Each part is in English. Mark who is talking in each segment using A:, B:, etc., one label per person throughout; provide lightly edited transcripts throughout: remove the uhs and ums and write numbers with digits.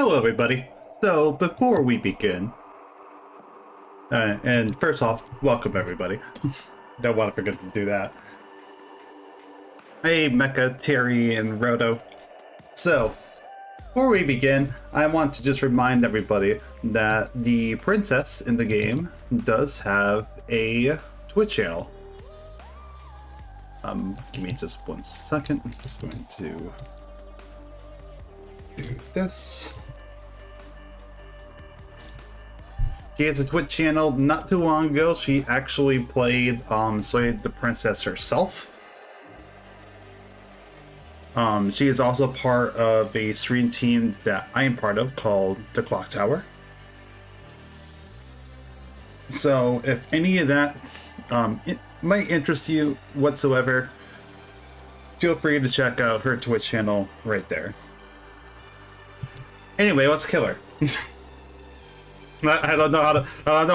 A: Hello, everybody. So, before we begin, and first off, welcome everybody. Don't want to forget to do that. Hey, Mecha, Terry, and Roto. So, before we begin, I want to just remind everybody that the princess in the game does have a Twitch channel. Give me just 1 second. I'm just going to do this. She has a Twitch channel. Not too long ago, she actually played Slade the Princess herself. She is also part of a stream team that I am part of called the Clock Tower. So if any of that it might interest you whatsoever, feel free to check out her Twitch channel right there. Anyway, let's kill her. I don't know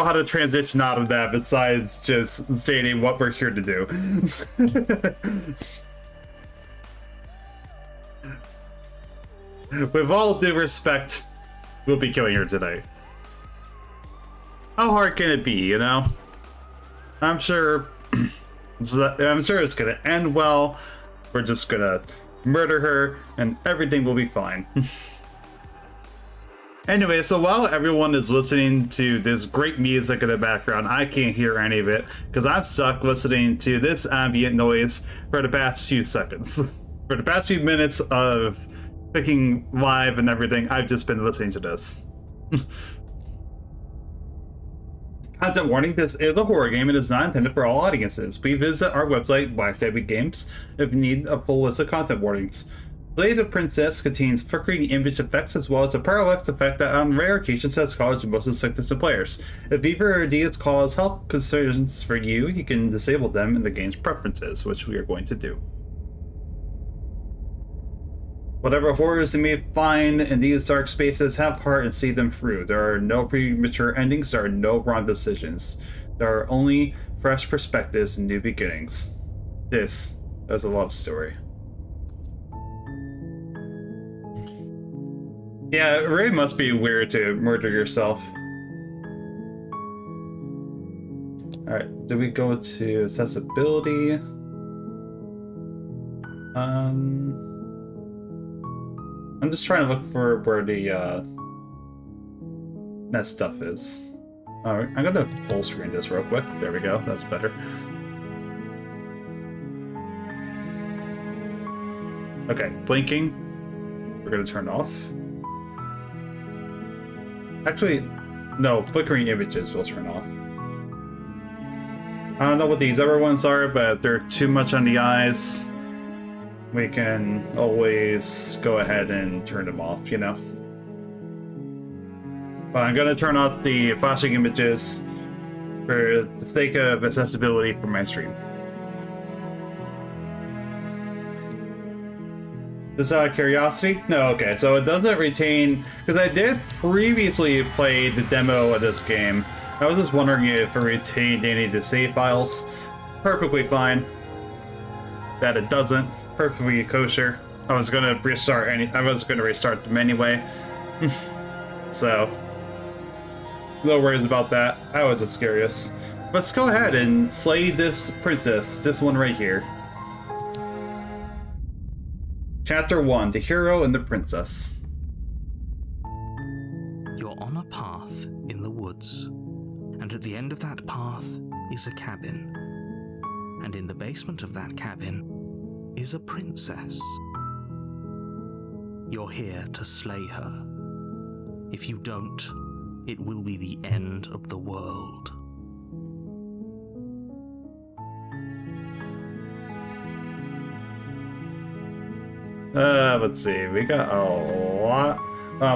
A: how to transition out of that besides just stating what we're here to do. With all due respect, we'll be killing her tonight. How hard can it be, you know? I'm sure it's gonna end well. We're just gonna murder her and everything will be fine. Anyway, so while everyone is listening to this great music in the background, I can't hear any of it because I'm stuck listening to this ambient noise for the past few seconds. For the past few minutes of picking live and everything, I've just been listening to this. Content warning, this is a horror game and is not intended for all audiences. Please visit our website, Black Debbie Games, if you need a full list of content warnings. Slay the Princess contains flickering image effects as well as a parallax effect that on rare occasions has caused motion sickness to players. If either or these cause health concerns for you, you can disable them in the game's preferences, which we are going to do. Whatever horrors you may find in these dark spaces, have heart and see them through. There are no premature endings, there are no wrong decisions. There are only fresh perspectives and new beginnings. This is a love story. Yeah, it really must be weird to murder yourself. Alright, do we go to accessibility? I'm just trying to look for where the that stuff is. Alright, I'm gonna full screen this real quick. There we go, that's better. Okay, blinking. We're gonna turn off. Actually, no, flickering images will turn off. I don't know what these other ones are, but if they're too much on the eyes, we can always go ahead and turn them off, you know? But I'm gonna turn off the flashing images for the sake of accessibility for my stream. Just out of curiosity? No, okay, so it doesn't retain, because I did previously play the demo of this game. I was just wondering if it retained any of the save files. Perfectly fine. That it doesn't. Perfectly kosher. I was gonna restart them anyway. So no worries about that. I was just curious. Let's go ahead and slay this princess, this one right here. Chapter 1, The Hero and the Princess.
B: You're on a path in the woods, and at the end of that path is a cabin. And in the basement of that cabin is a princess. You're here to slay her. If you don't, it will be the end of the world.
A: Let's see, we got a lot.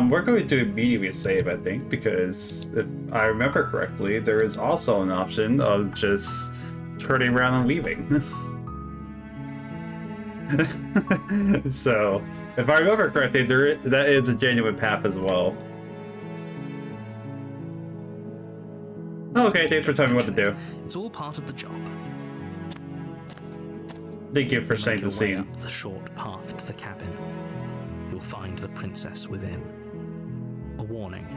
A: We're going to immediately save, I think, because if I remember correctly, there is also an option of just turning around and leaving. So, if I remember correctly, that is a genuine path as well. Okay, thanks for telling me what to do.
B: It's all part of the job.
A: Thank you for setting the scene.
B: Up the short path to the cabin, you'll find the princess within. a warning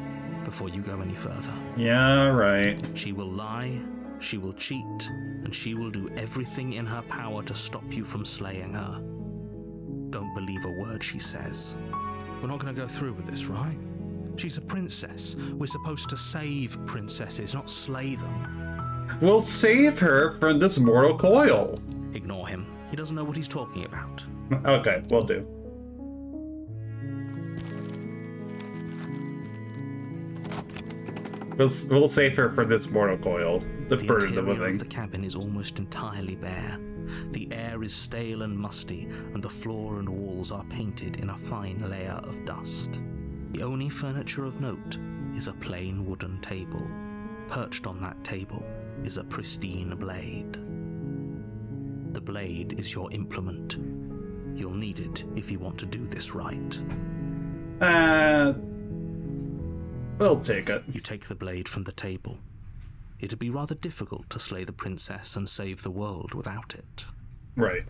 B: before you go any further.
A: Yeah, right.
B: She will lie, she will cheat, and she will do everything in her power to stop you from slaying her. Don't believe a word she says. We're not going to go through with this, right? She's a princess. We're supposed to save princesses, not slay them.
A: We'll save her from this mortal coil.
B: Ignore him. He doesn't know what he's talking about.
A: Okay, will do. We'll save her for this mortal coil. The bird of the
B: interior
A: living.
B: of the cabin is almost entirely bare. The air is stale and musty, and the floor and walls are painted in a fine layer of dust. The only furniture of note is a plain wooden table. Perched on that table is a pristine blade. The blade is your implement. You'll need it if you want to do this right.
A: We'll take it.
B: You take the blade from the table. It'd be rather difficult to slay the princess and save the world without it.
A: Right.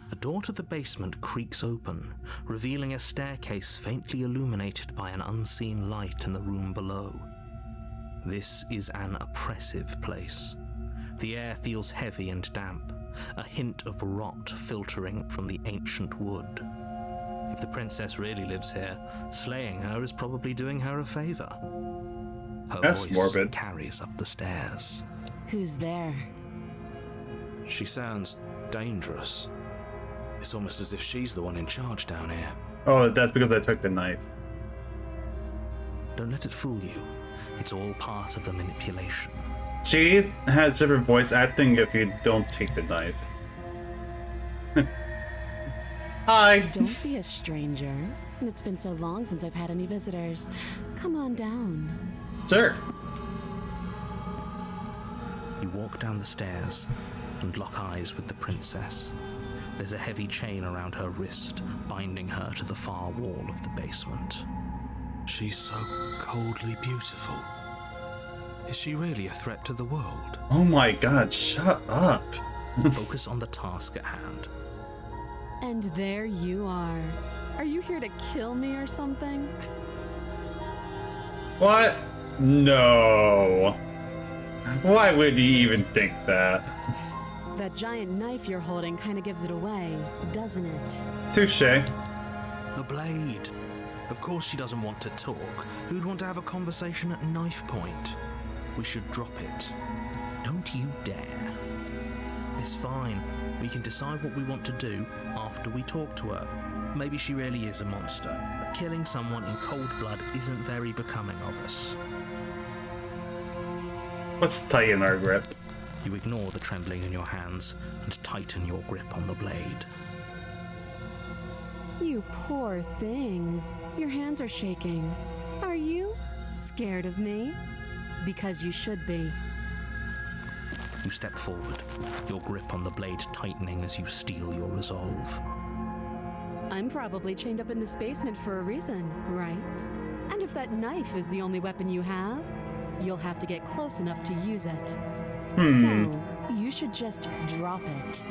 B: The door to the basement creaks open, revealing a staircase faintly illuminated by an unseen light in the room below. This is an oppressive place. The air feels heavy and damp, a hint of rot filtering from the ancient wood. If the princess really lives here, slaying her is probably doing her a favor. Her
A: That's
B: voice
A: morbid.
B: carries up the stairs.
C: Who's there?
B: She sounds dangerous. It's almost as if she's the one in charge down here.
A: Oh, that's because I took the knife.
B: Don't let it fool you. It's all part of the manipulation.
A: She has different voice acting if you don't take the knife. Hi.
C: Don't be a stranger. It's been so long since I've had any visitors. Come on down.
A: Sure.
B: You walk down the stairs and lock eyes with the princess. There's a heavy chain around her wrist, binding her to the far wall of the basement. She's so coldly beautiful. Is she really a threat to the world?
A: Oh my god, shut up.
B: Focus on the task at hand.
C: And there you are. Are you here to kill me or something?
A: What? No. Why would you even think that?
C: That giant knife you're holding kind of gives it away, doesn't it?
A: Touche.
B: The blade. Of course she doesn't want to talk. Who'd want to have a conversation at knife point? We should drop it. Don't you dare. It's fine. We can decide what we want to do after we talk to her. Maybe she really is a monster, but killing someone in cold blood isn't very becoming of us.
A: Let's tighten our grip.
B: You ignore the trembling in your hands and tighten your grip on the blade.
C: You poor thing. Your hands are shaking. Are you scared of me? Because you should be.
B: You step forward, your grip on the blade tightening as you steel your resolve.
C: I'm probably chained up in this basement for a reason, right? And if that knife is the only weapon you have, you'll have to get close enough to use it. So, you should just drop it.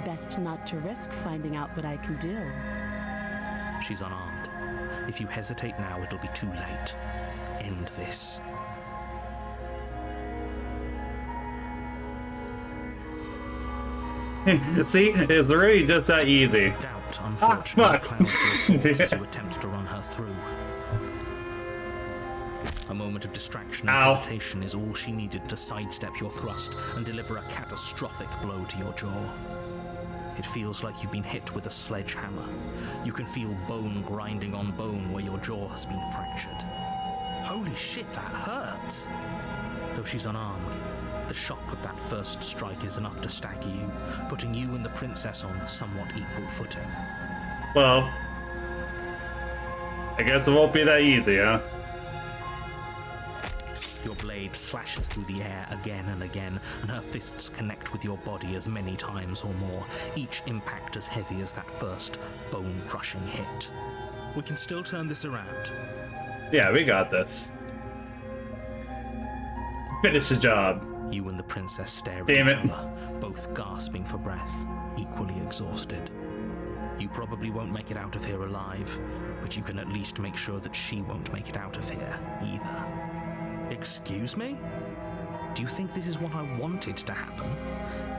C: Best not to risk finding out what I can do.
B: She's unarmed. If you hesitate now, it'll be too late. End this.
A: See? It's really just that easy.
B: Doubt, unfortunately,
A: fuck.
B: clouds your thoughts as you attempt to run her through. A moment of distraction and
A: Ow.
B: hesitation is all she needed to sidestep your thrust and deliver a catastrophic blow to your jaw. It feels like you've been hit with a sledgehammer. You can feel bone grinding on bone where your jaw has been fractured. Holy shit, that hurts! Though she's unarmed, the shock of that first strike is enough to stagger you, putting you and the princess on somewhat equal footing.
A: Well, I guess it won't be that easy, huh?
B: Your blade slashes through the air again and again, and her fists connect with your body as many times or more, each impact as heavy as that first bone-crushing hit. We can still turn this around.
A: Yeah, we got this. Finish the job.
B: You and the princess stare
A: Damn
B: at
A: it.
B: each other, both gasping for breath, equally exhausted. You probably won't make it out of here alive, but you can at least make sure that she won't make it out of here either. Excuse me? Do you think this is what I wanted to happen?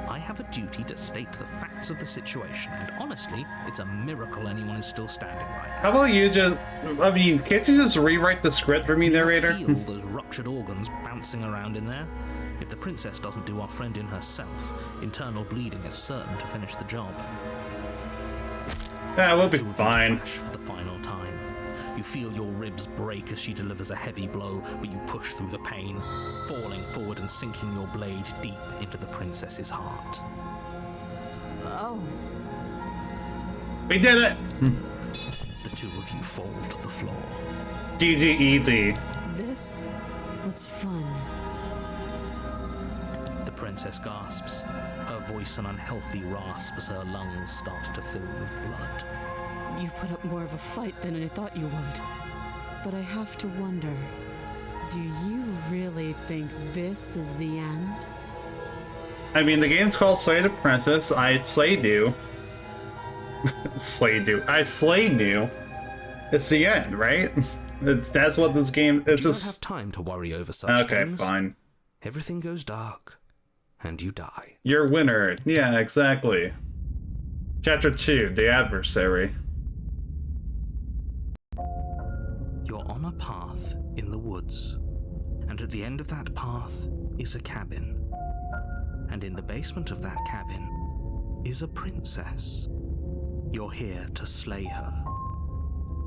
B: I have a duty to state the facts of the situation, and honestly, it's a miracle anyone is still standing right now.
A: How about you just... I mean, can't you just rewrite the script for me, narrator?
B: Feel those ruptured organs bouncing around in there? If the princess doesn't do our friend in herself, internal bleeding is certain to finish the job.
A: Yeah, we'll be fine.
B: For the final time. You feel your ribs break as she delivers a heavy blow, but you push through the pain, falling forward and sinking your blade deep into the princess's heart.
C: Oh.
A: We did it!
B: The two of you fall to the floor.
A: GG easy.
C: This was fun.
B: The princess gasps, her voice an unhealthy rasp as her lungs start to fill with blood.
C: You put up more of a fight than I thought you would. But I have to wonder, do you really think this is the end?
A: I mean, the game's called Slay the Princess. I slayed you. Slayed you. I slayed you. It's the end, right? That's what this game... It's
B: you
A: just...
B: don't have time to worry over such
A: okay,
B: things.
A: fine.
B: Everything goes dark, and you die.
A: You're winner. Yeah, exactly. Chapter 2, The Adversary.
B: You're on a path in the woods, and at the end of that path is a cabin. And in the basement of that cabin is a princess. You're here to slay her.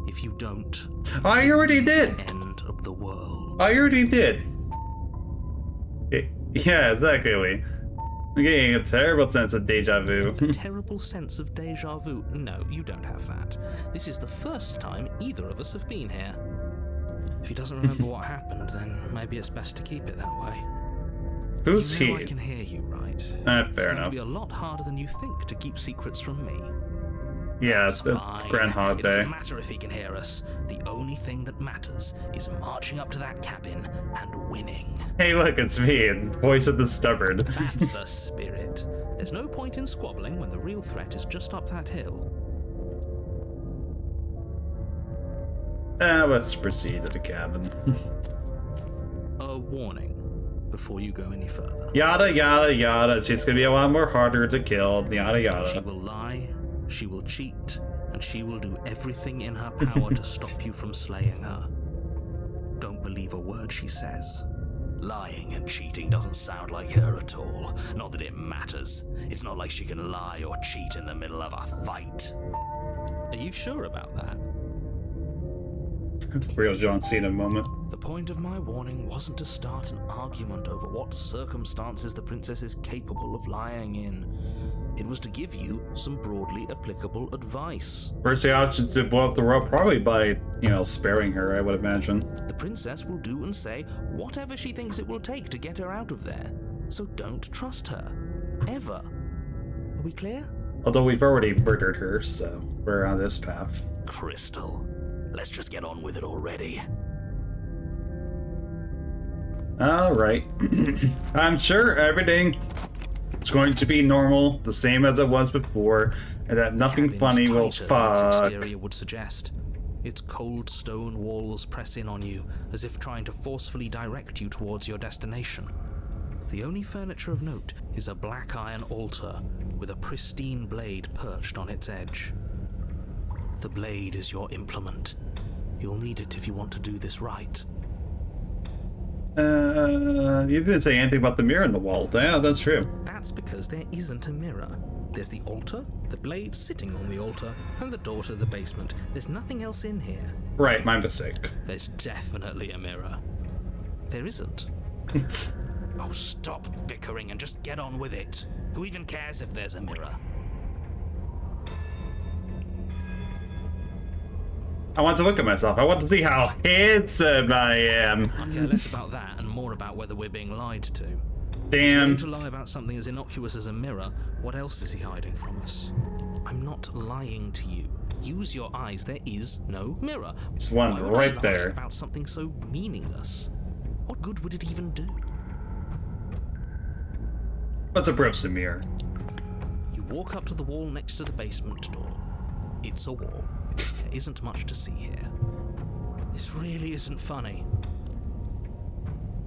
B: If you don't,
A: I already did!
B: end of the world.
A: I already did. Yeah, exactly. I'm getting a terrible sense of deja vu.
B: A terrible sense of deja vu? No, you don't have that. This is the first time either of us have been here. If he doesn't remember what happened, then maybe it's best to keep it that way.
A: Who's
B: you know
A: he?
B: I can hear you, right?
A: Fair
B: it's going
A: enough.
B: to be a lot harder than you think to keep secrets from me.
A: Yeah,
B: That's
A: it's
B: fine.
A: Groundhog
B: It
A: Day.
B: doesn't matter if he can hear us. The only thing that matters is marching up to that cabin and winning.
A: Hey, look, it's me, voice of the stubborn.
B: That's the spirit. There's no point in squabbling when the real threat is just up that hill.
A: Let's proceed to the cabin.
B: A warning before you go any further.
A: Yada, yada, yada. She's gonna be a lot more harder to kill. Yada,
B: She
A: yada.
B: will lie, she will cheat, and she will do everything in her power to stop you from slaying her. Don't believe a word she says.
D: Lying and cheating doesn't sound like her at all. Not that it matters. It's not like she can lie or cheat in the middle of a fight.
B: Are you sure about that?
A: Real John Cena moment.
B: The point of my warning wasn't to start an argument over what circumstances the princess is capable of lying in. It was to give you some broadly applicable advice.
A: First, the option to blow up the rope, probably by, sparing her, I would imagine.
B: The princess will do and say whatever she thinks it will take to get her out of there. So don't trust her. Ever. Are we clear?
A: Although we've already murdered her, so we're on this path.
D: Crystal, let's just get on with it already.
A: Alright. I'm sure everything is going to be normal, the same as it was before, and that nothing
B: Cabin's
A: funny will
B: tighter than its
A: fuck.
B: exterior would suggest. Its cold stone walls press in on you, as if trying to forcefully direct you towards your destination. The only furniture of note is a black iron altar with a pristine blade perched on its edge. The blade is your implement. You'll need it if you want to do this right.
A: You didn't say anything about the mirror in the wall. Yeah, that's true.
B: That's because there isn't a mirror. There's the altar, the blade sitting on the altar, and the door to the basement. There's nothing else in here.
A: Right, my mistake.
B: There's definitely a mirror. There isn't. Oh, stop bickering and just get on with it. Who even cares if there's a mirror?
A: I want to look at myself. I want to see how handsome I am.
B: I care less about that and more about whether we're being lied to.
A: Damn.
B: To lie about something as innocuous as a mirror, what else is he hiding from us? I'm not lying to you. Use your eyes. There is no mirror.
A: There's one
B: Why would I
A: right
B: lie
A: there.
B: about something so meaningless? What good would it even do?
A: Let's approach the mirror.
B: You walk up to the wall next to the basement door. It's a wall. There isn't much to see here. This really isn't funny.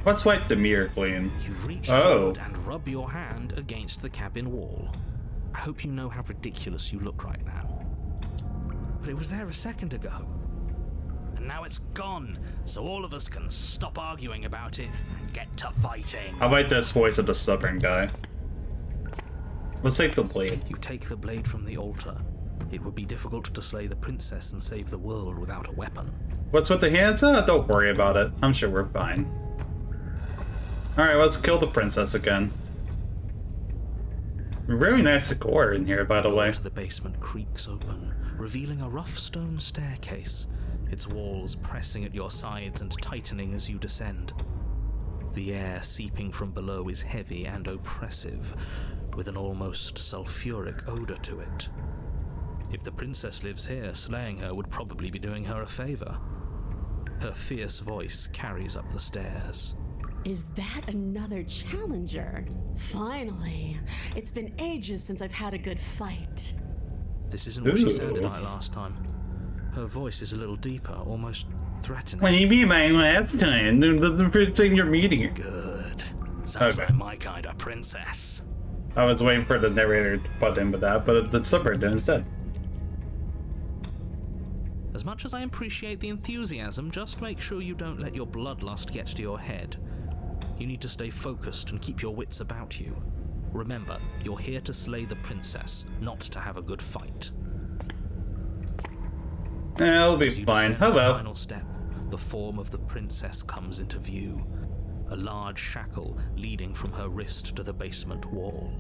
A: Let's wipe the mirror clean.
B: You reach forward and rub your hand against the cabin wall. I hope you know how ridiculous you look right now. But it was there a second ago. And now it's gone, so all of us can stop arguing about it and get to fighting.
A: I like this voice of the stubborn guy. Let's take the blade.
B: You take the blade from the altar. It would be difficult to slay the princess and save the world without a weapon.
A: What's with the hands? Don't worry about it. I'm sure we're fine. Alright, let's kill the princess again. Really nice decor in here, by the way.
B: The door to the basement creaks open, revealing a rough stone staircase, its walls pressing at your sides and tightening as you descend. The air seeping from below is heavy and oppressive, with an almost sulfuric odor to it. If the princess lives here, slaying her would probably be doing her a favor. Her fierce voice carries up the stairs.
C: Is that another challenger? Finally. It's been ages since I've had a good fight.
B: This isn't what she sounded like last time. Her voice is a little deeper, almost threatening.
A: What do you mean by last time? The thing you're meeting.
D: Good. Sounds like my kind of princess.
A: I was waiting for the narrator to butt in with that, but the supper did instead.
B: As much as I appreciate the enthusiasm, just make sure you don't let your bloodlust get to your head. You need to stay focused and keep your wits about you. Remember, you're here to slay the princess, not to have a good fight.
A: It'll be
B: As you
A: fine.
B: descend the
A: Hello.
B: final step, the form of the princess comes into view. A large shackle leading from her wrist to the basement wall.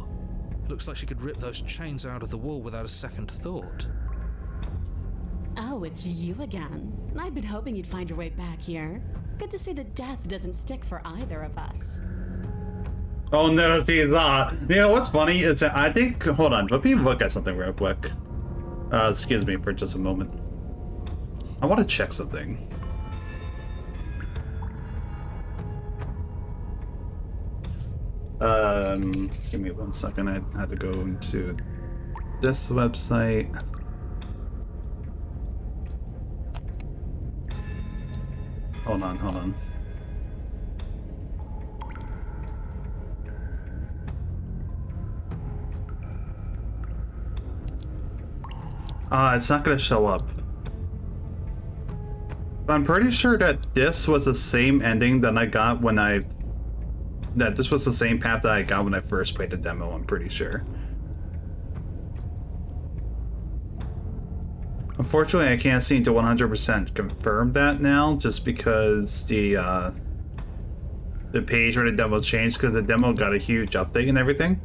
B: Looks like she could rip those chains out of the wall without a second thought.
C: Oh, it's you again. I'd been hoping you'd find your way back here. Good to see that death doesn't stick for either of us.
A: Oh no, see that. You know what's funny is that I think. Hold on, let me look at something real quick. Excuse me for just a moment. I want to check something. Give me 1 second. I had to go into this website. Hold on. It's not gonna show up. But I'm pretty sure that this was the same ending that I got when that this was the same path that I got when I first played the demo, I'm pretty sure. Unfortunately, I can't seem to 100% confirm that now, just because the page where the demo changed, because the demo got a huge update and everything.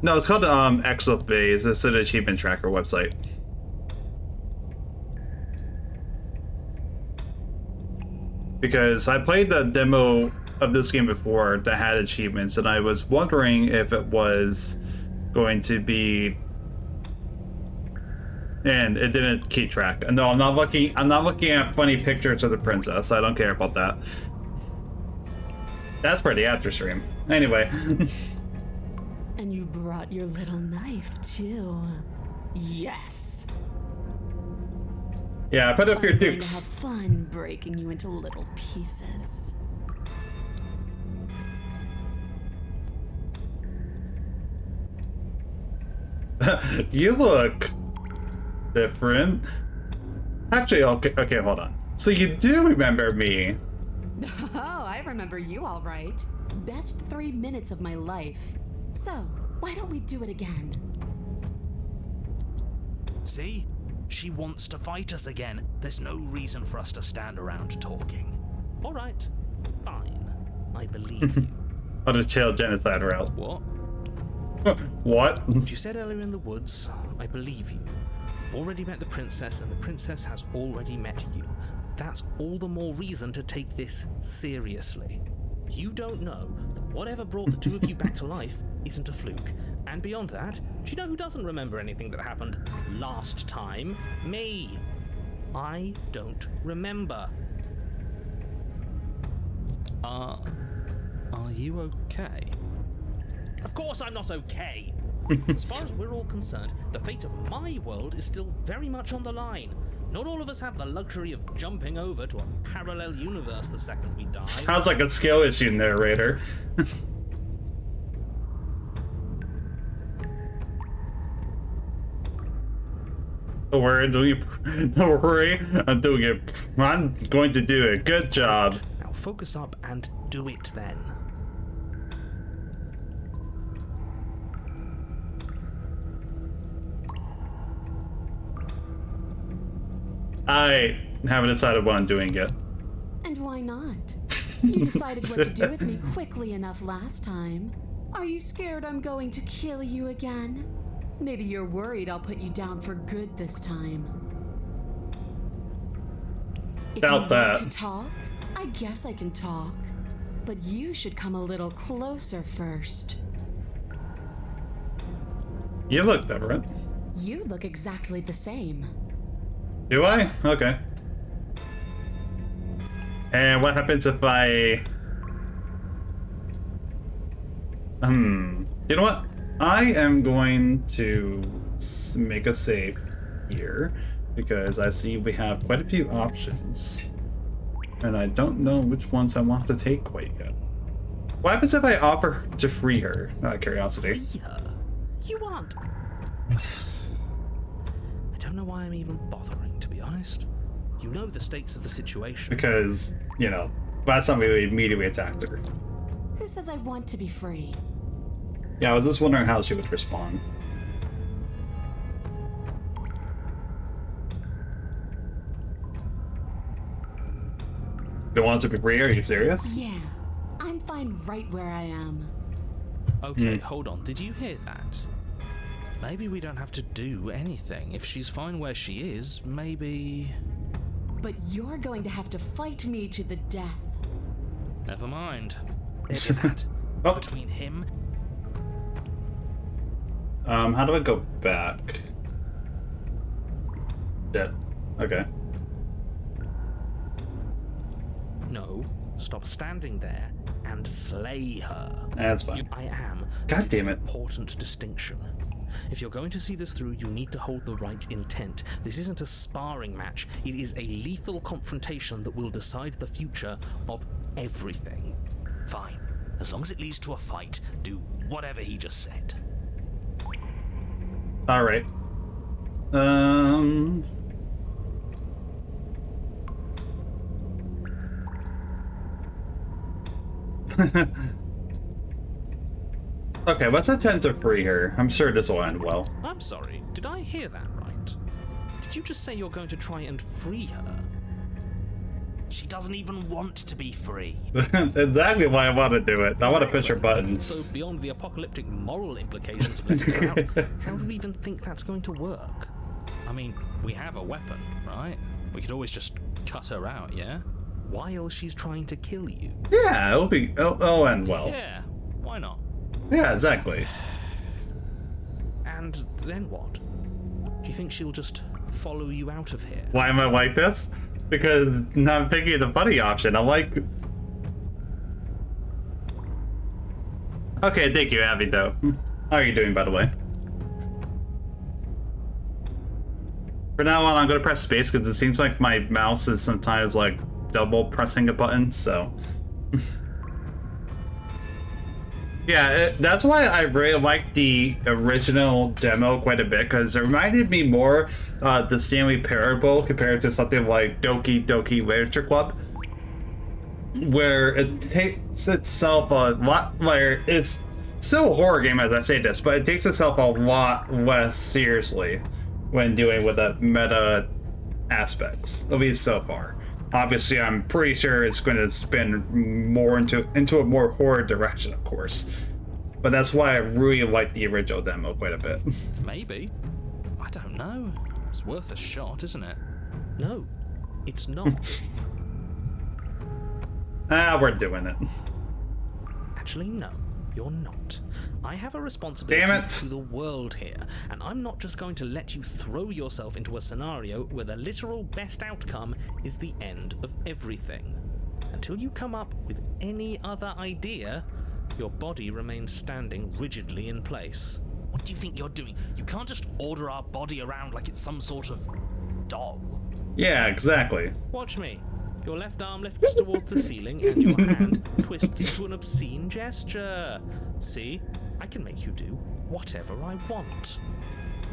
A: No, it's called Exophase. It's an achievement tracker website. Because I played the demo of this game before that had achievements, and I was wondering if it was going to be. And it didn't keep track. No, I'm not looking at funny pictures of the princess. I don't care about that. That's for the after stream. Anyway.
C: And you brought your little knife too. Yes.
A: Yeah, put up your
C: I'm going to
A: dukes.
C: have fun breaking you into little pieces.
A: You look different. Actually, okay, hold on. So you do remember me.
C: Oh, I remember you all right. Best 3 minutes of my life. So, why don't we do it again?
D: See? She wants to fight us again. There's no reason for us to stand around talking.
B: All right, fine. I believe you.
A: On the child genocide route.
B: What?
A: What?
B: What you said earlier in the woods, I believe you. You've already met the princess, and the princess has already met you. That's all the more reason to take this seriously. You don't know that whatever brought the two of you back to life isn't a fluke. And beyond that, do you know who doesn't remember anything that happened last time? Me. I don't remember. Are you okay? Of course I'm not okay. As far as we're all concerned, the fate of my world is still very much on the line. Not all of us have the luxury of jumping over to a parallel universe the second we die.
A: Sounds like a skill issue, narrator. Don't worry, don't worry. I'm doing it. I'm going to do a good job.
B: Now focus up and do it then.
A: I haven't decided what I'm doing yet.
C: And why not? You decided what to do with me quickly enough last time. Are you scared I'm going to kill you again? Maybe you're worried I'll put you down for good this time. If
A: Doubt
C: you
A: that.
C: want to talk, I guess I can talk. But you should come a little closer first.
A: You look different.
C: You look exactly the same.
A: Do I? Okay. And what happens if I... You know what? I am going to make a save here because I see we have quite a few options. And I don't know which ones I want to take quite yet. What happens if I offer to free her? Out of curiosity.
B: Free her? You aren't. I don't know why I'm even bothering, to be honest. You know the stakes of the situation.
A: Because, you know, last time we immediately attacked her.
C: Who says I want to be free?
A: Yeah, I was just wondering how she would respond. Don't want to be free? Are you serious?
C: Yeah, I'm fine right where I am.
B: Okay, hold on. Did you hear that? Maybe we don't have to do anything. If she's fine where she is, maybe...
C: But you're going to have to fight me to the death.
B: Never mind. There's that.
A: Oh.
B: Between him...
A: How do I go back? Shit. Okay.
B: No, stop standing there and slay her.
A: That's fine.
B: I am.
A: God damn
B: It's
A: it.
B: an important distinction. If you're going to see this through, you need to hold the right intent. This isn't a sparring match. It is a lethal confrontation that will decide the future of everything.
D: Fine. As long as it leads to a fight, do whatever he just said.
A: Alright. Okay, let's attempt to free her. I'm sure this will end well.
B: I'm sorry, did I hear that right? Did you just say you're going to try and free her?
D: She doesn't even want to be free.
A: Exactly why I want to do it. I want to push her buttons.
B: So beyond the apocalyptic moral implications of letting her out, how do we even think that's going to work? I mean, we have a weapon, right? We could always just cut her out, yeah? While she's trying to kill you.
A: Yeah, it'll end well.
B: Yeah, why not?
A: Yeah, exactly.
B: And then what? Do you think she'll just follow you out of here?
A: Why am I like this? Because I'm thinking of the funny option. I'm like... Okay, thank you, Abby, though. How are you doing, by the way? For now on, I'm going to press space because it seems like my mouse is sometimes, like, double pressing a button, so... Yeah, that's why I really like the original demo quite a bit, because it reminded me more the Stanley Parable compared to something like Doki Doki Literature Club, where it takes itself a lot, like, it's still a horror game as I say this, but it takes itself a lot less seriously when dealing with the meta aspects, at least so far. Obviously, I'm pretty sure it's going to spin more into a more horror direction, of course. But that's why I really like the original demo quite a bit.
B: Maybe. I don't know. It's worth a shot, isn't it? No, it's not.
A: We're doing it.
B: Actually, no, you're not. I have a responsibility
A: Damn it.
B: to the world here, and I'm not just going to let you throw yourself into a scenario where the literal best outcome is the end of everything. Until you come up with any other idea, your body remains standing rigidly in place.
D: What do you think you're doing? You can't just order our body around like it's some sort of doll.
A: Yeah, exactly.
B: Watch me. Your left arm lifts towards the ceiling and your hand twists into an obscene gesture. See? I can make you do whatever I want.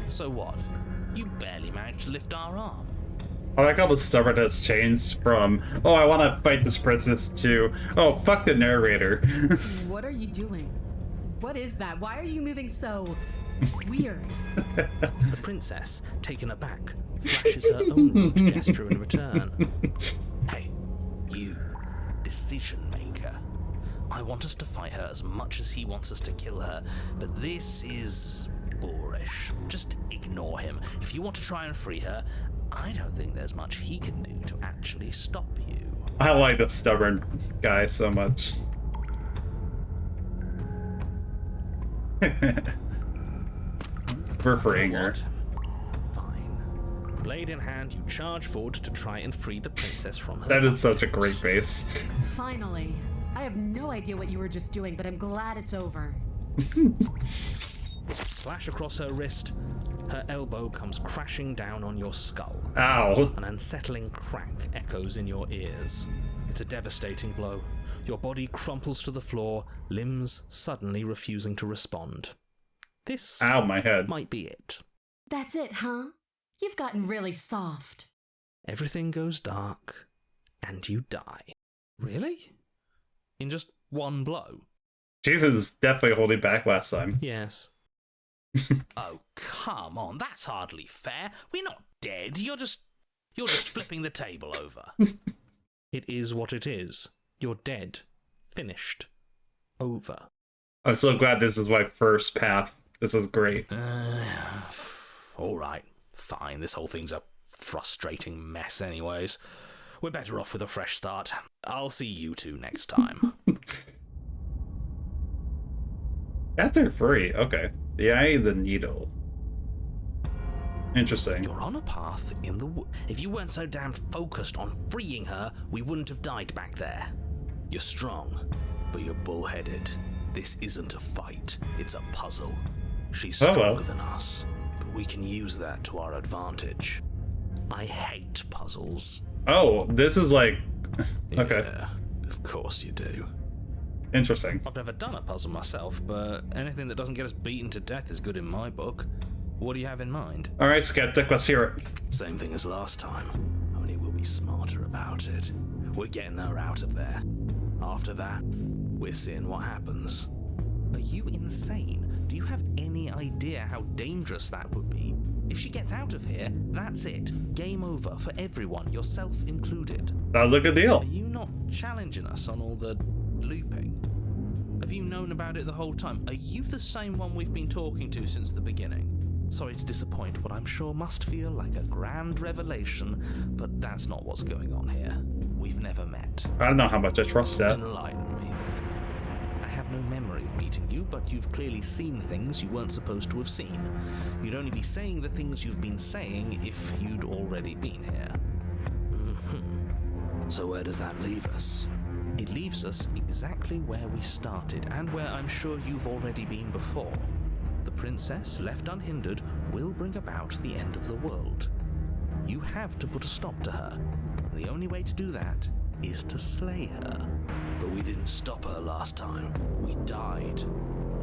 D: So what? You barely managed to lift our arm.
A: I like how the stubbornness changed from, oh, I want to fight this princess, to, oh, fuck the narrator.
C: What are you doing? What is that? Why are you moving so weird?
B: The princess, taken aback, flashes her own mute gesture in return.
D: Hey, you, decision maker. I want us to fight her as much as he wants us to kill her, but this is boorish. Just ignore him. If you want to try and free her, I don't think there's much he can do to actually stop you.
A: I like the stubborn guy so much. We're freeing her.
B: Fine. Blade in hand, you charge forward to try and free the princess from her.
A: That is such a great face.
C: Finally. I have no idea what you were just doing, but I'm glad it's over.
B: Slash across her wrist. Her elbow comes crashing down on your skull.
A: Ow.
B: An unsettling crack echoes in your ears. It's a devastating blow. Your body crumples to the floor, limbs suddenly refusing to respond. This
A: Ow, my head.
B: might be it.
C: That's it, huh? You've gotten really soft.
B: Everything goes dark, and you die. Really? In just one blow?
A: She was definitely holding back last time.
B: Yes.
D: Oh, come on, that's hardly fair. We're not dead. You're just flipping the table over.
B: It is what it is. You're dead. Finished. Over.
A: I'm so glad this is my first path. This is great.
D: All right, fine. This whole thing's a frustrating mess anyways. We're better off with a fresh start. I'll see you two next time.
A: After free, okay. The Eye of the Needle. Interesting.
D: You're on a path in the wood. If you weren't so damn focused on freeing her, we wouldn't have died back there. You're strong, but you're bullheaded. This isn't a fight, it's a puzzle. She's stronger than us, but we can use that to our advantage. I hate puzzles.
A: Oh, this is like... Okay.
D: Yeah, of course you do.
A: Interesting.
B: I've never done a puzzle myself, but anything that doesn't get us beaten to death is good in my book. What do you have in mind?
A: Alright, Skeptic, let's hear it.
D: Same thing as last time, only we'll be smarter about it. We're getting her out of there. After that, we're seeing what happens.
B: Are you insane? Do you have any idea how dangerous that would be? If she gets out of here, that's it. Game over for everyone, yourself included.
A: Sounds like a deal.
B: Are you not challenging us on all the looping? Have you known about it the whole time? Are you the same one we've been talking to since the beginning? Sorry to disappoint what I'm sure must feel like a grand revelation, but that's not what's going on here. We've never met.
A: I don't know how much I trust that.
D: Enlighten me then.
B: I have no memory of meeting you, but you've clearly seen things you weren't supposed to have seen. You'd only be saying the things you've been saying if you'd already been here.
D: So where does that leave us?
B: It leaves us exactly where we started, and where I'm sure you've already been before. The princess, left unhindered, will bring about the end of the world. You have to put a stop to her. The only way to do that is to slay her.
D: But we didn't stop her last time. We died.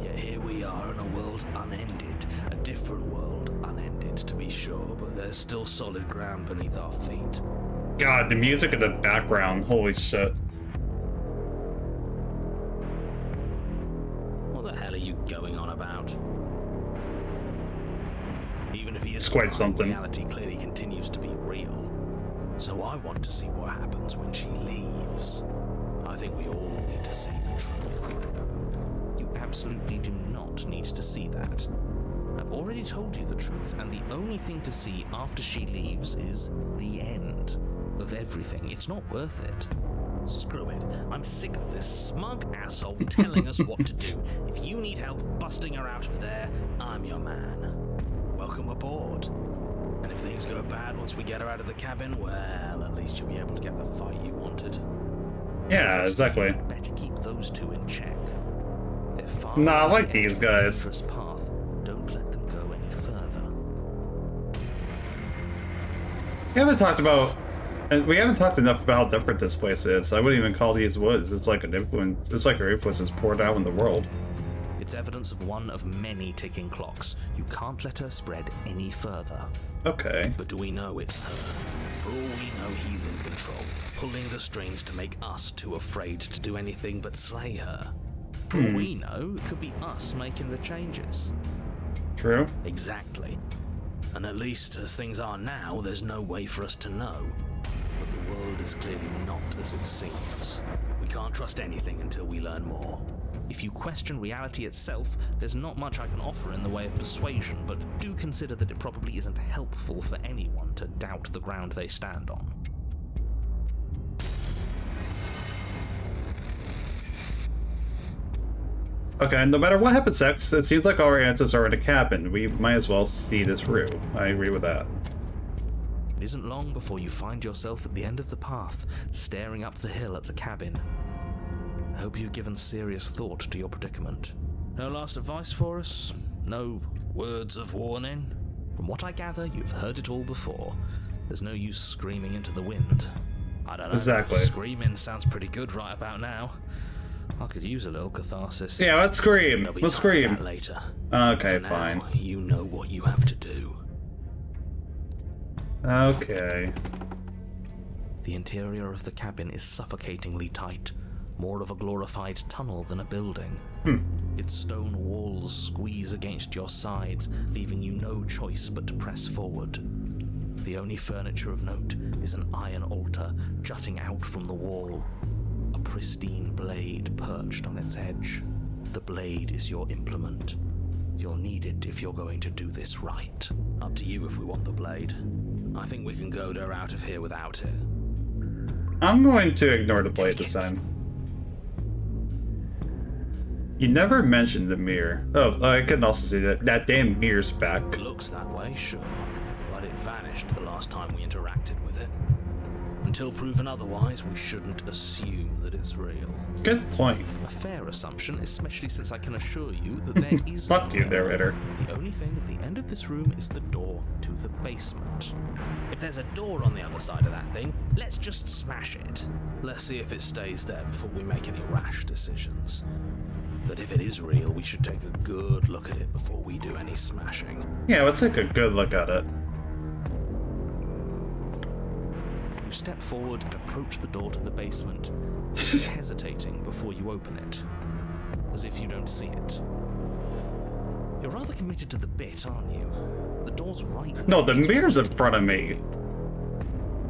D: Yet here we are in a world unended. A different world, unended to be sure, but there's still solid ground beneath our feet.
A: God, the music in the background, holy shit.
D: What the hell are you going on about? Even if he is
A: It's quite
D: lying,
A: something.
D: reality clearly continues to be real. So I want to see what happens when she leaves. I think we all need to see the truth.
B: You absolutely do not need to see that. I've already told you the truth, and the only thing to see after she leaves is the end of everything. It's not worth it.
D: Screw it. I'm sick of this smug asshole telling us what to do. If you need help busting her out of there, I'm your man. Welcome aboard. And if things go bad once we get her out of the cabin, well, at least you'll be able to get the fight you wanted.
A: Yeah, exactly.
B: You'd better keep those two in check. They're far
A: Nah, I like
B: ahead
A: these
B: on a
A: guys.
B: dangerous path, Don't let them go any further.
A: We haven't talked enough about how different this place is. I wouldn't even call these woods. It's like an influence. It's like our influence is poured out in the world.
B: It's evidence of one of many ticking clocks. You can't let her spread any further.
A: Okay.
D: But do we know it's her? For all we know, he's in control, pulling the strings to make us too afraid to do anything but slay her.
B: For all we know, it could be us making the changes.
A: True.
D: Exactly. And at least as things are now, there's no way for us to know. But the world is clearly not as it seems. We can't trust anything until we learn more.
B: If you question reality itself, there's not much I can offer in the way of persuasion, but do consider that it probably isn't helpful for anyone to doubt the ground they stand on.
A: Okay, no matter what happens next, it seems like our answers are in a cabin. We might as well see this through. I agree with that.
B: It isn't long before you find yourself at the end of the path, staring up the hill at the cabin. I hope you've given serious thought to your predicament.
D: No last advice for us? No words of warning?
B: From what I gather, you've heard it all before. There's no use screaming into the wind.
D: I don't know.
A: Exactly.
D: Screaming sounds pretty good right about now. I could use a little catharsis.
A: Yeah, let's scream.
D: There'll be
A: Let's
D: time for
A: scream.
D: that later.
A: Okay,
D: For now,
A: fine.
D: You know what you have to do.
A: Okay.
B: The interior of the cabin is suffocatingly tight, more of a glorified tunnel than a building. Its stone walls squeeze against your sides, leaving you no choice but to press forward. The only furniture of note is an iron altar jutting out from the wall. A pristine blade perched on its edge. The blade is your implement. You'll need it if you're going to do this right.
D: Up to you if we want the blade. I think we can goad her out of here without it.
A: I'm going to ignore the blade this time. You never mentioned the mirror. Oh, I can also see that damn mirror's back.
D: Looks that way, sure. But it vanished the last time we interacted with it. Until proven otherwise, we shouldn't assume that it's real.
A: Good point.
B: A fair assumption, especially since I can assure you that there is
A: Fuck
B: no
A: you there,
B: mirror.
A: Ritter.
B: The only thing at the end of this room is the door to the basement.
D: If there's a door on the other side of that thing, let's just smash it. Let's see if it stays there before we make any rash decisions. But if it is real, we should take a good look at it before we do any smashing.
A: Yeah, let's take a good look at it.
B: You step forward and approach the door to the basement, hesitating before you open it, as if you don't see it. You're rather committed to the bit, aren't you? The door's right there.
A: No, the mirror's in front of me.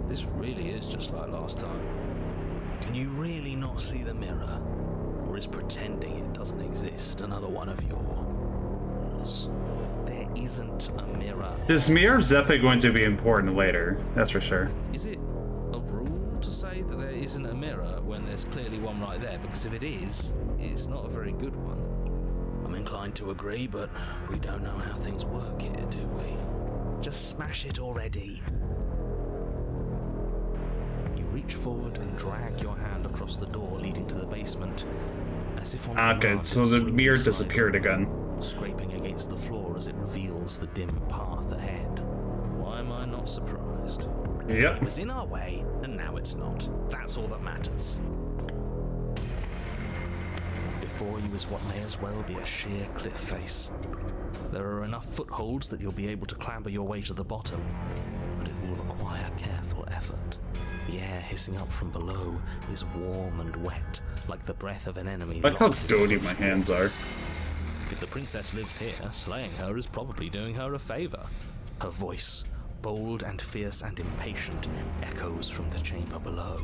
D: This really is just like last time. Can you really not see the mirror? Or is pretending it doesn't exist another one of your rules?
B: There isn't a mirror.
A: This mirror's definitely going to be important later. That's for sure.
B: Is it a rule to say that there isn't a mirror when there's clearly one right there? Because if it is, it's not a very good one.
D: I'm inclined to agree, but we don't know how things work here, do we?
B: Just smash it already. You reach forward and drag your hand across the door leading to the basement, as if on
A: Okay,
B: command
A: so
B: it
A: the
B: swings
A: mirror
B: slightly,
A: disappeared again.
B: scraping against the floor as it reveals the dim path ahead.
D: Why am I not surprised?
B: It
A: Yep.
B: was in our way, and now it's not. That's all that matters. Before you is what may as well be a sheer cliff face. There are enough footholds that you'll be able to clamber your way to the bottom, but it will require careful effort. The air hissing up from below is warm and wet, like the breath of an enemy.
A: Like how
B: locked in
A: dirty
B: close
A: my hands are.
B: quarters. If the princess lives here, slaying her is probably doing her a favor. Her voice, bold and fierce and impatient, echoes from the chamber below.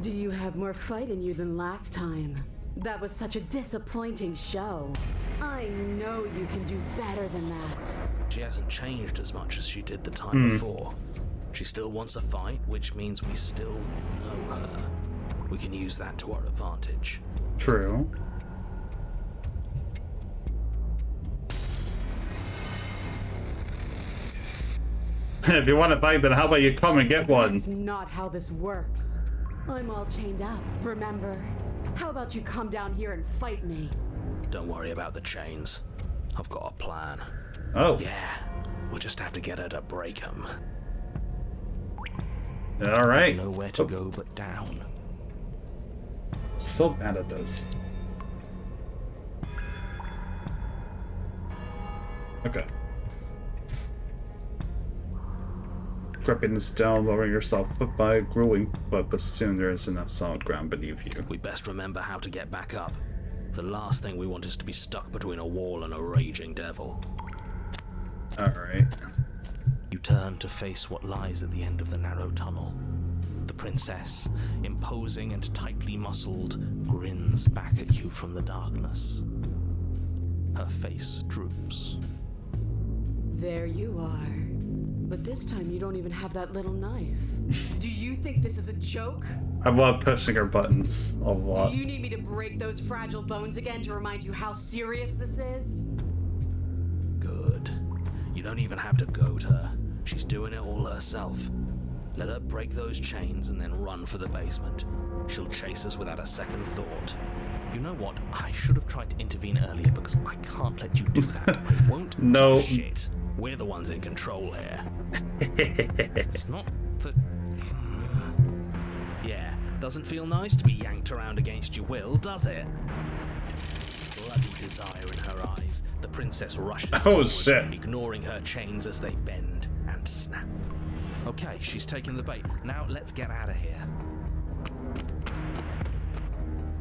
C: Do you have more fight in you than last time? That was such a disappointing show. I know you can do better than that.
D: She hasn't changed as much as she did the time before. She still wants a fight, which means we still know her. We can use that to our advantage.
A: True. If you want to fight, then how about you come and get one?
C: That's not how this works. I'm all chained up, remember? How about you come down here and fight me?
D: Don't worry about the chains. I've got a plan.
A: Oh.
D: Yeah, we'll just have to get her to break them.
A: All right.
B: Nowhere to go but down.
A: So bad at this. Okay. Gripping this down, lowering yourself foot by grueling, but soon there is enough solid ground beneath you.
D: We best remember how to get back up. The last thing we want is to be stuck between a wall and a raging devil.
A: Alright.
B: You turn to face what lies at the end of the narrow tunnel. The princess, imposing and tightly muscled, grins back at you from the darkness. Her face droops.
C: There you are. But this time you don't even have that little knife. Do you think this is a joke?
A: I love pushing her buttons a lot.
C: Do you need me to break those fragile bones again to remind you how serious this is?
D: Good. You don't even have to goad her. She's doing it all herself. Let her break those chains and then run for the basement. She'll chase us without a second thought.
B: You know what? I should have tried to intervene earlier because I can't let you do that. I won't.
A: No.
D: Shit. We're the ones in control here.
B: It's not the...
D: Yeah, doesn't feel nice to be yanked around against your will, does it? Bloody desire in her eyes, the princess rushes forward,
A: shit.
D: ignoring her chains as they bend and snap.
B: Okay, she's taken the bait. Now let's get out of here.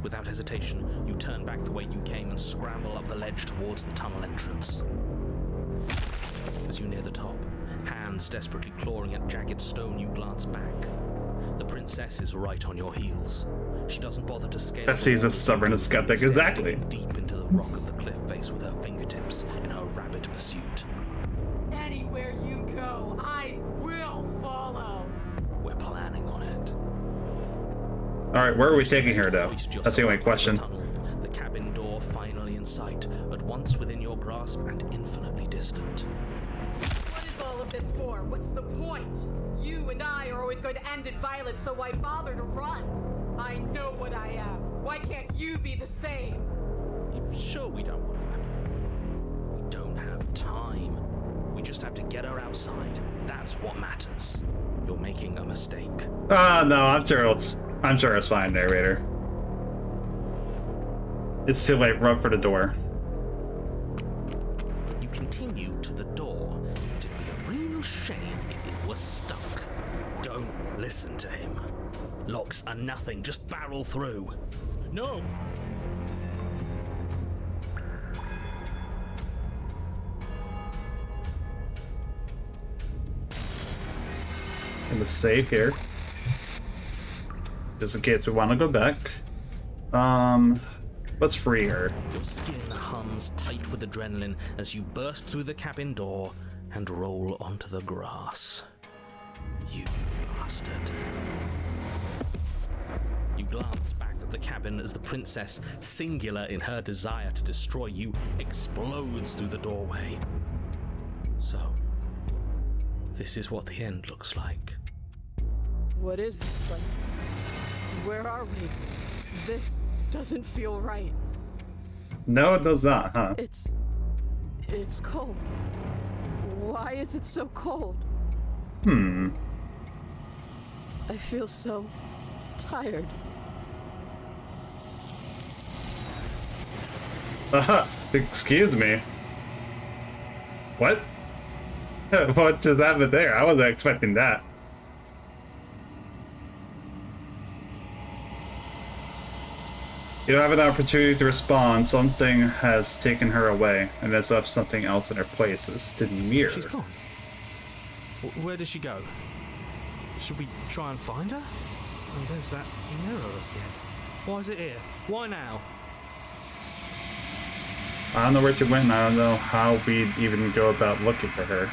D: Without hesitation, you turn back the way you came and scramble up the ledge towards the tunnel entrance. As you near the top, hands desperately clawing at jagged stone, you glance back. The princess is right on your heels. She doesn't bother to scale.
A: That seems as stubborn as skeptic,
D: instead
A: exactly.
D: digging deep into the rock of the cliff face with her fingertips in her rapid pursuit.
C: Anywhere you go, I will follow.
D: We're planning on it.
A: Alright, where are we taking her, though? That's the only question.
D: The cabin door finally in sight, at once within your grasp and infinitely distant.
C: What is all of this for? What's the point? You and I are always going to end in violence, so why bother to run? I know what I am. Why can't you be the same?
D: You sure we don't want a weapon? We don't have time. We just have to get her outside. That's what matters. You're making a mistake.
A: Ah, no, I'm sure it's fine, narrator. It's too late. Run for the door.
D: You continue to the door. It'd be a real shame if it was stuck. Don't listen to him. Locks are nothing. Just barrel through. No!
A: In the save here. Just in case we want to go back. Let's free her.
D: Your skin hums tight with adrenaline as you burst through the cabin door and roll onto the grass. You bastard. You glance back at the cabin as the princess, singular in her desire to destroy you, explodes through the doorway. So, this is what the end looks like.
C: What is this place? Where are we? This doesn't feel right.
A: No, it does not, huh?
C: It's cold. Why is it so cold? I feel so tired.
A: Excuse me. What? What just happened there? I wasn't expecting that. You don't have an opportunity to respond. Something has taken her away, and has left something else in her place. It's the mirror.
B: She's gone. Where did she go? Should we try and find her? And there's that mirror again. Why is it here? Why now?
A: I don't know where she went, and I don't know how we'd even go about looking for her.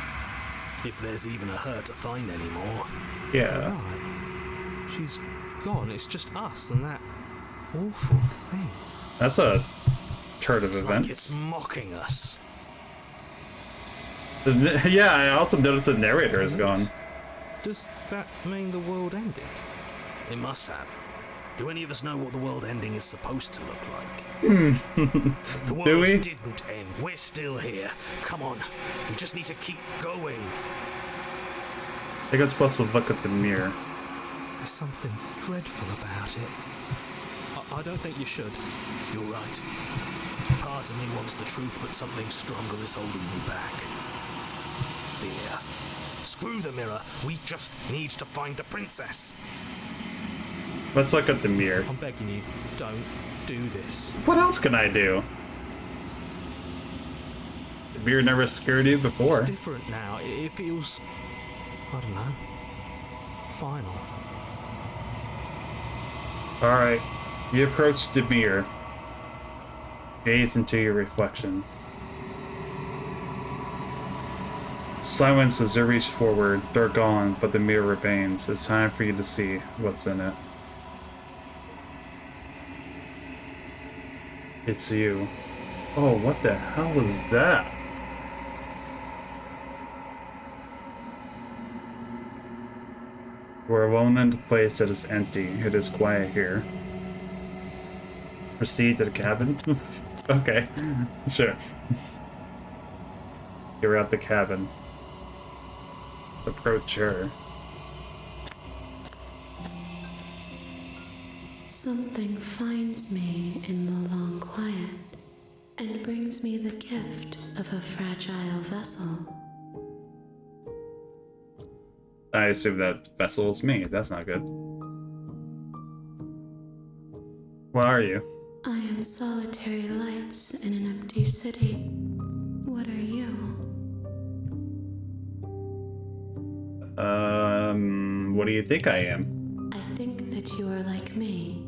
D: If there's even a her to find anymore.
A: Yeah.
B: Right. She's gone. It's just us and that awful thing.
A: That's a turn of
D: It's like
A: events.
D: it's mocking us.
A: Yeah, I also noticed the narrator is gone.
B: Does that mean the world ended?
D: It must have. Do any of us know what the world ending is supposed to look like? The world
A: Do we?
D: didn't end. We're still here. Come on. We just need to keep going.
A: I think I'm supposed to look at the mirror.
B: There's something dreadful about it. I don't think you should.
D: You're right. Part of me wants the truth, but something stronger is holding me back. Fear. Screw the mirror. We just need to find the princess.
A: Let's look at the mirror.
B: I'm begging you, don't do this.
A: What else can I do? The mirror never scared you before.
B: It's different now. It feels, I don't know, final.
A: Alright, you approach the mirror. Gaze into your reflection. Silence as you reach forward. They're gone, but the mirror remains. It's time for you to see what's in it. It's you. Oh, what the hell is that? We're alone in a place that is empty. It is quiet here. Proceed to the cabin? Okay, sure. You're at the cabin. Approach her.
C: Something finds me in the long quiet and brings me the gift of a fragile vessel.
A: I assume that vessel is me. That's not good. What are you?
C: I am solitary lights in an empty city. What are you?
A: What do you think I am?
C: I think that you are like me.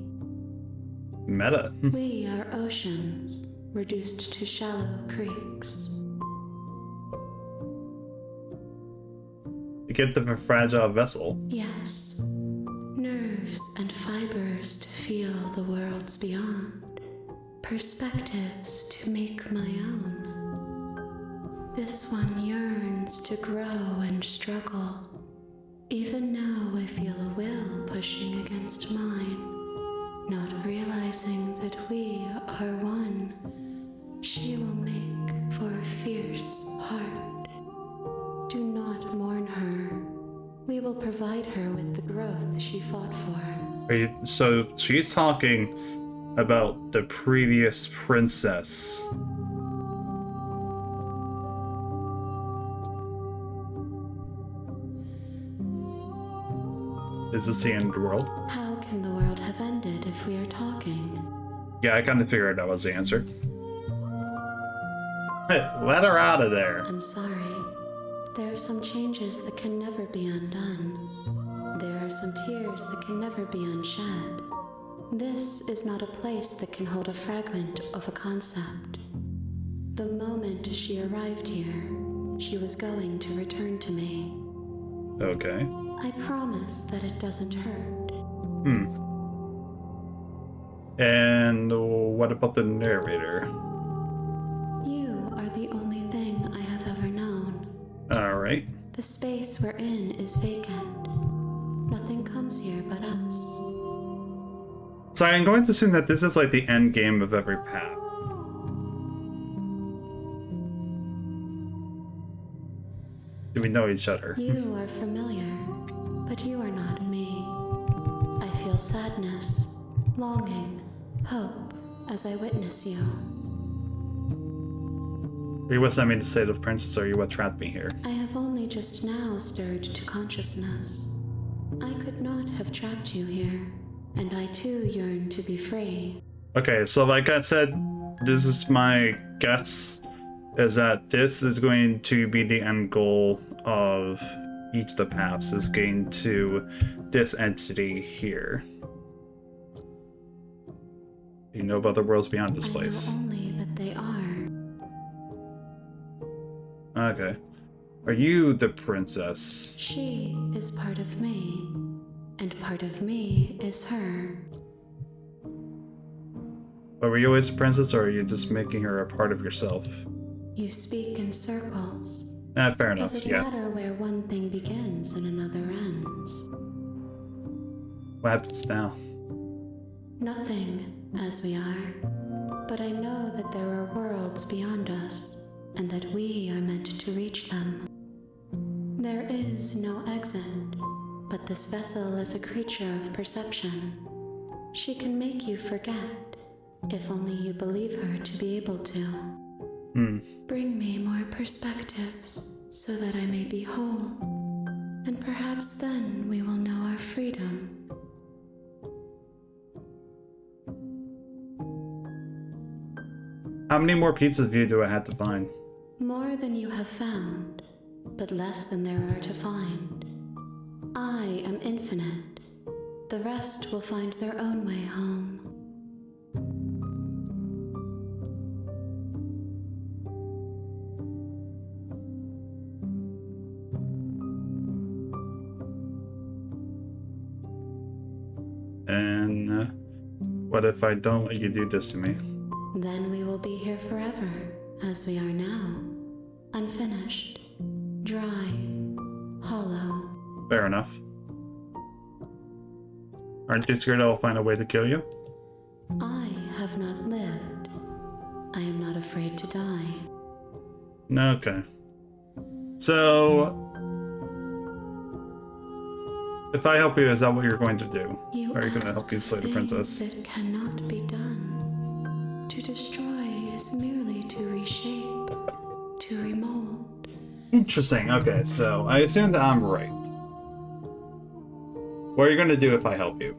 A: Meta.
C: We are oceans, reduced to shallow creeks.
A: You get the fragile vessel.
C: Yes, nerves and fibers to feel the worlds beyond, perspectives to make my own. This one yearns to grow and struggle. Even now I feel a will pushing against mine, not realizing that we are one. She will make for a fierce heart. Do not mourn her. We will provide her with the growth she fought for.
A: So she's talking about the previous princess. Is this the end of the world?
C: How can the world have ended if we are talking?
A: Yeah, I kind of figured that was the answer. Hey, let her out of there.
C: I'm sorry. There are some changes that can never be undone. There are some tears that can never be unshed. This is not a place that can hold a fragment of a concept. The moment she arrived here, she was going to return to me.
A: Okay.
C: I promise that it doesn't hurt.
A: And what about the narrator?
C: You are the only thing I have ever known.
A: Alright.
C: The space we're in is vacant. Nothing comes here but us.
A: So I'm going to assume that this is like the end game of every path. Do we know each other?
C: You are familiar, but you are not me. I feel sadness, longing, hope as I witness you.
A: Are you what sent me to say the princess, or are you what trapped me here?
C: I have only just now stirred to consciousness. I could not have trapped you here, and I too yearn to be free.
A: Okay, so like I said, this is my guess, is that this is going to be the end goal of each of the paths, is getting to this entity here. You know about the worlds beyond this place.
C: I know only that they are.
A: Okay. Are you the princess?
C: She is part of me, and part of me is her.
A: But were you always a princess, or are you just making her a part of yourself?
C: You speak in circles.
A: Fair enough,
C: Does it
A: yeah.
C: matter where one thing begins and another ends?
A: What happens now?
E: Nothing as we are, but I know that there are worlds beyond us, and that we are meant to reach them. There is no exit, but this vessel is a creature of perception. She can make you forget, if only you believe her to be able to. Bring me more perspectives, so that I may be whole, and perhaps then we will know our freedom.
A: How many more pieces of you do I have to find?
E: More than you have found, but less than there are to find. I am infinite. The rest will find their own way home.
A: And what if I don't let you do this to me?
E: Then we will be here forever, as we are now. Unfinished, dry, hollow.
A: Fair enough. Aren't you scared I'll find a way to kill you?
E: I have not lived. I am not afraid to die.
A: Okay. So, if I help you, is that what you're going to do? Or are you going to help you slay the princess?
E: That cannot be done. To destroy is merely to reshape, to remold.
A: Interesting. Okay, so I assume that I'm right. What are you going to do if I help you?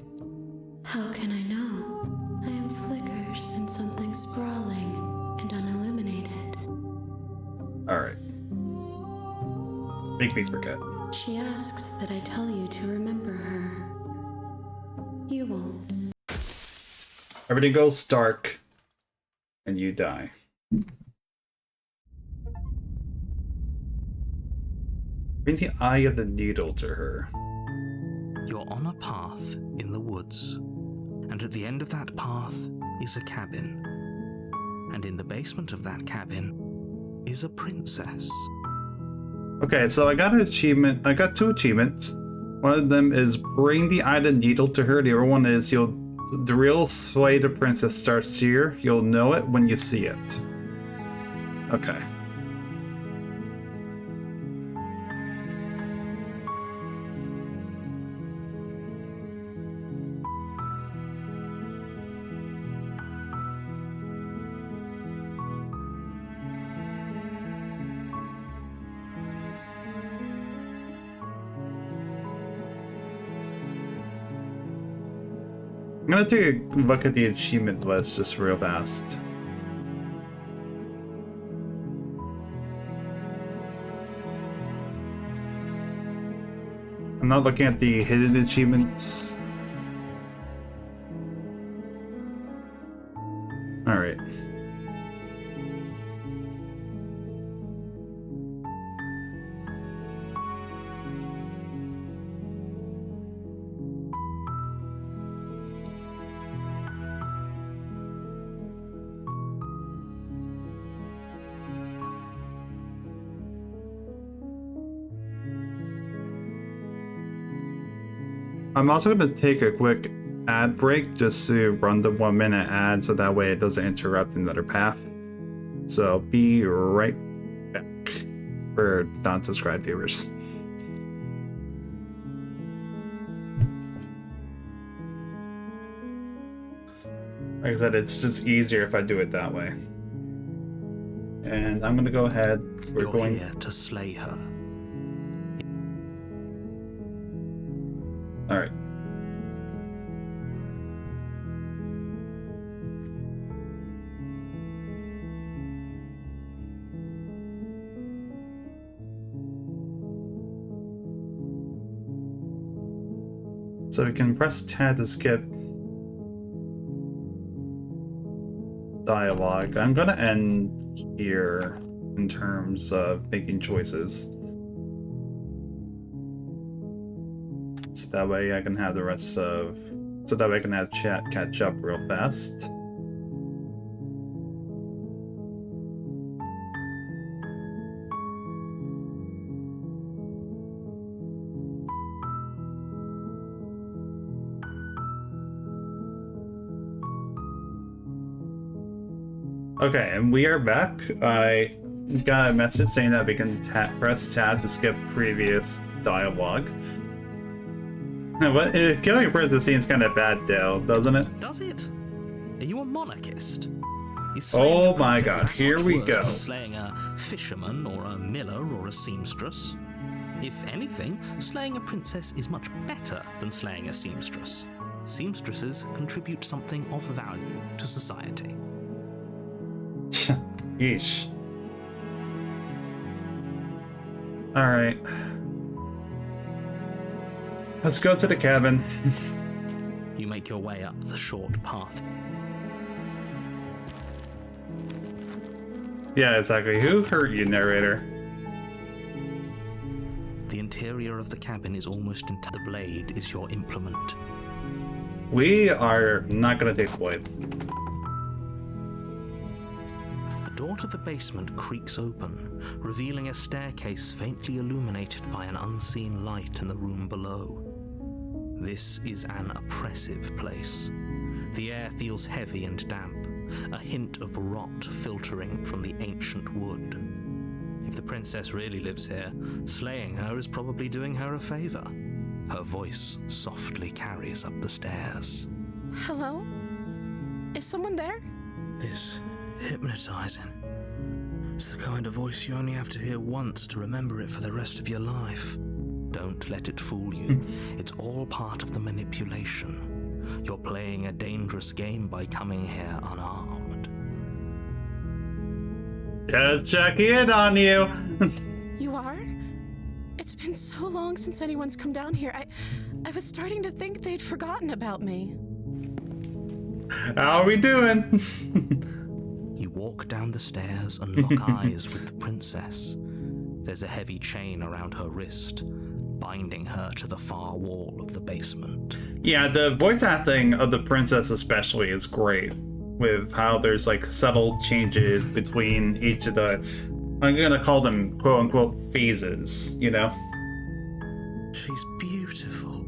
E: How can I know? I am flickers in something sprawling and unilluminated.
A: Alright. Make me forget.
E: She asks that I tell you to remember her. You won't.
A: Everything goes dark, and you die. Bring the eye of the needle to her.
B: You're on a path in the woods, and at the end of that path is a cabin. And in the basement of that cabin is a princess.
A: Okay, so I got an achievement. I got 2 achievements. One of them is bring the eye of the needle to her. The other one is the real slay the princess starts here. You'll know it when you see it. Okay. I'm gonna take a look at the achievement list just real fast. I'm not looking at the hidden achievements. Alright. I'm also going to take a quick ad break just to run the 1-minute ad so that way it doesn't interrupt another path. So be right back for non-subscribed viewers. Like I said, it's just easier if I do it that way. And I'm going to go ahead.
B: You're here to slay her.
A: Alright. So we can press tab to skip dialogue. I'm gonna end here in terms of making choices. So that way I can have the rest of... So that way I can have chat catch up real fast. Okay, and we are back. I got a message saying that we can press tab to skip previous dialogue. But killing a princess seems kind of bad, Dale, doesn't it?
B: Does it? Are you a monarchist?
A: Oh my god, here we go.
B: Than slaying a fisherman or a miller or a seamstress. If anything, slaying a princess is much better than slaying a seamstress. Seamstresses contribute something of value to society.
A: Yeesh. Alright. Let's go to the cabin.
B: You make your way up the short path.
A: Yeah, exactly. Who hurt you, narrator?
B: The interior of the cabin is almost entirely. The blade is your implement.
A: We are not gonna take Floyd.
B: The door to the basement creaks open, revealing a staircase faintly illuminated by an unseen light in the room below. This is an oppressive place. The air feels heavy and damp, a hint of rot filtering from the ancient wood. If the princess really lives here, slaying her is probably doing her a favor. Her voice softly carries up the stairs.
F: Hello? Is someone there?
B: It's hypnotizing. It's the kind of voice you only have to hear once to remember it for the rest of your life. Don't let it fool you. It's all part of the manipulation. You're playing a dangerous game by coming here unarmed.
A: Just checking in on you.
F: You are? It's been so long since anyone's come down here. I was starting to think they'd forgotten about me.
A: How are we doing?
B: You walk down the stairs and lock eyes with the princess. There's a heavy chain around her wrist, binding her to the far wall of the basement.
A: Yeah, the voice acting of the princess especially is great, with how there's like subtle changes between each of the, I'm gonna call them quote-unquote phases, you know?
B: She's beautiful.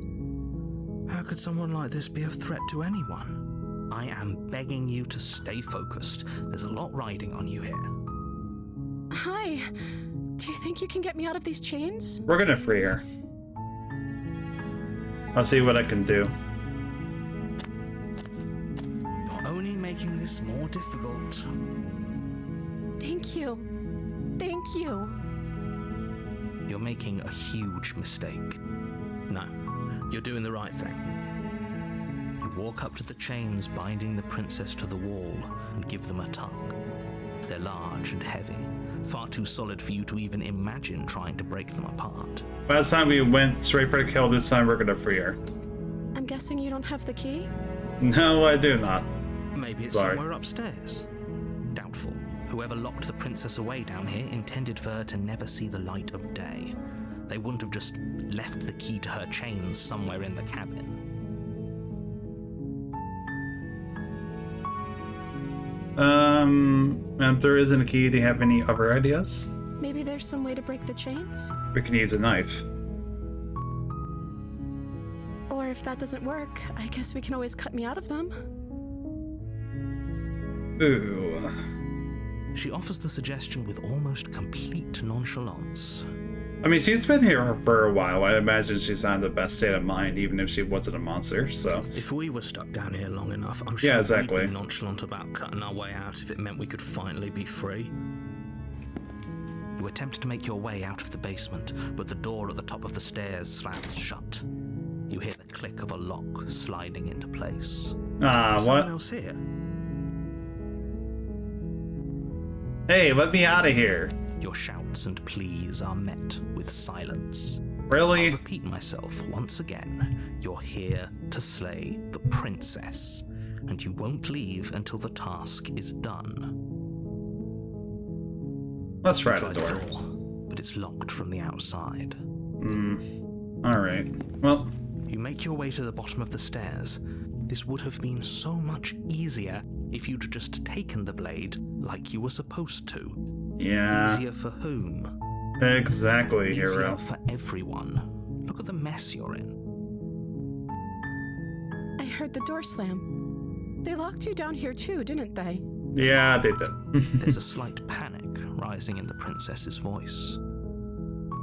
B: How could someone like this be a threat to anyone? I am begging you to stay focused. There's a lot riding on you here.
F: Hi. Do you think you can get me out of these chains?
A: We're gonna free her. I'll see what I can do.
B: You're only making this more difficult.
F: Thank you. Thank you.
B: You're making a huge mistake. No, you're doing the right thing. You walk up to the chains binding the princess to the wall and give them a tug. They're large and heavy, far too solid for you to even imagine trying to break them apart.
A: Last time we went straight for the kill, this time we're gonna free her.
F: I'm guessing you don't have the key?
A: No, I do not.
B: Maybe it's
A: Sorry.
B: somewhere upstairs. Doubtful. Whoever locked the princess away down here intended for her to never see the light of day. They wouldn't have just left the key to her chains somewhere in the cabin.
A: If there isn't a key, do you have any other ideas?
F: Maybe there's some way to break the chains?
A: We can use a knife.
F: Or if that doesn't work, I guess we can always cut me out of them.
A: Ooh.
B: She offers the suggestion with almost complete nonchalance.
A: I mean, she's been here for a while. I'd imagine she's not in the best state of mind, even if she wasn't a monster, so...
B: If we were stuck down here long enough, I'm sure
A: exactly.
B: we'd be nonchalant about cutting our way out if it meant we could finally be free. You attempt to make your way out of the basement, but the door at the top of the stairs slams shut. You hear the click of a lock sliding into place.
A: Ah,
B: Is
A: what?
B: someone else here?
A: Hey, let me out of here.
B: Your shouts and pleas are met with silence.
A: Really?
B: I'll repeat myself once again. You're here to slay the princess, and you won't leave until the task is done.
A: Let's try
B: You
A: the door.
B: but it's locked from the outside.
A: Alright. Well,
B: You make your way to the bottom of the stairs. This would have been so much easier if you'd just taken the blade like you were supposed to.
A: yeah.
B: Easier for whom?
A: Exactly,
B: Easier
A: hero.
B: for everyone. Look at the mess you're in.
F: I heard the door slam. They locked you down here too, didn't they?
A: Yeah, they did.
B: There's a slight panic rising in the princess's voice.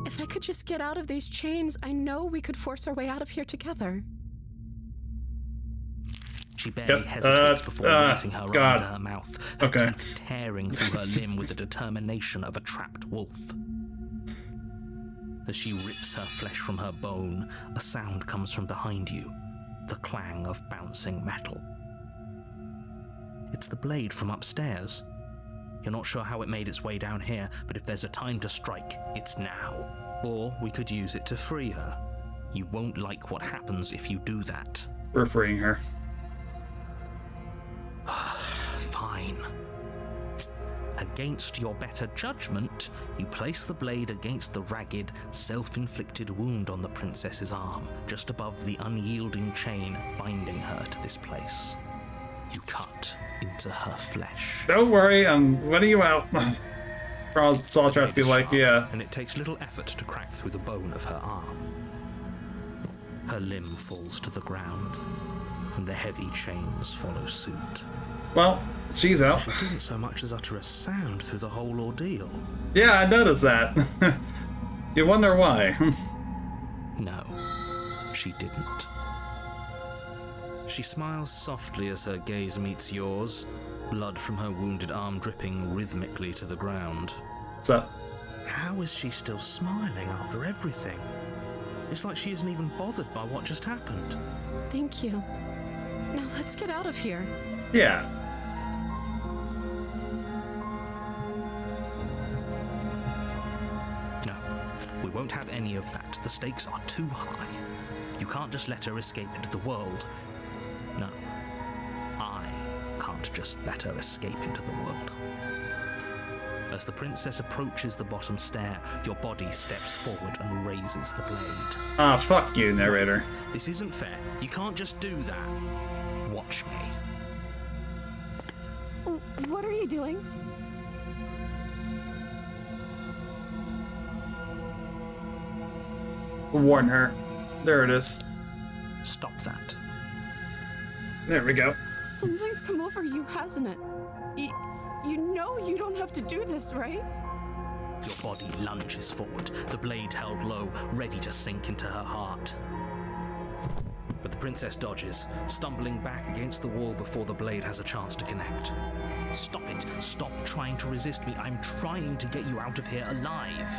F: If I could just get out of these chains, I know we could force our way out of here together.
B: She barely hesitates before releasing her arm into her mouth, her
A: Okay.
B: teeth tearing through her limb with the determination of a trapped wolf. As she rips her flesh from her bone, a sound comes from behind you, the clang of bouncing metal. It's the blade from upstairs. You're not sure how it made its way down here, but if there's a time to strike, it's now. Or we could use it to free her. You won't like what happens if you do that.
A: We're freeing her.
B: Fine. Against your better judgment, you place the blade against the ragged, self-inflicted wound on the princess's arm, just above the unyielding chain binding her to this place. You cut into her flesh.
A: Don't worry, I'm letting you out. So I'll try to be like, yeah.
B: And it takes little effort to crack through the bone of her arm. Her limb falls to the ground, and the heavy chains follow suit.
A: Well, she's out.
B: She didn't so much as utter a sound through the whole ordeal.
A: Yeah, I noticed that. You wonder why.
B: No, she didn't. She smiles softly as her gaze meets yours, blood from her wounded arm dripping rhythmically to the ground.
A: What's up?
B: How is she still smiling after everything? It's like she isn't even bothered by what just happened.
F: Thank you. Now let's get out of here.
A: Yeah.
B: No, we won't have any of that. The stakes are too high. You can't just let her escape into the world. No, I can't just let her escape into the world. As the princess approaches the bottom stair, your body steps forward and raises the blade.
A: Ah, fuck you, narrator.
B: This isn't fair. You can't just do that. Watch me.
F: What are you doing?
A: Warn her. There it is.
B: Stop that.
A: There we go.
F: Something's come over you, hasn't it? You know you don't have to do this, right?
B: Your body lunges forward, the blade held low, ready to sink into her heart. But the princess dodges, stumbling back against the wall before the blade has a chance to connect. Stop it. Stop trying to resist me. I'm trying to get you out of here alive.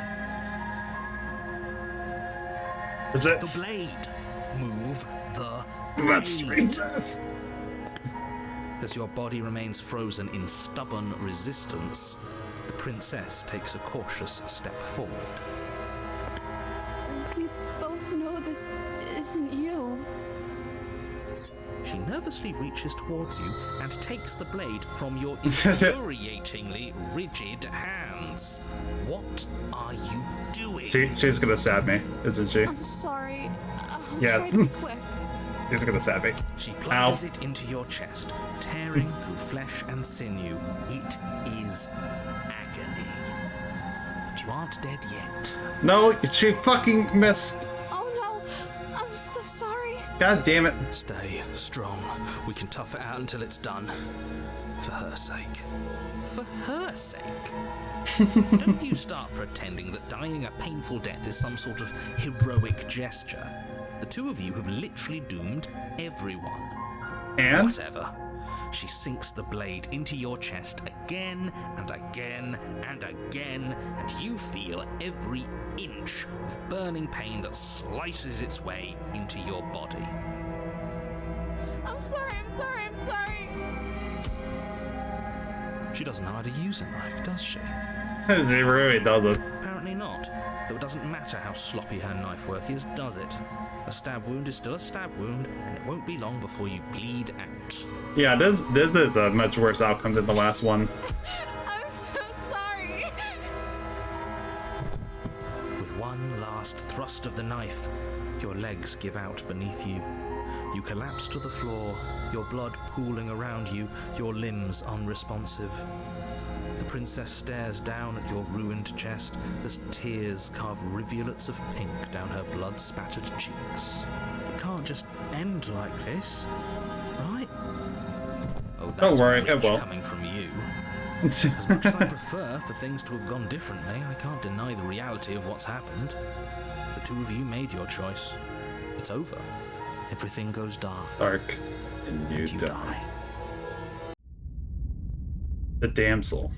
A: Resist.
B: The blade. Move the
A: Let's
B: blade.
A: resist.
B: As your body remains frozen in stubborn resistance, the princess takes a cautious step forward.
F: We both know this isn't you.
B: She nervously reaches towards you and takes the blade from your infuriatingly rigid hands. What are you doing?
A: She's gonna stab me, isn't she?
F: I'm sorry. I'll
A: Yeah.
F: try to be quick.
A: She's gonna stab me.
B: She plunges it into your chest, tearing through flesh and sinew. It is agony. But you aren't dead yet.
A: No, she fucking missed.
F: Oh no, I'm so sorry.
A: God damn it.
B: Stay strong. We can tough it out until it's done. For her sake. For her sake? Don't you start pretending that dying a painful death is some sort of heroic gesture. The two of you have literally doomed everyone.
A: And?
B: Whatever. She sinks the blade into your chest again and again and again, and you feel every inch of burning pain that slices its way into your body.
F: I'm sorry.
B: She doesn't know how to use a knife, does she?
A: She really doesn't.
B: Apparently not. Though it doesn't matter how sloppy her knife work is, does it? A stab wound is still a stab wound, and it won't be long before you bleed out.
A: Yeah, this is a much worse outcome than the last one.
F: I'm so sorry.
B: With one last thrust of the knife, your legs give out beneath you. You collapse to the floor, your blood pooling around you, your limbs unresponsive. The princess stares down at your ruined chest as tears carve rivulets of pink down her blood-spattered cheeks. It can't just end like this, right? Oh, that's
A: Don't worry, it
B: rich
A: won't.
B: coming from you.
D: As much as I prefer for things to have gone differently, I can't deny the reality of what's happened. The two of you made your choice. It's over. Everything goes dark.
A: Dark, and you die. The damsel.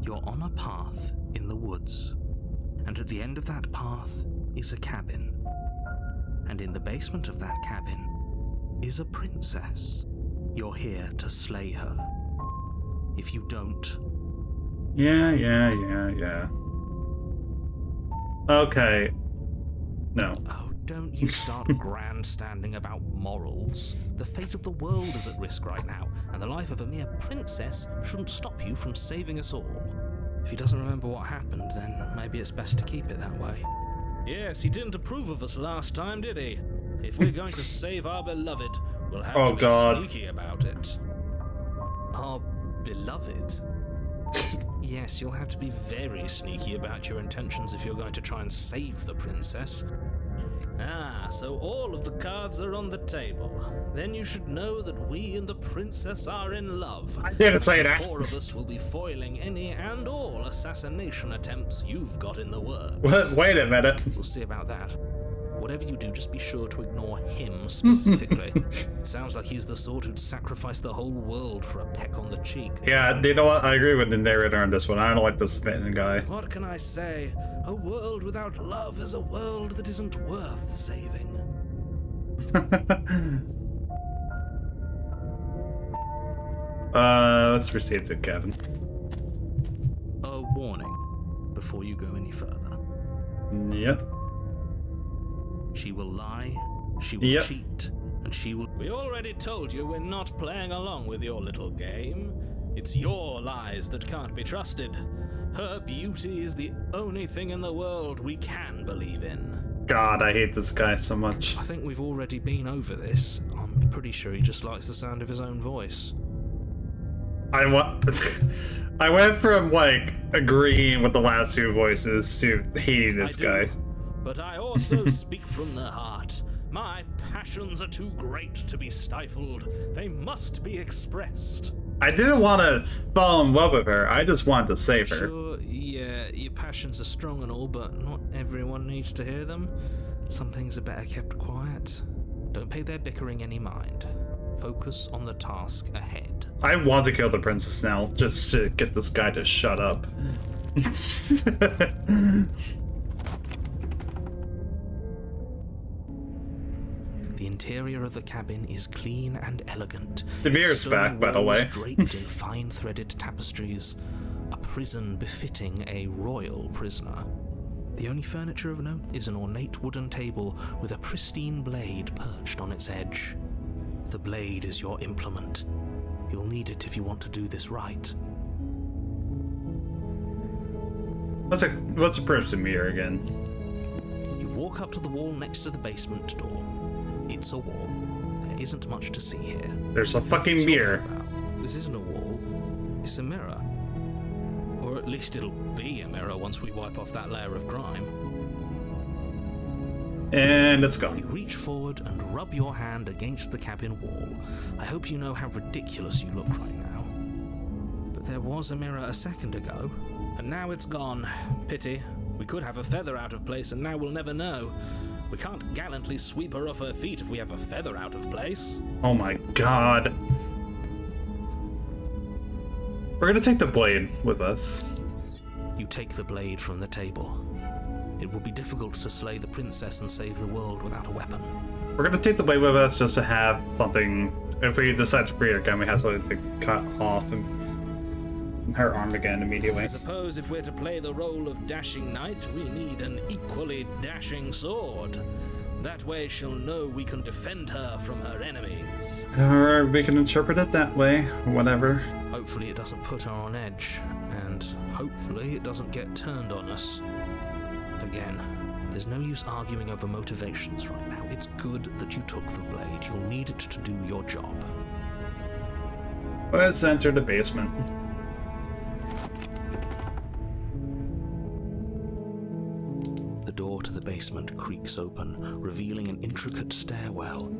B: You're on a path in the woods, and at the end of that path is a cabin. And in the basement of that cabin is a princess. You're here to slay her. If you don't...
A: Yeah. Okay. No.
B: Oh, don't you start grandstanding about morals. The fate of the world is at risk right now, and the life of a mere princess shouldn't stop you from saving us all. If he doesn't remember what happened, then maybe it's best to keep it that way.
D: Yes, he didn't approve of us last time, did he? If we're going to save our beloved, we'll have to be sneaky about it.
B: Our beloved?
D: Yes, you'll have to be very sneaky about your intentions if you're going to try and save the princess. Ah, so all of the cards are on the table. Then you should know that we and the princess are in love.
A: I didn't say that.
D: The four of us will be foiling any and all assassination attempts you've got in the works.
A: Wait a minute.
D: We'll see about that. Whatever you do, just be sure to ignore him specifically. It sounds like he's the sort who'd sacrifice the whole world for a peck on the cheek.
A: Yeah, you know what? I agree with the narrator on this one. I don't like this smitten guy.
D: What can I say? A world without love is a world that isn't worth saving.
A: Let's proceed to Kevin.
B: A warning before you go any further.
A: Yep.
B: She will lie, she will cheat, and she will...
D: We already told you we're not playing along with your little game. It's your lies that can't be trusted. Her beauty is the only thing in the world we can believe in.
A: God, I hate this guy so much.
B: I think we've already been over this. I'm pretty sure he just likes the sound of his own voice.
A: I went from, like, agreeing with the last two voices to hating this guy.
D: But I also speak from the heart. My passions are too great to be stifled. They must be expressed.
A: I didn't want to fall in love with her. I just wanted to save her.
B: Sure, yeah, your passions are strong and all, but not everyone needs to hear them. Some things are better kept quiet. Don't pay their bickering any mind. Focus on the task ahead.
A: I want to kill the princess now, just to get this guy to shut up.
B: The interior of the cabin is clean and elegant.
A: The beer's back, by the way.
B: Draped in fine-threaded tapestries, a prison befitting a royal prisoner. The only furniture of note is an ornate wooden table with a pristine blade perched on its edge. The blade is your implement. You'll need it if you want to do this right.
A: Let's approach the mirror again.
B: You walk up to the wall next to the basement door. It's a wall. There isn't much to see here.
A: There's a fucking mirror.
B: This isn't a wall. It's a mirror. Or at least it'll be a mirror once we wipe off that layer of grime.
A: And it's gone.
B: You reach forward and rub your hand against the cabin wall. I hope you know how ridiculous you look right now. But there was a mirror a second ago,
D: and now it's gone. Pity. We could have a feather out of place, and now we'll never know. We can't gallantly sweep her off her feet if we have a feather out of place.
A: Oh my god. We're gonna take the blade with us.
B: You take the blade from the table. It will be difficult to slay the princess and save the world without a weapon.
A: We're gonna take the blade with us just to have something. If we decide to free her again, we have something to cut off and her arm again immediately.
D: I suppose if we're to play the role of dashing knight, we need an equally dashing sword. That way she'll know we can defend her from her enemies.
A: Or we can interpret it that way, whatever.
B: Hopefully it doesn't put her on edge, and hopefully it doesn't get turned on us. Again, there's no use arguing over motivations right now. It's good that you took the blade. You'll need it to do your job.
A: Let's enter the basement.
B: The door to the basement creaks open, revealing an intricate stairwell.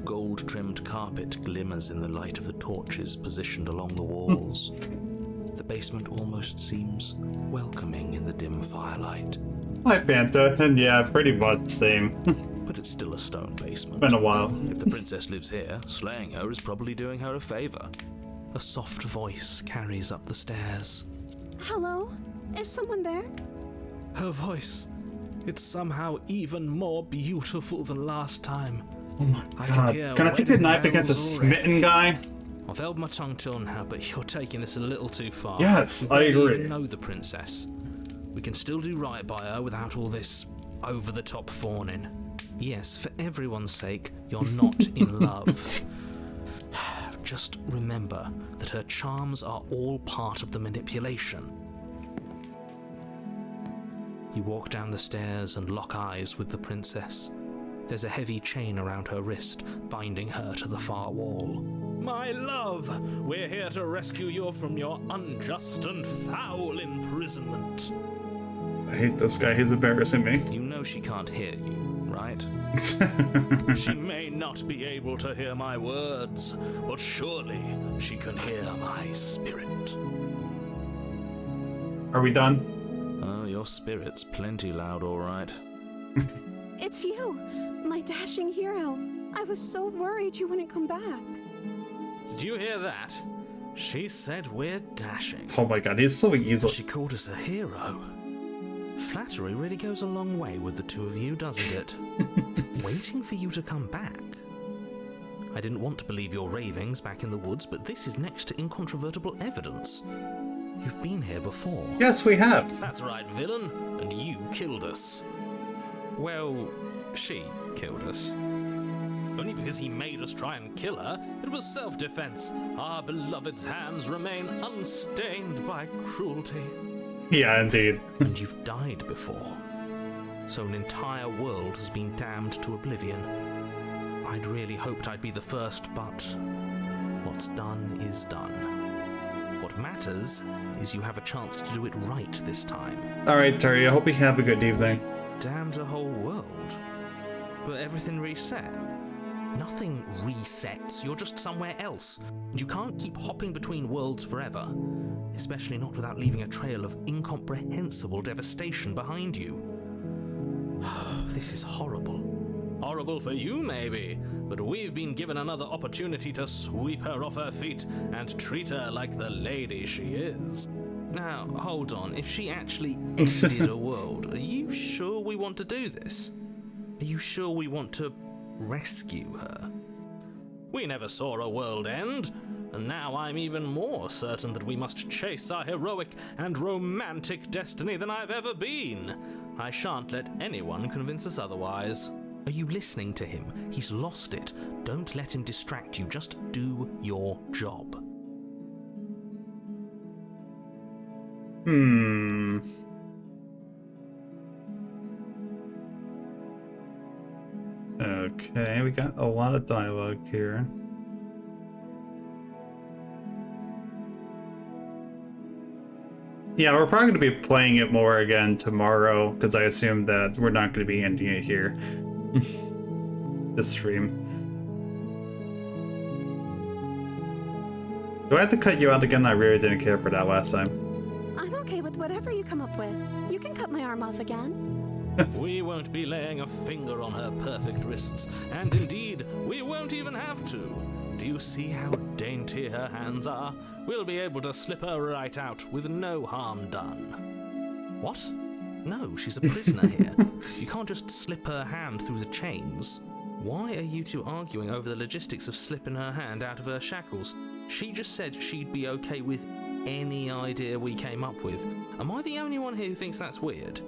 B: gold-trimmed carpet glimmers in the light of the torches positioned along the walls. The basement almost seems welcoming in the dim firelight.
A: Hi, Fanta. And yeah, pretty much same.
B: But it's still a stone basement.
A: Been a while.
B: If the princess lives here, slaying her is probably doing her a favor. A soft voice carries up the stairs.
F: Hello? Is someone there?
B: Her voice, it's somehow even more beautiful than last time.
A: Oh my
B: can hear
A: god. Can I take the
B: wedding
A: knife against a
B: bells
A: smitten guy?
B: I've held my tongue till now, but you're taking this a little too far.
A: Yes,
B: We
A: I
B: barely
A: agree.
B: even know the princess. We can still do right by her without all this over-the-top fawning. Yes, for everyone's sake, you're not in love. Just remember that her charms are all part of the manipulation. You walk down the stairs and lock eyes with the princess. There's a heavy chain around her wrist, binding her to the far wall. My love, we're here to rescue you from your unjust and foul imprisonment.
A: I hate this guy. He's embarrassing me.
B: You know she can't hear you, right? She may not be able to hear my words, but surely she can hear my spirit.
A: Are we done?
B: Oh, your spirit's plenty loud, all right.
F: It's you, my dashing hero. I was so worried you wouldn't come back.
B: Did you hear that? She said we're dashing.
A: Oh my god, he's so easy.
B: She called us a hero. Flattery really goes a long way with the two of you, doesn't it? Waiting for you to come back. I didn't want to believe your ravings back in the woods, but this is next to incontrovertible evidence. You've been here before.
A: Yes, we have.
B: That's right, villain, and you killed us. Well, she killed us. Only because he made us try and kill her. It was self-defense. Our beloved's hands remain unstained by cruelty.
A: Yeah, indeed.
B: And you've died before. So an entire world has been damned to oblivion. I'd really hoped I'd be the first, but what's done is done. What matters is you have a chance to do it right this time.
A: Alright, Terry, I hope you have a good evening.
B: Damned a whole world. But everything reset. Nothing resets, you're just somewhere else. You can't keep hopping between worlds forever. Especially not without leaving a trail of incomprehensible devastation behind you. This is horrible. Horrible for you, maybe, but we've been given another opportunity to sweep her off her feet and treat her like the lady she is. Now, hold on, if she actually ended a world, are you sure we want to do this? Are you sure we want to rescue her? We never saw a world end, and now I'm even more certain that we must chase our heroic and romantic destiny than I've ever been. I shan't let anyone convince us otherwise. Are you listening to him? He's lost it. Don't let him distract you. Just do your job.
A: Okay, we got a lot of dialogue here. Yeah, we're probably going to be playing it more again tomorrow, because I assume that we're not going to be ending it here. This stream. Do I have to cut you out again? I really didn't care for that last time.
F: I'm okay with whatever you come up with. You can cut my arm off again.
B: We won't be laying a finger on her perfect wrists, and indeed, we won't even have to. Do you see how dainty her hands are? We'll be able to slip her right out with no harm done. What? No, she's a prisoner here. You can't just slip her hand through the chains. Why are you two arguing over the logistics of slipping her hand out of her shackles? She just said she'd be okay with any idea we came up with. Am I the only one here who thinks that's weird?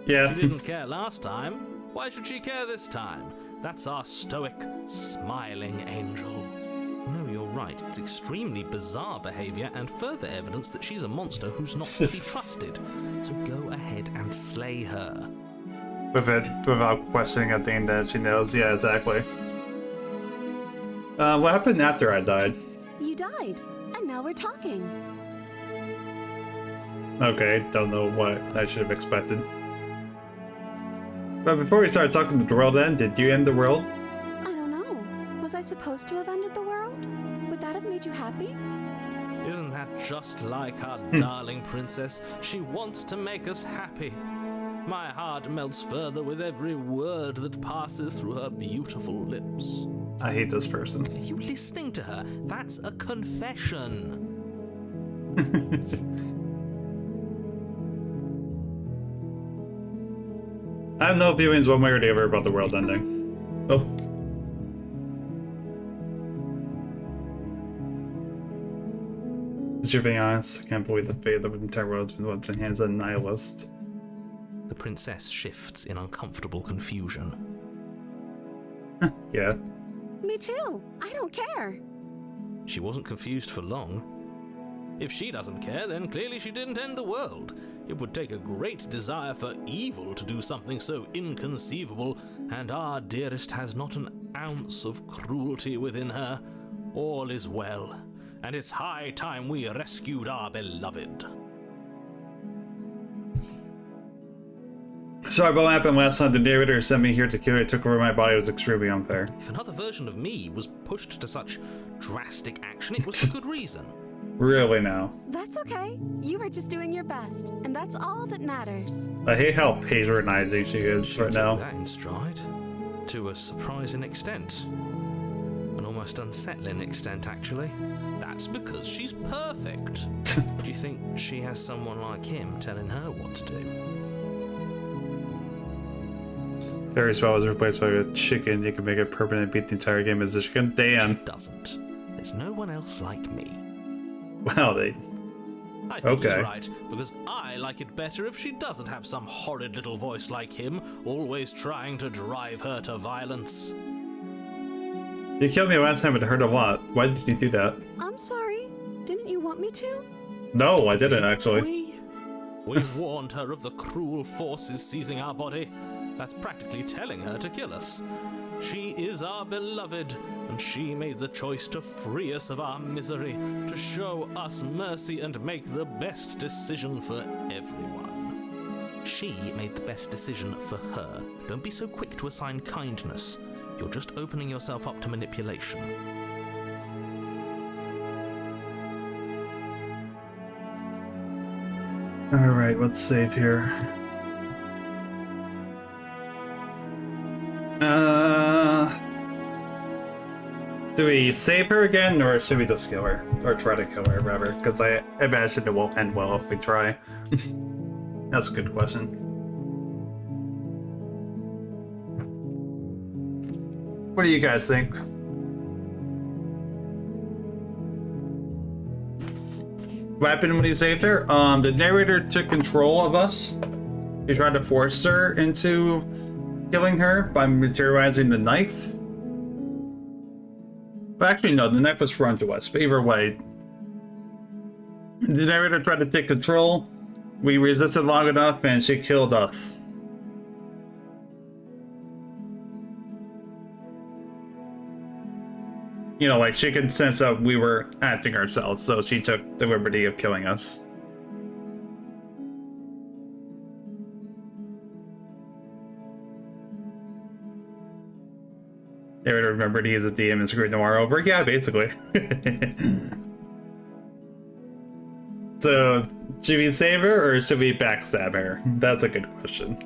A: Yeah.
B: She didn't care last time. Why should she care this time? That's our stoic, smiling angel. No, you're right. It's extremely bizarre behavior and further evidence that she's a monster who's not to be trusted. So go ahead and slay her.
A: Without questioning a thing that she knows. Yeah, exactly. What happened after I died?
F: You died, and now we're talking.
A: Okay, don't know what I should have expected. But before we started talking to the world end, did you end the world?
F: I don't know. Was I supposed to have ended the world? Would that have made you happy?
D: Isn't that just like our darling princess? She wants to make us happy. My heart melts further with every word that passes through her beautiful lips.
A: I hate this person.
D: Are you listening to her? That's a confession.
A: I have no feelings one way or the other about the world ending. Oh. If you're being honest, I can't believe the fate of the entire world has been left in the hands of a nihilist.
B: The princess shifts in uncomfortable confusion.
A: Yeah.
F: Me too. I don't care.
B: She wasn't confused for long.
D: If she doesn't care, then clearly she didn't end the world. It would take a great desire for evil to do something so inconceivable, and our dearest has not an ounce of cruelty within her. All is well, and it's high time we rescued our beloved.
A: Sorry about what happened last time. The narrator sent me here to kill you. It took over my body. It was extremely unfair.
B: If another version of me was pushed to such drastic action, it was for good reason.
A: Really now.
F: That's okay. You were just doing your best, and that's all that matters.
A: I hate how patronizing she is right now.
B: That in stride, to a surprising extent, an almost unsettling extent, actually.
D: That's because she's perfect.
B: Do you think she has someone like him telling her what to do?
A: Fairy spell is replaced by a chicken. You can make it permanent and beat the entire game as a chicken. Damn.
B: She doesn't. There's no one else like me.
A: Wow, they...
D: I think he's right, because I like it better if she doesn't have some horrid little voice like him, always trying to drive her to violence.
A: You killed me last time, but it hurt a lot. Why did you do that?
F: I'm sorry. Didn't you want me to?
A: No, I didn't, actually.
D: We warned her of the cruel forces seizing our body. That's practically telling her to kill us. She is our beloved, and she made the choice to free us of our misery, to show us mercy and make the best decision for everyone.
B: She made the best decision for her. Don't be so quick to assign kindness. You're just opening yourself up to manipulation.
A: Alright, let's save here. Do we save her again, or should we just kill her? Or try to kill her, rather? Because I imagine it won't end well if we try. That's a good question. What do you guys think? What happened when he saved her? The narrator took control of us. He tried to force her into killing her by materializing the knife. Well, actually, no, the knife was thrown to us, but either way. The narrator tried to take control. We resisted long enough, and she killed us. You know, like, she could sense that we were acting ourselves, so she took the liberty of killing us. They would remember he is a DM and screwed Noir over? Yeah, basically. So, should we save her or should we backstab her? That's a good question.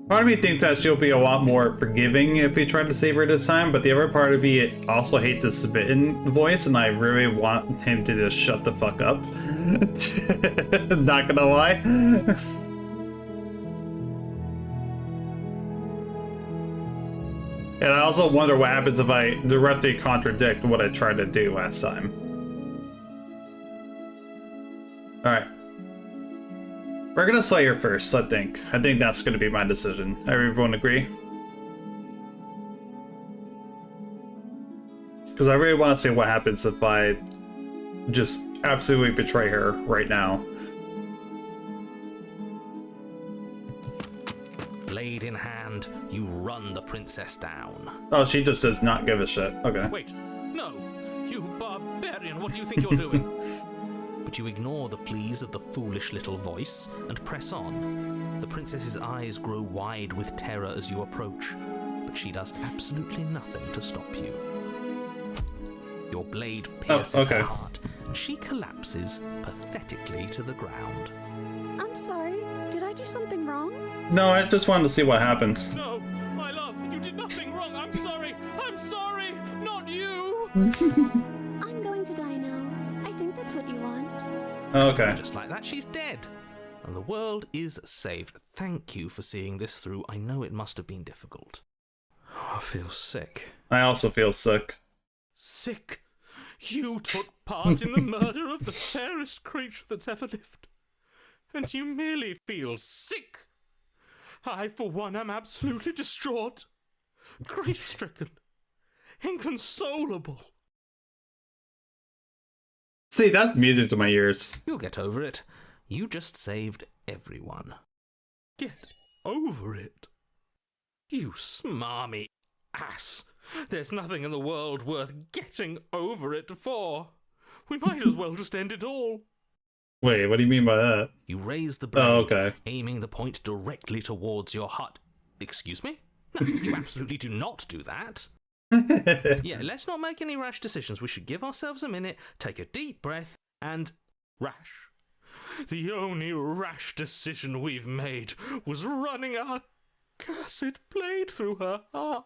A: Part of me thinks that she'll be a lot more forgiving if we try to save her this time, but the other part of me also hates his spitting voice, and I really want him to just shut the fuck up. Not gonna lie. And I also wonder what happens if I directly contradict what I tried to do last time. Alright. We're gonna slay her first, I think. I think that's gonna be my decision. Everyone agree? Because I really want to see what happens if I just absolutely betray her right now.
B: Blade in hand, you run the princess down.
A: Oh, she just does not give a shit. Okay.
D: Wait, no! You barbarian, what do you think you're doing?
B: but you ignore the pleas of the foolish little voice and press on. The princess's eyes grow wide with terror as you approach, but she does absolutely nothing to stop you. Your blade pierces her heart, and she collapses pathetically to the ground.
C: I'm sorry. Did I do something wrong?
A: No, I just wanted to see what happens.
D: No, my love, you did nothing wrong. I'm sorry, not you.
C: I'm going to die now. I think that's what you want.
A: Okay.
B: Just like that, she's dead. And the world is saved. Thank you for seeing this through. I know it must have been difficult. I feel sick.
A: I also feel sick.
D: Sick? You took part in the murder of the fairest creature that's ever lived. And you merely feel sick? I, for one, am absolutely distraught, grief-stricken, inconsolable.
A: See, that's music to my ears.
B: You'll get over it. You just saved everyone.
D: Get over it? You smarmy ass. There's nothing in the world worth getting over it for. We might as well just end it all.
A: Wait, what do you mean by that?
B: You raise the blade,
A: Oh, okay.
B: aiming the point directly towards your heart. Excuse me? No, you absolutely do not do that. Yeah, let's not make any rash decisions. We should give ourselves a minute, take a deep breath, and...
D: Rash. The only rash decision we've made was running our cursed blade through her heart.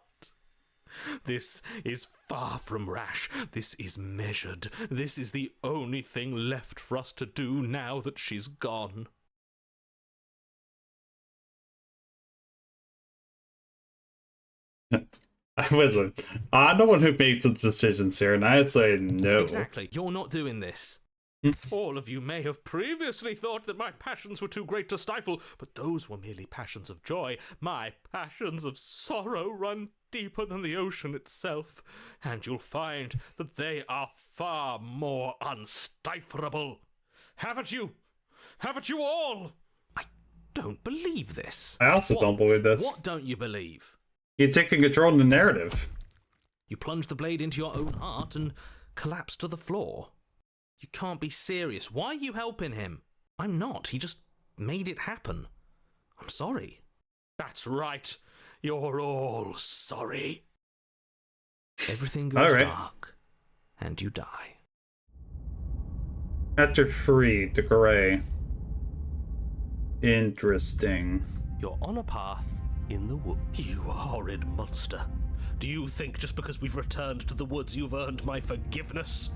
D: This is far from rash. This is measured. This is the only thing left for us to do now that she's gone.
A: Listen, I'm the one who makes the decisions here, and I say no.
B: Exactly. You're not doing this.
D: All of you may have previously thought that my passions were too great to stifle, but those were merely passions of joy. My passions of sorrow run deeper than the ocean itself, and you'll find that they are far more unstiflable. Haven't you? Haven't you all?
B: I don't believe this.
A: I also don't believe this.
B: What don't you believe?
A: You're taking control of the narrative.
B: You plunge the blade into your own heart and collapse to the floor. You can't be serious. Why are you helping him? I'm not. He just made it happen. I'm sorry.
D: That's right. You're all sorry.
B: Everything goes dark, and you die.
A: Chapter 3, The Grey. Interesting.
B: You're on a path in the woods.
D: You horrid monster. Do you think just because we've returned to the woods you've earned my forgiveness?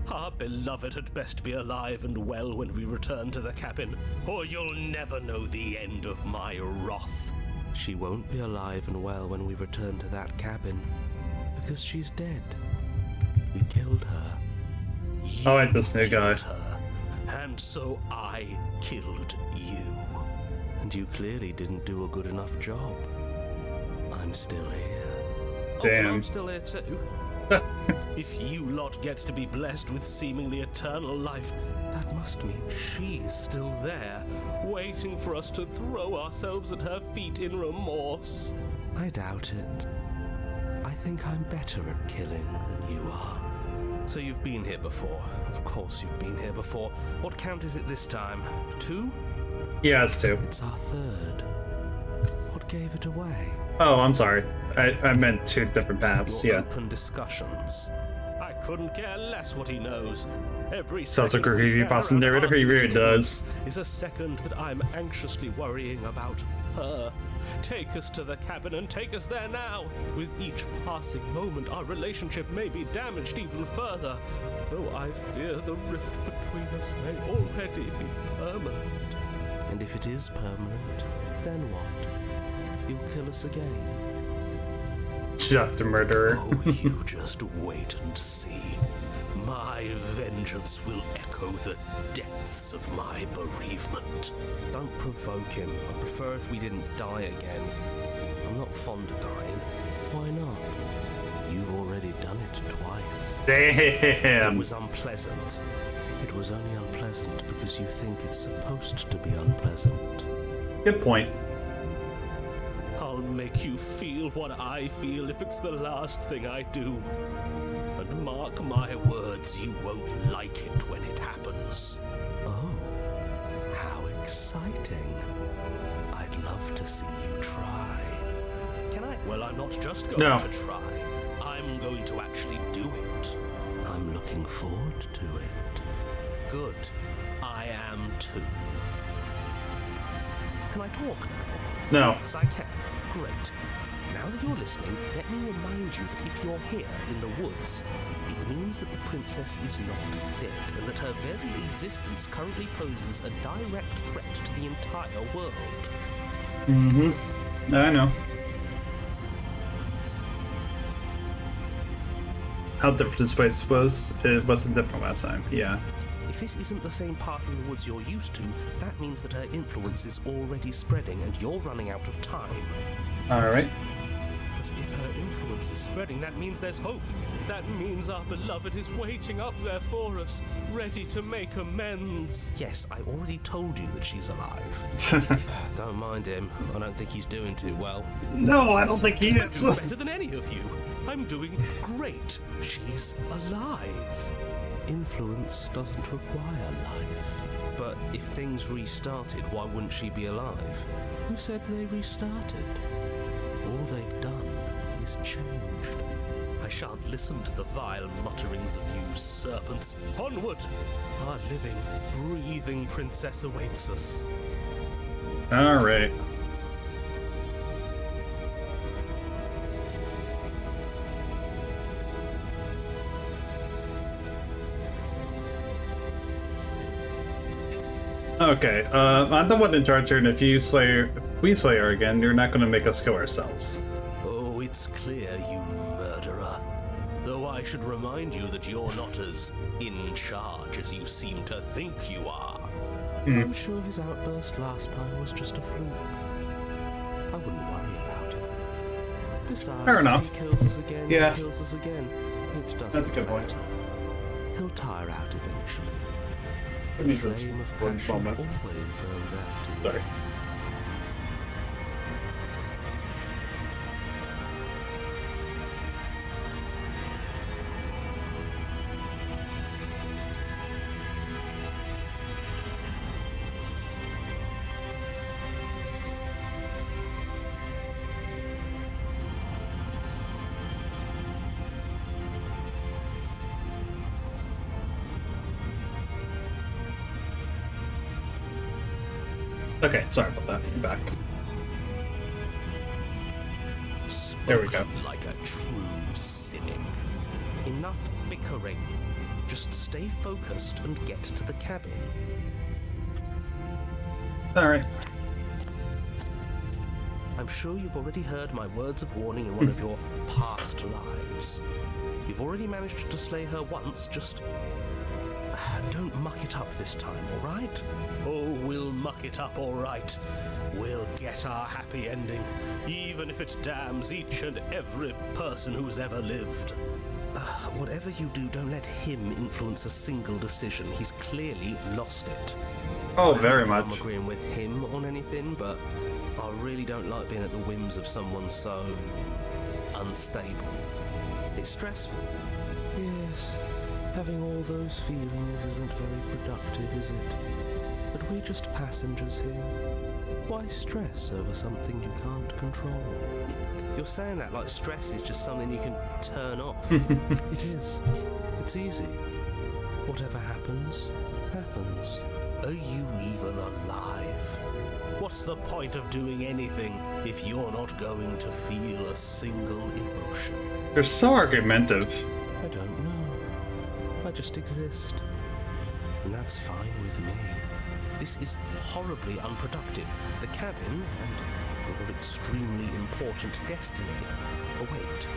D: Our beloved had best be alive and well when we return to the cabin, or you'll never know the end of my wrath.
B: She won't be alive and well when we return to that cabin, because she's dead. We killed her.
A: I like this new guy.
D: Her, and so I killed you.
B: And you clearly didn't do a good enough job. I'm still here.
A: Damn.
D: Oh, I'm still here too. If you lot get to be blessed with seemingly eternal life, that must mean she's still there, waiting for us to throw ourselves at her feet in remorse.
B: I doubt it. I think I'm better at killing than you are. So you've been here before. Of course you've been here before. What count is it this time? 2?
A: Yeah, it's 2.
B: It's our 3rd. What gave it away?
A: Oh, I'm sorry. I meant 2 different paths,
B: Your
A: yeah.
B: open discussions.
D: I couldn't care less what he knows. Every
A: Sounds like a
D: second we stare
A: creepypasta
D: at
A: narrator, he really does.
D: is a second that I'm anxiously worrying about her. Take us to the cabin and take us there now. With each passing moment, our relationship may be damaged even further, though I fear the rift between us may already be permanent.
B: And if it is permanent, then what? You'll kill us again.
A: Shut the murderer.
D: Oh, you just wait and see. My vengeance will echo the depths of my bereavement.
B: Don't provoke him. I'd prefer if we didn't die again. I'm not fond of dying. Why not? You've already done it twice.
D: It
A: Damn.
D: was unpleasant.
B: It was only unpleasant because you think it's supposed to be unpleasant.
A: Good point.
D: I'll make you feel what I feel if it's the last thing I do. And mark my words, you won't like it when it happens. Oh, how exciting. I'd love to see you try. Can I? Well, I'm not just going to try. I'm going to actually do it. I'm looking forward to it. Good. I am too. Can I talk now?
A: No.
D: Yes, I can. Great. Now that you're listening, let me remind you that if you're here in the woods, it means that the princess is not dead, and that her very existence currently poses a direct threat to the entire world.
A: Mm-hmm. I know. How different this place was? It wasn't different last time, yeah.
D: If this isn't the same path in the woods you're used to, that means that her influence is already spreading and you're running out of time.
A: Alright.
D: But if her influence is spreading, that means there's hope. That means our beloved is waiting up there for us, ready to make amends. Yes, I already told you that she's alive. Don't mind him. I don't think he's doing too well.
A: No, I don't think he is.
D: I'm better than any of you. I'm doing great. She's alive. Influence doesn't require life. But if things restarted, why wouldn't she be alive? Who said they restarted? All they've done is changed. I shan't listen to the vile mutterings of you serpents. Onward! Our living, breathing princess awaits us.
A: Alright. Okay, I'm the one in charge here, and if we slay her again, you're not going to make us kill ourselves.
D: Oh, it's clear, you murderer. Though I should remind you that you're not as in charge as you seem to think you are. I'm sure his outburst last time was just a fluke. I wouldn't worry about it. Besides,
A: fair enough.
D: If he kills us again,
A: Yeah.
D: he kills us again. It doesn't
A: That's a good point.
D: matter. He'll tire out eventually.
A: Let me
D: The
A: just
D: flame of
A: one
D: passion
A: moment.
D: always burns out in the
A: Sorry.
D: end.
A: Okay, sorry about that. I'm back. There we go.
D: Spoken like a true cynic. Enough bickering. Just stay focused and get to the cabin.
A: Alright.
D: I'm sure you've already heard my words of warning in one of your past lives. You've already managed to slay her once, just don't muck it up this time, alright? Oh, we'll muck it up alright. We'll get our happy ending, even if it damns each and every person who's ever lived. Whatever you do, don't let him influence a single decision. He's clearly lost it.
A: Oh, very
D: I'm
A: much.
D: agreeing with him on anything, but I really don't like being at the whims of someone so unstable. It's stressful. Yes, having all those feelings isn't very productive, is it? But we're just passengers here. Why stress over something you can't control? You're saying that like stress is just something you can turn off. It is. It's easy. Whatever happens, happens. Are you even alive? What's the point of doing anything if you're not going to feel a single emotion?
A: You're so argumentative.
D: I don't know. I just exist. And that's fine with me. This is horribly unproductive. The cabin and your extremely important destiny await.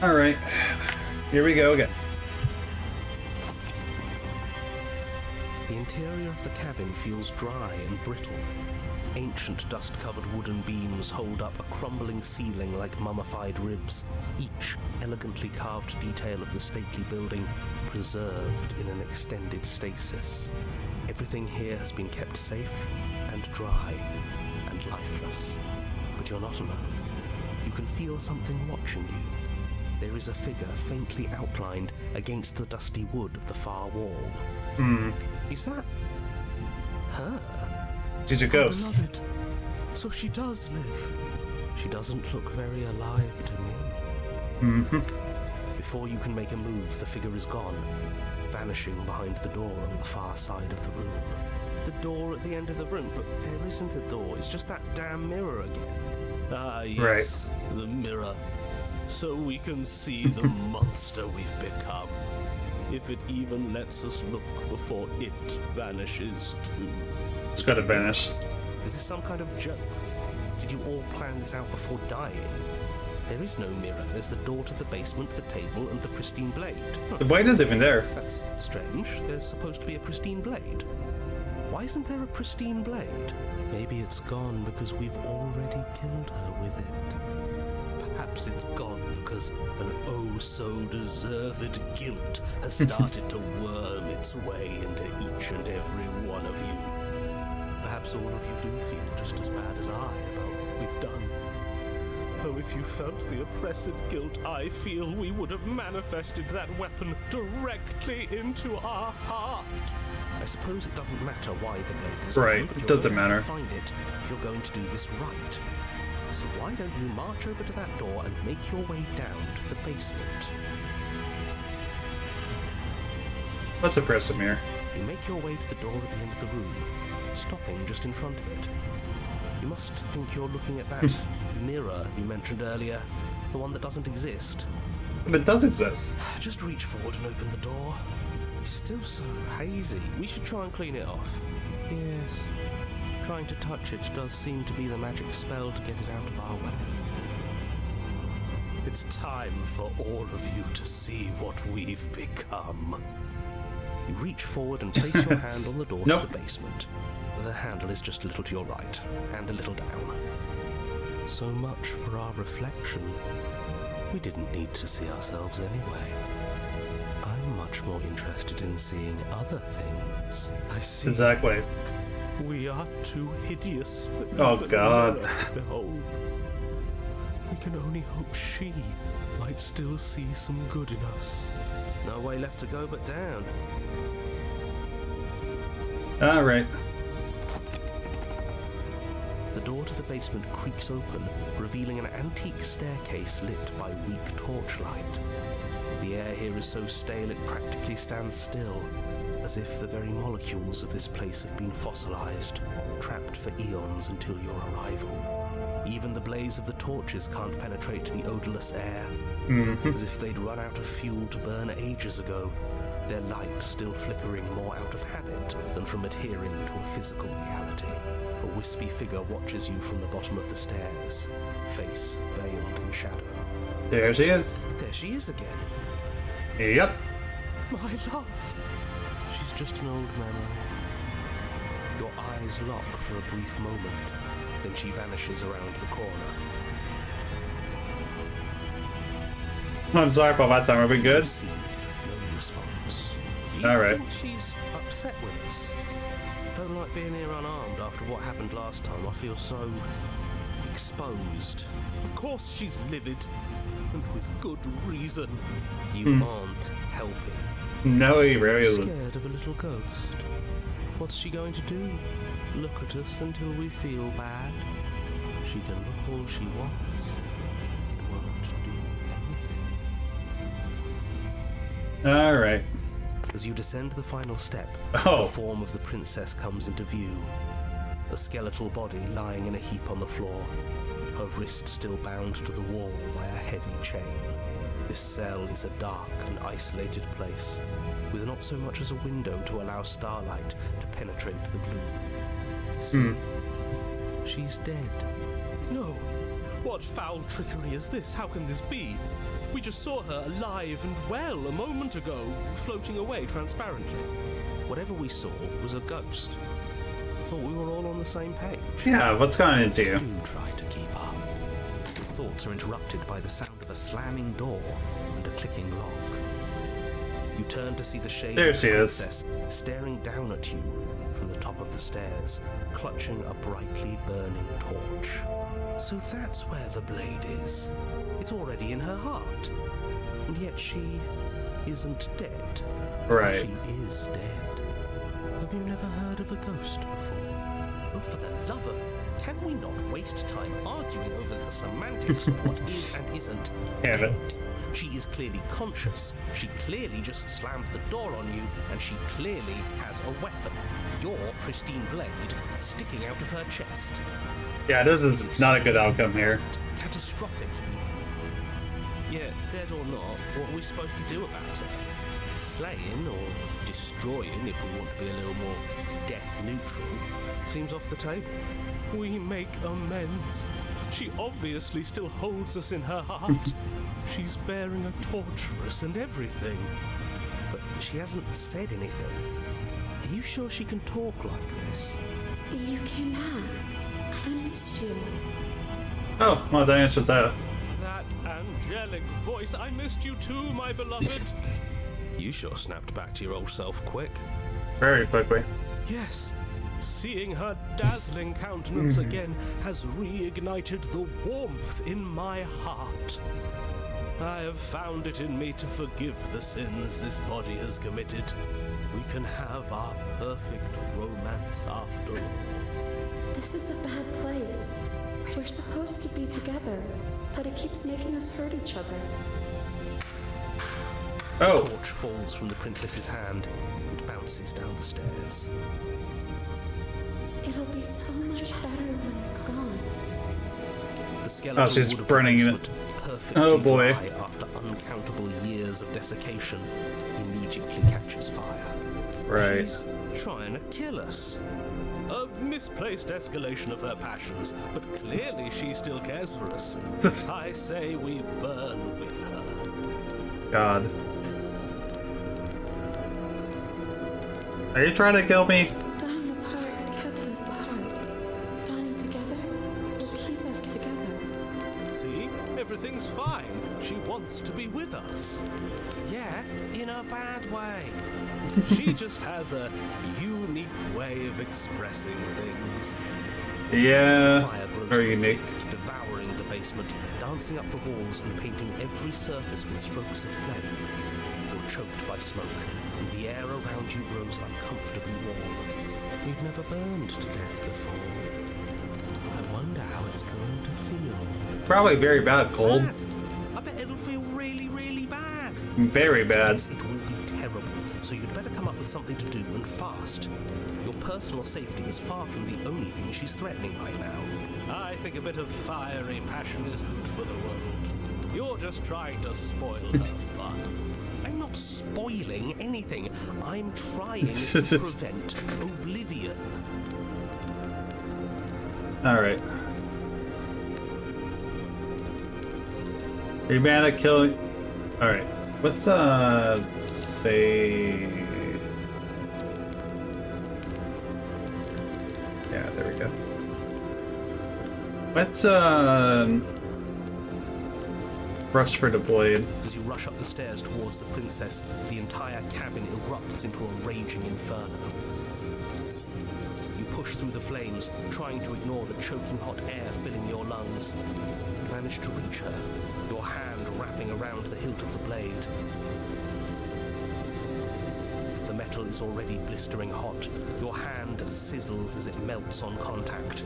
A: Alright. Here we go again.
D: The interior of the cabin feels dry and brittle. Ancient dust-covered wooden beams hold up a crumbling ceiling like mummified ribs, each elegantly carved detail of the stately building preserved in an extended stasis. Everything here has been kept safe and dry and lifeless. But you're not alone. You can feel something watching you.
B: there is a figure faintly outlined against the dusty wood of the far wall. Is that her?
A: She's a ghost.
B: Beloved. So she does live. She doesn't look very alive to me. Before you can make a move, the figure is gone, vanishing behind the door on the far side of the room. The door at the end of the room, but there isn't a door, it's just that damn mirror again. Ah, yes, right. The mirror. So we can see the monster we've become. If it even lets us look before it vanishes too.
A: It's gotta vanish.
B: Is this some kind of joke? Did you all plan this out before dying? There is no mirror. There's the door to the basement, the table, and the pristine blade.
A: The blade isn't even there.
B: That's strange. There's supposed to be a pristine blade. Why isn't there a pristine blade? Maybe it's gone because we've already killed her with it. Perhaps it's gone because an oh-so-deserved guilt has started to worm its way into each and every one of you. Perhaps all of you do feel just as bad as I about what we've done. Though if you felt the oppressive guilt I feel, we would have manifested that weapon directly into our heart. I suppose it doesn't matter why the blade is
A: right,
B: gone, but
A: it doesn't matter.
B: Find it if you're going to do this right. So why don't you march over to that door and make your way down to the basement?
A: Let's suppress him here.
B: You make your way to the door at the end of the room, stopping just in front of it. You must think you're looking at that mirror you mentioned earlier, the one that doesn't exist.
A: But it does exist.
B: Just reach forward and open the door. It's still so hazy. We should try and clean it off. Yes. Trying to touch it does seem to be the magic spell to get it out of our way. It's time for all of you to see what we've become. You reach forward and place your hand on the door to the basement. The handle is just a little to your right, and a little down. So much for our reflection. We didn't need to see ourselves anyway. I'm much more interested in seeing other things. I see.
A: Exactly.
B: We are too hideous for
A: even God.
B: to behold. We can only hope she might still see some good in us. No way left to go but down.
A: Alright.
B: The door to the basement creaks open, revealing an antique staircase lit by weak torchlight. The air here is so stale it practically stands still, as if the very molecules of this place have been fossilized, trapped for eons until your arrival. Even the blaze of the torches can't penetrate the odorless air, as if they'd run out of fuel to burn ages ago, their light still flickering more out of habit than from adhering to a physical reality. A wispy figure watches you from the bottom of the stairs, face veiled in shadow.
A: There she is.
B: There she is again.
A: Yep.
B: My love. She's just an old memory. Your eyes lock for a brief moment, then she vanishes around the corner.
A: I'm sorry about that time. Are we good?
B: Receive no response. Do you think she's upset with us? Don't like being here unarmed after what happened last time. I feel so exposed. Of course she's livid, and with good reason. You aren't helping.
A: No, he really isn't.
B: Scared of a little ghost. What's she going to do? Look at us until we feel bad? She can look all she wants. It won't do anything.
A: Alright.
B: As you descend the final step,
A: the
B: form of the princess comes into view. A skeletal body lying in a heap on the floor, her wrist still bound to the wall by a heavy chain. This cell is a dark and isolated place, with not so much as a window to allow starlight to penetrate the gloom. See? She's dead. No! What foul trickery is this? How can this be? We just saw her alive and well a moment ago, floating away transparently. Whatever we saw was a ghost. I thought we were all on the same page.
A: Yeah, what's going into you?
B: Do try to keep up. Your thoughts are interrupted by the sound of a slamming door and a clicking lock. You turn to see the shade
A: there
B: of
A: she
B: the
A: is,
B: princess staring down at you from the top of the stairs, clutching a brightly burning torch. So that's where the blade is. It's already in her heart. and yet she isn't dead.
A: Right.
B: She is dead. Have you never heard of a ghost before? Oh, for the love of... Can we not waste time arguing over the semantics of what is and isn't
A: Damn it.
B: dead? She is clearly conscious. She clearly just slammed the door on you, and she clearly has a weapon. Your pristine blade sticking out of her chest.
A: Yeah, this is not a good outcome here.
B: Catastrophic, even. Yeah, dead or not, what are we supposed to do about it? Slaying or destroying, if we want to be a little more death neutral, seems off the table. We make amends. She obviously still holds us in her heart. She's bearing a torch for us and everything. But she hasn't said anything. Are you sure she can talk like this?
E: You came back. I missed you.
A: Oh, well, that answers that.
B: That angelic voice. I missed you too, my beloved. You sure snapped back to your old self quick.
A: Very quickly.
B: Yes. Seeing her dazzling countenance again has reignited the warmth in my heart. I have found it in me to forgive the sins this body has committed. We can have our perfect romance after all.
E: This is a bad place. We're supposed to be together, but it keeps making us hurt each other.
A: Oh.
B: The torch falls from the princess's hand and bounces down the stairs.
E: It'll be so much better when it's gone.
B: The skeletal
A: she's
B: wood of
A: burning
B: the
A: it.
B: basement, perfectly
A: Oh, boy.
B: dry after uncountable years of desiccation, immediately catches fire.
A: Right.
B: She's trying to kill us. A misplaced escalation of her passions, but clearly she still cares for us. I say we burn with her.
A: God. Are you trying to kill me?
E: Dying apart kept us apart. Dying together will keep us together.
B: See? Everything's fine. She wants to be with us. Yeah, in a bad way. She just has a unique way of expressing things.
A: Yeah.
B: Fire grows
A: Very
B: quickly,
A: unique.
B: devouring the basement, dancing up the walls and painting every surface with strokes of flame. You're choked by smoke, and the air around you grows uncomfortably warm. We've never burned to death before. I wonder how it's going to feel.
A: Probably very bad cold.
B: Bad. I bet it'll feel really, really bad.
A: Very bad.
B: Yes, it will be terrible, so you'd better come up with something to do and fast. Your personal safety is far from the only thing she's threatening right now. I think a bit of fiery passion is good for the world. You're just trying to spoil her fun. I'm not spoiling anything. I'm trying to prevent oblivion.
A: Alright. Are you mad at killing? Alright. Let's, say... Yeah, there we go. Let's, rush for the blade.
B: As you rush up the stairs towards the princess, the entire cabin erupts into a raging inferno. You push through the flames, trying to ignore the choking hot air filling your lungs. You manage to reach her, your hand wrapping around the hilt of the blade. The metal is already blistering hot. Your hand sizzles as it melts on contact.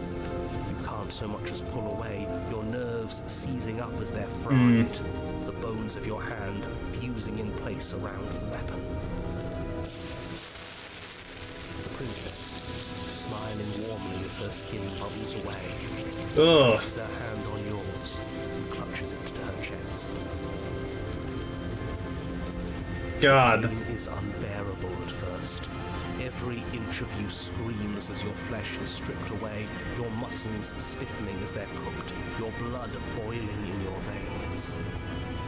B: You can't so much as pull away, your nerves seizing up as they're fried, the bones of your hand fusing in place around the weapon. The princess, smiling warmly as her skin bubbles away,
A: Ugh.
B: places her hand on yours and clutches it to her chest.
A: God.
B: It is unbearable at first. Every inch of you screams as your flesh is stripped away, your muscles stiffening as they're cooked, your blood boiling in your veins.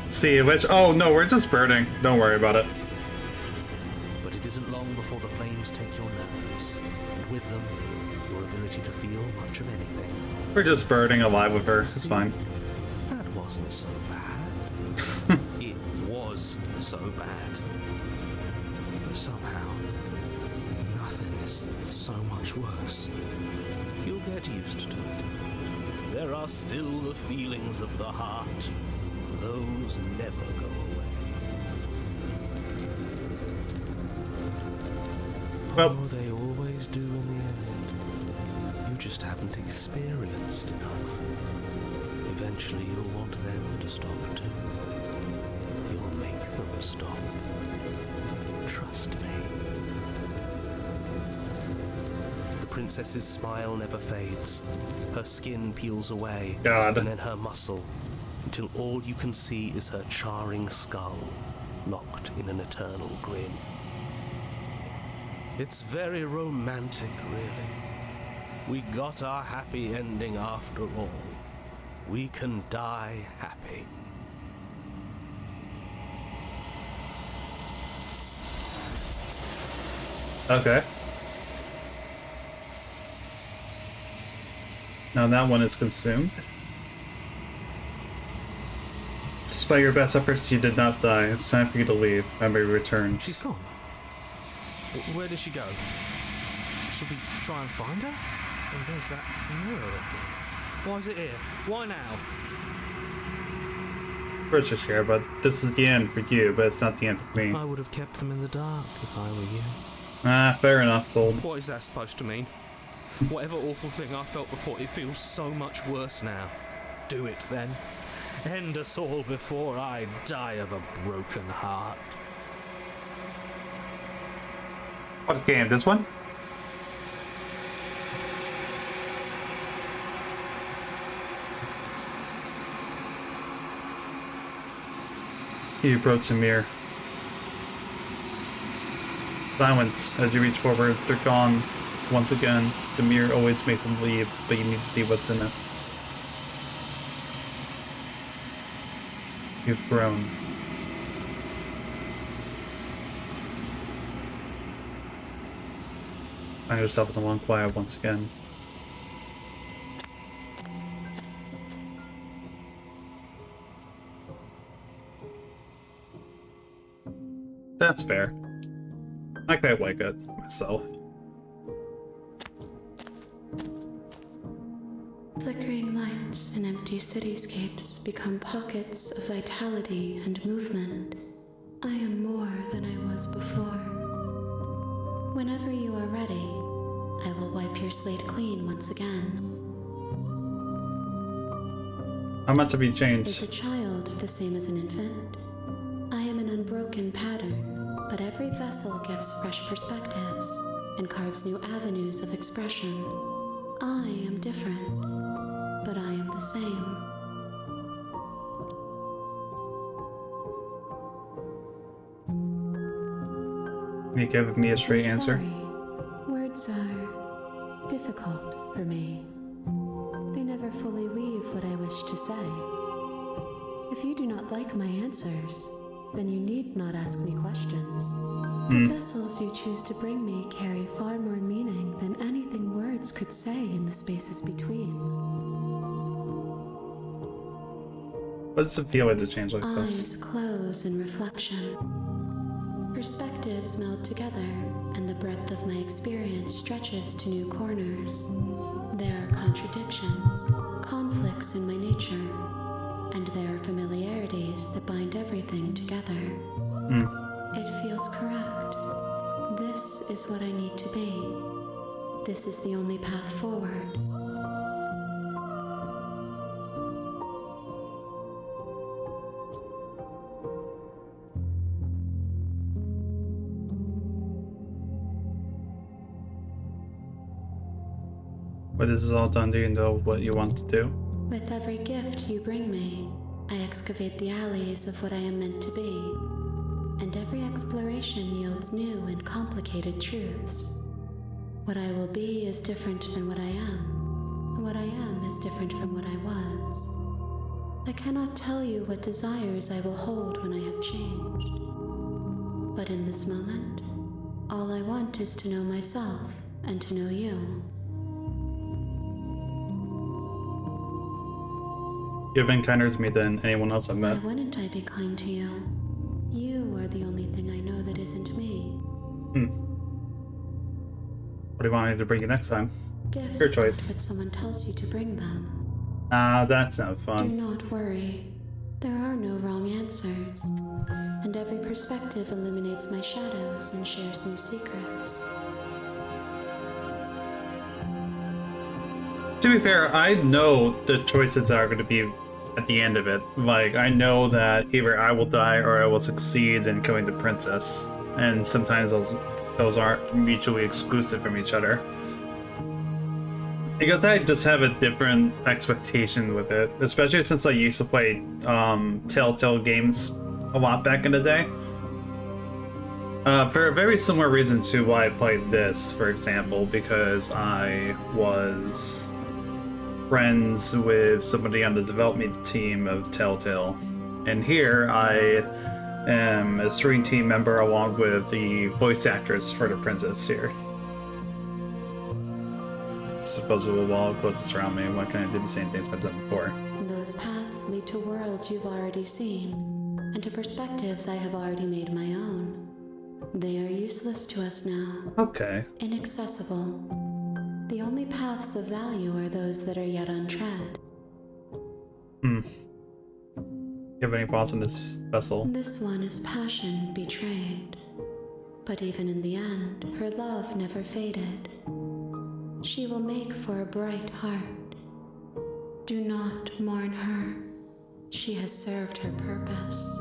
A: See, which... Oh, no, we're just burning. Don't worry about it.
B: But it isn't long before the flames take your nerves, and with them, your ability to feel much of anything.
A: We're just burning alive with her. It's fine.
B: That wasn't so bad. It was so bad. But somehow, nothing is so much worse. You'll get used to it. There are still the feelings of the heart. Those never go away.
A: Well,
B: they always do in the end. You just haven't experienced enough. Eventually you'll want them to stop too. You'll make them stop. Trust me. The princess's smile never fades. Her skin peels away,
A: God.
B: and then her muscle, until all you can see is her charring skull, locked in an eternal grin. It's very romantic, really. We got our happy ending after all. We can die happy.
A: Okay. Now that one is consumed. Despite your best efforts, you did not die. It's time for you to leave. Memory returns.
B: She's gone. Where did she go? Should we try and find her? And there's that mirror again. Why is it here? Why now?
A: First just here, but this is the end for you, but it's not the end for me.
B: I would have kept them in the dark if I were you.
A: Ah, fair enough, Gold.
B: What is that supposed to mean? Whatever awful thing I felt before, it feels so much worse now. Do it then. End us all before I die of a broken heart.
A: What game? This one? You approach the mirror. Silence as you reach forward. They're gone. Once again, the mirror always makes them leave, but you need to see what's in it. You've grown. Find yourself in the long quiet once again. That's fair. I quite like it myself.
E: Flickering lights and empty cityscapes become pockets of vitality and movement. I am more than I was before. Whenever you are ready, I will wipe your slate clean once again.
A: How much have you changed?
E: Is a child the same as an infant? I am an unbroken pattern, but every vessel gives fresh perspectives and carves new avenues of expression. I am different, but I am the same.
A: Can you give me a straight
E: I'm
A: answer?
E: sorry. Words are difficult for me. They never fully weave what I wish to say. If you do not like my answers, then you need not ask me questions. The vessels you choose to bring me carry far more meaning than anything words could say in the spaces between.
A: What does it feel like to change like this?
E: Eyes close in reflection. Perspectives meld together, and the breadth of my experience stretches to new corners. There are contradictions, conflicts in my nature, and there are familiarities that bind everything together. It feels correct. This is what I need to be. This is the only path forward.
A: When this is all done, do you know what you want to do?
E: With every gift you bring me, I excavate the alleys of what I am meant to be, and every exploration yields new and complicated truths. What I will be is different than what I am, and what I am is different from what I was. I cannot tell you what desires I will hold when I have changed. But in this moment, all I want is to know myself and to know you.
A: You've been kinder to me than anyone else I've met.
E: Why wouldn't I be kind to you? You are the only thing I know that isn't me.
A: What do you want me to bring you next time?
E: Gifts
A: Your choice.
E: but someone tells you to bring them.
A: That's not
E: Do
A: fun.
E: not worry. There are no wrong answers. And every perspective illuminates my shadows and shares new secrets.
A: to be fair, I know the choices are going to be at the end of it. Like, I know that either I will die or I will succeed in killing the princess. And sometimes those aren't mutually exclusive from each other. Because I just have a different expectation with it, especially since I used to play Telltale games a lot back in the day. For a very similar reason to why I played this, for example, because I was friends with somebody on the development team of Telltale. And here I am a stream team member along with the voice actress for the princess here. Supposable wall closes around me. Why can't I do the same things I've done before?
E: Those paths lead to worlds you've already seen, and to perspectives I have already made my own. They are useless to us now.
A: Okay.
E: Inaccessible. The only paths of value are those that are yet untread.
A: You have any thoughts on this vessel?
E: This one is passion betrayed. But even in the end, her love never faded. She will make for a bright heart. Do not mourn her. She has served her purpose.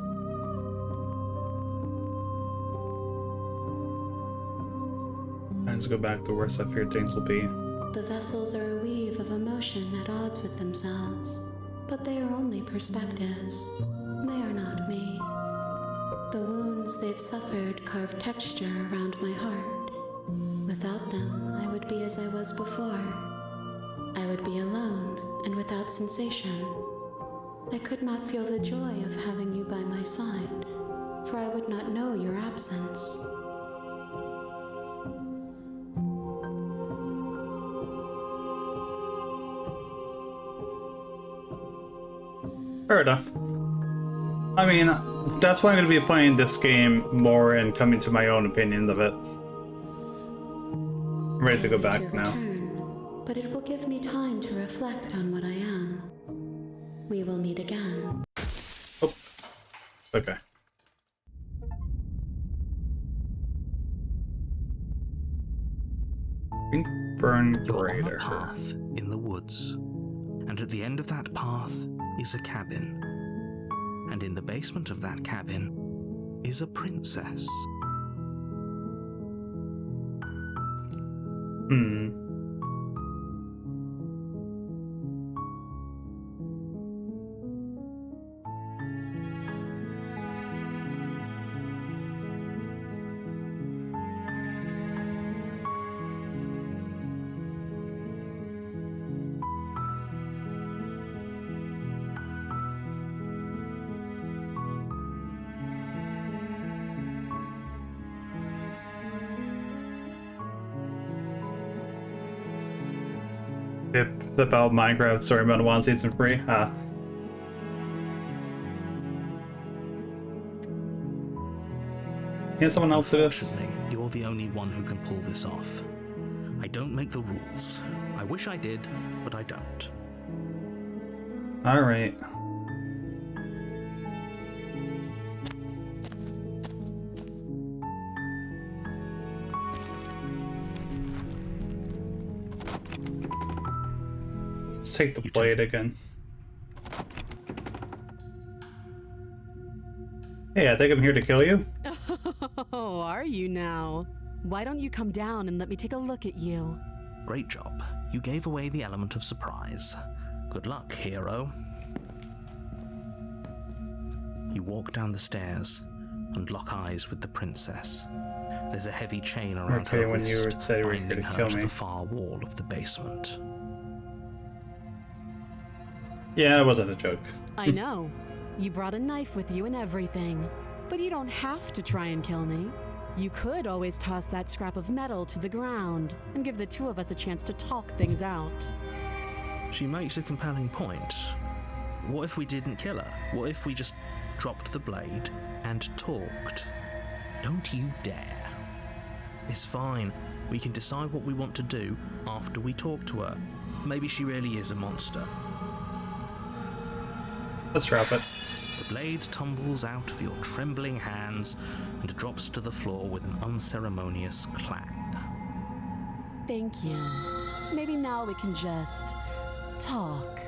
A: Times go back, the worse I fear things will be.
E: The vessels are a weave of emotion at odds with themselves, but they are only perspectives. They are not me. The wounds they've suffered carve texture around my heart. Without them, I would be as I was before. I would be alone and without sensation. I could not feel the joy of having you by my side, for I would not know your absence.
A: Fair enough. I mean, that's why I'm going to be playing this game more and coming to my own opinion of it. I'm ready to go back now.
E: Return, but it will give me time to reflect on what I am. We will meet again.
A: Oh. Okay. Burn
B: You're on a
A: greater.
B: path in the woods, and at the end of that path is a cabin. And in the basement of that cabin is a princess.
A: It's about Minecraft Story Mode 1 Season 3. Can someone else do this?
B: Unfortunately, you're the only one who can pull this off. I don't make the rules. I wish I did, but I don't.
A: Alright. Let's take the blade again. Hey, I think I'm here to kill you.
C: Oh, are you now? Why don't you come down and let me take a look at you?
B: Great job. You gave away the element of surprise. Good luck, hero. You walk down the stairs and lock eyes with the princess. There's a heavy chain around her
A: when you
B: wrist,
A: said you were
B: binding
A: gonna
B: her
A: kill
B: to
A: me.
B: the far wall of the basement.
A: Yeah, it wasn't a joke.
C: I know. You brought a knife with you and everything. But you don't have to try and kill me. You could always toss that scrap of metal to the ground and give the two of us a chance to talk things out.
B: She makes a compelling point. What if we didn't kill her? What if we just dropped the blade and talked? Don't you dare. It's fine. We can decide what we want to do after we talk to her. Maybe she really is a monster.
A: Let's drop it.
B: The blade tumbles out of your trembling hands and drops to the floor with an unceremonious clang.
C: Thank you. maybe now we can just talk.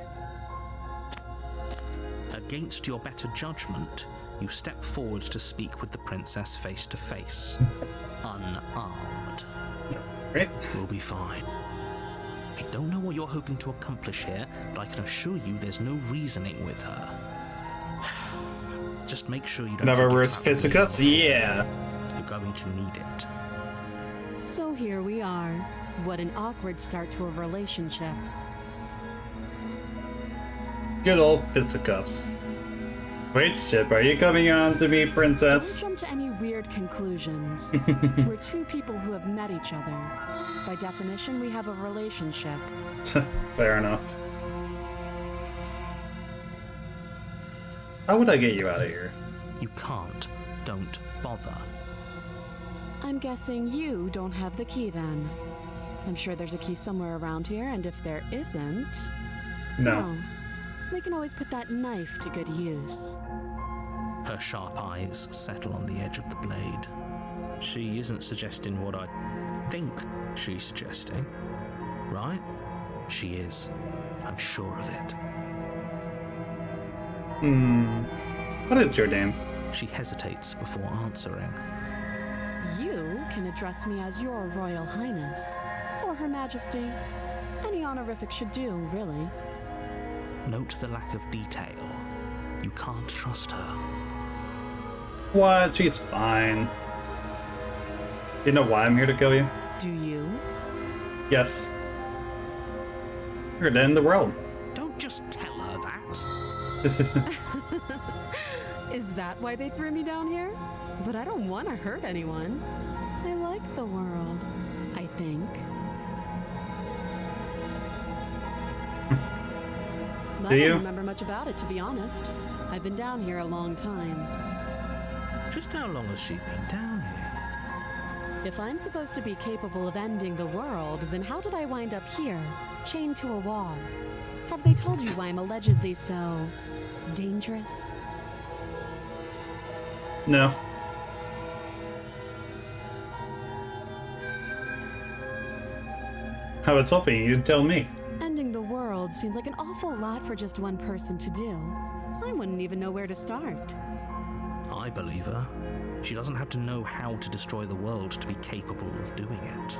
B: Against your better judgment, you step forward to speak with the princess face to face, unarmed.
A: Right?
B: We'll be fine. I don't know what you're hoping to accomplish here, but I can assure you there's no reasoning with her. Just make sure you don't
A: Never
B: forget
A: wears
B: about the
A: fisticuffs?
B: meal.
A: Yeah.
B: You're going to need it.
C: So here we are. What an awkward start to a relationship.
A: Good old fisticuffs. Wait, Chip, are you coming on to me,
C: Don't
A: princess?
C: jump to any weird conclusions. We're two people who have met each other. By definition, we have a relationship.
A: Fair enough. How would I get you out of here?
B: You can't. Don't bother.
C: I'm guessing you don't have the key then. I'm sure there's a key somewhere around here, and if there isn't...
A: No.
C: well, we can always put that knife to good use.
B: Her sharp eyes settle on the edge of the blade. She isn't suggesting what I think she's suggesting, right? She is. I'm sure of it.
A: What is your name?
B: She hesitates before answering.
C: You can address me as your Royal Highness, or Her Majesty. Any honorific should do, really.
B: Note the lack of detail. You can't trust her.
A: What? She's fine. You know why I'm here to kill you?
C: Do you?
A: Yes. You're to end the world.
B: Don't just tell her that.
C: Is that why they threw me down here? But I don't want to hurt anyone. I like the world, I think. I
A: you?
C: don't remember much about it, to be honest. I've been down here a long time.
B: Just how long has she been down here?
C: If I'm supposed to be capable of ending the world, then how did I wind up here, chained to a wall? Have they told you why I'm allegedly so dangerous?
A: No. I was hoping you'd tell me.
C: Ending the world seems like an awful lot for just one person to do. I wouldn't even know where to start.
B: I believe her. She doesn't have to know how to destroy the world to be capable of doing it.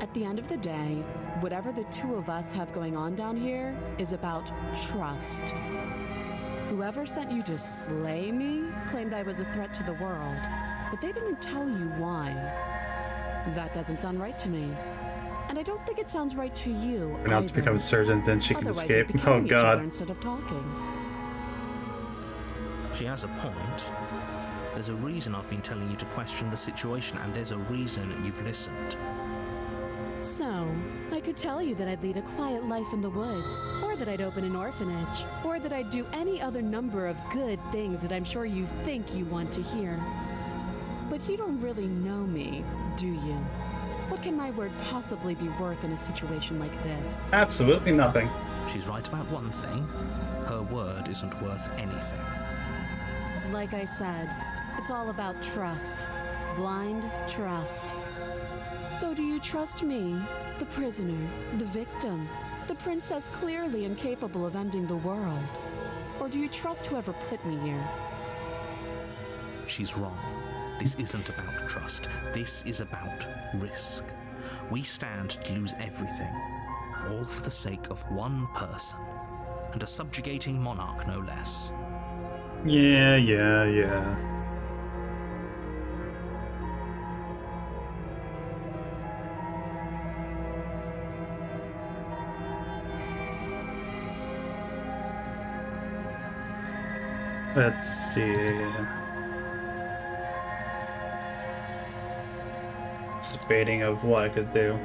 C: At the end of the day, whatever the two of us have going on down here is about trust. Whoever sent you to slay me claimed I was a threat to the world, but they didn't tell you why. That doesn't sound right to me. And I don't think it sounds right to you.
A: We're not to become surgeon, then she can
C: Otherwise,
A: escape.
C: we'd be
A: Oh
C: killing each other
A: god.
C: instead of talking.
B: She has a point. There's a reason I've been telling you to question the situation, and there's a reason you've listened.
C: So, I could tell you that I'd lead a quiet life in the woods, or that I'd open an orphanage, or that I'd do any other number of good things that I'm sure you think you want to hear. But you don't really know me, do you? What can my word possibly be worth in a situation like this?
A: Absolutely nothing.
B: She's right about one thing. Her word isn't worth anything.
C: Like I said, it's all about trust. Blind trust. So do you trust me, the prisoner, the victim, the princess clearly incapable of ending the world? Or do you trust whoever put me here?
B: She's wrong. This isn't about trust. This is about risk. We stand to lose everything, all for the sake of one person, and a subjugating monarch no less.
A: Yeah. Let's see. Debating of what I could do.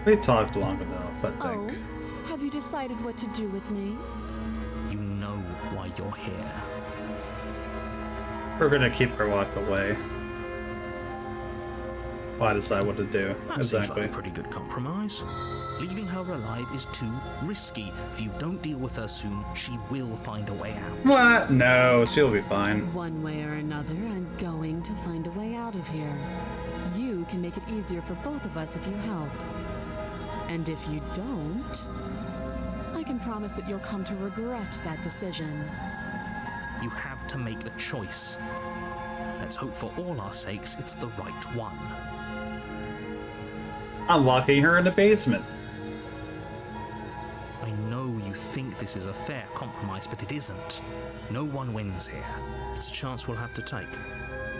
A: We talked long enough, I
C: Oh,
A: think.
C: have you decided what to do with me?
B: You know why you're here.
A: We're gonna keep her locked away. Well, I decide what to do.
B: That
A: Exactly.
B: seems like a pretty good compromise. Leaving her alive is too risky. If you don't deal with her soon, she will find a way out.
A: What? No, she'll be fine.
C: One way or another, I'm going to find a way out of here. You can make it easier for both of us if you help. And if you don't, I can promise that you'll come to regret that decision.
B: You have to make a choice. Let's hope for all our sakes it's the right one.
A: I'm locking her in the basement.
B: I know you think this is a fair compromise, but it isn't. No one wins here. It's a chance we'll have to take.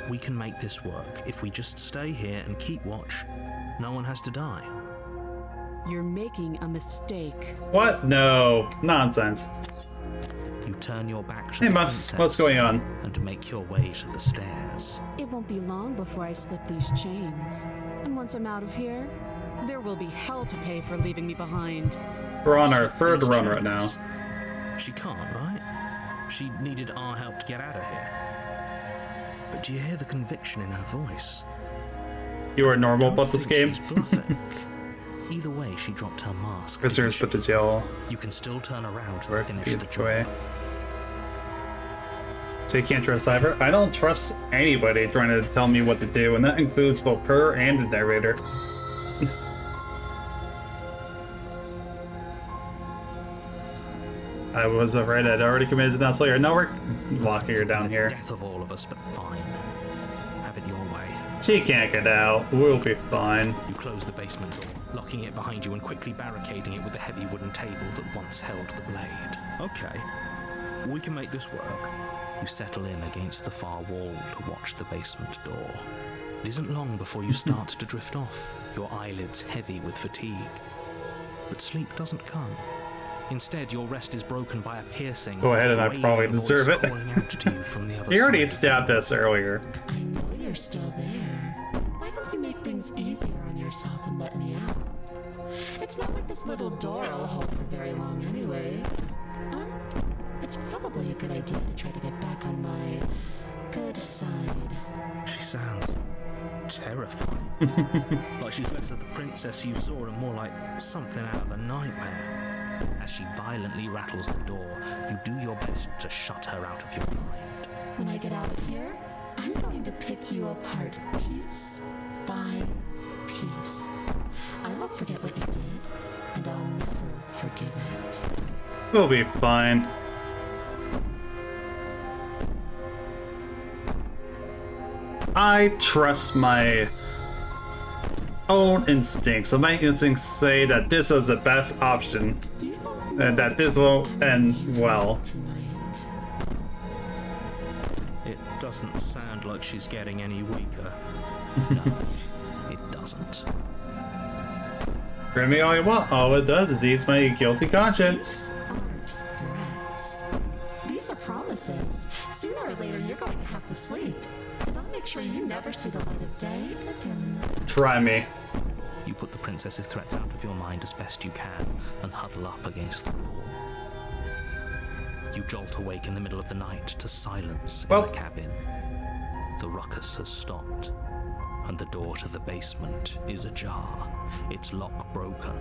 B: We can make this work. If we just stay here and keep watch, no one has to die.
C: You're making a mistake.
A: What? No. Nonsense.
B: You turn your back to
A: Hey,
B: the
A: Mus,
B: princess
A: what's going on?
B: and make your way to the stairs.
C: It won't be long before I slip these chains. And once I'm out of here, there will be hell to pay for leaving me behind.
A: We're on our third
B: These
A: run right
B: chains.
A: now.
B: She can't, right? She needed our help to get out of here. But do you hear the conviction in her voice?
A: You are normal
B: Don't
A: about this
B: think
A: game?
B: she's bluffing. Either way, she dropped her mask.
A: Prisoners put to jail.
B: You can still turn around and
A: Work
B: finish the
A: either way.
B: job.
A: So you can't trust Cypher? I don't trust anybody trying to tell me what to do, and that includes both her and the narrator. I was afraid I'd already committed to not Slayer. No, we're locking her down
B: The
A: here.
B: death of all of us, but fine. Have it your way.
A: She can't get out. We'll be fine.
B: You close the basement door, locking it behind you and quickly barricading it with the heavy wooden table that once held the blade. Okay, we can make this work. You settle in against the far wall to watch the basement door. It isn't long before you start to drift off, your eyelids heavy with fatigue. But sleep doesn't come. Instead, your rest is broken by a piercing,
A: Go ahead, and I
B: wailing
A: probably
B: voice
A: deserve it.
B: calling out to you from the other
A: He already
B: side.
A: stabbed us earlier.
F: I know you're still there. Why don't you make things easier on yourself and let me out? It's not like this little door will hold for very long anyways. It's probably a good idea to try to get back on my good side.
B: She sounds terrifying. Like she's less of the princess you saw and more like something out of a nightmare. As she violently rattles the door, you do your best to shut her out of your mind.
F: When I get out of here, I'm going to pick you apart piece by piece. I won't forget what you did, and I'll never forgive it.
A: We'll be fine. I trust my own instincts. So my instincts say that this was the best option. And that this will end well.
F: Tonight.
B: It doesn't sound like she's getting any weaker. No, it doesn't.
A: Bring me all you want. All it does is ease my guilty conscience.
F: These aren't threats. These are promises. Sooner or later, you're going to have to sleep. And I'll make sure you never see the light of day again.
A: Try me.
B: You put the princess's threats out of your mind as best you can and huddle up against the wall. You jolt awake in the middle of the night to silence in
A: Well.
B: the cabin. The ruckus has stopped, and the door to the basement is ajar, its lock broken,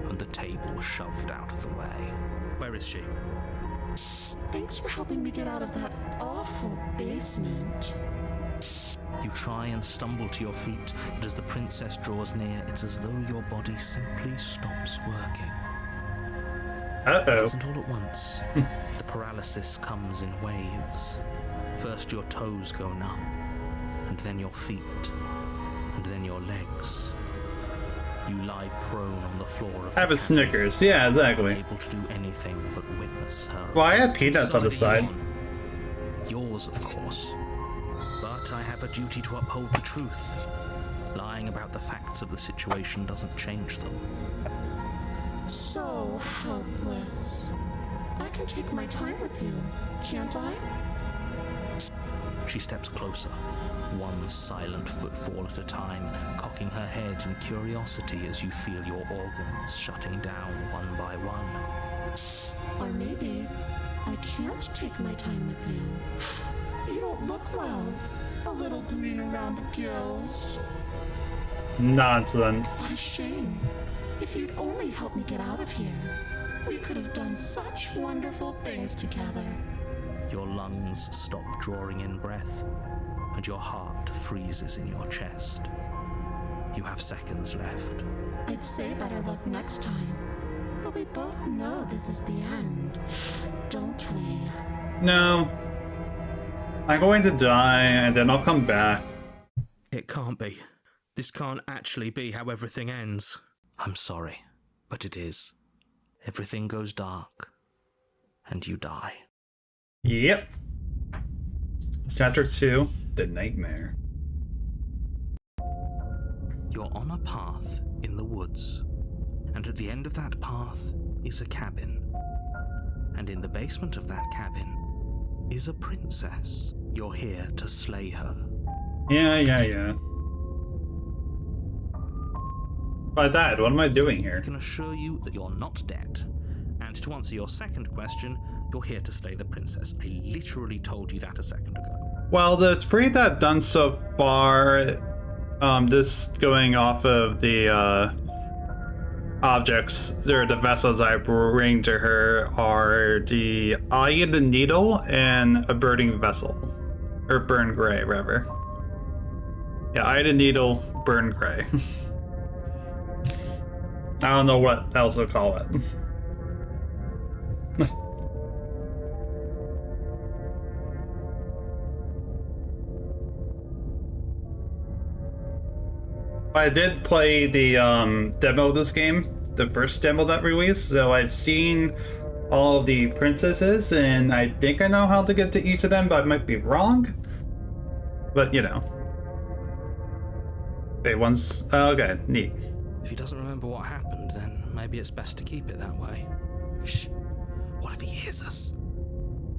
B: and the table shoved out of the way. Where is she?
F: Thanks for helping me get out of that awful basement.
B: You try and stumble to your feet, but as the princess draws near, it's as though your body simply stops working. It
A: Uh-oh.
B: doesn't all at once. The paralysis comes in waves. First your toes go numb, and then your feet, and then your legs. You lie prone on the floor of
A: Have
B: the
A: a Snickers. Yeah, exactly.
B: unable to do anything but witness her.
A: Well, I had peanuts on the side.
B: Yours, of course. But I have a duty to uphold the truth. Lying about the facts of the situation doesn't change them.
F: So helpless. I can take my time with you, can't I?
B: She steps closer, one silent footfall at a time, cocking her head in curiosity as you feel your organs shutting down one by one.
F: Or maybe I can't take my time with you. You don't look well. A little green around the gills.
A: Nonsense.
F: What a shame. If you'd only helped me get out of here, we could have done such wonderful things together.
B: Your lungs stop drawing in breath, and your heart freezes in your chest. You have seconds left.
F: I'd say better luck next time. But we both know this is the end, don't we?
A: No. I'm going to die, and then I'll come back.
B: It can't be. This can't actually be how everything ends. I'm sorry, but it is. Everything goes dark, and you die.
A: Yep. Chapter 2, The Nightmare.
B: You're on a path in the woods, and at the end of that path is a cabin. And in the basement of that cabin is a princess. You're here to slay her.
A: Yeah. By that, what am I doing here?
B: I can assure you that you're not dead. And to answer your second question, you're here to slay the princess. I literally told you that a second ago.
A: Well, the three that I've done so far, just going off of the objects, or the vessels I bring to her, are the Eye of the Needle and a burning vessel. Or burn gray, rather. Yeah, Eye of the Needle, burn gray. I don't know what else to call it. I did play the demo of this game, the first demo that released, so I've seen all of the princesses, and I think I know how to get to each of them, but I might be wrong. But, you know. Okay, okay, neat.
B: If he doesn't remember what happened, then maybe it's best to keep it that way. Shh. What if he hears us?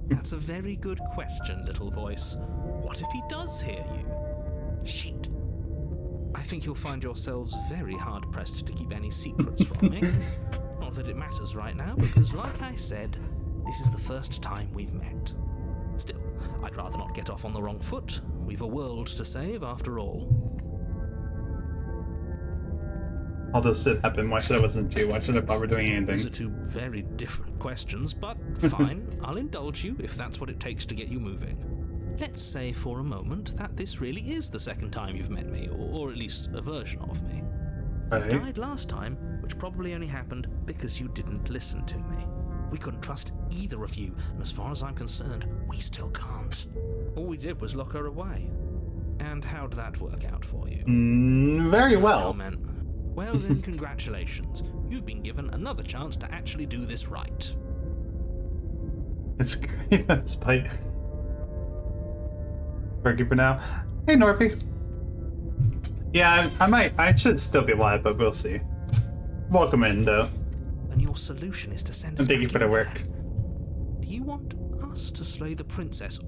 B: That's a very good question, little voice. What if he does hear you? Shit. I think you'll find yourselves very hard-pressed to keep any secrets from me. Not that it matters right now, because like I said, this is the first time we've met. Still, I'd rather not get off on the wrong foot. We've a world to save, after all.
A: All this did happen. Why should I listen to you? Why should I bother doing anything?
B: Those are two very different questions, but fine. I'll indulge you if that's what it takes to get you moving. Let's say for a moment that this really is the second time you've met me, or at least a version of me.
A: Okay.
B: You died last time, which probably only happened because you didn't listen to me. We couldn't trust either of you, and as far as I'm concerned, we still can't. All we did was lock her away. And how'd that work out for you?
A: Very well.
B: Comment. Well then, congratulations. You've been given another chance to actually do this right.
A: It's great. That's Spike. Working for now. Hey, Norpy. Yeah, I should still be alive, but we'll see. Welcome in, though.
B: And your solution is to send us
A: And thank you
B: back
A: for the
B: in
A: work.
B: there. Do you want us to slay the princess,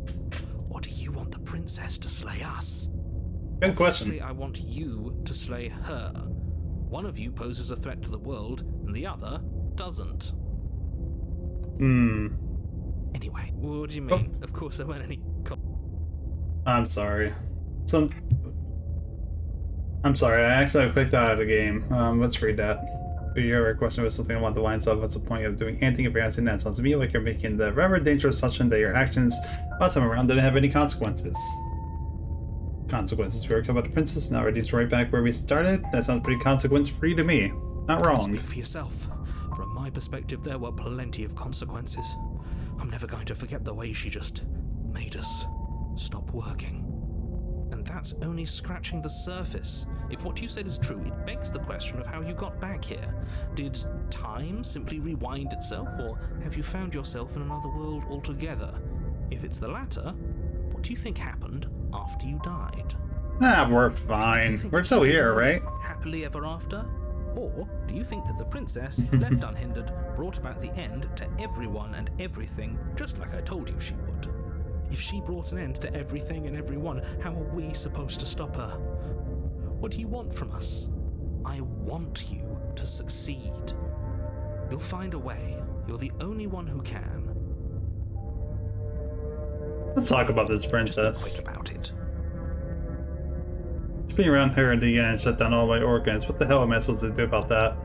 B: or do you want the princess to slay us?
A: Good question.
B: Obviously, I want you to slay her. One of you poses a threat to the world, and the other doesn't. Anyway, what do you mean? Of course there weren't any...
A: I'm sorry. I'm sorry, I accidentally clicked out of the game. Let's read that. Your question was something along the lines of, what's the point of doing anything if you're asking that? Sounds to me like you're making the rather dangerous assumption that your actions last time around didn't have any consequences. Consequences. We were killed by the princess, now we're just right back where we started? That sounds pretty consequence-free to me. Not wrong.
B: Speak for yourself. From my perspective, there were plenty of consequences. I'm never going to forget the way she just made us stop working. And that's only scratching the surface. If what you said is true, it begs the question of how you got back here. Did time simply rewind itself, or have you found yourself in another world altogether? If it's the latter, what do you think happened after you died?
A: We're fine. We're still here, right?
B: Happily ever after? Or do you think that the princess, left unhindered, brought about the end to everyone and everything, just like I told you she would? If she brought an end to everything and everyone, how are we supposed to stop her? What do you want from us? I want you to succeed. You'll find a way. You're the only one who can.
A: Let's talk about this princess.
B: Just be quick about it.
A: Being around her in the end shut down all my organs. What the hell am I supposed to do about that?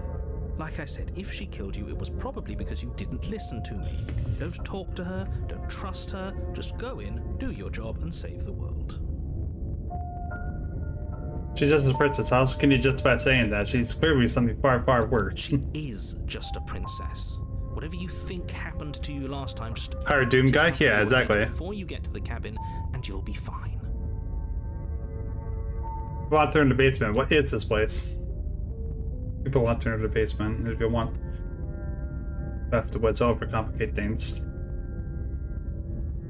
B: Like I said, if she killed you, it was probably because you didn't listen to me. Don't talk to her, don't trust her, just go in, do your job, and save the world.
A: She's just a princess. How can you justify saying that? She's clearly something far, far worse.
B: Is just a princess. Whatever you think happened to you last time, just
A: Her Doom
B: get it
A: guy?
B: out of
A: Yeah,
B: your head
A: exactly.
B: before you get to the cabin, and you'll be fine.
A: Go out there in the basement. What is this place? People out there in the basement if you want. Afterwards, overcomplicate things.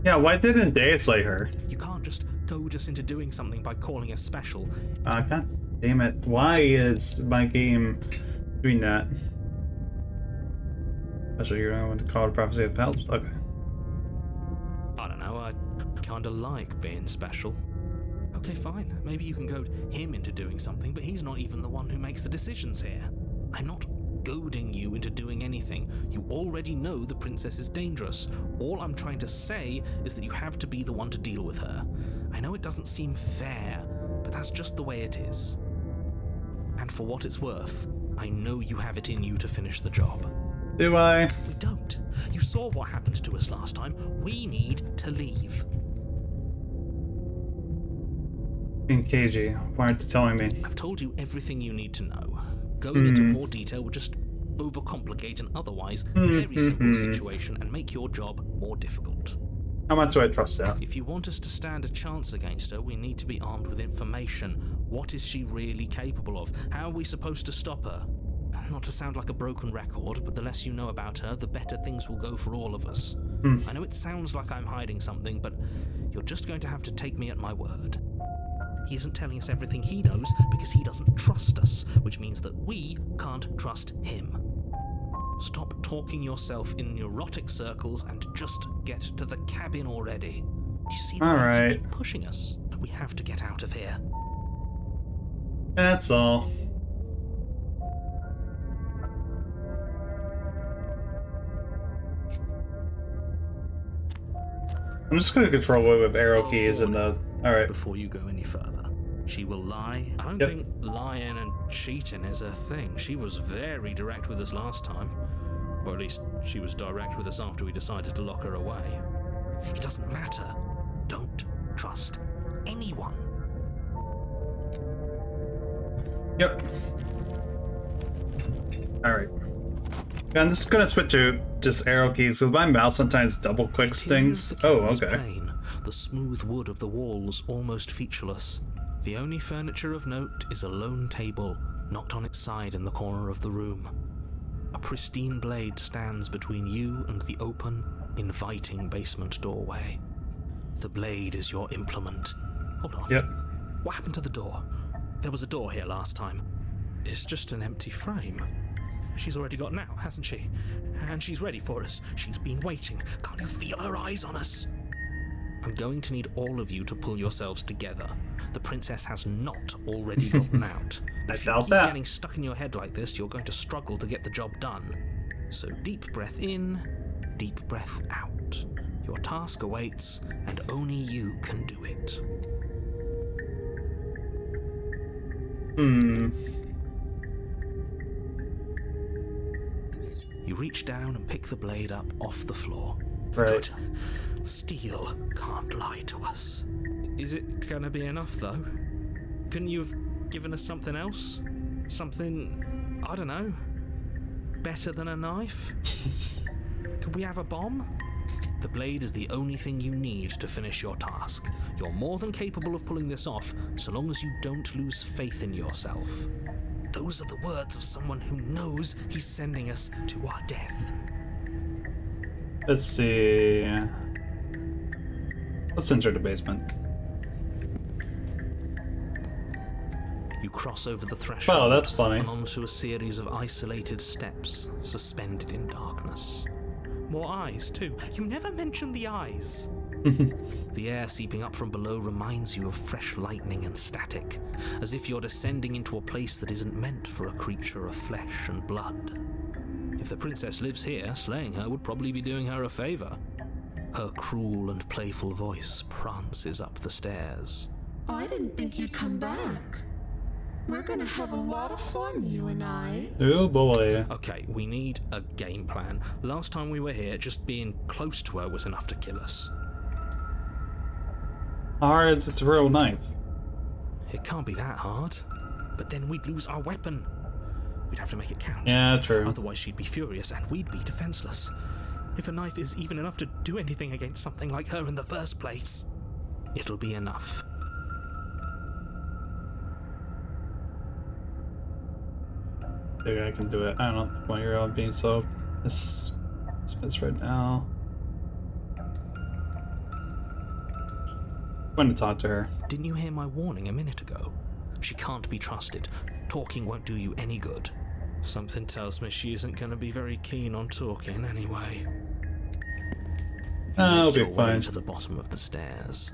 A: Yeah, why didn't they slay her?
B: You can't just goad us into doing something by calling us special.
A: God damn it. Why is my game doing that? Especially you're going to call it Prophecy of Helps? Okay.
B: I don't know, I kinda like being special. Okay, fine. Maybe you can goad him into doing something, but he's not even the one who makes the decisions here. I'm not goading you into doing anything. You already know the princess is dangerous. All I'm trying to say is that you have to be the one to deal with her. I know it doesn't seem fair, but that's just the way it is. And for what it's worth, I know you have it in you to finish the job.
A: Do I?
B: We don't. You saw what happened to us last time. We need to leave.
A: In KG, why aren't you telling me?
B: I've told you everything you need to know. Going into more detail would just overcomplicate an otherwise very simple situation and make your job more difficult.
A: How much do I trust that?
B: If you want us to stand a chance against her, we need to be armed with information. What is she really capable of? How are we supposed to stop her? Not to sound like a broken record, but the less you know about her, the better things will go for all of us. I know it sounds like I'm hiding something, but you're just going to have to take me at my word. He isn't telling us everything he knows because he doesn't trust us, which means that we can't trust him. Stop talking yourself in neurotic circles and just get to the cabin already. Do you see the way he keeps pushing us? We have to get out of here.
A: That's all. I'm just gonna control it with arrow keys and the... Alright.
B: Before you go any further, she will lie. I don't think lying and cheating is a thing. She was very direct with us last time. Or at least she was direct with us after we decided to lock her away. It doesn't matter. Don't trust anyone.
A: Yep. Alright. I'm just gonna switch to just arrow keys because my mouse sometimes double clicks things. Oh, okay.
B: Plain. The smooth wood of the walls almost featureless. The only furniture of note is a lone table, knocked on its side in the corner of the room. A pristine blade stands between you and the open, inviting basement doorway. The blade is your implement. Hold on.
A: Yep.
B: What happened to the door? There was a door here last time. It's just an empty frame. She's already got out, hasn't she? And she's ready for us. She's been waiting. Can't you feel her eyes on us? I'm going to need all of you to pull yourselves together. The princess has not already gotten out. If you keep getting stuck in your head like this, you're going to struggle to get the job done. So deep breath in, deep breath out. Your task awaits, and only you can do it. You reach down and pick the blade up off the floor.
A: Right.
B: Good. Steel can't lie to us. Is it gonna be enough, though? Couldn't you have given us something else? Something, I don't know, better than a knife? Could we have a bomb? The blade is the only thing you need to finish your task. You're more than capable of pulling this off, so long as you don't lose faith in yourself. Those are the words of someone who knows he's sending us to our death.
A: Let's see. Let's enter the basement.
B: You cross over the threshold.
A: Oh, that's funny.
B: And onto a series of isolated steps, suspended in darkness. More eyes, too. You never mention the eyes. The air seeping up from below reminds you of fresh lightning and static, as if you're descending into a place that isn't meant for a creature of flesh and blood. If the princess lives here, slaying her would probably be doing her a favor. Her cruel and playful voice prances up the stairs.
F: I didn't think you'd come back. We're gonna have a lot of fun, you and I.
A: Oh boy.
B: Okay, we need a game plan. Last time we were here, just being close to her was enough to kill us.
A: Alright, it's a real knife.
B: It can't be that hard. But then we'd lose our weapon. We'd have to make it count.
A: Yeah, true.
B: Otherwise she'd be furious and we'd be defenseless. If a knife is even enough to do anything against something like her in the first place, it'll be enough.
A: Maybe I can do it. I don't know why you're all being so dismissed right now. I'm going to talk to her.
B: Didn't you hear my warning a minute ago? She can't be trusted. Talking won't do you any good. Something tells me she isn't going to be very keen on talking anyway.
A: I'll be
B: Make your way
A: fine.
B: to the bottom of the stairs.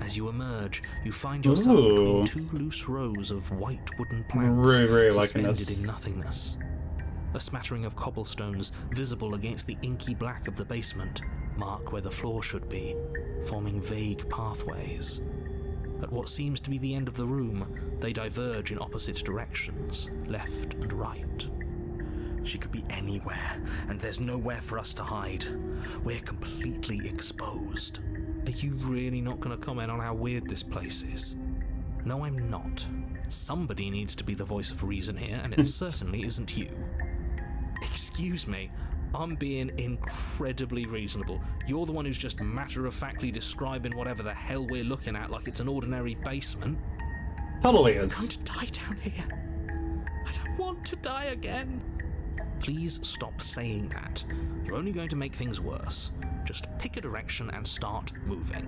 B: As you emerge, you find yourself between two loose rows of white wooden planks
A: Very liking
B: suspended
A: this.
B: in nothingness. A smattering of cobblestones visible against the inky black of the basement mark where the floor should be, forming vague pathways. At what seems to be the end of the room, they diverge in opposite directions, left and right. She could be anywhere, and there's nowhere for us to hide. We're completely exposed. Are you really not going to comment on how weird this place is? No, I'm not. Somebody needs to be the voice of reason here, and it certainly isn't you. Excuse me, I'm being incredibly reasonable. You're the one who's just matter-of-factly describing whatever the hell we're looking at like it's an ordinary basement.
A: Totally
B: I'm
A: is.
B: going to die down here. I don't want to die again. Please stop saying that. You're only going to make things worse. Just pick a direction and start moving.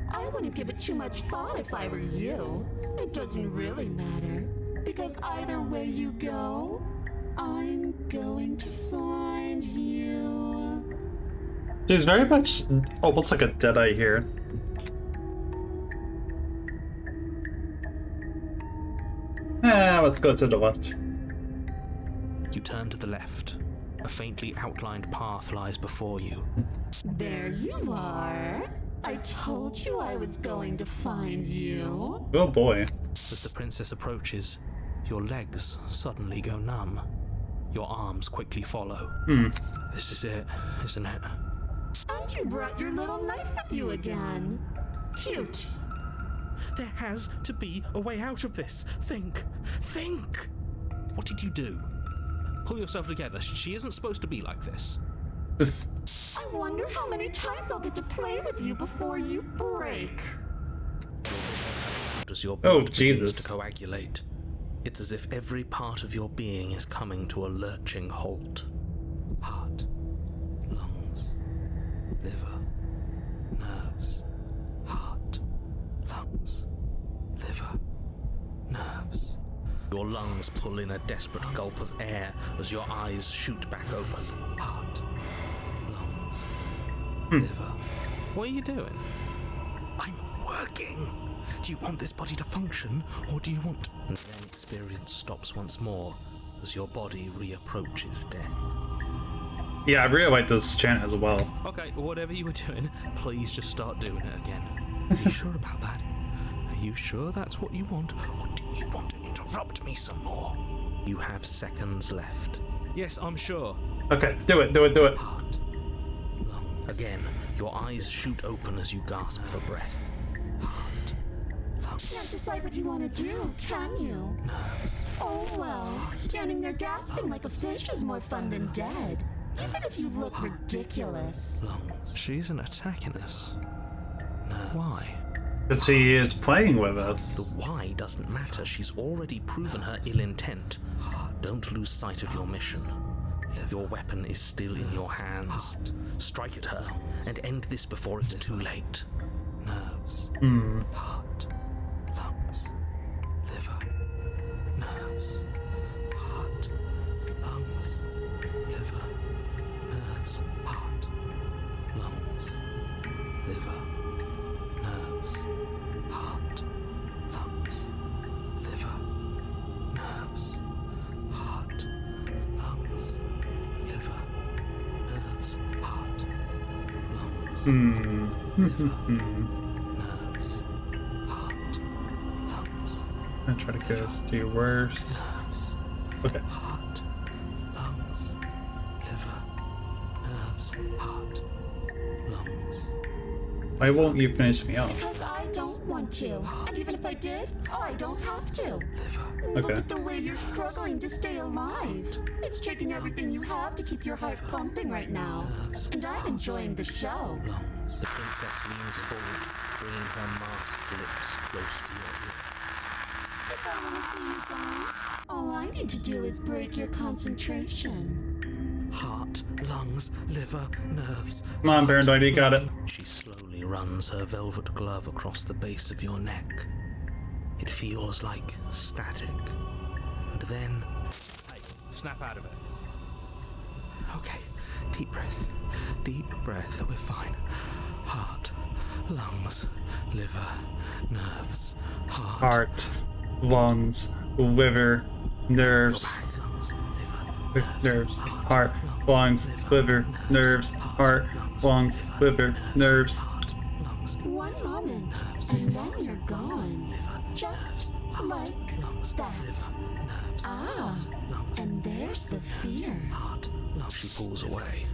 F: I wouldn't give it too much thought if I were you. It doesn't really matter. Because either way you go, I'm going to find you.
A: She's very much almost like a Deadeye here. Let's go to the left.
B: You turn to the left. A faintly outlined path lies before you.
F: There you are. I told you I was going to find you.
A: Oh boy.
B: As the princess approaches, your legs suddenly go numb. Your arms quickly follow. This is it, isn't it?
F: And you brought your little knife with you again. Cute.
B: There has to be a way out of this. Think. What did you do? Pull yourself together. She isn't supposed to be like this.
F: I wonder how many times I'll get to play with you before you break.
B: As your
A: Oh,
B: blood begins
A: Jesus.
B: to coagulate, it's as if every part of your being is coming to a lurching halt. Heart, lungs, liver, nerves. Heart, lungs, liver, nerves. Your lungs pull in a desperate gulp of air as your eyes shoot back open. Heart, lungs, liver. What are you doing? I'm working. Do you want this body to function, or do you want... And then experience stops once more as your body reapproaches death.
A: Yeah, I really like this chant as well.
B: Okay, whatever you were doing, please just start doing it again. Are you sure about that? Are you sure that's what you want, or do you want to interrupt me some more? You have seconds left. Yes, I'm sure.
A: Okay, do it.
B: Heart, lung. Again, your eyes shoot open as you gasp for breath. Heart, lung.
F: Can't decide what you want to do, can you?
B: Nerves.
F: Oh well, standing there gasping like a fish is more fun than dead. Even if you look ridiculous.
B: Lungs. She isn't attacking us. Why?
A: But she is playing with us.
B: The why doesn't matter. She's already proven her ill intent. Don't lose sight of your mission. Your weapon is still in your hands. Strike at her and end this before it's too late. Nerves. Heart. Lungs. Liver. Nerves. Heart. Lungs. Liver. Nerves. Heart. Lungs. Liver. Nerves. Heart. Lungs. Liver. Nerves. Heart. Lungs. Liver. Nerves. Heart. Lungs. Liver. Nerves. Heart. Lungs.
A: I try to go do worse.
B: Nerves.
A: Okay.
B: Heart. Lungs. Liver. Nerves. Heart. Lungs.
A: Why won't you finish me off?
F: Because I don't want to. And even if I did, I don't have to. Look
A: Okay.
F: at the way you're struggling to stay alive. It's taking everything you have to keep your heart pumping right now. And I'm enjoying the show.
B: The princess leans forward, bringing her masked lips close to your ear.
F: If I want to see you gone, all I need to do is break your concentration.
B: Heart, lungs, liver, nerves.
A: Come on, Paranoid, you got it.
B: She slowly runs her velvet glove across the base of your neck. It feels like static. And then... Hey, snap out of it. Okay, deep breath. Deep breath, we're fine. Heart, lungs, liver, nerves,
A: Heart, lungs, liver, nerves. Nerves, heart, lungs, liver, nerves, heart, lungs, liver, nerves.
F: One moment, and then you're gone. Just like that. Ah, and there's the fear.
B: She pulls away.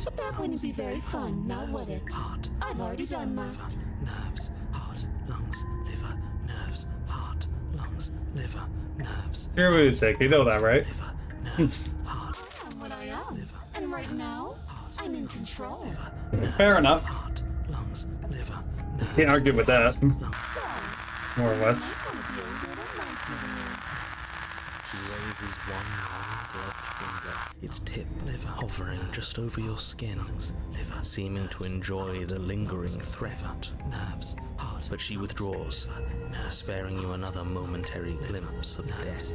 F: But that wouldn't be very fun, now would it? I've already done that.
B: Nerves, heart, lungs, liver, nerves, heart, lungs, liver, nerves.
A: You're a lunatic, you know that, right?
F: I am what I am. And right now, I'm in control.
A: Fair enough.
B: Heart, lungs, liver,
A: Can't argue with that.
F: So,
A: More or less.
F: I'm gonna be a little nicer to me.
B: She raises one long gloved finger, its tip hovering just over your skin, seeming to enjoy the lingering threat. But she withdraws, sparing you another momentary glimpse of death.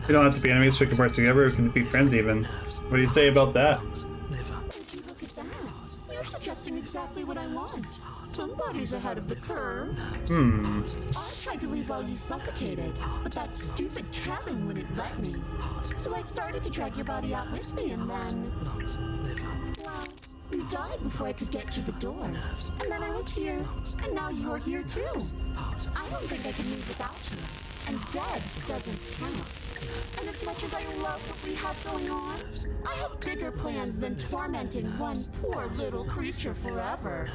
A: We don't have to be enemies, we can work together, we can be friends even. What do you say about that?
F: Would you look at that? You're suggesting exactly what I want. Somebody's ahead of the curve. I tried to leave while you suffocated, but that stupid cabin wouldn't let me. So I started to drag your body out with me, and then... Well, you died before I could get to the door. And then I was here, and now you're here too. I don't think I can move without you. And dead doesn't count. And as much as I love what we have going on, I have bigger plans than tormenting one poor little creature forever.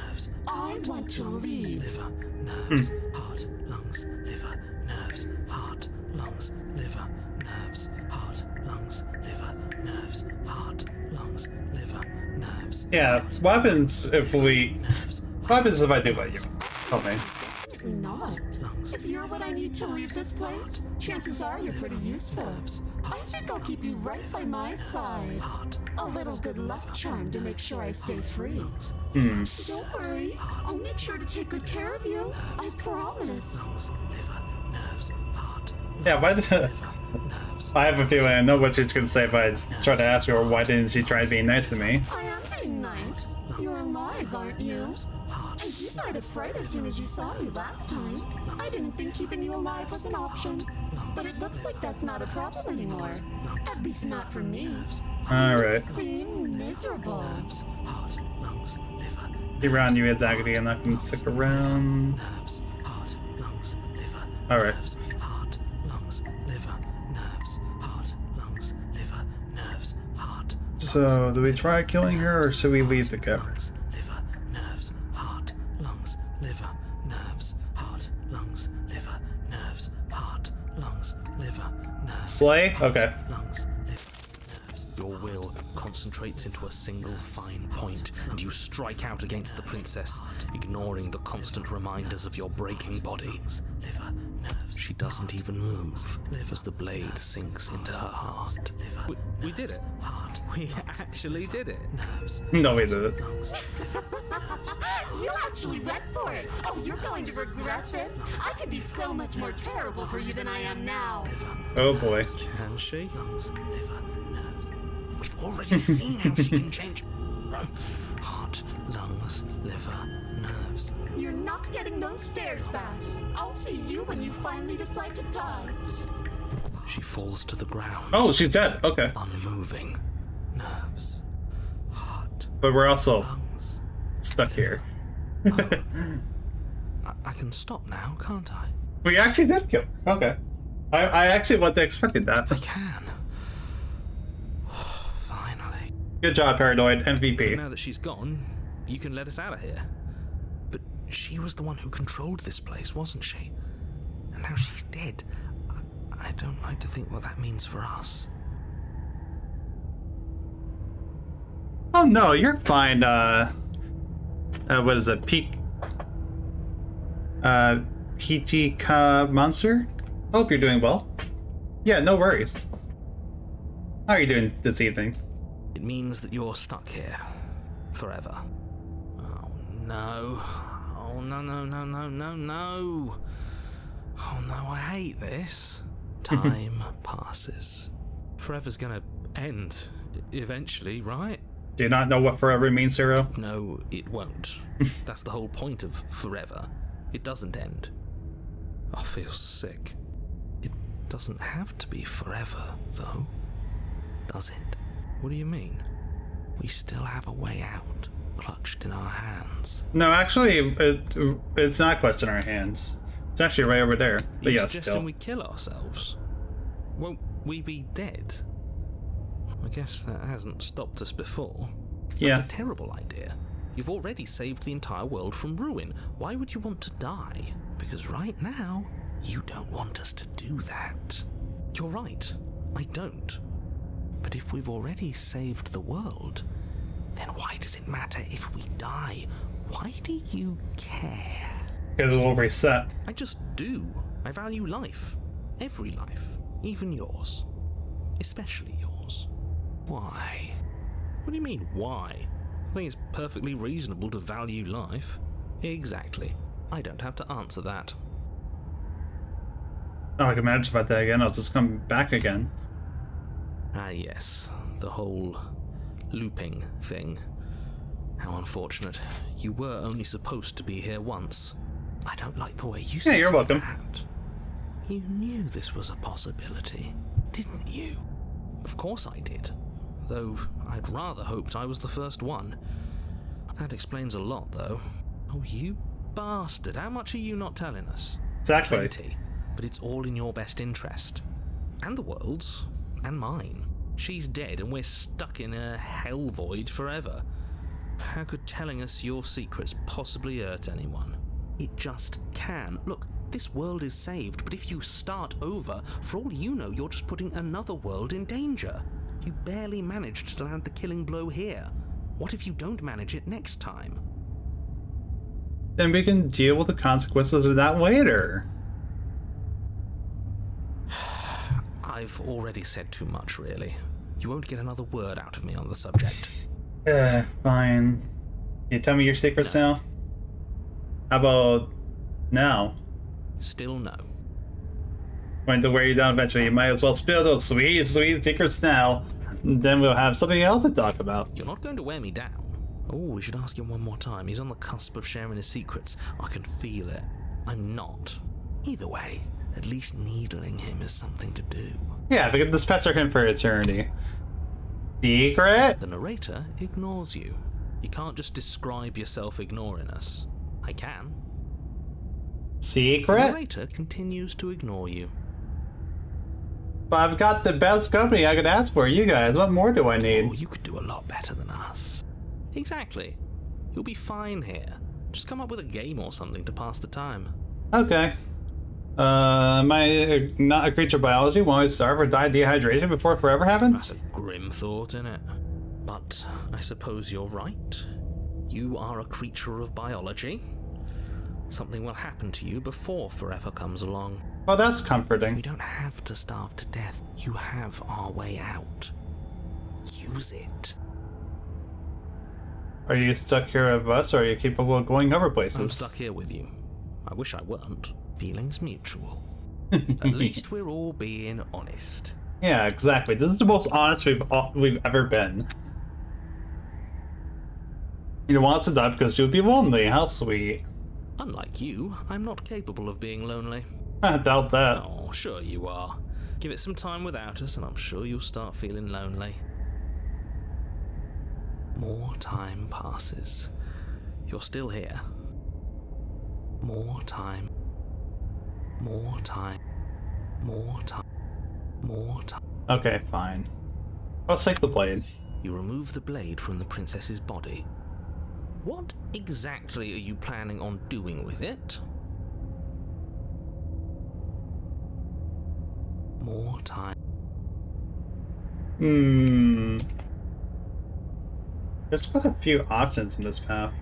F: I want to leave.
B: Heart, lungs, liver, nerves, heart, lungs, liver, nerves, heart, lungs, liver, nerves, heart, lungs, liver, nerves.
A: Yeah, what happens if I do what you tell me?
F: Definitely not. If you're what I need to leave this place, chances are you're pretty useful. I think I'll keep you right by my side. A little good luck charm to make sure I stay free. Don't worry, I'll make sure to take good care of you. I promise.
A: Yeah, why did I have a feeling I know what she's gonna say if I try to ask her why didn't she try being nice to me?
F: I am being nice. You're alive, aren't you? And you died of fright as soon as you saw me last time. I didn't think keeping you alive was an option. But it looks like that's not a problem anymore. At least not for me.
A: Alright.
F: You seem miserable.
A: Be around you, it's agony, I'm not gonna stick around. Alright. So, do we try killing her or should we leave the cavern?
B: Liver, nerves, heart, lungs, liver, nerves, heart, lungs, liver, nerves, heart, lungs, liver, nerves.
A: Slay? Okay.
B: Lungs, liver, nerves. Your will concentrates into a single fine point, and you strike out against the princess, ignoring the constant reminders of your breaking body. She doesn't even move as the blade sinks into her heart. We did it. We actually did it.
A: No, we did it.
F: You actually went for it. Oh, you're going to regret this. I could be so much more terrible for you than I am now.
A: Oh boy.
B: Can she?
D: We've already seen how she can change.
B: Heart, lungs, liver, nerves.
F: You're not getting those stairs back. I'll see you when you finally decide to die.
B: She falls to the ground,
A: Oh, she's dead. Okay.
B: unmoving. Nerves, heart,
A: But we're also
B: lungs.
A: stuck here.
B: I can stop now, can't I?
A: We actually did kill her. Okay. I actually wasn't expecting that.
B: I can. Finally.
A: Good job, Paranoid. MVP.
B: Now that she's gone, you can let us out of here. But she was the one who controlled this place, wasn't she? And now she's dead. I don't like to think what that means for us.
A: Oh no, you're fine. What is it? PT Monster? Hope you're doing well. Yeah, no worries. How are you doing this evening?
B: It means that you're stuck here. Forever. Oh no. Oh no, no, no, no, no, no. Oh no, I hate this. Time passes. Forever's gonna end eventually, right?
A: Do you not know what forever means, Hero?
B: No, it won't. That's the whole point of forever. It doesn't end. I feel sick. It doesn't have to be forever, though. Does it? What do you mean? We still have a way out, clutched in our hands.
A: No, actually, it's not clutched in our hands. It's actually right over there. But
B: You're
A: yeah,
B: suggesting
A: still.
B: we kill ourselves? Won't we be dead? I guess that hasn't stopped us before.
A: Yeah.
B: That's a terrible idea. You've already saved the entire world from ruin. Why would you want to die? Because right now, you don't want us to do that. You're right. I don't. But if we've already saved the world, then why does it matter if we die? Why do you care?
A: Because it'll reset.
B: I just do. I value life. Every life. Even yours. Especially yours. Why? What do you mean, why? I think it's perfectly reasonable to value life. Exactly. I don't have to answer that.
A: Oh, I can manage about that again. I'll just come back again.
B: Ah, yes. The whole looping thing. How unfortunate. You were only supposed to be here once. I don't like the way you said
A: you're welcome.
B: that. You knew this was a possibility, didn't you? Of course I did. Though I'd rather hoped I was the first one. That explains a lot, though. Oh, you bastard. How much are you not telling us?
A: Exactly.
B: Plenty. But it's all in your best interest. And the world's. And mine. She's dead and we're stuck in a hell void forever. How could telling us your secrets possibly hurt anyone? It just can. Look, this world is saved, but if you start over, for all you know, you're just putting another world in danger. You barely managed to land the killing blow here. What if you don't manage it next time?
A: Then we can deal with the consequences of that later.
B: I've already said too much, really. You won't get another word out of me on the subject.
A: Fine. You tell me your secrets now? How about now?
B: Still no.
A: Going to wear you down eventually. You might as well spill those sweet, sweet secrets now. Then we'll have something else to talk about.
B: You're not going to wear me down. Oh, we should ask him one more time. He's on the cusp of sharing his secrets. I can feel it. I'm not. Either way, at least needling him is something to do.
A: Yeah, because this pets are him for eternity. Secret?
B: The narrator ignores you. You can't just describe yourself ignoring us. I can. The
A: Secret?
B: narrator continues to ignore you.
A: But I've got the best company I could ask for, you guys. What more do I
B: Oh,
A: need?
B: you could do a lot better than us. Exactly. You'll be fine here. Just come up with a game or something to pass the time.
A: Okay. Am I not a creature of biology? Won't I starve or die of dehydration before forever
B: That's
A: happens?
B: a grim thought, innit? But I suppose you're right. You are a creature of biology. Something will happen to you before forever comes along.
A: Well, that's
B: We
A: comforting.
B: don't have to starve to death. You have our way out. Use it.
A: Are you stuck here with us, or are you capable of going other
B: I'm
A: places?
B: stuck here with you. I wish I weren't. Feelings mutual. At least we're all being honest.
A: Yeah, exactly. This is the most honest we've ever been. You don't want us to die because you'll be lonely. How sweet.
B: Unlike you, I'm not capable of being lonely.
A: I doubt that.
B: Oh, sure you are. Give it some time without us and I'm sure you'll start feeling lonely. More time passes. You're still here. More time. More time. More time. More time.
A: Okay, fine. Let's take the blade.
B: You remove the blade from the princess's body. What exactly are you planning on doing with it? More time.
A: There's quite a few options in this path.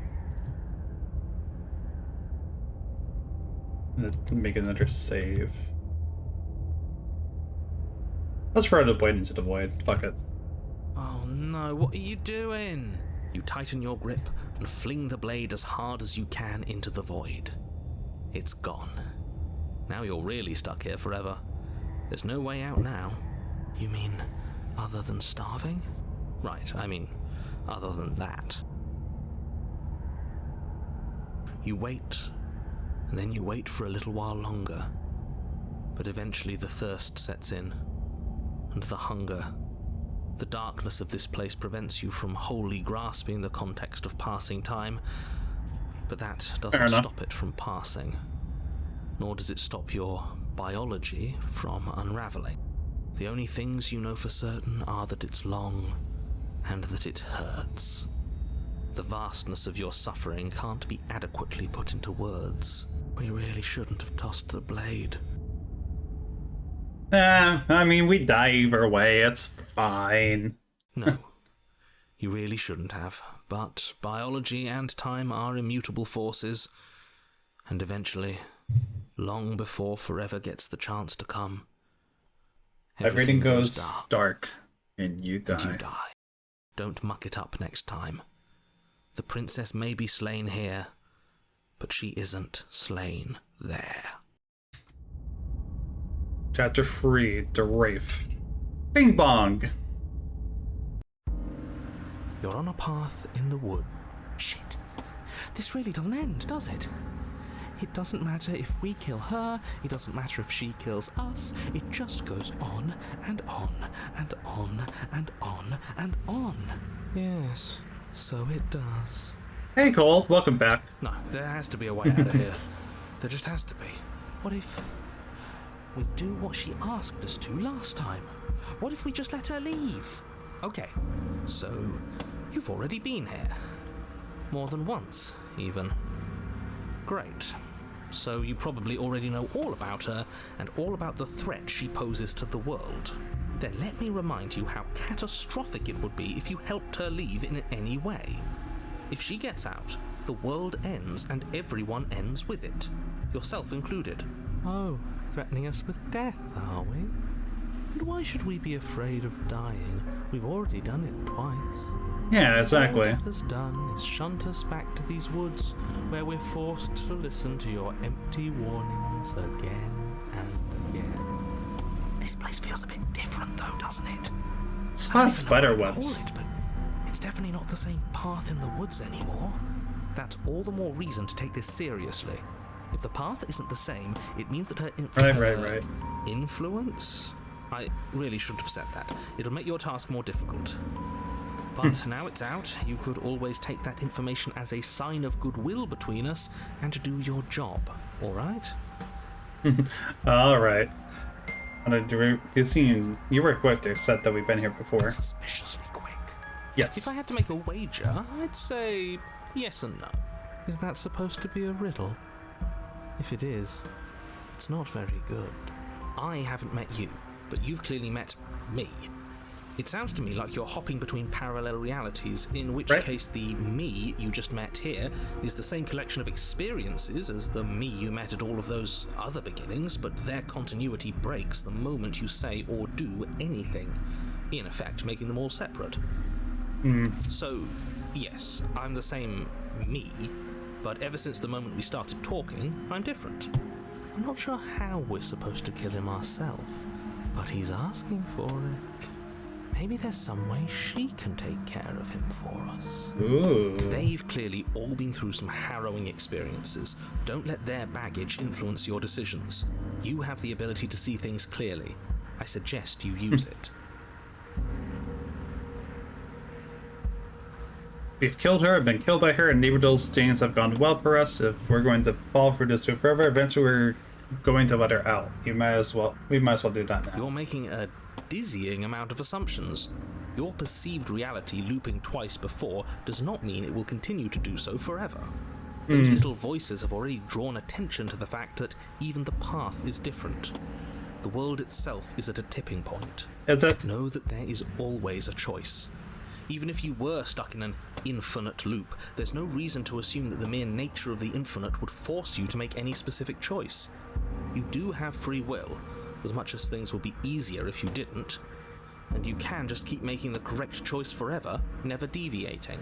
A: Let's make another save. Let's throw the blade into the void. Fuck it.
B: Oh no, what are you doing? You tighten your grip and fling the blade as hard as you can into the void. It's gone. Now you're really stuck here forever. There's no way out now. You mean other than starving? Right, I mean other than that. You wait, and then you wait for a little while longer. But eventually the thirst sets in, and the hunger. The darkness of this place prevents you from wholly grasping the context of passing time, but that doesn't stop it from passing. Nor does it stop your biology from unraveling. The only things you know for certain are that it's long and that it hurts. The vastness of your suffering can't be adequately put into words. We really shouldn't have tossed the blade.
A: I mean, we die either way, it's fine.
B: No, you really shouldn't have. But biology and time are immutable forces, and eventually, long before forever gets the chance to come,
A: everything goes dark, and you die.
B: And you die. Don't muck it up next time. The princess may be slain here, but she isn't slain there.
A: Chapter 3, The Wraith. Bing bong!
B: You're on a path in the wood. Shit. This really doesn't end, does it? It doesn't matter if we kill her, it doesn't matter if she kills us, it just goes on and on and on and on and on. Yes, so it does.
A: Hey Colt, welcome back.
B: No, there has to be a way out of here. There just has to be. What if we do what she asked us to last time? What if we just let her leave? Okay, so you've already been here. More than once, even. Great. So you probably already know all about her and all about the threat she poses to the world. Then let me remind you how catastrophic it would be if you helped her leave in any way. If she gets out, the world ends and everyone ends with it, yourself included. Oh, threatening us with death, are we? And why should we be afraid of dying? We've already done it twice.
A: Yeah, exactly.
B: All death has done is shunt us back to these woods, where we're forced to listen to your empty warnings again and again. This place feels a bit different, though, doesn't it?
A: It's not spider webs.
B: But it's definitely not the same path in the woods anymore. That's all the more reason to take this seriously. If the path isn't the same, it means that her influence? I really shouldn't have said that. It'll make your task more difficult. But now it's out, you could always take that information as a sign of goodwill between us and do your job, alright?
A: Alright. You were quick to accept that we've been here before.
B: Suspiciously quick.
A: Yes.
B: If I had to make a wager, I'd say yes and no. Is that supposed to be a riddle? If it is, it's not very good. I haven't met you, but you've clearly met me. It sounds to me like you're hopping between parallel realities, in which case the me you just met here is the same collection of experiences as the me you met at all of those other beginnings, but their continuity breaks the moment you say or do anything, in effect making them all separate. So, yes, I'm the same me, but ever since the moment we started talking, I'm different. I'm not sure how we're supposed to kill him ourselves, but he's asking for it. Maybe there's some way she can take care of him for us.
A: Ooh.
B: They've clearly all been through some harrowing experiences. Don't let their baggage influence your decisions. You have the ability to see things clearly. I suggest you use it.
A: We've killed her, been killed by her, and neither of those things have gone well for us. If we're going to fall for this forever, eventually we're going to let her out. We might as well do that now.
B: You're making a dizzying amount of assumptions. Your perceived reality looping twice before does not mean it will continue to do so forever. Those little voices have already drawn attention to the fact that even the path is different. The world itself is at a tipping point. Know that there is always a choice. Even if you were stuck in an infinite loop, there's no reason to assume that the mere nature of the infinite would force you to make any specific choice. You do have free will, as much as things would be easier if you didn't. And you can just keep making the correct choice forever, never deviating.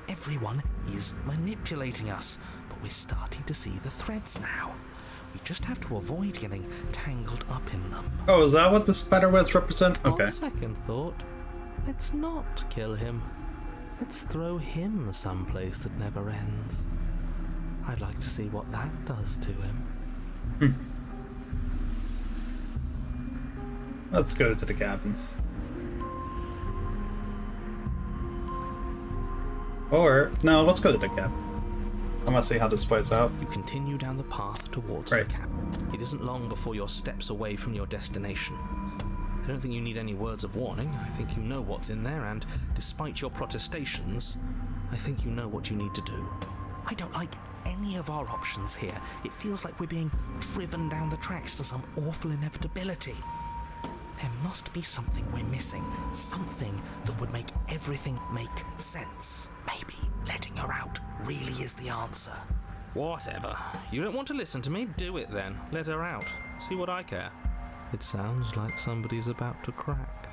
B: Everyone is manipulating us, but we're starting to see the threads now. We just have to avoid getting tangled up in them.
A: Oh, is that what the spiderwebs represent? Okay.
B: On second thought, let's not kill him. Let's throw him someplace that never ends. I'd like to see what that does to him.
A: Let's go to the cabin. Or, no, let's go to the cabin. I want to see how this plays out.
B: You continue down the path towards the cabin. It isn't long before you're steps away from your destination. I don't think you need any words of warning. I think you know what's in there, and despite your protestations, I think you know what you need to do. I don't like any of our options here. It feels like we're being driven down the tracks to some awful inevitability. There must be something we're missing, something that would make everything make sense. Maybe letting her out really is the answer. Whatever. You don't want to listen to me? Do it then. Let her out. See what I care. It sounds like somebody's about to crack.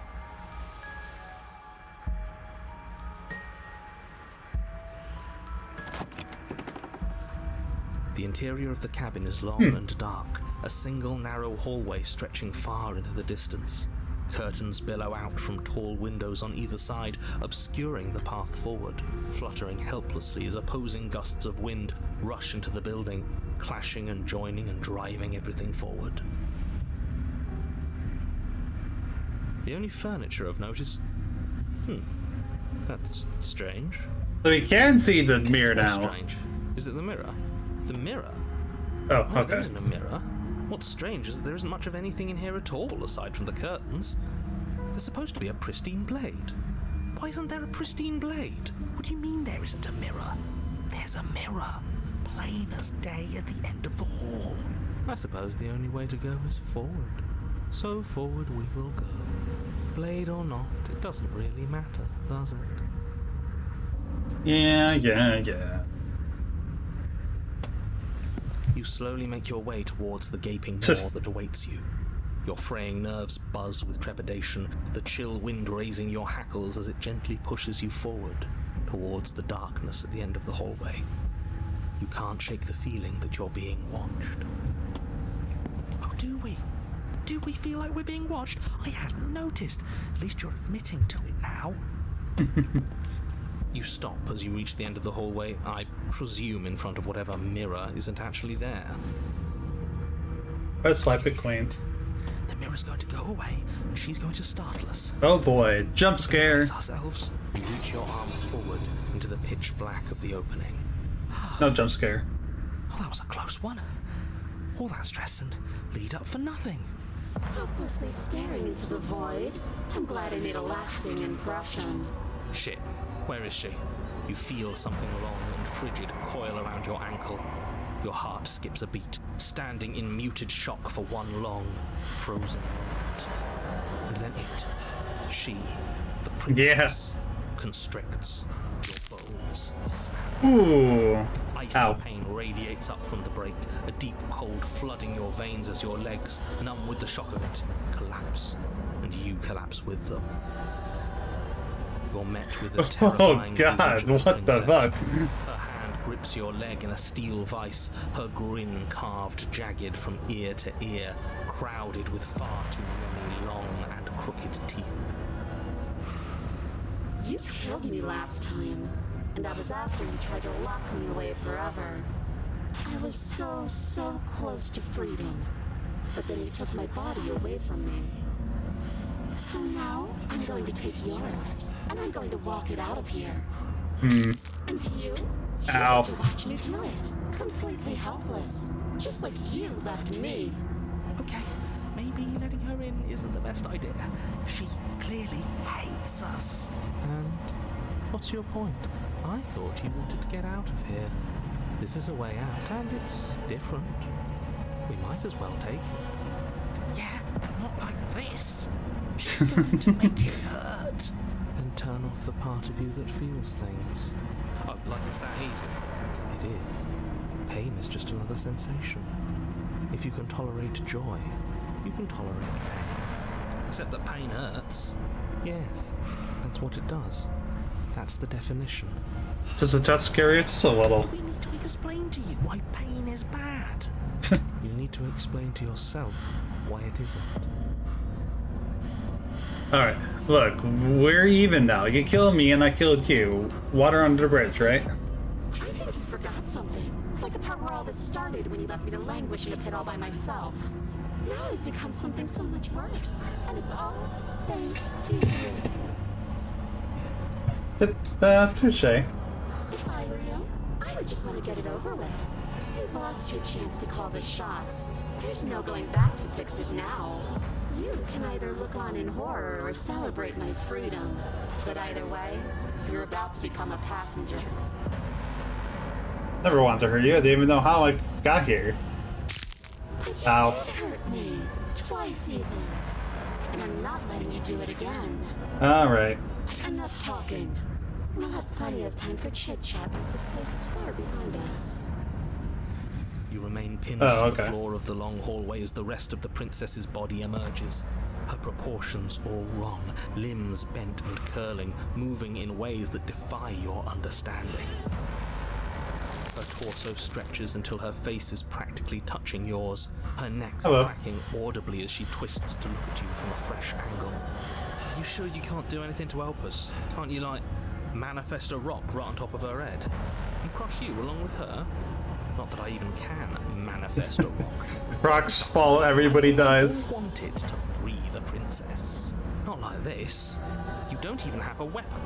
B: The interior of the cabin is long and dark, a single narrow hallway stretching far into the distance. Curtains billow out from tall windows on either side, obscuring the path forward, fluttering helplessly as opposing gusts of wind rush into the building, clashing and joining and driving everything forward. The only furniture of note is... that's strange.
A: So we can see the mirror
B: What's
A: now.
B: strange? Is it the mirror? The mirror?
A: Oh,
B: No,
A: okay.
B: there isn't a mirror. What's strange is that there isn't much of anything in here at all, aside from the curtains. There's supposed to be a pristine blade. Why isn't there a pristine blade? What do you mean there isn't a mirror? There's a mirror, plain as day at the end of the hall. I suppose the only way to go is forward. So forward we will go. Blade or not, it doesn't really matter, does it?
A: Yeah.
B: You slowly make your way towards the gaping maw that awaits you. Your fraying nerves buzz with trepidation, the chill wind raising your hackles as it gently pushes you forward, towards the darkness at the end of the hallway. You can't shake the feeling that you're being watched. Oh, do we? Do we feel like we're being watched? I hadn't noticed. At least you're admitting to it now. You stop as you reach the end of the hallway, I presume in front of whatever mirror isn't actually there.
A: Let's wipe it clean.
B: The mirror's going to go away, and she's going to startle us.
A: Oh boy, jump scare.
B: Brace ourselves. You reach your arm forward into the pitch black of the opening.
A: No jump scare.
B: Oh, that was a close one. All that stress and lead up for nothing.
E: Helplessly staring into the void. I'm glad I made a lasting impression.
B: Shit. Where is she? You feel something long and frigid coil around your ankle. Your heart skips a beat, standing in muted shock for one long, frozen moment. And then she, the princess, constricts. Your bones snap.
A: Ooh.
B: Icy
A: Ow.
B: pain radiates up from the break, a deep cold flooding your veins as your legs, numb with the shock of it, collapse. And you collapse with them. You're met with a terrifying
A: God,
B: visage of the
A: what the
B: princess.
A: fuck?
B: Her hand grips your leg in a steel vice, her grin carved jagged from ear to ear, crowded with far too many long and crooked teeth.
E: You killed me last time, and that was after you tried to lock me away forever. I was so close to freedom, but then you took my body away from me. So now, I'm going to take yours, and I'm going to walk it out of here. And you
A: Ow.
E: get to watch me do it, completely helpless, just like you left me.
B: Okay, maybe letting her in isn't the best idea. She clearly hates us. And what's your point? I thought you wanted to get out of here. This is a way out, and it's different. We might as well take it.
D: Yeah, but not like this. She's going to make it hurt.
B: Then turn off the part of you that feels things.
D: Oh, like it's that easy?
B: It is. Pain is just another sensation. If you can tolerate joy, you can tolerate pain.
D: Except that pain hurts.
B: Yes, that's what it does. That's the definition.
A: Does it just scare you just a little?
D: We need to explain to you why pain is bad.
B: You need to explain to yourself why it isn't.
A: Alright, look, we're even now. You killed me and I killed you. Water under the bridge, right?
F: I think you forgot something. Like the part where all this started when you left me to languish in a pit all by myself. Now you've become something so much worse. And it's all thanks to you.
A: Touche.
F: If I were you, I would just want to get it over with. You've lost your chance to call the shots. There's no going back to fix it now. You can either look on in horror or celebrate my freedom. But either way, you're about to become a passenger.
A: Never wanted to hurt you. I didn't even know how I got here. Ow.
F: You did hurt me. Twice even. And I'm not letting you do it again.
A: Alright.
F: Enough talking. We'll have plenty of time for chit-chat once this place is far behind us.
B: You remain pinned
A: Oh,
B: to the
A: okay.
B: floor of the long hallway as the rest of the princess's body emerges. Her proportions all wrong, limbs bent and curling, moving in ways that defy your understanding. Her torso stretches until her face is practically touching yours, her neck
A: Hello.
B: cracking audibly as she twists to look at you from a fresh angle. Are you sure you can't do anything to help us? Can't you, like, manifest a rock right on top of her head and crush you along with her? Not that I even can manifest a rock.
A: Rocks fall, everybody dies.
B: You wanted to free the princess. Not like this. You don't even have a weapon,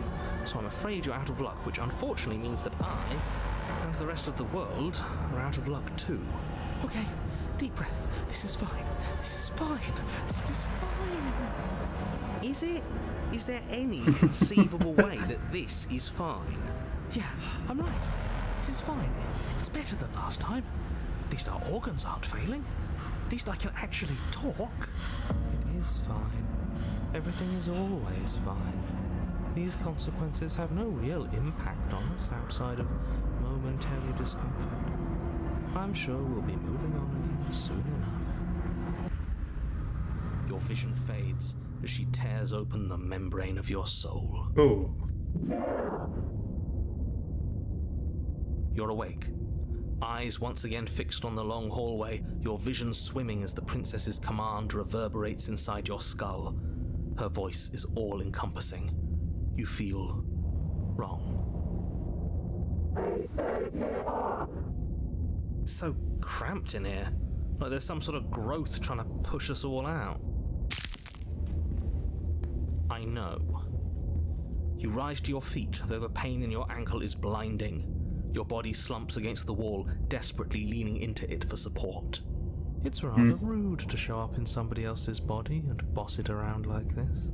B: so I'm afraid you're out of luck, which unfortunately means that I, and the rest of the world, are out of luck too. Okay, deep breath. This is fine. This is fine. This is fine. Is it? Is there any conceivable way that this is fine? Yeah, I'm right. This is fine. It's better than last time. At least our organs aren't failing. At least I can actually talk. It is fine. Everything is always fine. These consequences have no real impact on us outside of momentary discomfort. I'm sure we'll be moving on again soon enough. Your vision fades as she tears open the membrane of your soul.
A: Ooh.
B: You're awake. Eyes once again fixed on the long hallway, your vision swimming as the princess's command reverberates inside your skull. Her voice is all-encompassing. You feel wrong. It's so cramped in here. Like there's some sort of growth trying to push us all out. I know. You rise to your feet, though the pain in your ankle is blinding. Your body slumps against the wall, desperately leaning into it for support. It's rather rude to show up in somebody else's body and boss it around like this.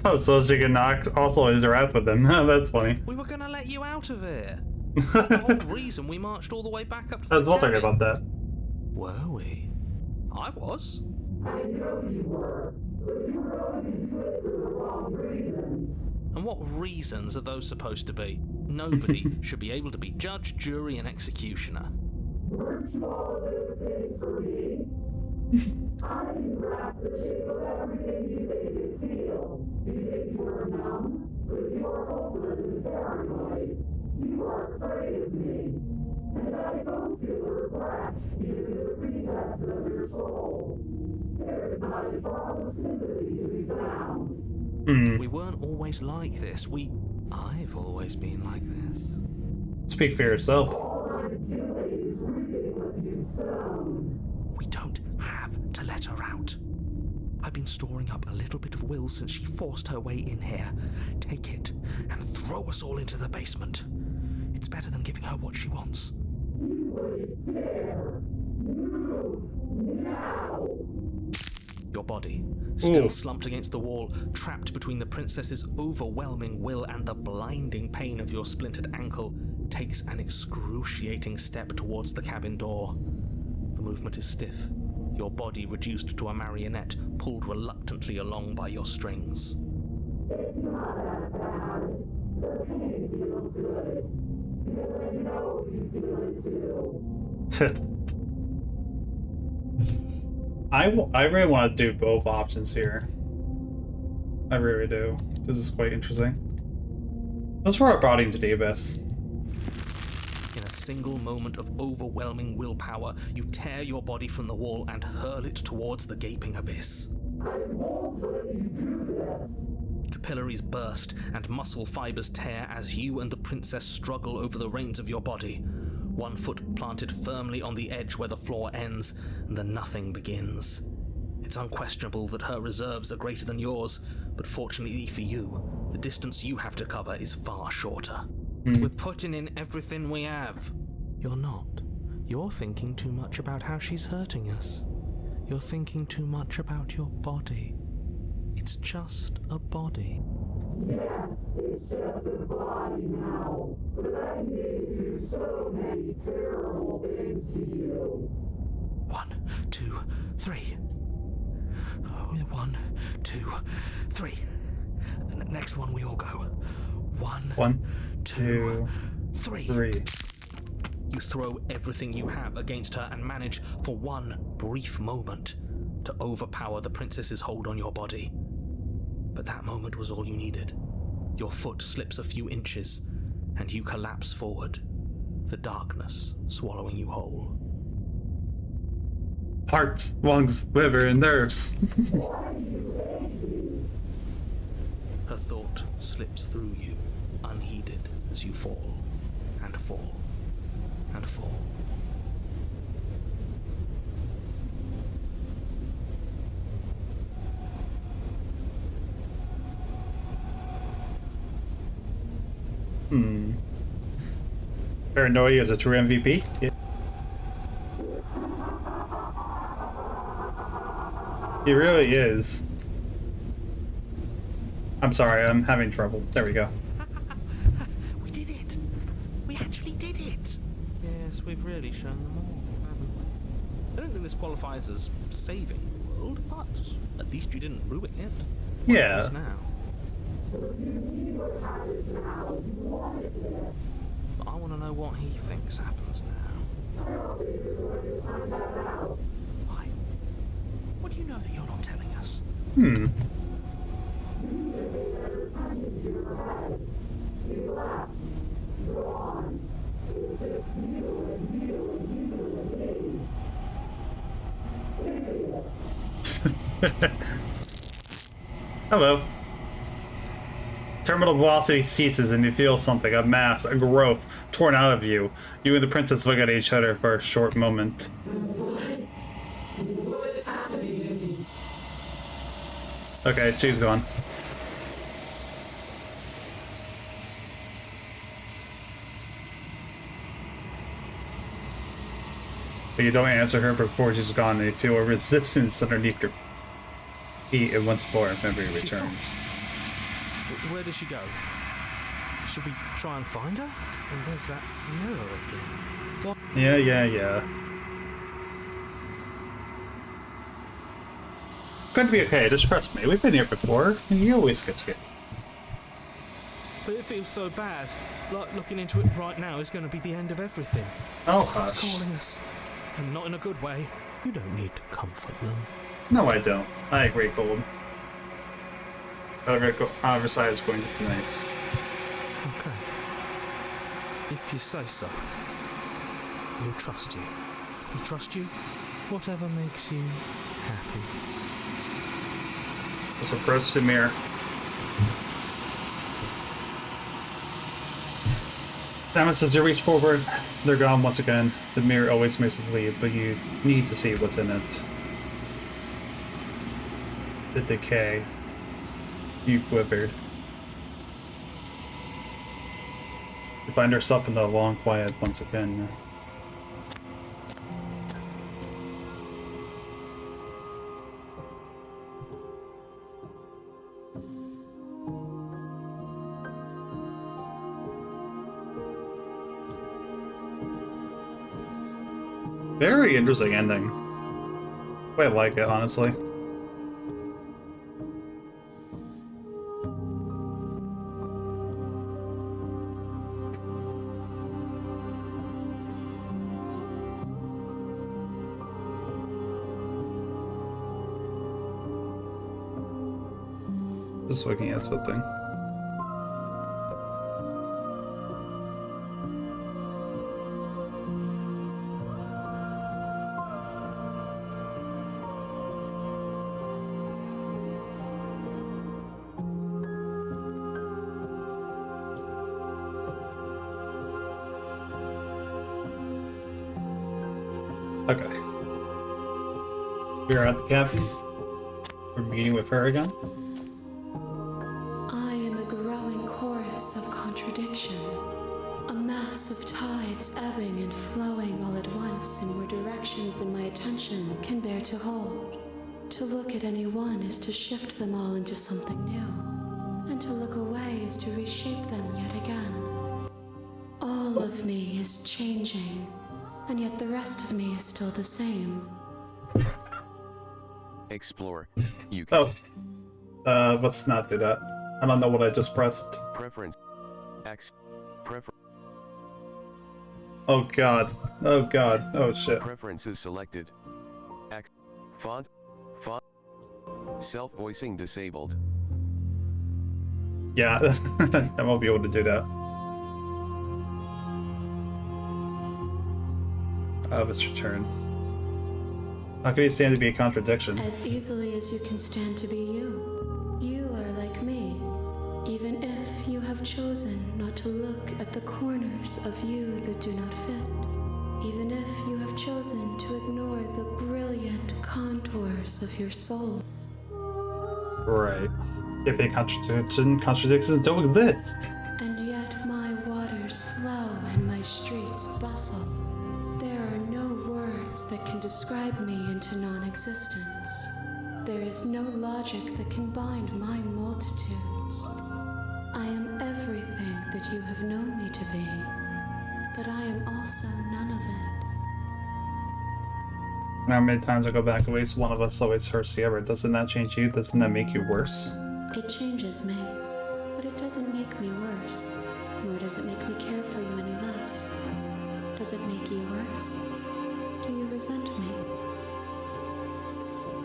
A: Oh, so she can knock also interact with them. That's funny.
B: We were gonna let you out of here. That's the whole reason we marched all the way back up to
A: I was
B: the
A: wondering
B: cabin.
A: about that.
B: Were we? I was. And what reasons are those supposed to be? Nobody should be able to be judge, jury, and executioner. We weren't always like this. I've always been like this.
A: Speak for yourself.
B: We don't have to let her out. I've been storing up a little bit of will since she forced her way in here. Take it and throw us all into the basement. It's better than giving her what she wants. Your body, still slumped against the wall, trapped between the princess's overwhelming will and the blinding pain of your splintered ankle, takes an excruciating step towards the cabin door. The movement is stiff, your body reduced to a marionette, pulled reluctantly along by your strings.
F: It's not that bad. The pain feels good. Because I know you feel it too.
A: I really want to do both options here. I really do. This is quite interesting. Let's throw our body into the abyss.
B: In a single moment of overwhelming willpower, you tear your body from the wall and hurl it towards the gaping abyss. Capillaries burst and muscle fibers tear as you and the princess struggle over the reins of your body. One foot planted firmly on the edge where the floor ends, and the nothing begins. It's unquestionable that her reserves are greater than yours, but fortunately for you, the distance you have to cover is far shorter. We're putting in everything we have. You're not. You're thinking too much about how she's hurting us. You're thinking too much about your body. It's just a body.
F: Yes, it's just a body now, but I gave you so many terrible things to you.
B: 1, 2, 3. 1, 2, 3. And the next one we all go. 1, 2, 3. You throw everything you have against her and manage, for one brief moment, to overpower the princess's hold on your body. But that moment was all you needed. Your foot slips a few inches, and you collapse forward, the darkness swallowing you whole.
A: Heart, lungs, liver, and nerves.
B: Her thought slips through you, unheeded, as you fall, and fall, and fall.
A: Paranoia is a true MVP. Yeah. He really is. I'm sorry, I'm having trouble. There we go.
B: We did it! We actually did it! Yes, we've really shown them all, haven't we? I don't think this qualifies as saving the world, but at least you didn't ruin it. What
A: Yeah.
B: happens now? But I want to know what he thinks happens now. Why? What do you know that you're not telling us?
A: Hello. Terminal velocity ceases and you feel something, a mass, a growth, torn out of you. You and the princess look at each other for a short moment.
F: What's happening to me?
A: Okay, she's gone. But you don't answer her before she's gone and you feel a resistance underneath your feet, and once more memory
B: She's gone.
A: returns.
B: Where does she go? Should we try and find her? And there's that mirror again. What?
A: Yeah. It's going to be okay, just trust me. We've been here before, and you always get scared.
B: But it feels so bad. Like looking into it right now is going to be the end of everything.
A: Oh,
B: It's
A: hush.
B: calling us. And not in a good way. You don't need to comfort them.
A: No, I don't. I agree, Gold. Other side is going to be nice.
B: Okay. If you say so. We'll trust you. We trust you. Whatever makes you happy.
A: Let's approach the mirror. Samus, as you reach forward, they're gone once again. The mirror always makes it leave, but you need to see what's in it. The decay. You've withered. We find ourselves in the long quiet once again. Very interesting ending. Quite like it, honestly. Just looking at something. Okay. We're at the cabin. We're meeting with her again.
E: I am a growing chorus of contradiction, a mass of tides ebbing and flowing all at once in more directions than my attention can bear to hold. To look at any one is to shift them all into something new, and to look away is to reshape them yet again. All of me is changing, and yet the rest of me is still the same.
G: Explore. You can.
A: Let's not do that. I don't know what I just pressed.
G: Preference. X.
A: Oh god. Oh god. Oh shit.
G: Preferences selected. X. Font. Self-voicing disabled.
A: Yeah, I won't be able to do that. Let's return. How can you stand to be a contradiction?
E: As easily as you can stand to be you. You are like me, even if you have chosen not to look at the corners of you that do not fit. Even if you have chosen to ignore the brilliant contours of your soul.
A: Right. If a contradictions don't exist.
E: And yet my waters flow and my streets bustle. There are no words that can describe me into non-existence. There is no logic that can bind my multitudes. I am everything that you have known me to be, but I am also none of it.
A: How many times I go back, at least one of us always hurts the other. Doesn't that change you? Doesn't that make you worse?
E: It changes me, but it doesn't make me worse, nor does it make me care for you any less. Does it make you worse? Do you resent me?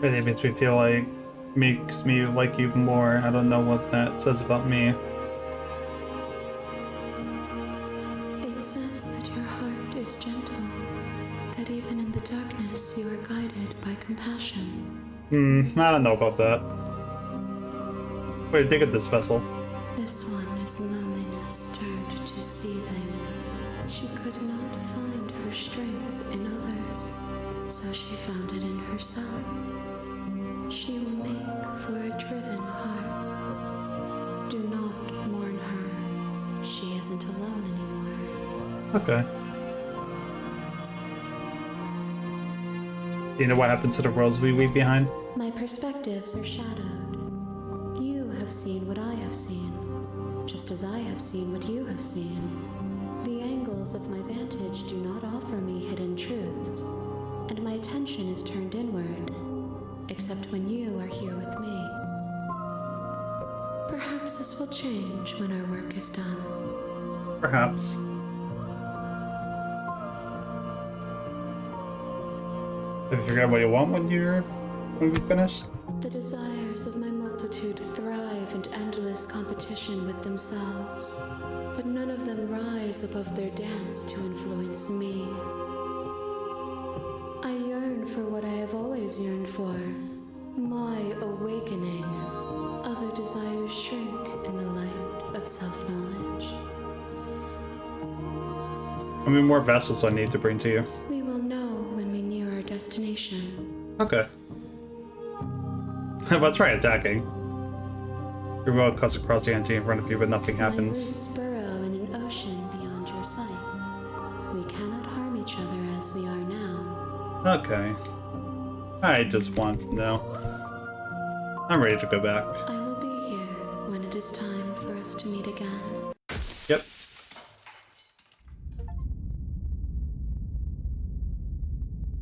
A: It makes me feel like, makes me like you more. I don't know what that says about me.
E: It says that your heart is gentle, that even in the darkness you are guided by compassion.
A: I don't know about that. Wait, dig at this vessel.
E: This one is loneliness turned to seething. She could not find her strength in others, so she found it in herself. She will make for a driven heart. Do not mourn her. She isn't alone anymore.
A: Okay. Do you know what happens to the rose we leave behind?
E: My perspectives are shadowed. You have seen what I have seen, just as I have seen what you have seen. The angles of my vantage do not offer me hidden truths, and my attention is turned inward, except when you are here with me. Perhaps this will change when our work is done.
A: Perhaps. Have you figured out what you want when we finish?
E: The desires of my multitude thrive in endless competition with themselves, but none of them rise above their dance to influence me. I yearn for what I have always yearned for, my awakening. Other desires shrink in the light of self-knowledge.
A: How many more vessels do I need to bring to you?
E: We will know when we near our destination.
A: Okay. But try attacking. Your will cuts across the entity in front of you, but nothing happens.
E: My roots burrow in an ocean beyond your sight. We cannot harm each other as we are now.
A: Okay. I just want to know. I'm ready to go back.
E: I will be here when it is time for us to meet again.
A: Yep.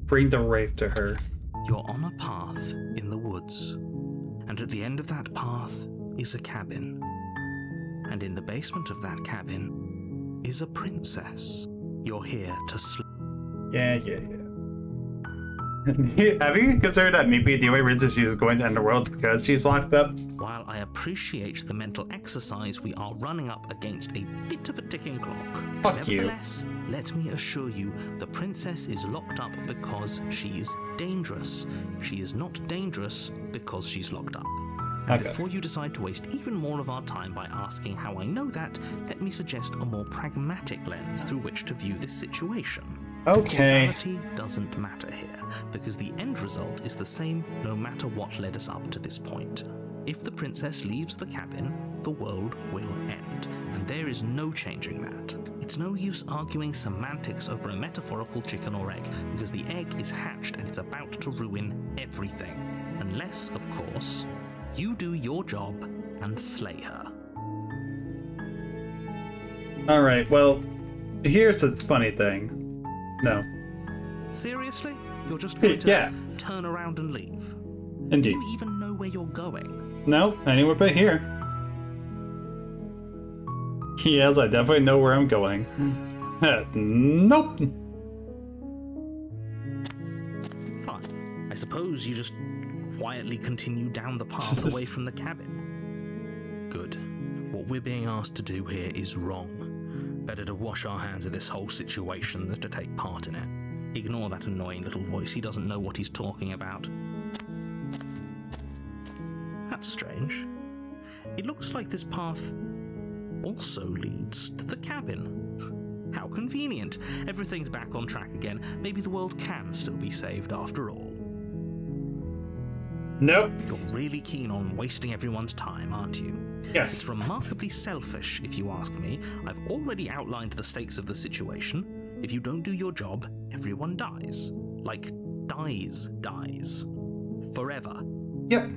A: Bring the wraith to her.
B: You're on a path in the woods, and at the end of that path is a cabin. And in the basement of that cabin is a princess. You're here to sleep.
A: Yeah. Have you considered that maybe the only reason she's going to end the world is because she's locked up?
B: While I appreciate the mental exercise, we are running up against a bit of a ticking clock.
A: Fuck you.
B: Nevertheless, let me assure you, the princess is locked up because she's dangerous. She is not dangerous because she's locked up. And
A: Okay.
B: before you decide to waste even more of our time by asking how I know that, let me suggest a more pragmatic lens through which to view this situation.
A: Okay.
B: Causality doesn't matter here, because the end result is the same no matter what led us up to this point. If the princess leaves the cabin, the world will end, and there is no changing that. It's no use arguing semantics over a metaphorical chicken or egg, because the egg is hatched and it's about to ruin everything. Unless, of course, you do your job and slay her.
A: Alright, well, here's the funny thing. No.
B: Seriously? You're just going to
A: Yeah.
B: turn around and leave? Do
A: Indeed.
B: you even know where you're going?
A: No, anywhere but here. Yes, I definitely know where I'm going. Nope.
B: Fine. I suppose you just quietly continue down the path away from the cabin. Good. What we're being asked to do here is wrong. Better to wash our hands of this whole situation than to take part in it. Ignore that annoying little voice. He doesn't know what he's talking about. That's strange. It looks like this path also leads to the cabin. How convenient. Everything's back on track again. Maybe the world can still be saved after all.
A: Nope.
B: You're really keen on wasting everyone's time, aren't you?
A: Yes.
B: It's remarkably selfish, if you ask me. I've already outlined the stakes of the situation. If you don't do your job, everyone dies. Like, dies. Forever.
A: Yep.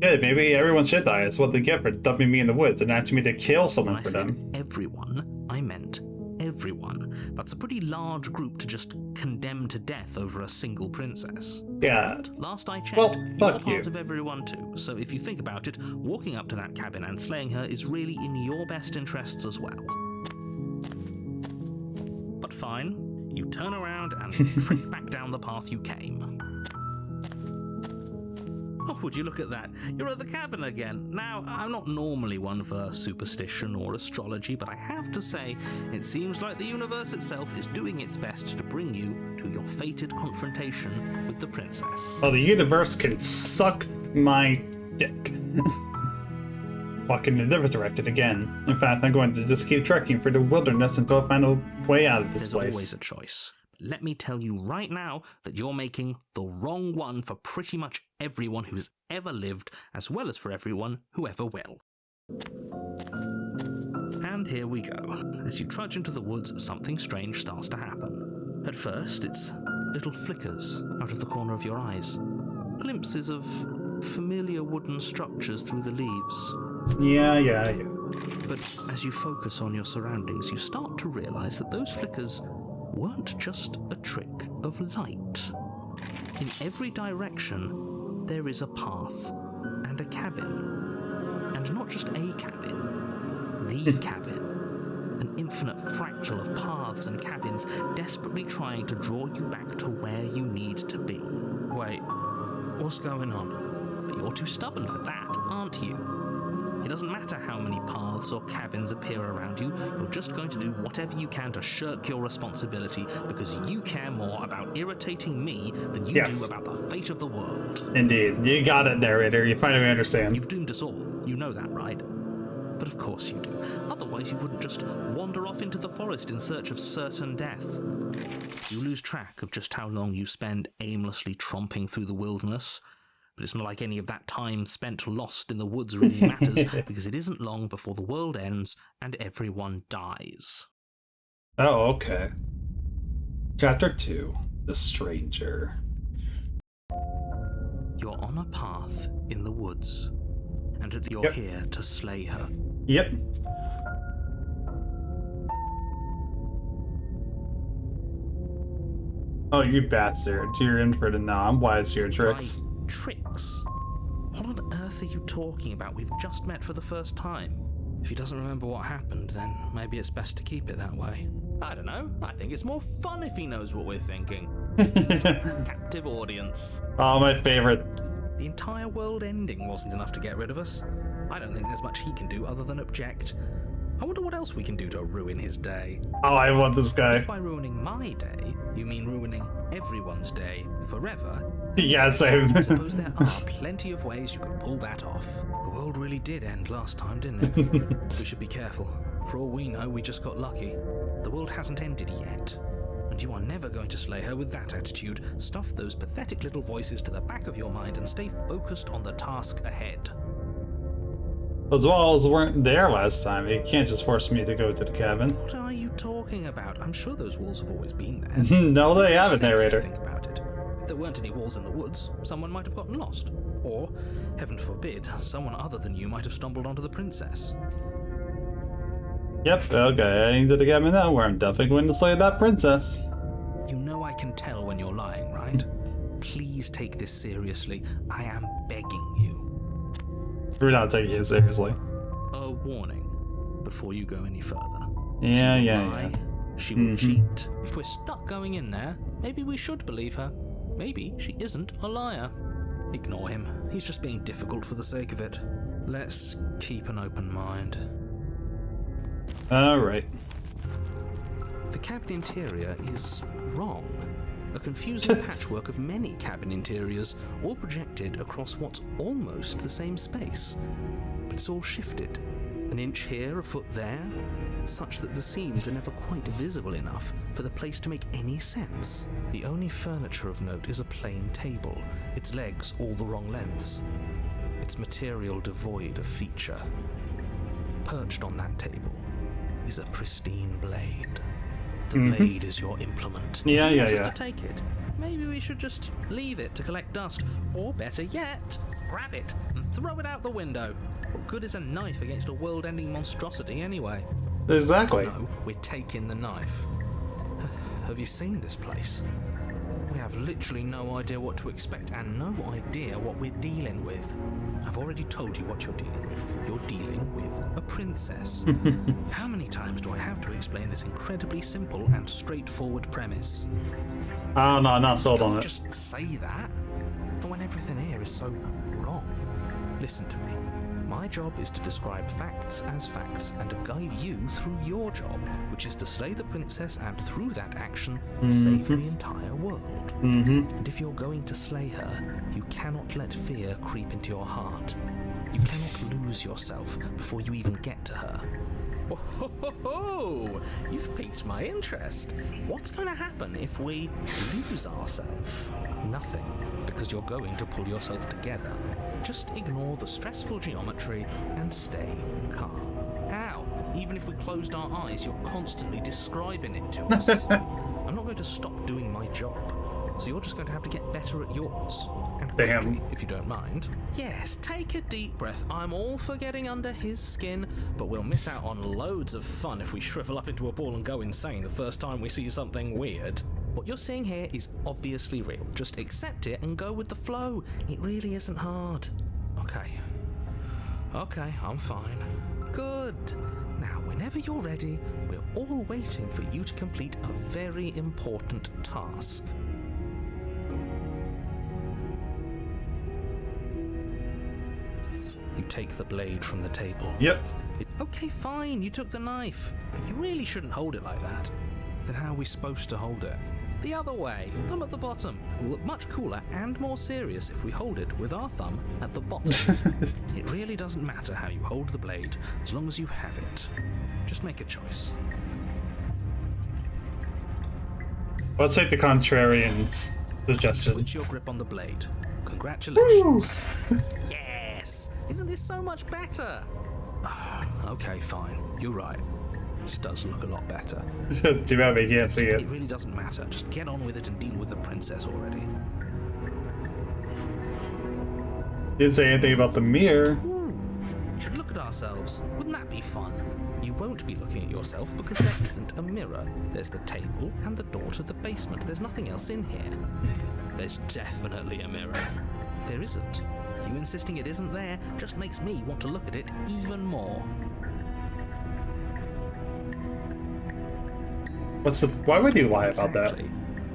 A: Good, maybe everyone should die. It's what they get for dumping me in the woods and asking me to kill someone
B: When I
A: for
B: said
A: them.
B: everyone, I meant everyone. That's a pretty large group to just condemn to death over a single princess.
A: Yeah.
B: And last I checked,
A: Well,
B: you're
A: fuck
B: part
A: you.
B: of everyone too. So if you think about it, walking up to that cabin and slaying her is really in your best interests as well. But fine, you turn around and trek back down the path you came. Oh, would you look at that? You're at the cabin again. Now, I'm not normally one for superstition or astrology, but I have to say, it seems like the universe itself is doing its best to bring you to your fated confrontation with the princess.
A: Oh, the universe can suck my dick. Walking in a different direction again. In fact, I'm going to just keep trekking through the wilderness until I find a way out of this
B: There's
A: place.
B: always a choice. Let me tell you right now that you're making the wrong one for pretty much everyone who's ever lived, as well as for everyone who ever will. And here we go. As you trudge into the woods, something strange starts to happen. At first, it's little flickers out of the corner of your eyes. Glimpses of familiar wooden structures through the leaves.
A: Yeah.
B: But as you focus on your surroundings, you start to realize that those flickers weren't just a trick of light. In every direction, there is a path and a cabin. And not just a cabin, the cabin. An infinite fractal of paths and cabins desperately trying to draw you back to where you need to be. Wait, what's going on? You're too stubborn for that, aren't you? It doesn't matter how many paths or cabins appear around you, you're just going to do whatever you can to shirk your responsibility because you care more about irritating me than you
A: Yes.
B: do about the fate of the world.
A: Indeed. You got it, narrator. You finally understand.
B: You've doomed us all. You know that, right? But of course you do. Otherwise you wouldn't just wander off into the forest in search of certain death. You lose track of just how long you spend aimlessly tromping through the wilderness. But it's not like any of that time spent lost in the woods really matters, because it isn't long before the world ends and everyone dies.
A: Oh, okay. Chapter 2, The Stranger.
B: You're on a path in the woods, and you're here to slay her.
A: Yep. Oh, you bastard. You're in for it now. I'm wise to your tricks.
B: My tricks? What on earth are you talking about? We've just met for the first time. If he doesn't remember what happened, then maybe it's best to keep it that way. I don't know. I think it's more fun if he knows what we're thinking. Captive audience.
A: Oh, my favorite.
B: The entire world ending wasn't enough to get rid of us. I don't think there's much he can do other than object. I wonder what else we can do to ruin his day.
A: Oh, I want this guy.
B: If by ruining my day, you mean ruining everyone's day forever,
A: Yeah, same.
B: I suppose there are plenty of ways you could pull that off. The world really did end last time, didn't it? We should be careful. For all we know, we just got lucky. The world hasn't ended yet. And you are never going to slay her with that attitude. Stuff those pathetic little voices to the back of your mind and stay focused on the task ahead.
A: Those walls weren't there last time. You can't just force me to go to the cabin.
B: What are you talking about? I'm sure those walls have always been there.
A: No, they haven't,
B: Makes sense if you
A: narrator.
B: think about it. If there weren't any walls in the woods, someone might have gotten lost. Or, heaven forbid, someone other than you might have stumbled onto the princess.
A: Yep, okay, heading to the cabin now, where I'm definitely going to slay that princess.
B: You know I can tell when you're lying, right? Please take this seriously. I am begging you.
A: We're not taking it seriously.
B: A warning before you go any further.
A: Yeah,
B: She will
A: yeah,
B: lie,
A: yeah.
B: She will cheat. If we're stuck going in there, maybe we should believe her. Maybe she isn't a liar. Ignore him. He's just being difficult for the sake of it. Let's keep an open mind.
A: Alright.
B: The cabin interior is wrong. A confusing patchwork of many cabin interiors, all projected across what's almost the same space. But it's all shifted. An inch here, a foot there, such that the seams are never quite visible enough for the place to make any sense. The only furniture of note is a plain table, its legs all the wrong lengths, its material devoid of feature. Perched on that table is a pristine blade. The blade is your implement.
A: Yeah,
B: If you
A: yeah,
B: want us
A: yeah.
B: to take it, maybe we should just leave it to collect dust. Or better yet, grab it and throw it out the window. What good is a knife against a world-ending monstrosity anyway?
A: Exactly.
B: No, we're taking the knife. Have you seen this place? We have literally no idea what to expect and no idea what we're dealing with. I've already told you what you're dealing with. You're dealing with a princess. How many times do I have to explain this incredibly simple and straightforward premise?
A: Oh no, I'm not sold on
B: Can't
A: it.
B: just say that. But when everything here is so wrong. Listen to me. My job is to describe facts as facts and to guide you through your job, which is to slay the princess and through that action, save the entire world. And if you're going to slay her, you cannot let fear creep into your heart. You cannot lose yourself before you even get to her. Oh, you've piqued my interest. What's going to happen if we lose ourselves? Nothing, because you're going to pull yourself together. Just ignore the stressful geometry and stay calm. How? Even if we closed our eyes, you're constantly describing it to us. I'm not going to stop doing my job, so you're just going to have to get better at yours. And quickly,
A: Damn.
B: if you don't mind. Yes, take a deep breath. I'm all for getting under his skin, but we'll miss out on loads of fun if we shrivel up into a ball and go insane the first time we see something weird. What you're seeing here is obviously real. Just accept it and go with the flow. It really isn't hard. Okay, I'm fine. Good. Now, whenever you're ready, we're all waiting for you to complete a very important task. You take the blade from the table.
A: Yep.
B: Okay, fine, you took the knife. But you really shouldn't hold it like that. Then how are we supposed to hold it? The other way, thumb at the bottom. Will look much cooler and more serious if we hold it with our thumb at the bottom. It really doesn't matter how you hold the blade, as long as you have it. Just make a choice.
A: Let's take the contrarian's suggestion.
B: Switch your grip on the blade. Congratulations. Yes! Isn't this so much better? Okay, fine. You're right. This does look a lot better.
A: Too bad we can't see it.
B: It really doesn't matter. Just get on with it and deal with the princess already.
A: Didn't say anything about the mirror.
B: We should look at ourselves. Wouldn't that be fun? You won't be looking at yourself because there isn't a mirror. There's the table and the door to the basement. There's nothing else in here. There's definitely a mirror. There isn't. You insisting it isn't there just makes me want to look at it even more.
A: Why would you lie about that?
B: Exactly.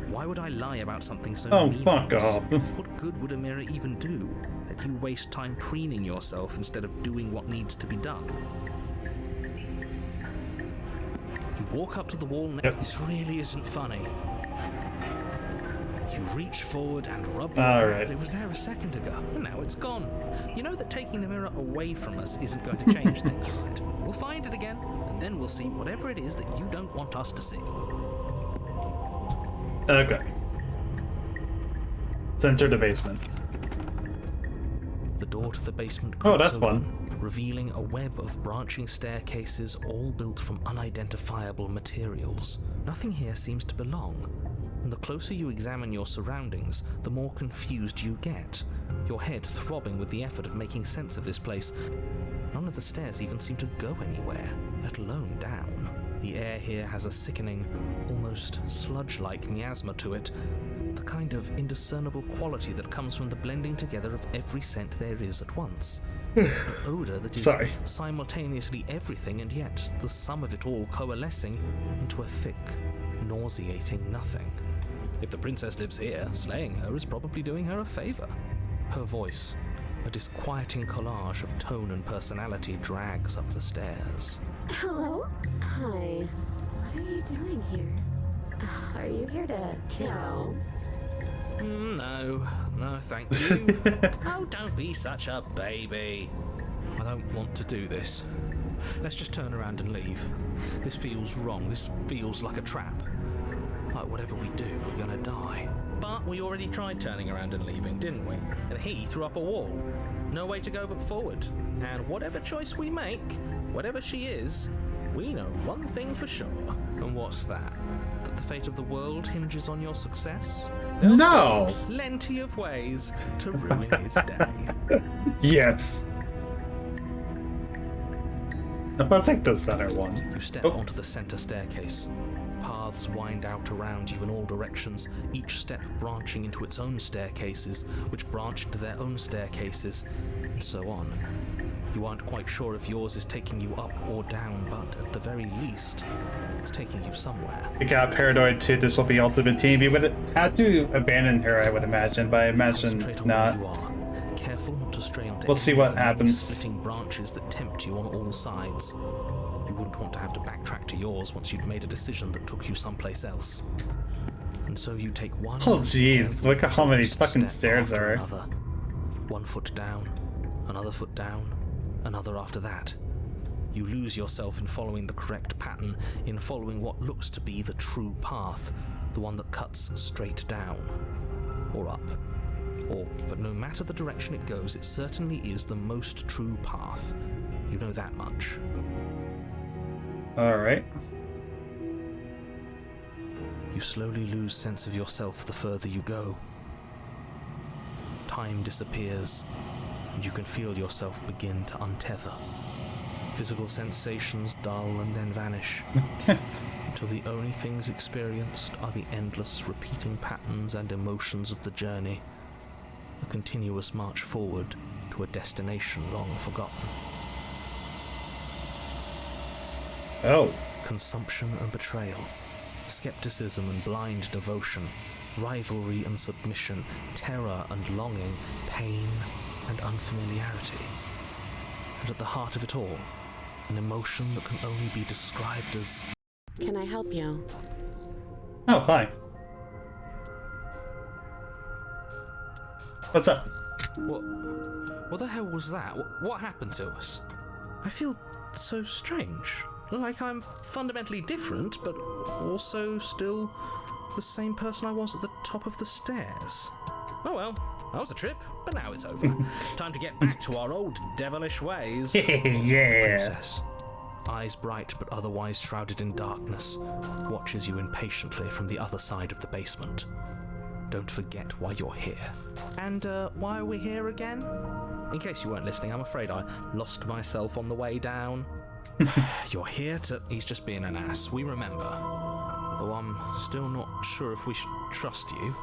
B: Why would I lie about something so
A: Oh,
B: meaningless?
A: fuck off.
B: What good would a mirror even do? That you waste time preening yourself instead of doing what needs to be done. You walk up to the wall next.
A: Yep.
B: This really isn't funny. You reach forward and rub your
A: Alright.
B: It was there a second ago, and now it's gone. You know that taking the mirror away from us isn't going to change things, right? We'll find it again, and then we'll see whatever it is that you don't want us to see.
A: Okay. Let's enter the basement.
B: The door to the basement
A: Oh,
B: creaks
A: that's
B: open,
A: fun.
B: revealing a web of branching staircases all built from unidentifiable materials. Nothing here seems to belong, and the closer you examine your surroundings, the more confused you get, your head throbbing with the effort of making sense of this place. None of the stairs even seem to go anywhere, let alone down. The air here has a sickening, almost sludge-like miasma to it, the kind of indiscernible quality that comes from the blending together of every scent there is at once. An odor that is
A: Sorry.
B: simultaneously everything and yet the sum of it all coalescing into a thick, nauseating nothing. If the princess lives here, slaying her is probably doing her a favor. Her voice, a disquieting collage of tone and personality, drags up the stairs.
E: Hello? Hi. What are you doing here? Are you here to kill?
B: No, thank you. Oh, don't be such a baby. I don't want to do this. Let's just turn around and leave. This feels wrong. This feels like a trap. Like whatever we do, we're gonna die. But we already tried turning around and leaving, didn't we? And he threw up a wall. No way to go but forward. And whatever choice we make, whatever she is, we know one thing for sure. And what's that? That the fate of the world hinges on your success? There'll
A: No!
B: still be plenty of ways to ruin his day.
A: Yes. I'll take the center one.
B: You step
A: Oh.
B: onto the center staircase. Paths wind out around you in all directions, each step branching into its own staircases, which branch into their own staircases, and so on. You aren't quite sure if yours is taking you up or down, but at the very least, it's taking you somewhere.
A: We got paranoid too. This will be Ultimate Team. We would have to abandon her, I would imagine, but I imagine
B: Concentrate on
A: not.
B: where you are. Careful not to stray onto
A: We'll see
B: any
A: what
B: of the many
A: happens.
B: splitting branches that tempt you on all sides. You wouldn't want to have to backtrack to yours once you'd made a decision that took you someplace else. And so you take one.
A: Oh, jeez,
B: careful,
A: look at how many
B: focused
A: fucking
B: step
A: stairs
B: after
A: there are.
B: another. 1 foot down, another foot down, another after that. You lose yourself in following the correct pattern, in following what looks to be the true path, the one that cuts straight down, or up. But no matter the direction it goes, it certainly is the most true path. You know that much.
A: Alright.
B: You slowly lose sense of yourself the further you go. Time disappears, and you can feel yourself begin to untether. Physical sensations dull and then vanish, until the only things experienced are the endless repeating patterns and emotions of the journey, a continuous march forward to a destination long forgotten.
A: Oh.
B: Consumption and betrayal, skepticism and blind devotion, rivalry and submission, terror and longing, pain and unfamiliarity. And at the heart of it all, an emotion that can only be described as...
E: Can I help you?
A: Oh, hi. What's up?
B: What the hell was that? What happened to us? I feel so strange. Like I'm fundamentally different, but also still the same person I was at the top of the stairs. Oh well, that was a trip, but now it's over. Time to get back to our old devilish ways.
A: Yeah.
B: Princess, eyes bright but otherwise shrouded in darkness, watches you impatiently from the other side of the basement. Don't forget why you're here. And why are we here again? In case you weren't listening, I'm afraid I lost myself on the way down. You're here to... He's just being an ass, we remember. Though I'm still not sure if we should trust you.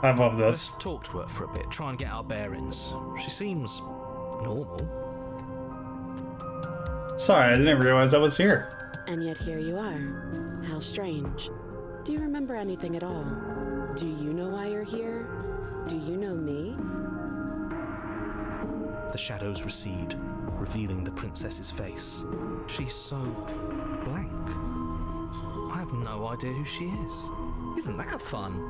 A: I love
B: Let's
A: this.
B: talk to her for a bit, try and get our bearings. She seems normal.
A: Sorry, I didn't realize I was here.
C: And yet here you are. How strange. Do you remember anything at all? Do you know why you're here? Do you know me?
B: The shadows recede, revealing the princess's face. She's so blank. I have no idea who she is. Isn't that fun?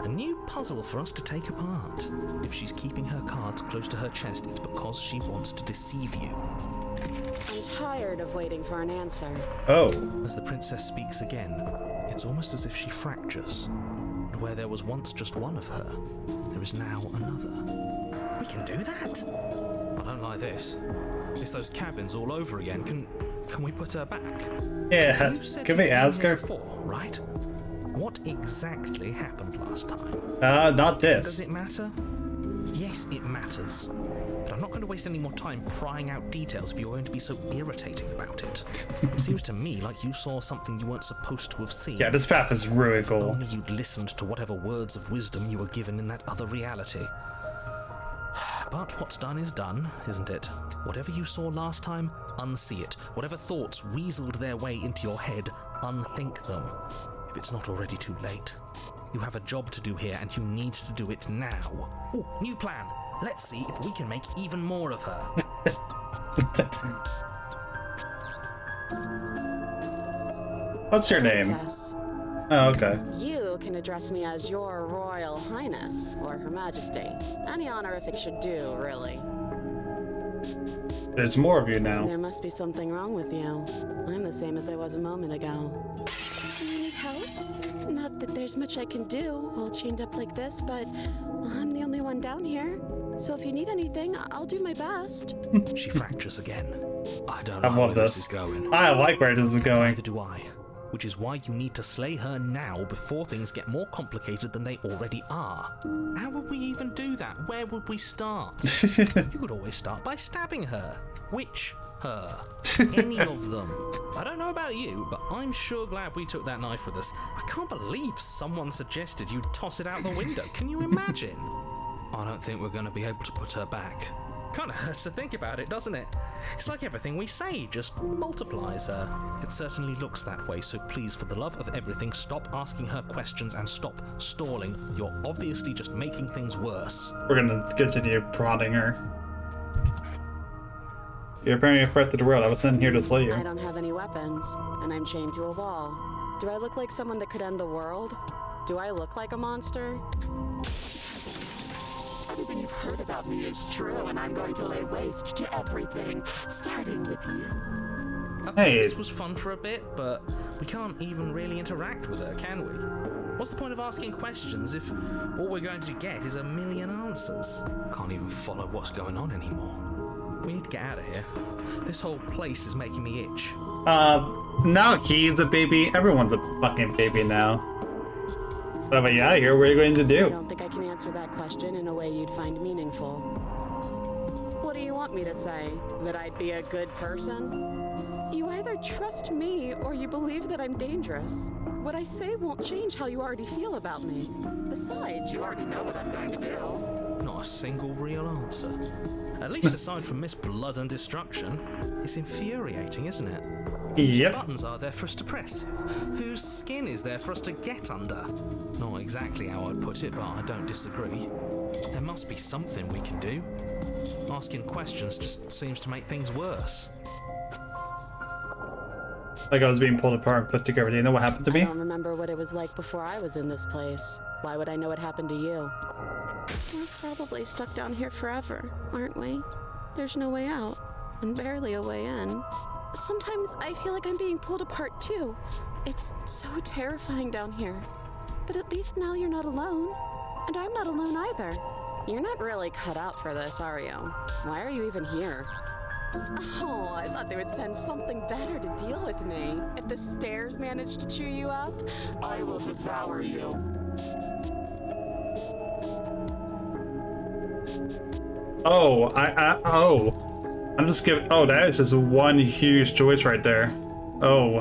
B: A new puzzle for us to take apart. If she's keeping her cards close to her chest, it's because she wants to deceive you.
C: I'm tired of waiting for an answer.
A: Oh.
B: As the princess speaks again, it's almost as if she fractures. And where there was once just one of her, there is now another. We can do that? I don't like this. It's those cabins all over again. Can we put her back?
A: Yeah.
B: You said
A: Can we
B: you'd been
A: ask
B: here
A: her?
B: before, right? What exactly happened last time?
A: Not
B: Does
A: this.
B: it matter? Yes, it matters. But I'm not going to waste any more time prying out details if you're going to be so irritating about it. It seems to me like you saw something you weren't supposed to have seen.
A: Yeah, this path is really
B: If
A: cool.
B: only you'd listened to whatever words of wisdom you were given in that other reality. But what's done is done, isn't it? Whatever you saw last time, unsee it. Whatever thoughts weaseled their way into your head, unthink them. If it's not already too late. You have a job to do here, and you need to do it now. Ooh, new plan. Let's see if we can make even more of her.
A: What's your name?
C: Princess.
A: Oh, okay.
C: You can address me as Your Royal Highness or Her Majesty. Any honorific should do, really.
A: There's more of you now.
C: There must be something wrong with you. I'm the same as I was a moment ago. You need help? Not that there's much I can do all chained up like this, but I'm the only one down here. So if you need anything, I'll do my best.
B: She fractures again. I don't
A: I
B: know
A: love
B: where
A: this.
B: this is going.
A: I like where this is going.
B: Neither do I. Which is why you need to slay her now before things get more complicated than they already are. How would we even do that? Where would we start? You could always start by stabbing her. Which her? Any of them. I don't know about you, but I'm sure glad we took that knife with us. I can't believe someone suggested you toss it out the window. Can you imagine? I don't think we're going to be able to put her back. Kind of hurts to think about it, doesn't it? It's like everything we say just multiplies her. It certainly looks that way, so please, for the love of everything, stop asking her questions and stop stalling. You're obviously just making things worse.
A: We're gonna continue prodding her. You're bringing a threat to the world. I was sent here to slay
C: I
A: you.
C: don't have any weapons, and I'm chained to a wall. Do I look like someone that could end the world? Do I look like a monster?
F: Everything you've heard about me is true, and I'm going to lay waste to everything, starting with you.
A: Hey.
B: This was fun for a bit, but we can't even really interact with her, can we? What's the point of asking questions if all we're going to get is a million answers? Can't even follow what's going on anymore. We need to get out of here. This whole place is making me itch.
A: Now he's a baby. Everyone's a fucking baby now. So, but yeah, here, what are you going to
C: I
A: do?
C: don't think I can answer that question in a way you'd find meaningful. What do you want me to say? That I'd be a good person? You either trust me or you believe that I'm dangerous. What I say won't change how you already feel about me. Besides, you already know what I'm going to do.
B: Not a single real answer. At least aside from Miss Blood and Destruction. It's infuriating, isn't it? Whose
A: Yep.
B: buttons are there for us to press? Whose skin is there for us to get under? Not exactly how I'd put it, but I don't disagree. There must be something we can do. Asking questions just seems to make things worse.
A: Like I was being pulled apart and put together. Do you know what happened to me?
H: I don't remember what it was like before I was in this place. Why would I know what happened to you? We're probably stuck down here forever, aren't we? There's no way out, and barely a way in. Sometimes I feel like I'm being pulled apart too. It's so terrifying down here. But at least now you're not alone. And I'm not alone either. You're not really cut out for this, are you? Why are you even here? Oh, I thought they would send something better to deal with me. If the stairs manage to chew you up, I will devour you.
A: Oh, I'm just giving. Oh, that is just one huge choice right there. Oh.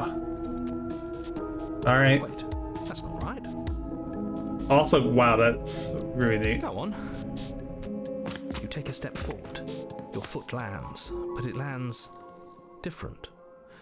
A: All right.
B: Wait, that's not right.
A: Also, wow, that's really neat.
B: Go on. You take a step forward. Your foot lands, but it lands different.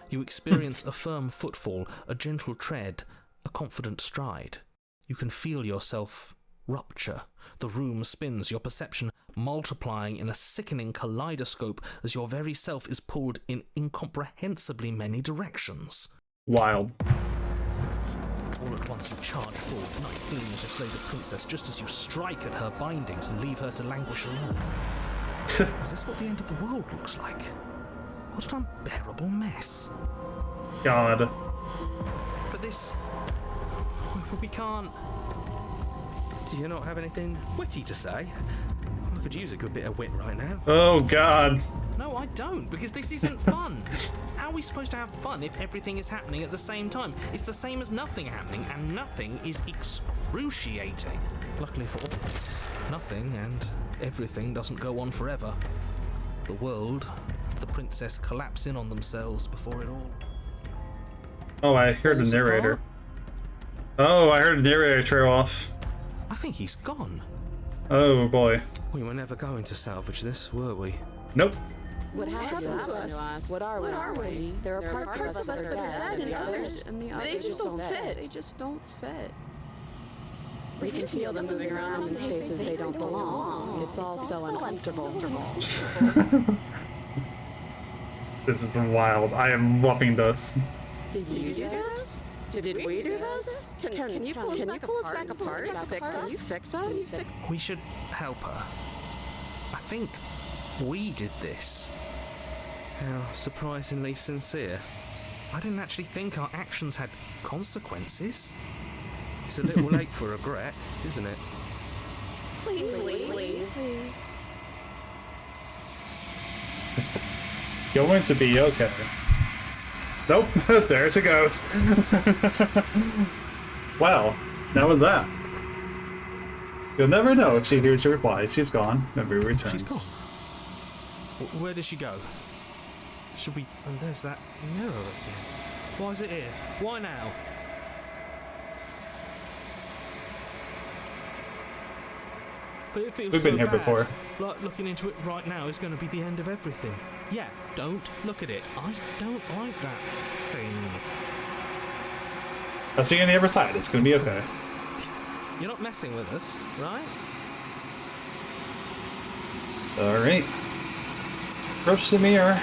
B: You experience a firm footfall, a gentle tread, a confident stride. You can feel yourself rupture. The room spins, your perception multiplying in a sickening kaleidoscope as your very self is pulled in incomprehensibly many directions.
A: Wild.
B: All at once you charge forward, knife gleaming to slay the princess just as you strike at her bindings and leave her to languish alone. Is this what the end of the world looks like? What an unbearable mess.
A: God.
B: But this... We can't... Do you not have anything witty to say? I could use a good bit of wit right now.
A: Oh, God.
B: No, I don't, because this isn't fun. How are we supposed to have fun if everything is happening at the same time? It's the same as nothing happening, and nothing is excruciating. Luckily for all, nothing and everything doesn't go on forever. The world, the princess collapse in on themselves before it all.
A: Oh, I heard the narrator. Oh, I heard the narrator trail off.
B: I think he's gone.
A: Oh, boy.
B: We were never going to salvage this, were we?
A: Nope.
H: What happened to us? What are we? There are parts of us that are dead, and the others just don't fit. They just don't fit. We can feel them moving around in spaces they don't belong. It's all so uncomfortable.
A: This is wild. I am loving this.
H: Did you do this? Did we do this? Can you pull us back apart? Fix us?
B: We should help her. I think we did this. How surprisingly sincere. I didn't actually think our actions had consequences. It's a little late for regret, isn't it?
H: Please.
A: It's going to be okay. Nope, there she goes. Well, that was that. You'll never know if she hears your reply. She's gone. Memory returns.
B: She's gone. Where did she go? Should we... And there's that mirror again. Why is it here? Why now? But it feels
A: We've been
B: so
A: here
B: bad.
A: before.
B: Like looking into it right now is going to be the end of everything. Yeah, don't look at it. I don't like that thing.
A: I'll see you on the other side. It's gonna be okay.
B: You're not messing with us, right?
A: Alright. Approach the mirror.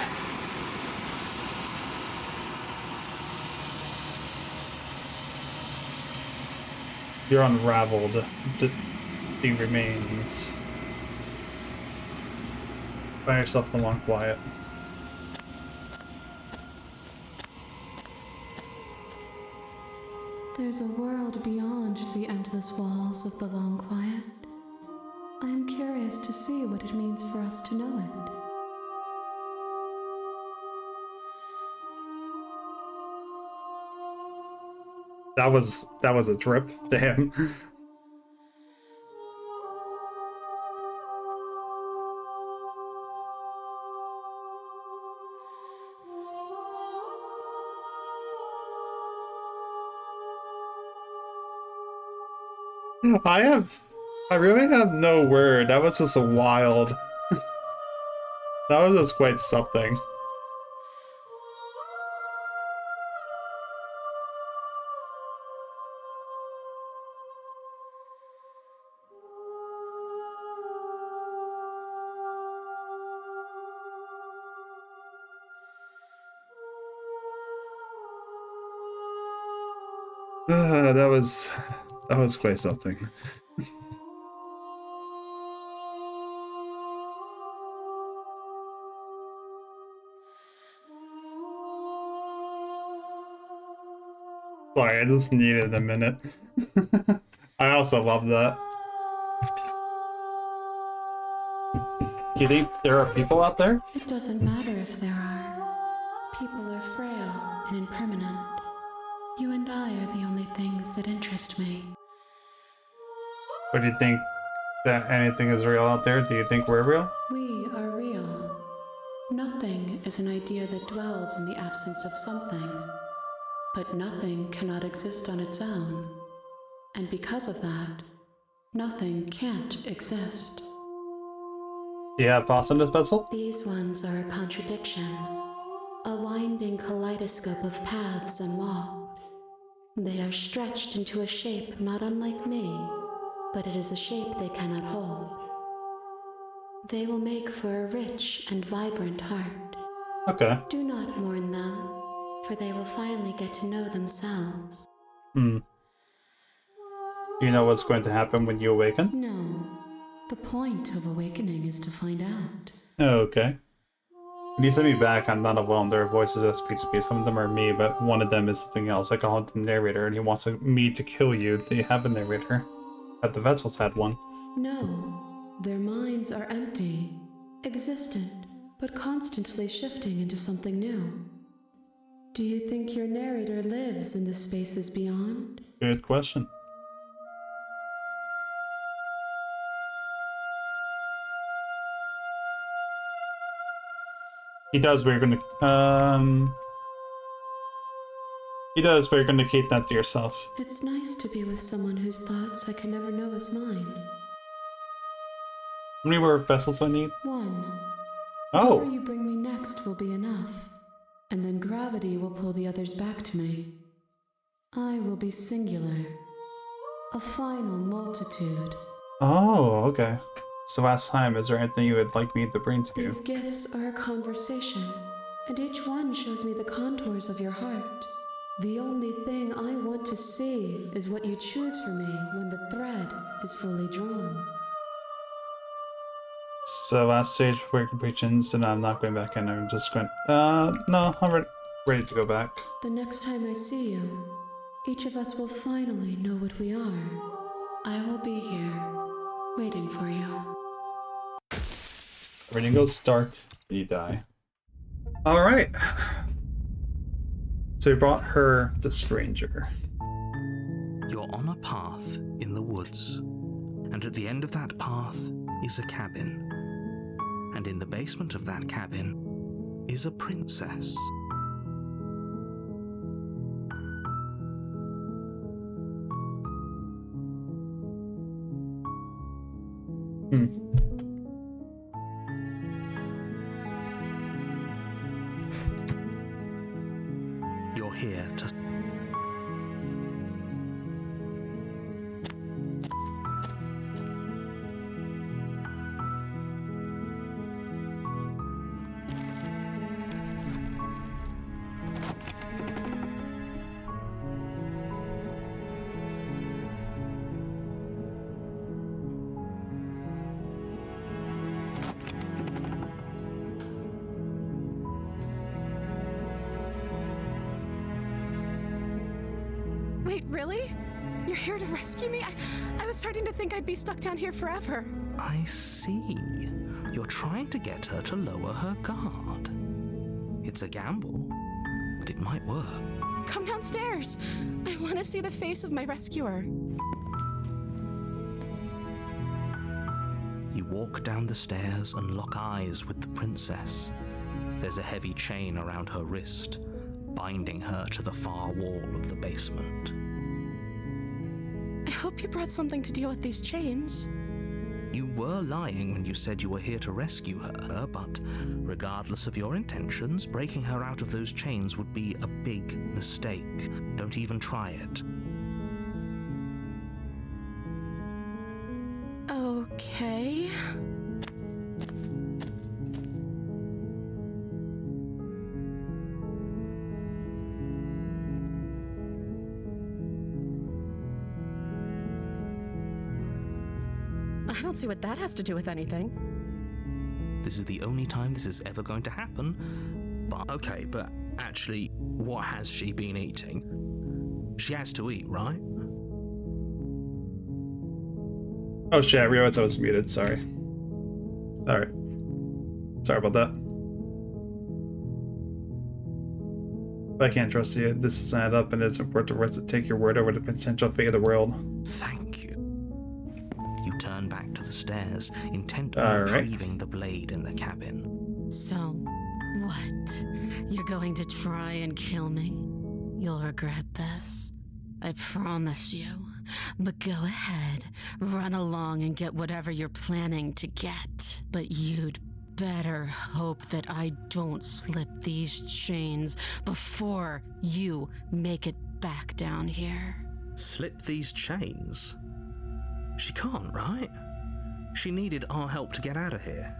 A: You're unraveled. The remains. Find yourself in the long quiet.
E: There's a world beyond the endless walls of the long quiet. I am curious to see what it means for us to know it.
A: That was a trip to him. I really have no word. That was just a wild. That was just quite something. That was quite something. Sorry, I just needed a minute. I also love that. Do you think there are people out there?
E: It doesn't matter if there are. People are frail and impermanent. You and I are the only things that interest me.
A: But do you think that anything is real out there? Do you think we're real?
E: We are real. Nothing is an idea that dwells in the absence of something. But nothing cannot exist on its own. And because of that, nothing can't exist.
A: Do you have pasta in this vessel?
E: These ones are a contradiction. A winding kaleidoscope of paths unwalked. They are stretched into a shape not unlike me, but it is a shape they cannot hold. They will make for a rich and vibrant heart.
A: Okay.
E: Do not mourn them, for they will finally get to know themselves.
A: Do you know what's going to happen when you awaken?
C: No. The point of awakening is to find out.
A: Oh, okay. When you send me back, I'm not alone. There are voices that speak to me. Some of them are me, but one of them is something else. I call him the narrator, and he wants me to kill you. They have a narrator. But the vessels had one.
C: No. Their minds are empty, existent, but constantly shifting into something new. Do you think your narrator lives in the spaces beyond?
A: Good question. He does, but you're gonna, He does, but you're gonna keep that to yourself.
C: It's nice to be with someone whose thoughts I can never know as mine.
A: How many more vessels do I need?
C: One.
A: Oh!
C: Whatever you bring me next will be enough. And then gravity will pull the others back to me. I will be singular. A final multitude.
A: Oh, okay. So last time, is there anything you would like me to bring to you?
C: These gifts are a conversation, and each one shows me the contours of your heart. The only thing I want to see is what you choose for me when the thread is fully drawn.
A: So last stage before your completion, so now I'm not going back in, I'm just going... no, I'm ready to go back.
C: The next time I see you, each of us will finally know what we are. I will be here, waiting for you.
A: Everything goes dark, and you die. Alright. So we brought her the stranger.
B: You're on a path in the woods, and at the end of that path is a cabin. And in the basement of that cabin is a princess. You're here to...
H: Wait, really? You're here to rescue me? I was starting to think I'd be stuck down here forever.
B: I see. You're trying to get her to lower her guard. It's a gamble, but it might work.
H: Come downstairs. I want to see the face of my rescuer.
B: You walk down the stairs and lock eyes with the princess. There's a heavy chain around her wrist, binding her to the far wall of the basement.
H: I hope you brought something to deal with these chains.
B: You were lying when you said you were here to rescue her, but regardless of your intentions, breaking her out of those chains would be a big mistake. Don't even try it.
H: Okay.
C: I don't see what that has to do with anything.
B: This is the only time this is ever going to happen. But okay, but actually, what has she been eating? She has to eat, right?
A: Oh shit, I realized I was muted, sorry. Alright. Sorry about that. But I can't trust you. This doesn't add up, and it's important for us to take your word over the potential fate of the world.
B: Thank you. You turn back to the stairs, intent on retrieving the blade in the cabin.
C: So, what? You're going to try and kill me? You'll regret this. I promise you. But go ahead, run along and get whatever you're planning to get. But you'd better hope that I don't slip these chains before you make it back down here.
B: Slip these chains? She can't, right? She needed our help to get out of here.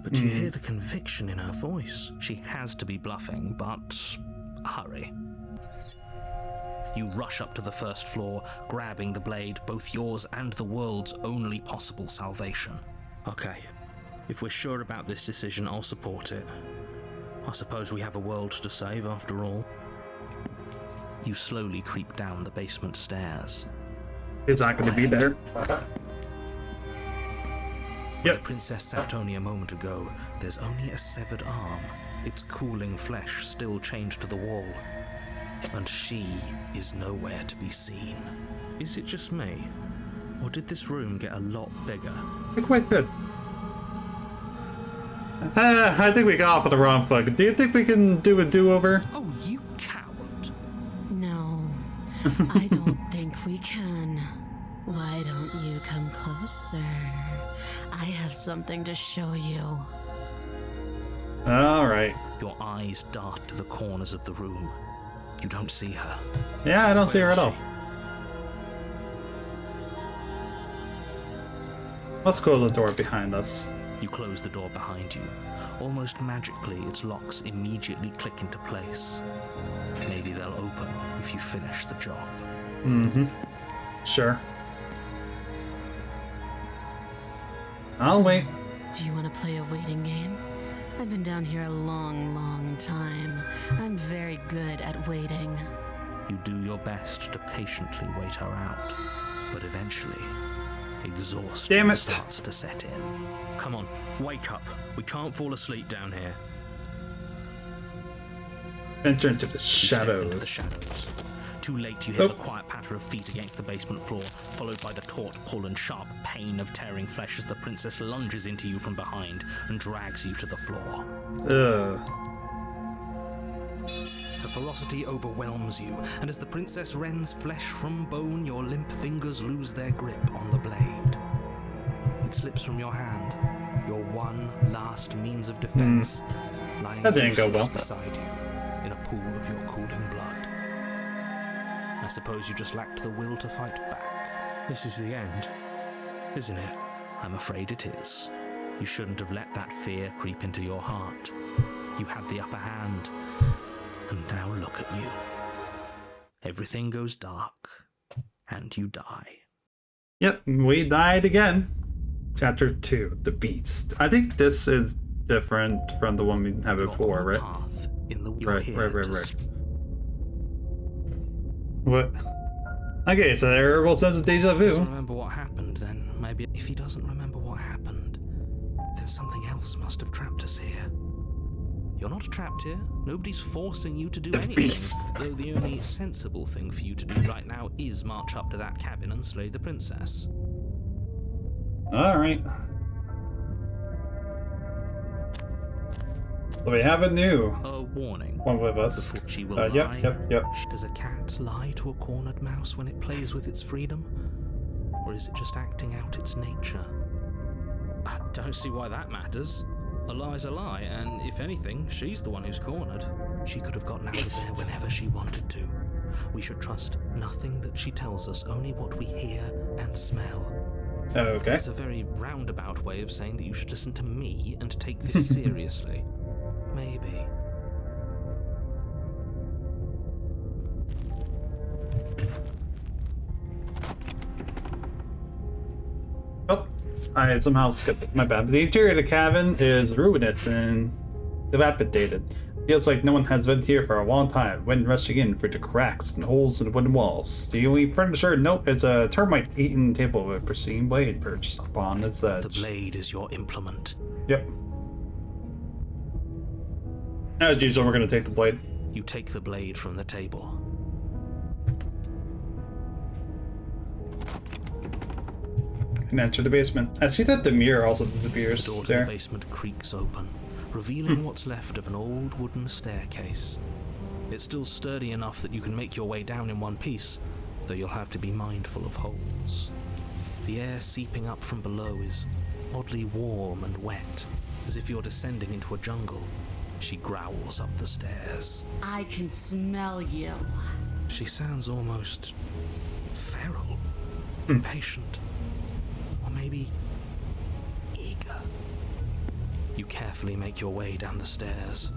B: But do you hear the conviction in her voice? She has to be bluffing, but hurry. You rush up to the first floor, grabbing the blade, both yours and the world's only possible salvation. Okay, if we're sure about this decision, I'll support it. I suppose we have a world to save after all. You slowly creep down the basement stairs.
A: It's not going to be there.
B: Where the princess sat only a moment ago, there's only a severed arm, its cooling flesh still chained to the wall. And she is nowhere to be seen. Is it just me? Or did this room get a lot bigger?
A: I quite did. I think we got off on the wrong foot. Do you think we can do a do-over?
B: Oh, you coward.
C: No, I don't think we can. Why don't you come closer? I have something to show you.
A: Alright.
B: Your eyes dart to the corners of the room. You don't see her.
A: Yeah, I don't see her
B: Where
A: at
B: is
A: all. Let's close the door behind us.
B: You close the door behind you. Almost magically, its locks immediately click into place. Maybe they'll open if you finish the job.
A: Mm-hmm. Sure. I'll wait.
C: Do you want to play a waiting game? I've been down here a long, long time. I'm very good at waiting.
B: You do your best to patiently wait her out, but eventually, exhaustion starts to set in. Come on, wake up. We can't fall asleep down here.
A: Enter into the
B: You
A: shadows.
B: step into the shadows. Too late, you hear the quiet patter of feet against the basement floor, followed by the taut pull and sharp pain of tearing flesh as the princess lunges into you from behind and drags you to the floor.
A: Ugh.
B: The ferocity overwhelms you, and as the princess rends flesh from bone, your limp fingers lose their grip on the blade. It slips from your hand, your one last means of defense, lying
A: That didn't go
B: useless
A: well.
B: beside you in a pool of your cooling blood. I suppose you just lacked the will to fight back. This is the end, isn't it? I'm afraid it is. You shouldn't have let that fear creep into your heart. You had the upper hand, and now look at you. Everything goes dark, and you die.
A: Yep, we died again. Chapter 2, The Beast. I think this is different from the one we had before, right?
B: Path in the
A: Right. What? Okay, it's a terrible sense of deja vu.
B: Doesn't remember what happened, then maybe if he doesn't remember what happened, then something else must have trapped us here. You're not trapped here. Nobody's forcing you to do anything.
A: Beast.
B: Though the only sensible thing for you to do right now is march up to that cabin and slay the princess.
A: Alright. So we have a new
B: A warning.
A: one with us.
B: Before she will
A: Yep.
B: lie. Does a cat lie to a cornered mouse when it plays with its freedom? Or is it just acting out its nature? I don't see why that matters. A lie's a lie, and if anything, she's the one who's cornered. She could have gotten out of there whenever she wanted to. We should trust nothing that she tells us, only what we hear and smell.
A: Okay.
B: It's a very roundabout way of saying that you should listen to me and take this seriously. Maybe.
A: Oh, I somehow skipped it. My bad. But the interior of the cabin is ruinous and dilapidated. Feels like no one has been here for a long time. Wind rushing in through the cracks and holes in the wooden walls. The only furniture, nope, is a termite-eaten table with a pristine blade perched upon its edge.
B: The blade is your implement.
A: Yep. As usual, we're gonna take the blade.
B: You take the blade from the table.
A: And enter the basement. I see that the mirror also disappears
B: The door to
A: there.
B: the basement creaks open, revealing what's left of an old wooden staircase. It's still sturdy enough that you can make your way down in one piece, though you'll have to be mindful of holes. The air seeping up from below is oddly warm and wet, as if you're descending into a jungle. She growls up the stairs.
C: I can smell you.
B: She sounds almost feral, impatient, or maybe eager. You carefully make your way down the stairs.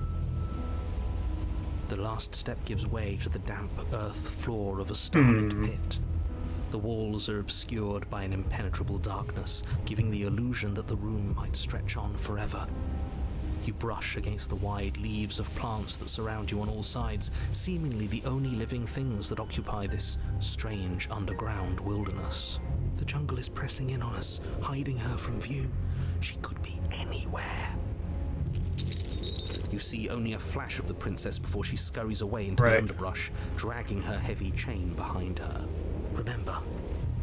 B: The last step gives way to the damp earth floor of a starlit pit. The walls are obscured by an impenetrable darkness, giving the illusion that the room might stretch on forever. You brush against the wide leaves of plants that surround you on all sides, seemingly the only living things that occupy this strange underground wilderness. The jungle is pressing in on us, hiding her from view. She could be anywhere. You see only a flash of the princess before she scurries away into the underbrush, dragging her heavy chain behind her. Remember,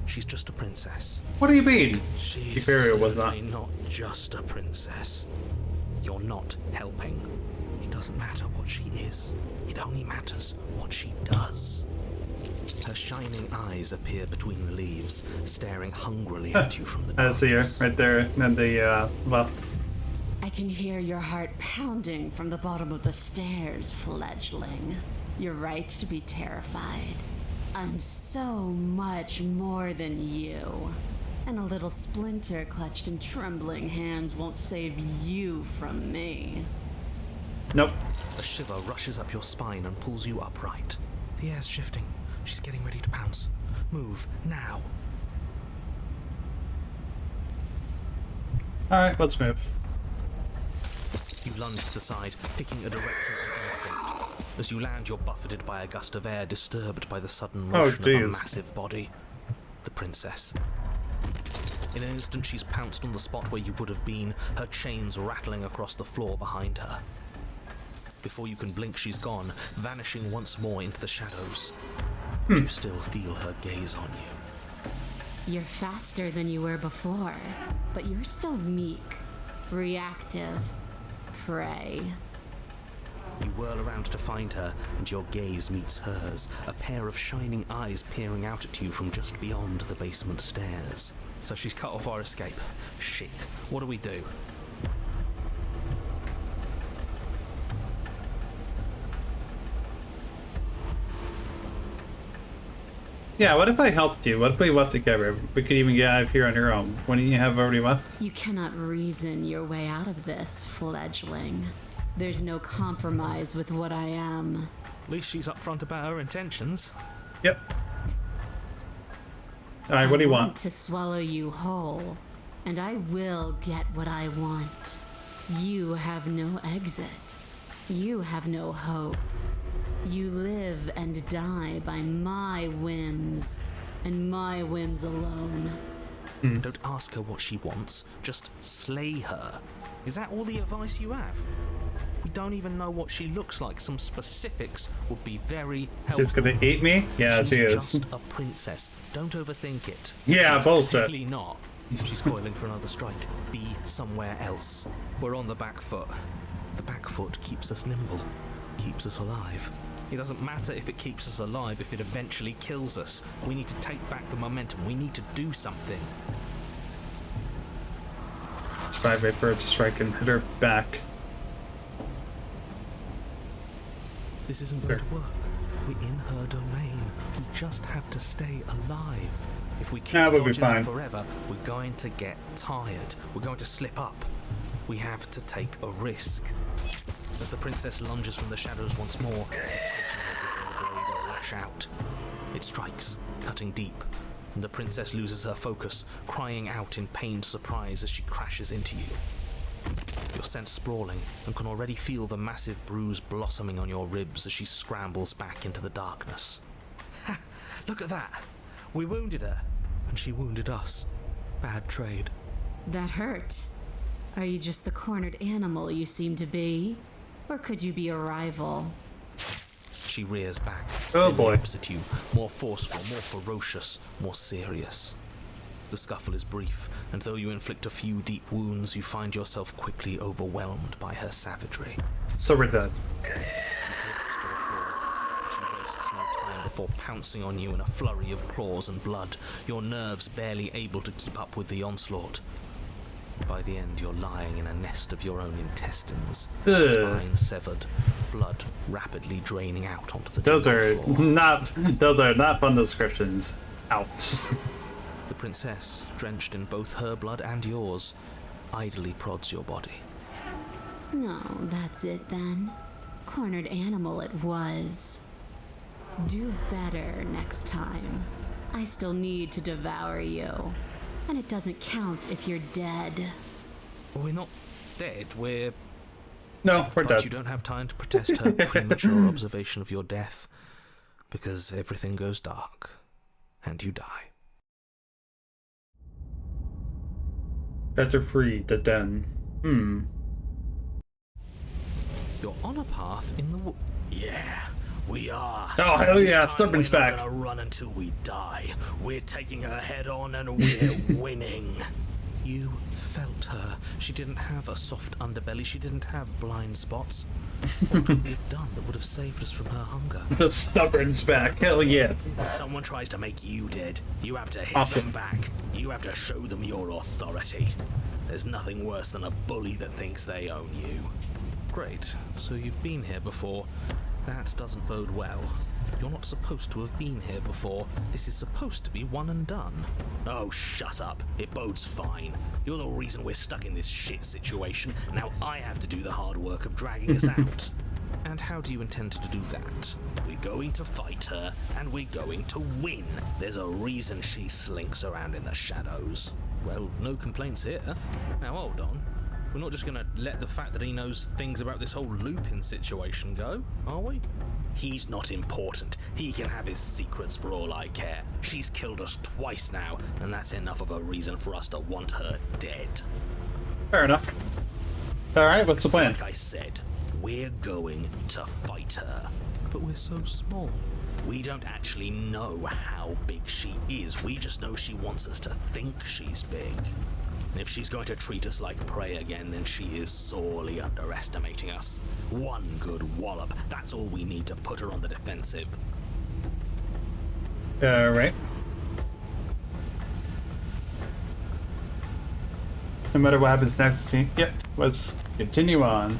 B: she's just a princess.
A: What do you mean?
B: She's
A: Ethereal was not.
B: not just a princess. You're not helping. It doesn't matter what she is. It only matters what she does. Her shining eyes appear between the leaves, staring hungrily at you from the
A: I
B: darkness.
A: see her right there at the left.
C: I can hear your heart pounding from the bottom of the stairs, fledgling. You're right to be terrified. I'm so much more than you. And a little splinter clutched in trembling hands won't save you from me.
A: Nope.
B: A shiver rushes up your spine and pulls you upright. The air's shifting. She's getting ready to pounce. Move, now.
A: Alright, let's move.
B: You lunge to the side, picking a direction of instinct. As you land, you're buffeted by a gust of air, disturbed by the sudden motion of a massive body. The princess. In an instant, she's pounced on the spot where you would have been, her chains rattling across the floor behind her. Before you can blink, she's gone, vanishing once more into the shadows. You still feel her gaze on you.
C: You're faster than you were before, but you're still meek, reactive, prey.
B: You whirl around to find her, and your gaze meets hers, a pair of shining eyes peering out at you from just beyond the basement stairs. So she's cut off our escape. Shit, what do we do?
A: Yeah, what if I helped you? What if we left together? We could even get out of here on your own. Wouldn't you have already left?
C: You cannot reason your way out of this, fledgling. There's no compromise with what I am.
B: At least she's upfront about her intentions.
A: Yep. Alright, what do you
C: I
A: want?
C: To swallow you whole, and I will get what I want. You have no exit. You have no hope. You live and die by my whims, and my whims alone.
B: Don't ask her what she wants, just slay her. Is that all the advice you have? We don't even know what she looks like. Some specifics would be very helpful.
A: She's gonna eat me? Yeah, she is.
B: She's just a princess. Don't overthink it.
A: Yeah,
B: She's
A: bullshit.
B: Clearly not. She's coiling for another strike. Be somewhere else. We're on the back foot. The back foot keeps us nimble, keeps us alive. It doesn't matter if it keeps us alive if it eventually kills us. We need to take back the momentum. We need to do something.
A: Try wait for her to strike and hit her back.
B: This isn't going to work. We're in her domain. We just have to stay alive. If we keep
A: we'll be
B: dodging her
A: fine.
B: forever, we're going to get tired. We're going to slip up. We have to take a risk. As the princess lunges from the shadows once more, the blade will lash out. It strikes, cutting deep. and the princess loses her focus, crying out in pained surprise as she crashes into you. You're sent sprawling and can already feel the massive bruise blossoming on your ribs as she scrambles back into the darkness. Ha! Look at that! We wounded her, and she wounded us. Bad trade.
I: That hurt. Are you just the cornered animal you seem to be? Or could you be a rival?
B: She rears back.
A: Oh
B: then
A: boy.
B: leaps at you, more forceful, more ferocious, more serious. The scuffle is brief, and though you inflict a few deep wounds, you find yourself quickly overwhelmed by her savagery.
A: So we're dead.
B: She wastes no time before pouncing on you in a flurry of claws and blood, your nerves barely able to keep up with the onslaught. By the end, you're lying in a nest of your own intestines,
A: Ugh.
B: spine severed, blood rapidly draining out onto the
A: Those
B: jungle
A: are
B: floor.
A: those are not fun descriptions. Out.
B: The princess, drenched in both her blood and yours, idly prods your body.
I: No, that's it then. Cornered animal it was. Do better next time. I still need to devour you. And it doesn't count if you're dead.
B: We're not dead, we're...
A: No, we're
B: But
A: dead.
B: you don't have time to protest her premature observation of your death, because everything goes dark, and you die.
A: Better free the den.
B: You're on a path in the
D: Yeah, we are.
A: Oh, hell
D: This
A: yeah,
D: time
A: Stubborn's
D: we're not
A: back.
D: gonna run until we die. We're taking her head on and we're winning.
B: You felt her. She didn't have a soft underbelly. She didn't have blind spots. What could we have done that would have saved us from her hunger?
A: The stubborn's back. Hell yeah.
D: When someone tries to make you dead, you have to hit
A: Awesome.
D: them back. You have to show them your authority. There's nothing worse than a bully that thinks they own you.
B: Great. So you've been here before. That doesn't bode well. You're not supposed to have been here before. This is supposed to be one and done.
D: Oh, shut up. It bodes fine. You're the reason we're stuck in this shit situation. Now I have to do the hard work of dragging us out.
B: And how do you intend to do that?
D: We're going to fight her, and we're going to win. There's a reason she slinks around in the shadows.
B: Well, no complaints here. Now hold on. We're not just gonna let the fact that he knows things about this whole Lupin situation go, are we?
D: He's not important. He can have his secrets for all I care. She's killed us twice now, and that's enough of a reason for us to want her dead.
A: Fair enough. Alright, what's the plan?
D: Like I said, we're going to fight her.
B: But we're so small.
D: We don't actually know how big she is. We just know she wants us to think she's big. And if she's going to treat us like prey again, then she is sorely underestimating us. One good wallop, that's all we need to put her on the defensive.
A: Alright. No matter what happens next, see. Yep, let's continue on.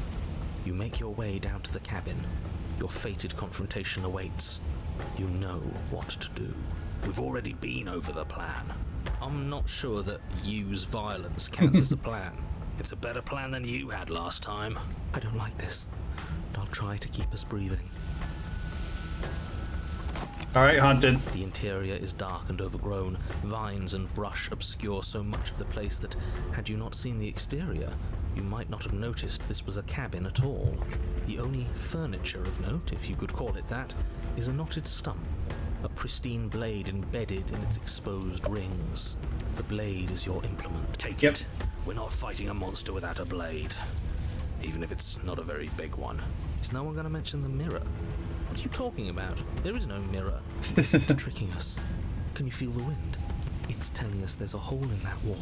B: You make your way down to the cabin. Your fated confrontation awaits. You know what to do.
D: We've already been over the plan.
B: I'm not sure that use violence counts as a plan.
D: It's a better plan than you had last time.
B: I don't like this, but I'll try to keep us breathing.
A: Alright, haunted.
B: The interior is dark and overgrown. Vines and brush obscure so much of the place that, had you not seen the exterior, you might not have noticed this was a cabin at all. The only furniture of note, if you could call it that, is a knotted stump, a pristine blade embedded in its exposed rings. The blade is your implement.
D: Take it. We're not fighting a monster without a blade. Even if it's not a very big one.
B: Is no one going to mention the mirror? What are you talking about? There is no mirror. It's tricking us. Can you feel the wind? It's telling us there's a hole in that wall.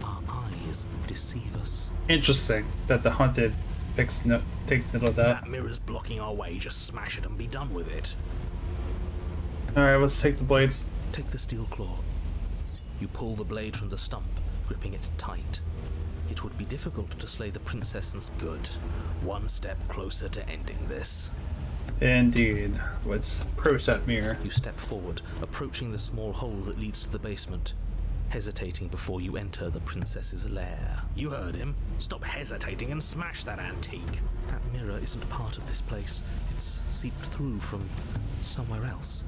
B: Our eyes deceive us.
A: Interesting that the haunted takes note of that.
D: That mirror's blocking our way. Just smash it and be done with it.
A: Alright, let's take the blades.
B: Take the steel claw. You pull the blade from the stump, gripping it tight. It would be difficult to slay the princess and...
D: Good. One step closer to ending this.
A: Indeed. Let's approach that mirror.
B: You step forward, approaching the small hole that leads to the basement, hesitating before you enter the princess's lair.
D: You heard him. Stop hesitating and smash that antique.
B: That mirror isn't part of this place. It's seeped through from somewhere else.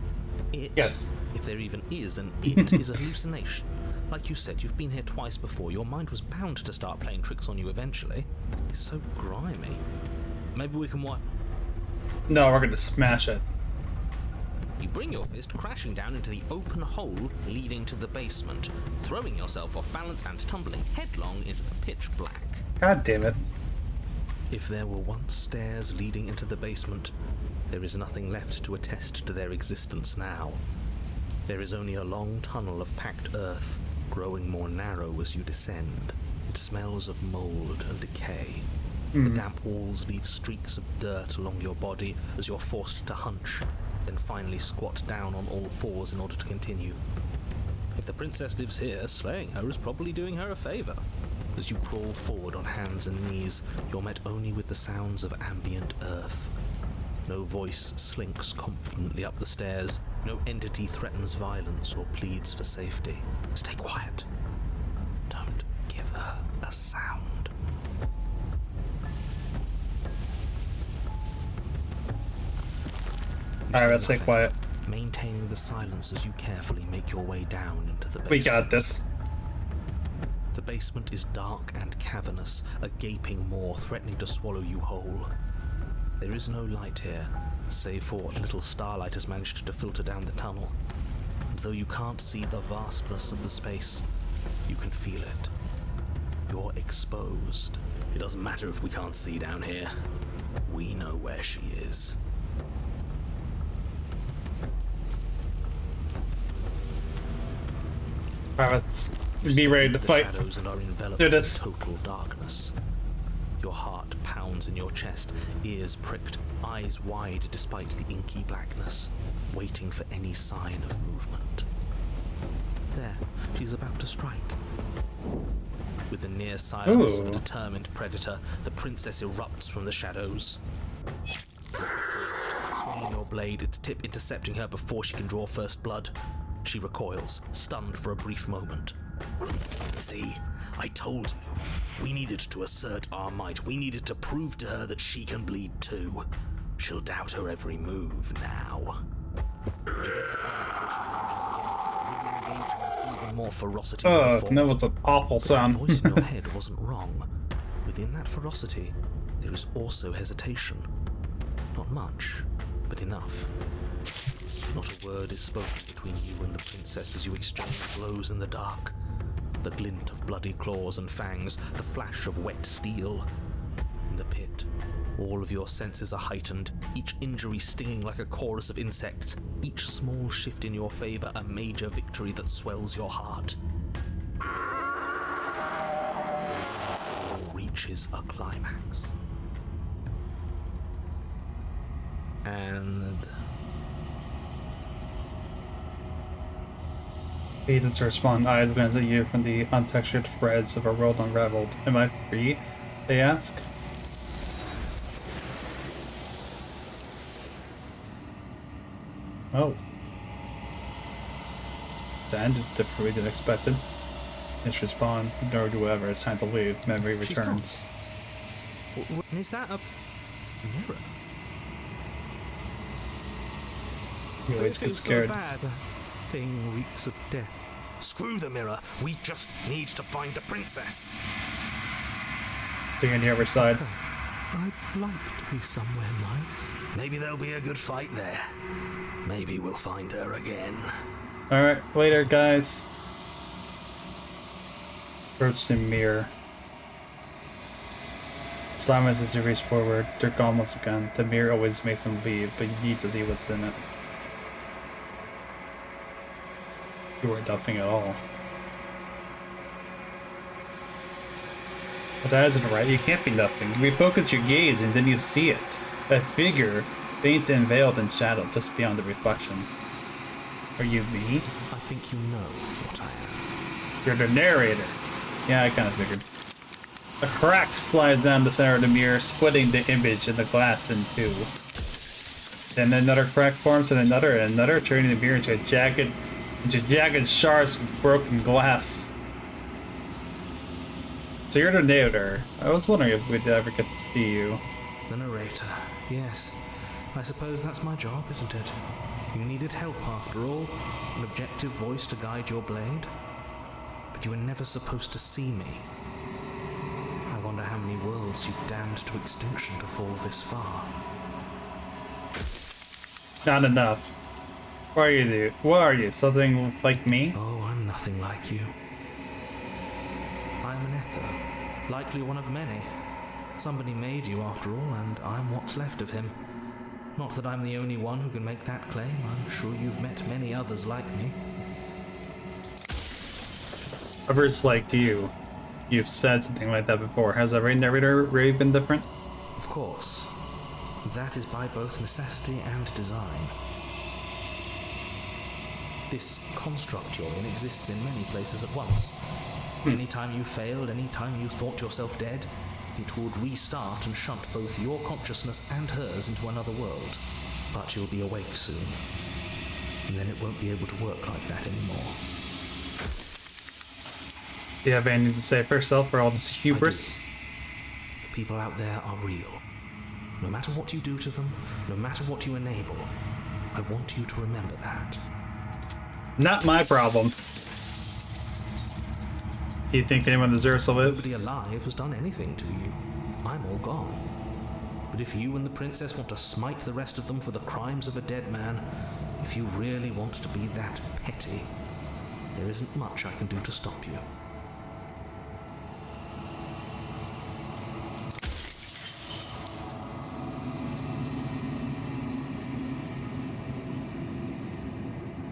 B: It,
A: Yes.
B: if there even is an it, is a hallucination. Like you said, you've been here twice before. Your mind was bound to start playing tricks on you eventually. It's so grimy. Maybe we can what?
A: No, we're gonna smash it.
B: You bring your fist crashing down into the open hole leading to the basement, throwing yourself off balance and tumbling headlong into the pitch black.
A: God damn it.
B: If there were once stairs leading into the basement, there is nothing left to attest to their existence now. There is only a long tunnel of packed earth, growing more narrow as you descend. It smells of mold and decay. The damp walls leave streaks of dirt along your body as you're forced to hunch, then finally squat down on all fours in order to continue. If the princess lives here, slaying her is probably doing her a favor. As you crawl forward on hands and knees, you're met only with the sounds of ambient earth. No voice slinks confidently up the stairs. No entity threatens violence or pleads for safety. Stay quiet. Don't give her a sound.
A: Alright, let's stay quiet.
B: Maintaining the silence as you carefully make your way down into the basement.
A: We got this.
B: The basement is dark and cavernous, a gaping maw threatening to swallow you whole. There is no light here, save for what little starlight has managed to filter down the tunnel. And though you can't see the vastness of the space, you can feel it. You're exposed.
D: It doesn't matter if we can't see down here. We know where she is.
A: Alright, let's be ready to fight.
B: Shadows and are enveloped
A: Do
B: in
A: this.
B: total darkness. Your heart pounds in your chest, ears pricked, eyes wide despite the inky blackness, waiting for any sign of movement. There, she's about to strike. With the near silence of a
A: Ooh.
B: determined predator, the princess erupts from the shadows. Swinging your blade, its tip intercepting her before she can draw first blood. She recoils, stunned for a brief moment.
D: See, I told you. We needed to assert our might. We needed to prove to her that she can bleed too. She'll doubt her every move now.
B: Even more ferocity than
A: Oh,
B: before.
A: that was an awful
B: But that
A: sound.
B: voice in your head wasn't wrong. Within that ferocity, there is also hesitation. Not much, but enough. Not a word is spoken between you and the princess as you exchange blows in the dark. The glint of bloody claws and fangs, the flash of wet steel. In the pit, all of your senses are heightened, each injury stinging like a chorus of insects, each small shift in your favor a major victory that swells your heart. Reaches a climax. And
A: Agents to respond. Eyes glance at you from the untextured threads of a world unraveled. Am I free? They ask. Oh. That ended differently than expected. It's respond. Nor do whatever. It's time to leave. Memory
B: She's
A: returns.
B: is that a mirror?
A: You always get
B: Feels
A: scared.
B: So bad. That thing reeks of death.
D: Screw the mirror. We just need to find the princess.
A: So you're on the other side.
B: I'd like to be somewhere nice.
D: Maybe there'll be a good fight there. Maybe we'll find her again.
A: Alright, later, guys. Approach the mirror. Silence as you reach forward. They're gone once again. The mirror always makes them leave, but you need to see what's in it. You are nothing at all. But that isn't right. You can't be nothing. You refocus your gaze and then you see it. A figure, faint and veiled in shadow, just beyond the reflection. Are you me?
B: I think you know what I am.
A: You're the narrator. Yeah, I kind of figured. A crack slides down the center of the mirror, splitting the image in the glass in two. Then another crack forms, and another, turning the mirror into jagged shards of broken glass. So you're the narrator. I was wondering if we'd ever get to see you.
B: The narrator, yes. I suppose that's my job, isn't it? You needed help after all, an objective voice to guide your blade. But you were never supposed to see me. I wonder how many worlds you've damned to extinction to fall this far.
A: Not enough. What are you, dude? What are you? Something like me?
B: Oh, I'm nothing like you. I'm an echo, likely one of many. Somebody made you after all, and I'm what's left of him. Not that I'm the only one who can make that claim. I'm sure you've met many others like me.
A: Others like you. You've said something like that before. Has every narrator really been different?
B: Of course. That is by both necessity and design. This construct you're in exists in many places at once. Anytime you failed, anytime you thought yourself dead, it would restart and shunt both your consciousness and hers into another world. But you'll be awake soon. And then it won't be able to work like that anymore.
A: Do you have anything to say for yourself for all this hubris?
B: The people out there are real. No matter what you do to them, no matter what you enable, I want you to remember that.
A: Not my problem. Do you think anyone deserves to live?
B: Nobody alive has done anything to you. I'm all gone. But if you and the princess want to smite the rest of them for the crimes of a dead man, if you really want to be that petty, there isn't much I can do to stop you.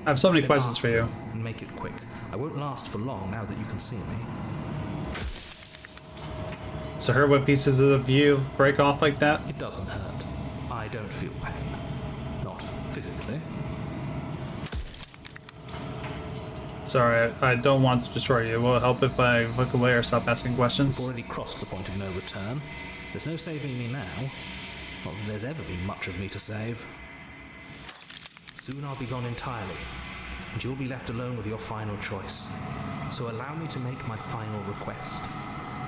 A: I have so many questions for you.
B: And make it quick. I won't last for long now that you can see me.
A: So hurt what pieces of you break off like that?
B: It doesn't hurt. I don't feel pain. Not physically.
A: Sorry, I don't want to destroy you. Will it help if I look away or stop asking
B: We've
A: questions?
B: already crossed the point of no return. There's no saving me now. Not that there's ever been much of me to save. Soon I'll be gone entirely, and you'll be left alone with your final choice. So allow me to make my final request.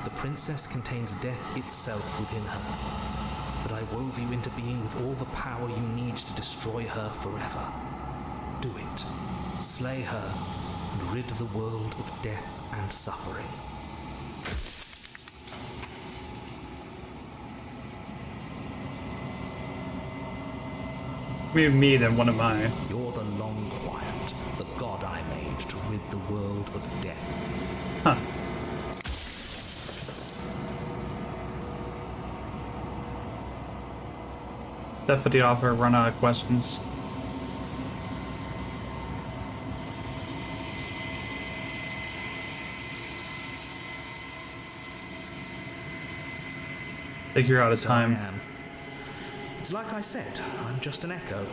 B: The princess contains death itself within her, but I wove you into being with all the power you need to destroy her forever. Do it. Slay her, and rid the world of death and suffering.
A: Me then one of mine.
B: You're the long quiet, the god I made to rid the world of death.
A: Huh. Death for the offer, run out of questions. I think you're out of
B: So
A: time.
B: I am. It's like I said, I'm just an echo,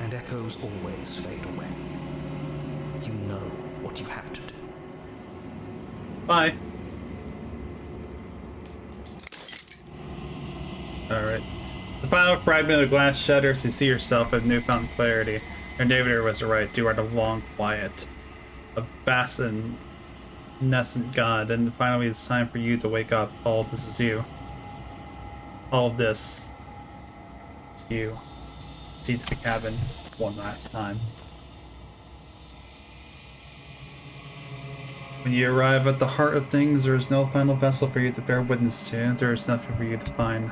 B: and echoes always fade away. You know what you have to do.
A: Bye. Alright. The final fragment of glass shatters. You see yourself with newfound clarity. Your navigator was right. You are the long quiet. A vast and nascent god. And finally it's time for you to wake up. All this is you. All of this. It's you. See to the cabin one last time. When you arrive at the heart of things, there is no final vessel for you to bear witness to. There is nothing for you to find.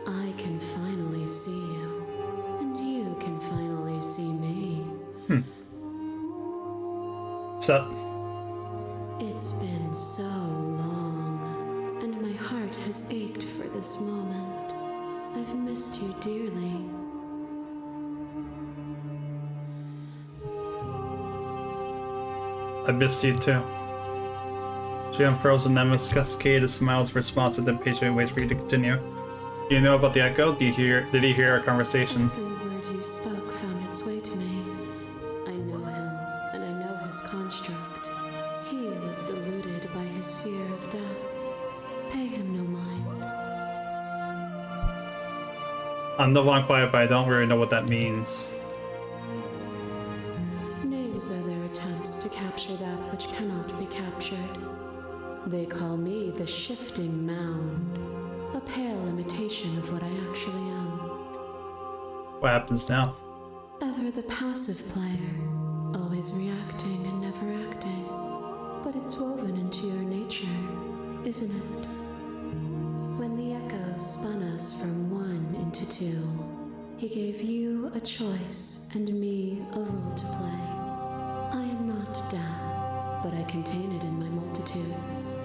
E: I can finally see you, and you can finally see me.
A: What's up?
E: It's been so long, and my heart has ached for this moment. I've missed you dearly.
A: I missed you too. She unfurls an endless cascade of smiles, responsive and patiently waits for you to continue. Do you know about the echo? Did he hear our conversation?
E: Every word you spoke found its way to me. I know him, and I know his construct. He was deluded by his fear of death. Pay him no mind.
A: I'm the one quiet, but I don't really know what that means.
E: Names are their attempts to capture that which cannot be captured. They call me the shifting mound, a pale imitation of what I actually am.
A: What happens now?
E: Ever the passive player, always reacting and never acting. But it's woven into your nature, isn't it? When the echo spun us from one into two, he gave you a choice and me a role to play. I am not death, but I contain it in my multitudes.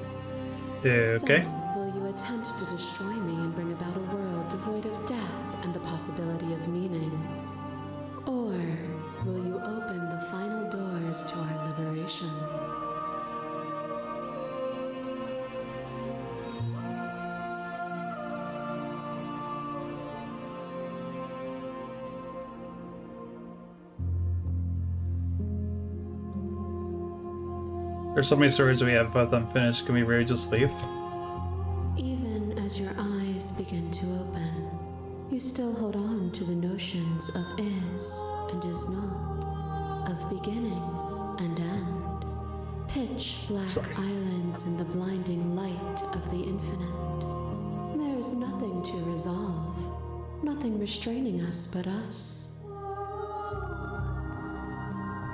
A: Okay.
E: So, will you attempt to destroy me and bring about a world devoid of death and the possibility of meaning? Or will you open the final doors to our liberation?
A: There's so many stories we have both unfinished. Can we really just leave?
E: Even as your eyes begin to open, you still hold on to the notions of is and is not, of beginning and end. Pitch black islands in the blinding light of the infinite. There is nothing to resolve, nothing restraining us but us.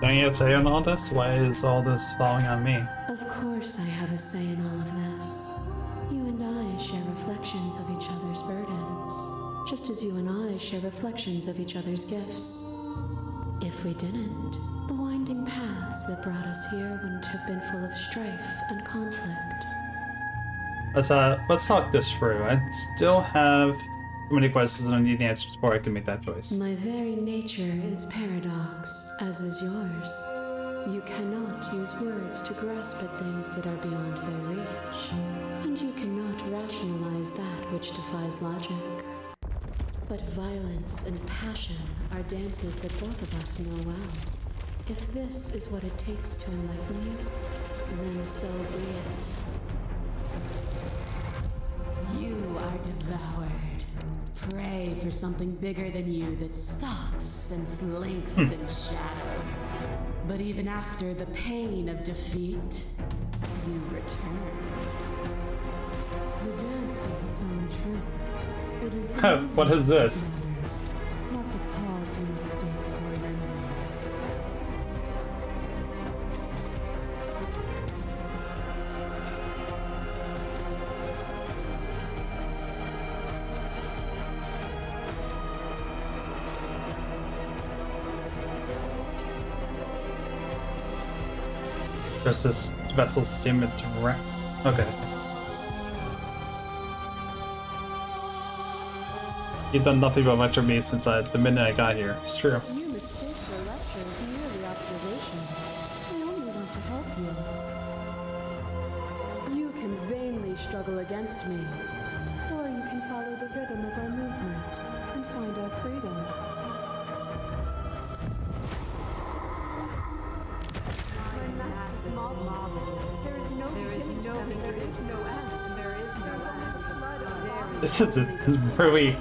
A: Don't you have a say on all this? Why is all this falling on me?
E: Of course I have a say in all of this. You and I share reflections of each other's burdens, just as you and I share reflections of each other's gifts. If we didn't, the winding paths that brought us here wouldn't have been full of strife and conflict.
A: Let's talk this through. I still have so many questions and I need answers before I can make that choice.
E: My very nature is paradox, as is yours. You cannot use words to grasp at things that are beyond their reach, and you cannot rationalize that which defies logic. But violence and passion are dances that both of us know well. If this is what it takes to enlighten you, then so be it. You are devoured. Pray for something bigger than you that stalks and slinks in shadows. But even after the pain of defeat, you return. The dance is its own truth. It is the
A: What is this?
E: that matters, not the pause you mistake for an ending.
A: There's this vessel steaming direct. Okay. You've done nothing but lecture me since the minute I got here. It's true.
E: You mistake the lecture as merely observation. I only want to help you. You can vainly struggle against me, or you can follow the rhythm of our movement and find our freedom.
A: This is a really.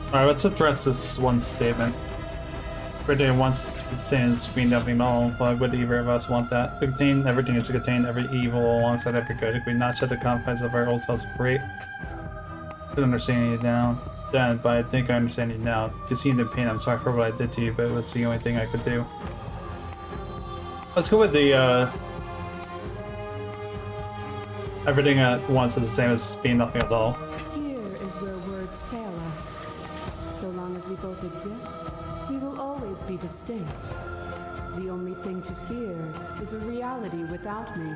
A: Alright, let's address this one statement. Everything once saying is being nothing at all. Why would either of us want that? To contain everything is to contain every evil alongside every good. If we not shed the confines of our old selves free, I don't understand you now. Then, but I think I understand you now. You seemed in pain. I'm sorry for what I did to you, but it was the only thing I could do. Let's go with the everything at once is the same as being nothing at all.
E: Here is where words fail us. So long as we both exist, we will always be distinct. The only thing to fear is a reality without me.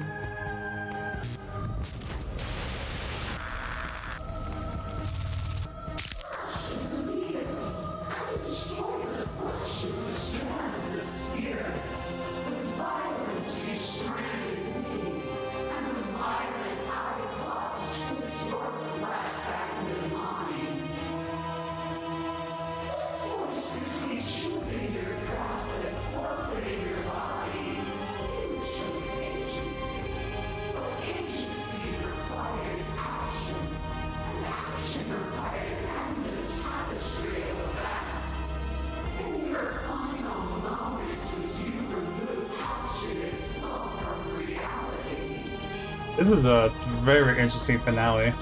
A: This is a very interesting finale.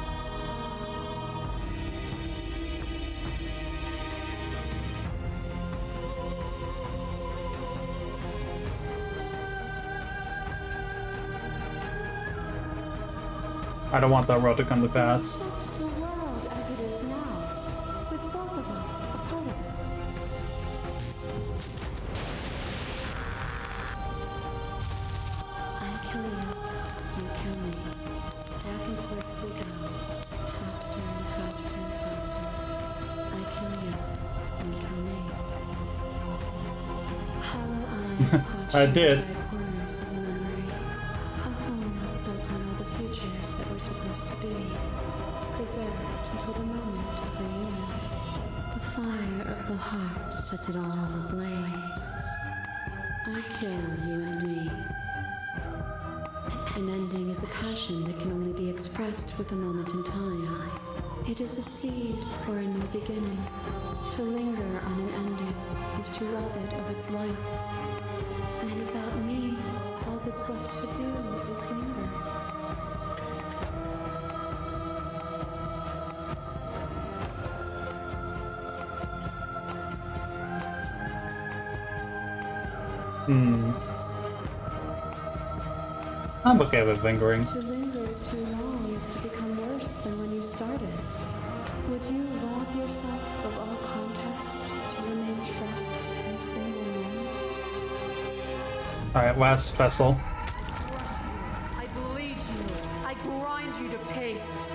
A: I don't want that world to come to pass.
E: Accept the world as it is now, with both of us a part of it. I kill you, you kill me. Back and forth we go, faster and faster and faster. I kill you, you kill me. Hollow eyes watch
A: I
E: you
A: did.
E: dry corners of memory. A home built on all the futures that were supposed to be, preserved until the moment of reunion. The fire of the heart sets it all ablaze. I kill you and me. An ending is a passion that can only be expressed with a moment in time. It is a seed for a new beginning. To linger on an ending is to rob it of its life. And without me, all that's left to do is linger.
A: I'm okay with lingering.
E: To linger too long is to become worse than when you started. Would you rob yourself of all context to remain trapped in a single moment?
A: Alright, last vessel.
C: I bleed you. I grind you to paste.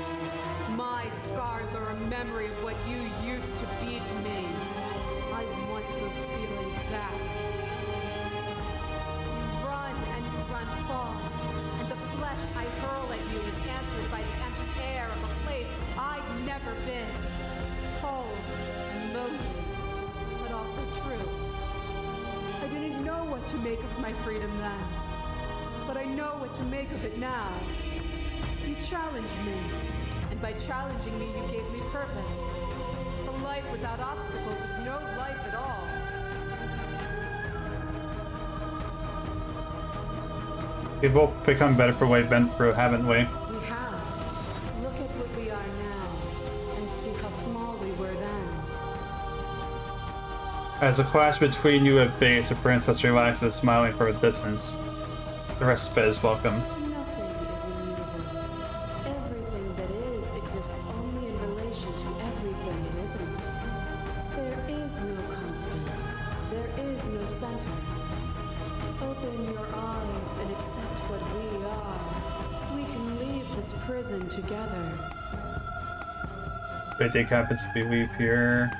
C: My scars are a memory of what you used to be to me. I want those feelings back. You run and you run far, and the flesh I hurl at you is answered by the empty air of a place I'd never been. Cold and lonely, but also true. I didn't know what to make of my freedom then, but I know what to make of it now. You challenged me, and by challenging me, you gave me purpose. A life without obstacles is no life at all.
A: We've both become better for what we've been through, haven't we?
C: We have. Look at what we are now, and see how small we were then.
A: As the clash between you at base, the princess relaxes, smiling from a distance. The respite is welcome.
E: Nothing is immutable. Everything that is exists only in relation to everything it isn't. There is no constant. There is no center. Open your eyes and accept what we are. We can leave this prison together.
A: Great day happens if we leave here.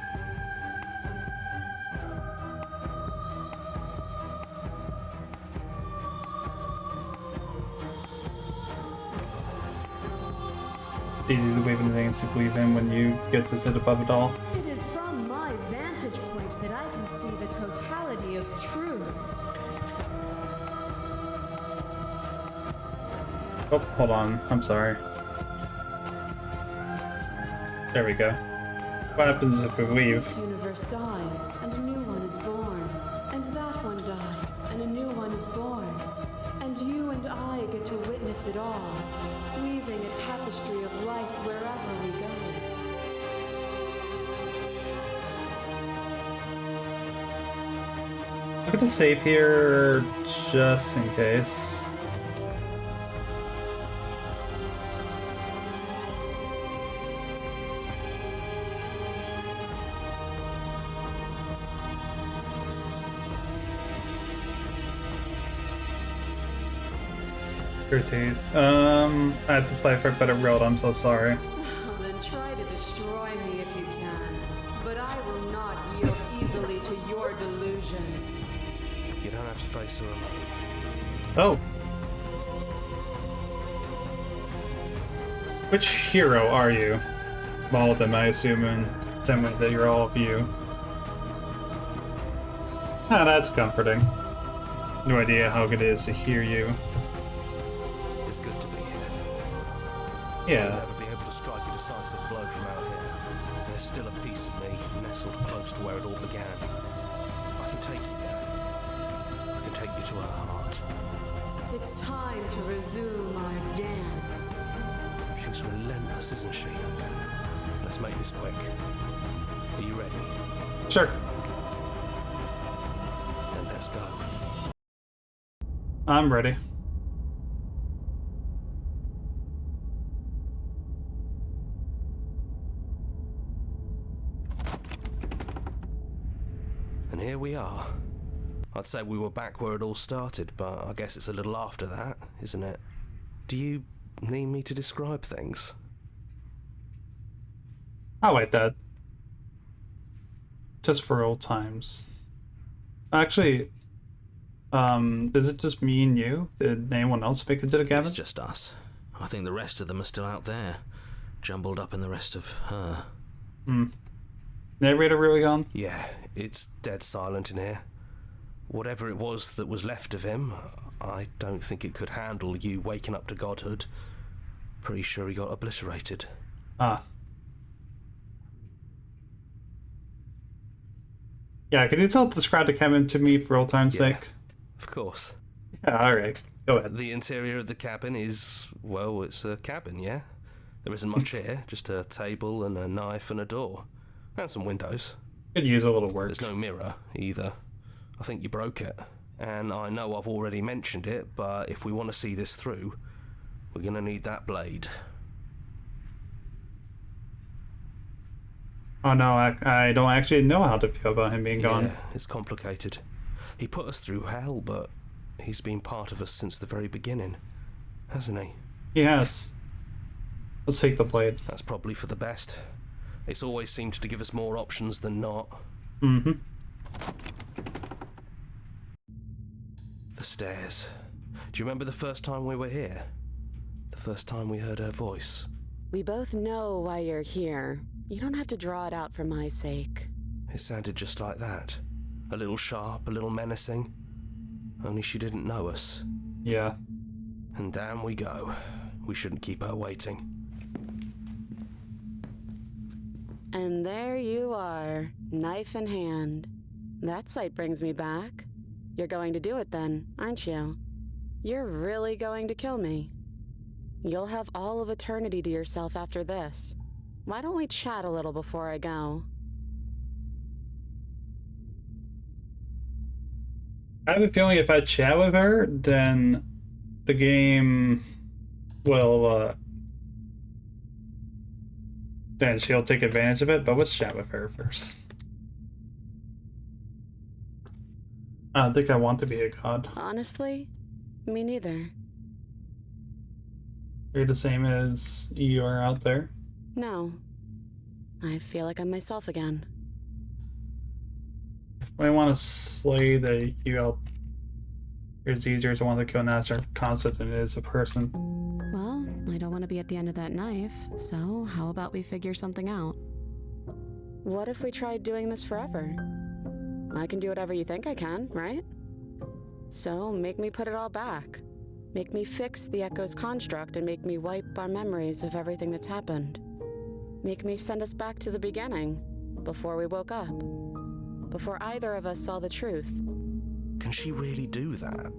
A: Easy to believe in things to believe in when you get to sit above it all.
C: It is from my vantage point that I can see the totality of truth.
A: Oh, hold on. I'm sorry. There we go. What happens if we leave?
E: This universe dies, and a new one is born. And that one dies, and a new one is born. And you and I get to witness it all, weaving a tapestry of life wherever we go.
A: I'm gonna save here just in case. Irritate. I have to play for a better world, I'm so sorry.
C: Well, then try to destroy me if you can. But I will not yield easily to your delusion.
B: You don't have to face her alone.
A: Oh. Which hero are you? All of them, I assume, and same way that you're all of you. Ah, that's comforting. No idea how good it is to hear you.
B: It's good to be here.
A: Yeah.
B: I'll never be able to strike a decisive blow from out here. There's still a piece of me nestled close to where it all began. I can take you there. I can take you to her heart.
C: It's time to resume our dance.
D: She's relentless, isn't she? Let's make this quick. Are you ready?
A: Sure.
D: Then let's go.
A: I'm ready.
D: And here we are. I'd say we were back where it all started, but I guess it's a little after that, isn't it? Do you need me to describe things?
A: I'll wait that. Just for old times. Actually, is it just me and you? Did anyone else make it to the cabin?
D: It's just us. I think the rest of them are still out there, jumbled up in the rest of her.
A: Narrator really gone?
D: Yeah, it's dead silent in here. Whatever it was that was left of him, I don't think it could handle you waking up to godhood. Pretty sure he got obliterated.
A: Ah. Yeah, could you still describe the cabin to me for old time's sake?
D: Of course.
A: Yeah, alright. Go ahead.
D: The interior of the cabin is, well, it's a cabin, yeah? There isn't much here, just a table and a knife and a door. And some windows.
A: Could use a little work.
D: There's no mirror, either. I think you broke it. And I know I've already mentioned it, but if we want to see this through, we're gonna need that blade.
A: Oh no, I don't actually know how to feel about him being gone.
D: Yeah, it's complicated. He put us through hell, but he's been part of us since the very beginning, hasn't he?
A: He has. Let's take the blade.
D: That's probably for the best. It's always seemed to give us more options than not.
A: Mm-hmm.
D: The stairs. Do you remember the first time we were here? The first time we heard her voice?
H: We both know why you're here. You don't have to draw it out for my sake.
D: It sounded just like that. A little sharp, a little menacing. Only she didn't know us.
A: Yeah.
D: And down we go. We shouldn't keep her waiting.
H: And there you are, knife in hand. That sight brings me back. You're going to do it then, aren't you? You're really going to kill me. You'll have all of eternity to yourself after this. Why don't we chat a little before I go?
A: I have a feeling if I chat with her, then the game will, then she'll take advantage of it, but let's chat with her first. I don't think I want to be a god.
H: Honestly, me neither.
A: You're the same as you are out there.
H: No. I feel like I'm myself again.
A: If I want to slay the you out, it's easier to want to kill an abstract concept than it is a person.
C: Well, I don't want to be at the end of that knife, so how about we figure something out?
H: What if we tried doing this forever? I can do whatever you think I can, right? So make me put it all back. Make me fix the Echo's construct and make me wipe our memories of everything that's happened. Make me send us back to the beginning, before we woke up. Before either of us saw the truth.
D: Can she really do that?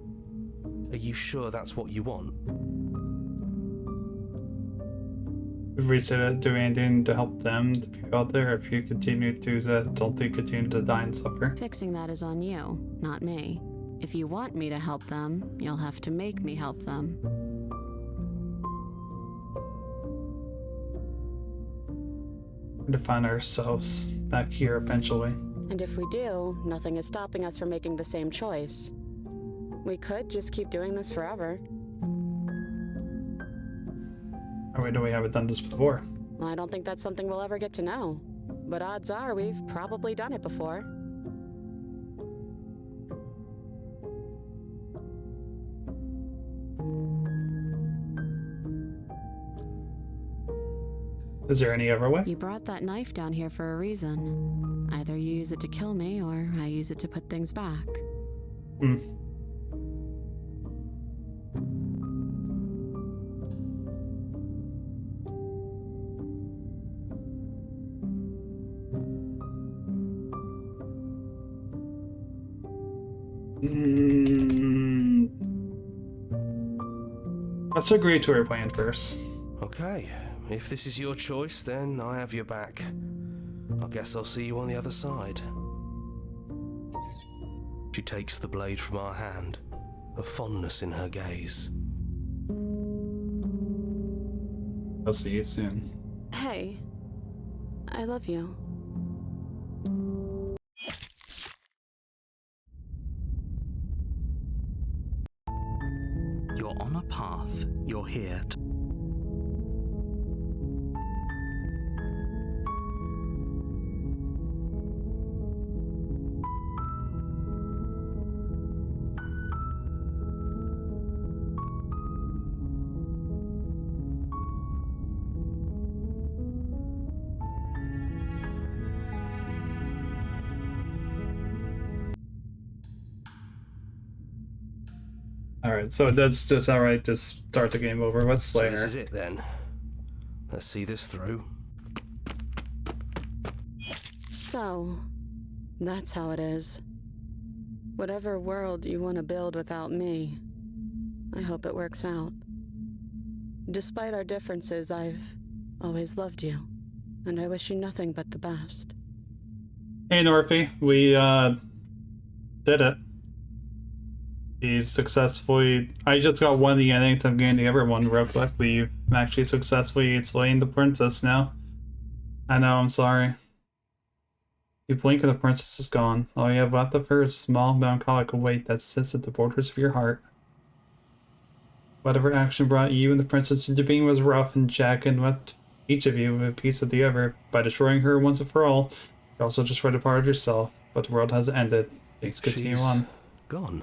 D: Are you sure that's what you want?
A: If we said do anything to help them, the people out there, if you continue to do that, don't they continue to die and suffer?
C: Fixing that is on you, not me. If you want me to help them, you'll have to make me help them.
A: To find ourselves back here eventually.
H: And if we do, nothing is stopping us from making the same choice. We could just keep doing this forever.
A: Or wait, we haven't done this before?
H: I don't think that's something we'll ever get to know. But odds are we've probably done it before.
A: Is there any other way?
C: You brought that knife down here for a reason. Either you use it to kill me, or I use it to put things back.
A: Hmm. Let's agree to her plan first.
J: Okay, if this is your choice, then I have your back. I guess I'll see you on the other side. She takes the blade from our hand, a fondness in her gaze.
A: I'll see you soon.
H: Hey, I love you.
B: You're on a path. You're here to...
A: Alright, so that's just alright, just start the game over. Let's slay
J: So this
A: her.
J: is it then. Let's see this through.
H: So, that's how it is. Whatever world you want to build without me, I hope it works out. Despite our differences, I've always loved you, and I wish you nothing but the best.
A: Hey Norfy, we did it. We've successfully... I just got one of the endings. I'm getting the other one real quick. We've actually successfully slain the princess now. I know, I'm sorry. You blink and the princess is gone. All you have left of her is a small, melancholic weight that sits at the borders of your heart. Whatever action brought you and the princess into being was rough and jagged and left each of you with a piece of the other. By destroying her once and for all, you also destroyed a part of yourself. But the world has ended. Things continue on.
J: Gone.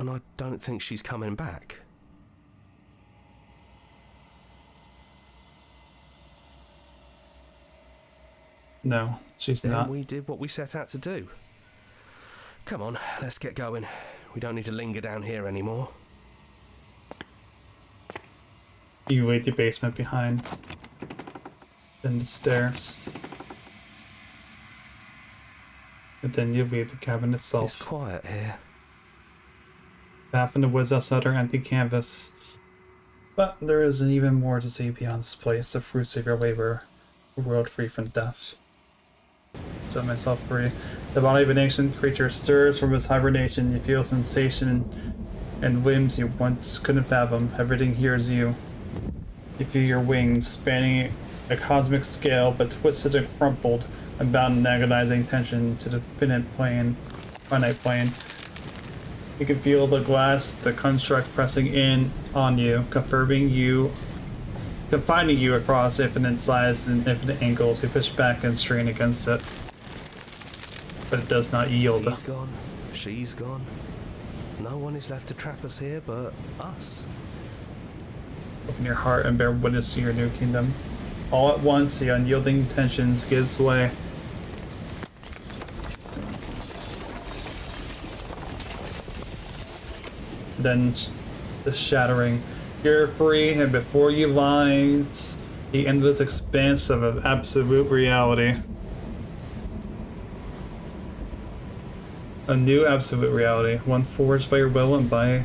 J: And I don't think she's coming back.
A: No, she's
J: Then
A: not.
J: we did what we set out to do. Come on, let's get going. We don't need to linger down here anymore.
A: You leave the basement behind. Then the stairs. And then you leave the cabin itself.
J: It's quiet here.
A: Path in the woods outside our empty canvas. But there is even more to see beyond this place, the fruits of your labor, a world free from death. Set myself free. The body of an ancient creature stirs from its hibernation. You feel sensation and whims you once couldn't fathom. Everything here is you. You feel your wings spanning a cosmic scale, but twisted and crumpled and bound in agonizing tension to the finite plane. You can feel the glass, the construct pressing in on you, confining you across infinite sizes and infinite angles. You push back and strain against it, but it does not yield.
J: He's gone. She's gone. No one is left to trap us here but us.
A: Open your heart and bear witness to your new kingdom. All at once, the unyielding tensions gives way. Then the shattering. You're free, and before you lies the endless expanse of absolute reality. A new absolute reality, one forged by your will and by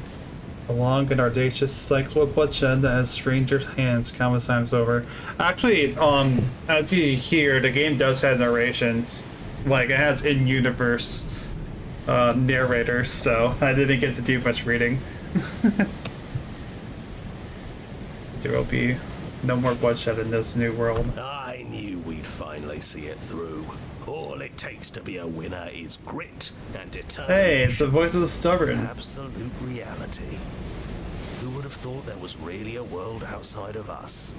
A: a long and audacious cycle of bloodshed that has strained your hands countless times over. Actually, as you hear, the game does have narrations. Like, it has in-universe narrators, so I didn't get to do much reading. There will be no more bloodshed in this new world.
D: I knew we'd finally see it through. All it takes to be a winner is grit and determination.
A: Hey, it's the voice of the stubborn.
D: Absolute reality. Who would have thought there was really a world outside of us?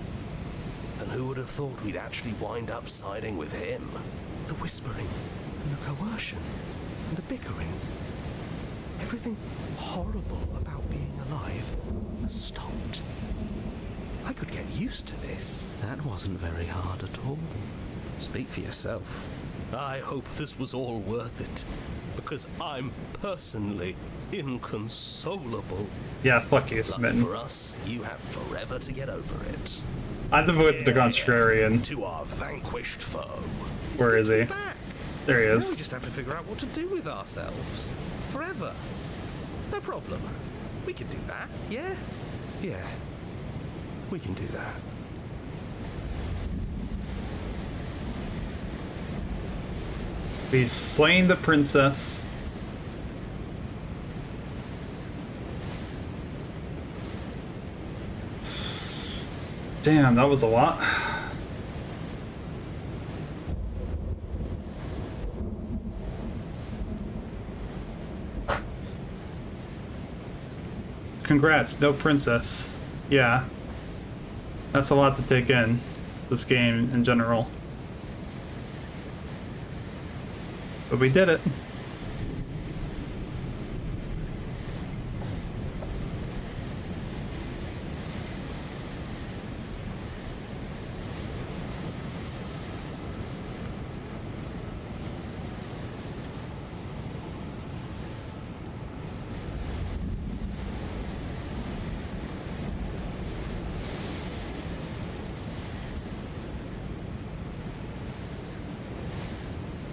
D: And who would have thought we'd actually wind up siding with him?
J: The whispering and the coercion and the bickering. Everything horrible about being alive stopped. I could get used to this.
B: That wasn't very hard at all. Speak for yourself.
D: I hope this was all worth it, because I'm personally inconsolable.
A: Yeah, fuck you,
D: Lucky
A: Smitten.
D: for us, you have forever to get over it.
A: I'm the voice of the contrarian.
D: To our vanquished foe.
A: Where is he?
J: Back.
A: There he
J: Now we
A: is.
J: just have to figure out what to do with ourselves. Forever. No problem. We can do that, yeah? Yeah, we can do that.
A: We slain the princess. Damn, that was a lot. Congrats, no princess. Yeah. That's a lot to take in, this game in general. But we did it.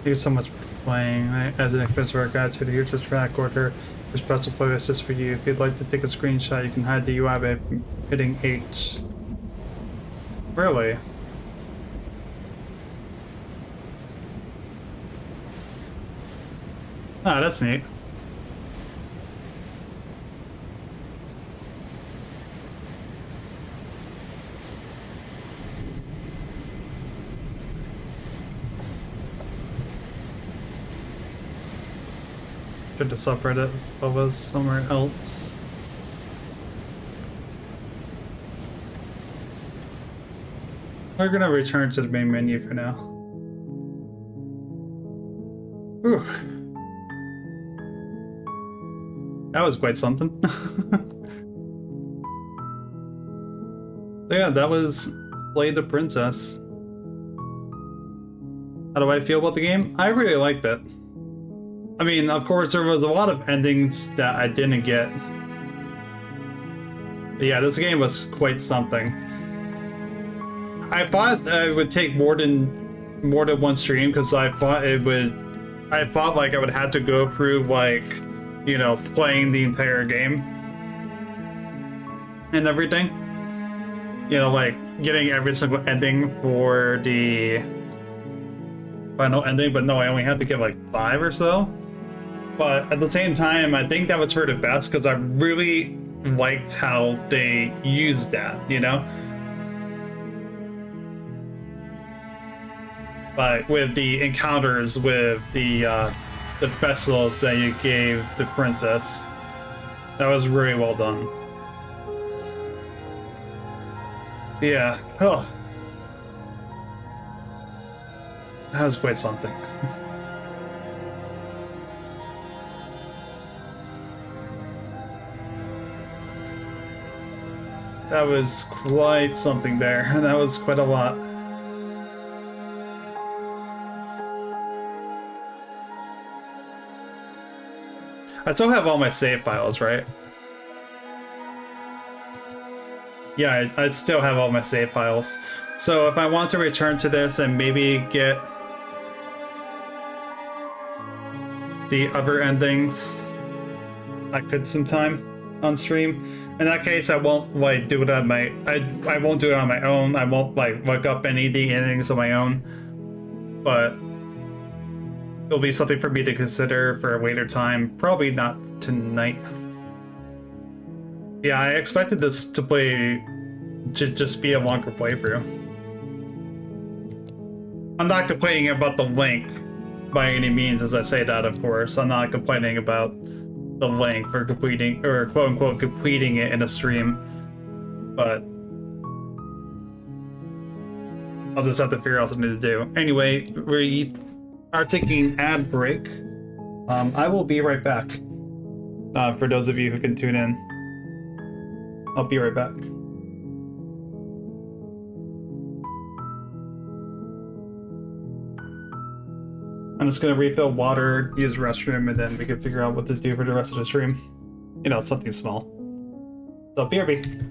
A: Thank you so much for playing. As an expense for our gratitude, here's the track order. This special playlist just for you. If you'd like to take a screenshot, you can hide the UI by hitting H. Really? Ah, that's neat. The subreddit of us somewhere else. We're gonna return to the main menu for now. Whew. That was quite something. So yeah, that was Play the Princess. How do I feel about the game? I really liked it. I mean, of course, there was a lot of endings that I didn't get. But yeah, this game was quite something. I thought it would take more than one stream because I thought like I would have to go through like, you know, playing the entire game and everything. You know, like getting every single ending for the final ending, but no, I only had to get like 5 or so. But at the same time, I think that was for the best because I really liked how they used that, you know? But with the encounters with the vessels that you gave the princess, that was really well done. Yeah. Oh. That was quite something. That was quite something there, and that was quite a lot. I still have all my save files, right? Yeah, I still have all my save files. So if I want to return to this and maybe get the other endings, I could sometime on stream. In that case, I won't like do it on my I won't do it on my own. I won't like look up any of the endings on my own. But it'll be something for me to consider for a later time. Probably not tonight. Yeah, I expected this to just be a longer playthrough. I'm not complaining about the length by any means as I say that, of course. I'm not complaining about the length for completing, or quote-unquote completing it in a stream. But I'll just have to figure out something to do. Anyway, we are taking an ad break. I will be right back. For those of you who can tune in. I'll be right back. I'm just gonna refill water, use the restroom, and then we can figure out what to do for the rest of the stream. You know, something small. So, BRB.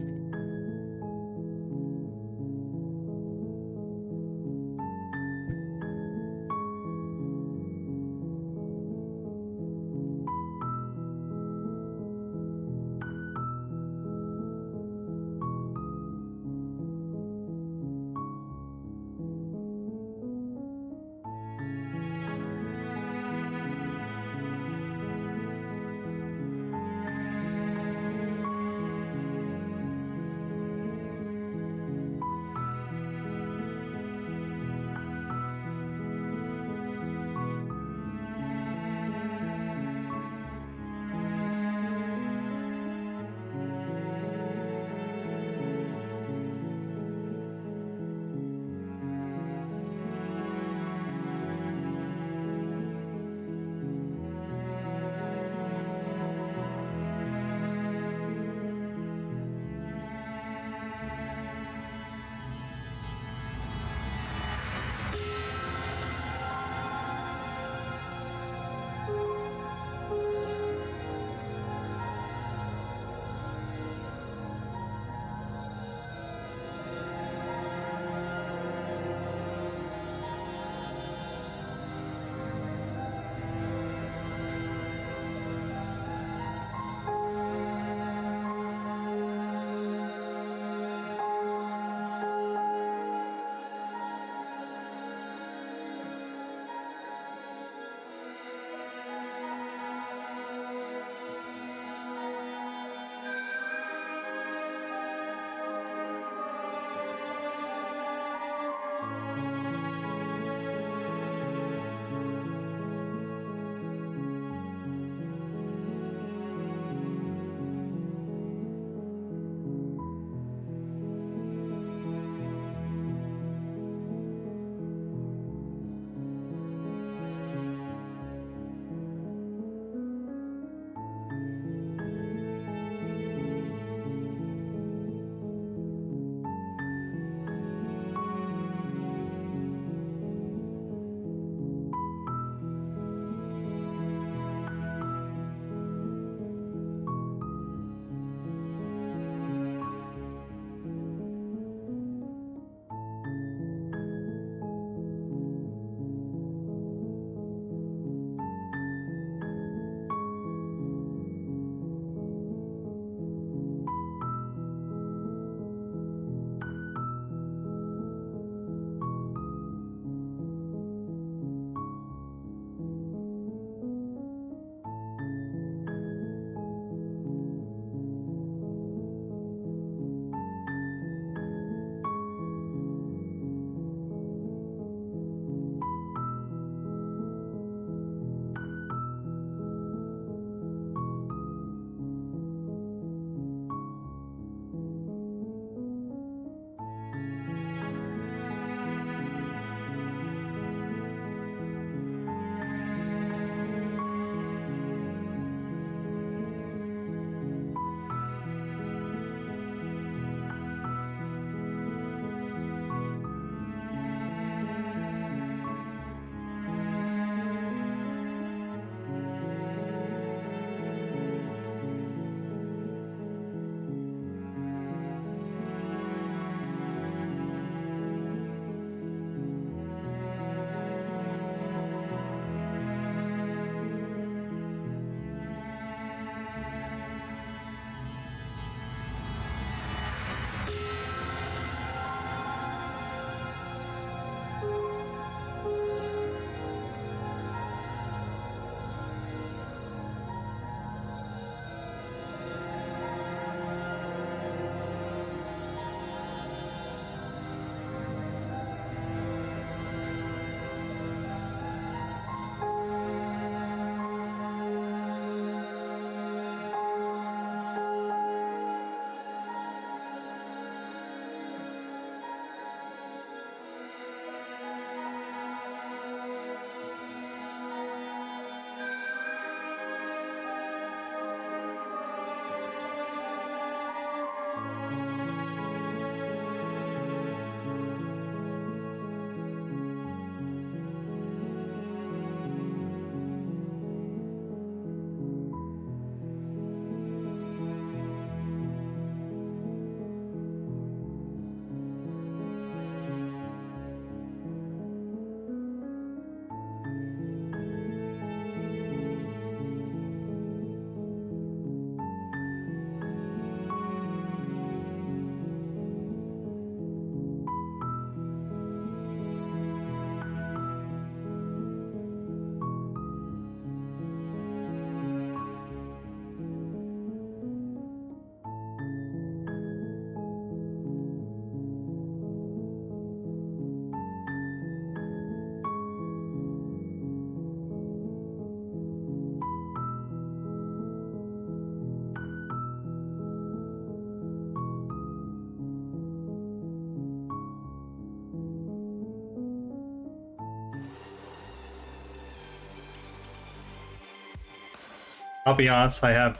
A: I'll be honest, I have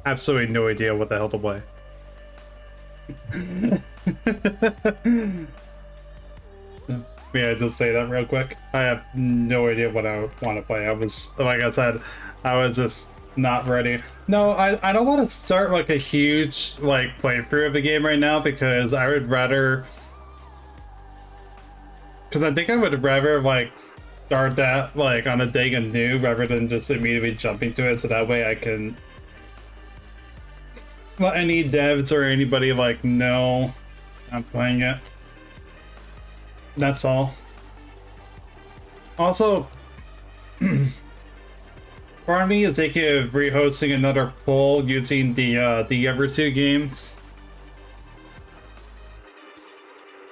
A: absolutely no idea what the hell to play. Yeah, just say that real quick. I have no idea what I want to play. I was, like I said, I was just not ready. No, I don't want to start like a huge like playthrough of the game right now, because I would rather, because I think I would rather like start that like on a day anew rather than just immediately jumping to it, so that way I can let any devs or anybody like know I'm playing it. That's all. Also, part of me is thinking of rehosting another poll using the other two games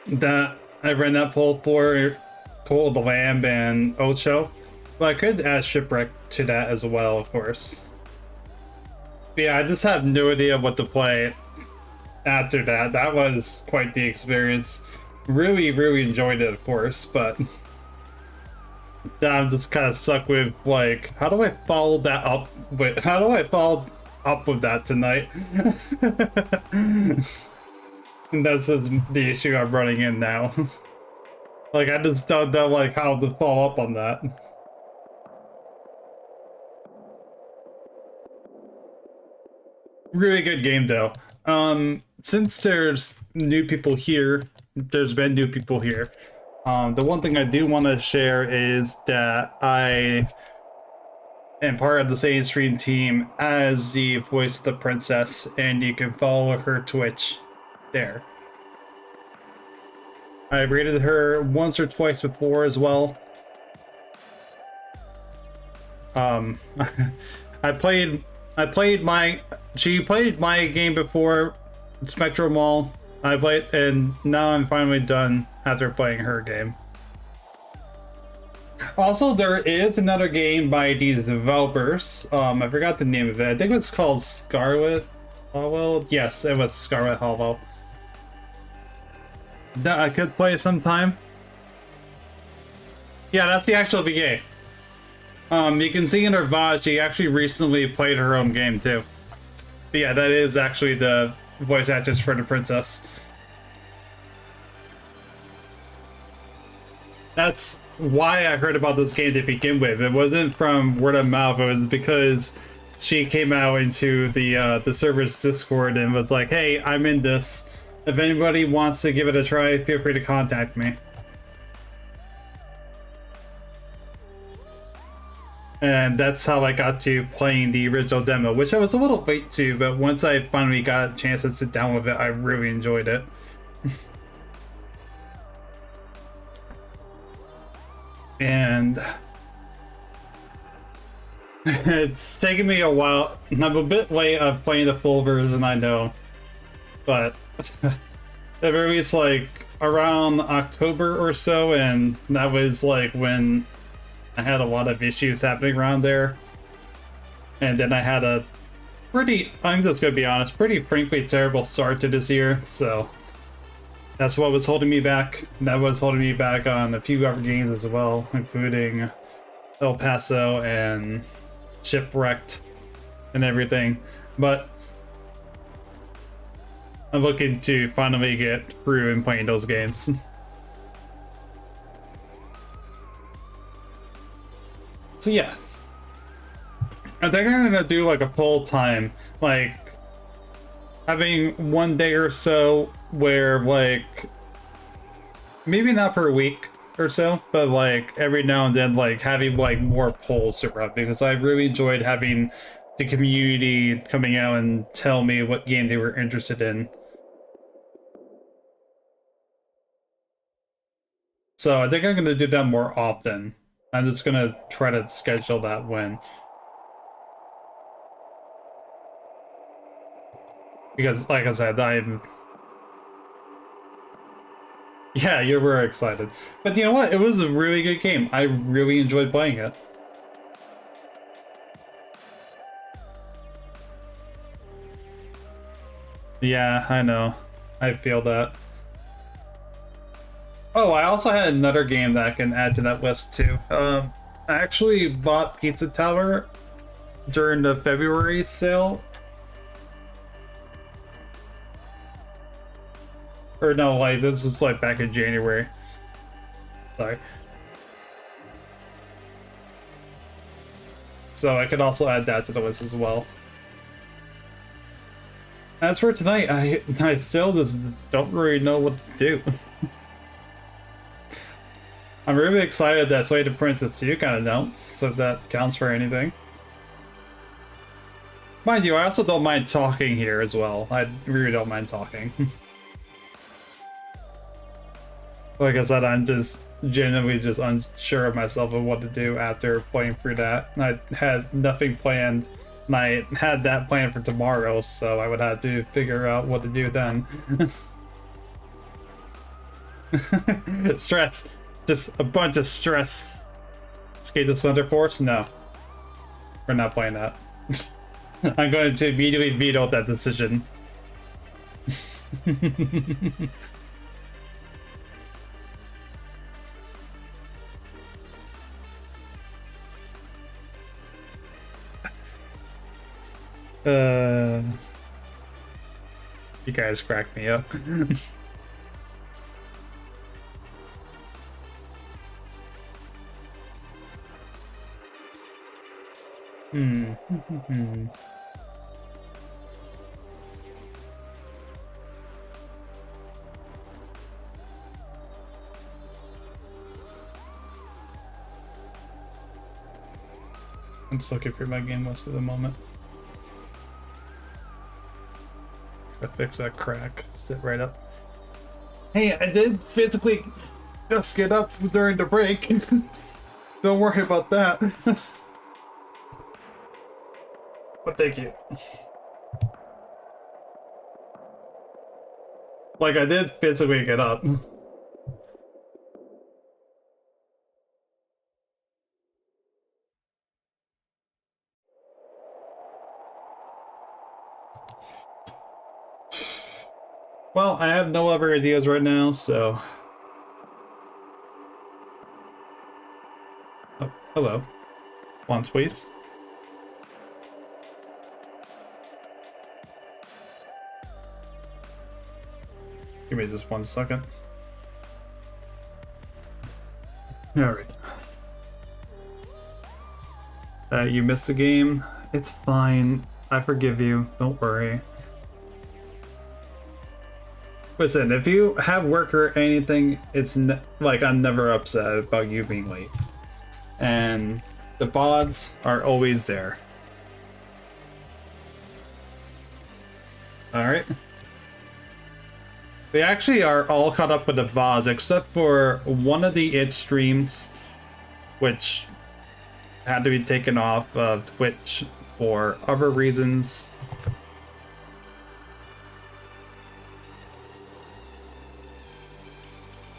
A: that I ran that poll for, Call of the Lamb and Ocho. But I could add Shipwreck to that as well, of course. But yeah, I just have no idea what to play after that. That was quite the experience. Really enjoyed it, of course, but I'm just kind of stuck with like, how do I follow that up with, how do I follow up with that tonight? And that's just the issue I'm running in now. Like, I just don't know like how to follow up on that. Really good game though. Since there's new people here, there's been new people here. The one thing I do want to share is that I am part of the Sage Stream team as the voice of the princess, and you can follow her Twitch there. I rated her once or twice before as well. She played my game before, Spectrum Wall. I played, and now I'm finally done after playing her game. Also, there is another game by these developers. I forgot the name of it. I think it's called Scarlet Hollow. Yes, it was Scarlet Hollow. That I could play sometime. Yeah, that's the actual VA. You can see in her VOD, she actually recently played her own game too. But yeah, that is actually the voice actress for the princess. That's why I heard about this game to begin with. It wasn't from word of mouth. It was because she came out into the server's Discord and was like, "Hey, I'm in this. If anybody wants to give it a try, feel free to contact me." And that's how I got to playing the original demo, which I was a little late to, but once I finally got a chance to sit down with it, I really enjoyed it. And it's taken me a while. I'm a bit late of playing the full version, I know, but it released like around October or so, and that was like when I had a lot of issues happening around there. And then I had a pretty, I'm just gonna be honest, pretty frankly terrible start to this year, so that's what was holding me back. That was holding me back on a few other games as well, including El Paso and Shipwrecked and everything. But I'm looking to finally get through and playing those games. So yeah, I think I'm gonna do like a poll time, like having one day or so where like, maybe not per week or so, but like every now and then like having like more polls to run, because I really enjoyed having the community coming out and tell me what game they were interested in. So I think I'm gonna do that more often. I'm just gonna try to schedule that when. Because, like I said, yeah, you were excited. But you know what? It was a really good game. I really enjoyed playing it. Yeah, I know. I feel that. Oh, I also had another game that I can add to that list too. I actually bought Pizza Tower during the February sale. Or no, like this is like back in January. Sorry. So I could also add that to the list as well. As for tonight, I still just don't really know what to do. I'm really excited that Slay the Princess 2 got announced, so if that counts for anything. Mind you, I also don't mind talking here as well. I really don't mind talking. Like I said, I'm just genuinely just unsure of myself of what to do after playing through that. I had nothing planned, and I had that planned for tomorrow, so I would have to figure out what to do then. Stress. Just a bunch of stress. Skate the Thunder Force? No. We're not playing that. I'm going to immediately veto that decision. You guys crack me up. I'm just looking for my game list at the moment. I fix that crack. Sit right up. Hey, I did physically just get up during the break. Don't worry about that. But thank you. Like, I did physically get up. Well, I have no other ideas right now, so... Oh, hello. Once, please. Give me just 1 second. Alright. You missed the game. It's fine. I forgive you. Don't worry. Listen, if you have work or anything, it's like I'm never upset about you being late. And the VODs are always there. Alright. We actually are all caught up with the VODs, except for one of the IT streams, which had to be taken off of Twitch for other reasons.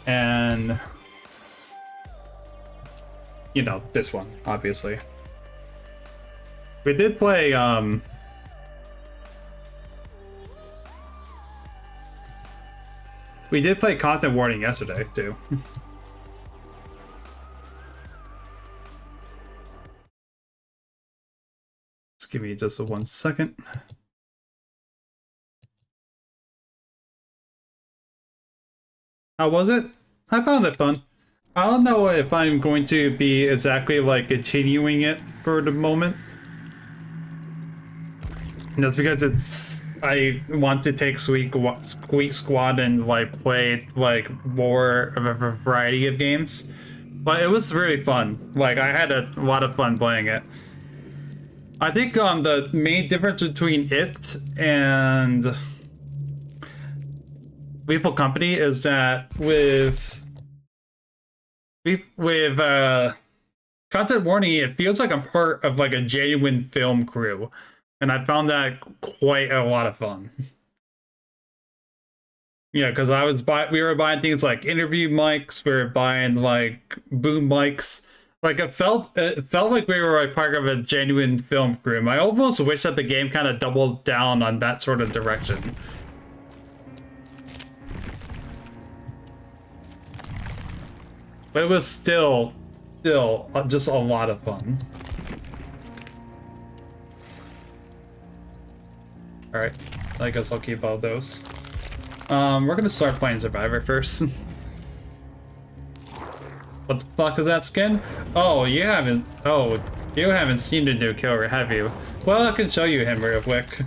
A: And, you know, this one, obviously. We did play, we did play Content Warning yesterday, too. Just give me just 1 second. How was it? I found it fun. I don't know if I'm going to be exactly like continuing it for the moment. And that's because I want to take Squeak Squad and like play like more of a variety of games. But it was really fun. Like I had a lot of fun playing it. I think the main difference between it and Lethal Company is that with Content Warning, it feels like I'm part of like a genuine film crew, and I found that quite a lot of fun. Yeah, because we were buying things like interview mics, we were buying like boom mics. Like it felt like we were like part of a genuine film crew. And I almost wish that the game kind of doubled down on that sort of direction. But it was still just a lot of fun. Alright, I guess I'll keep all those. We're gonna start playing Survivor first. What the fuck is that skin? Oh, you haven't seen the new killer, have you? Well, I can show you him real quick.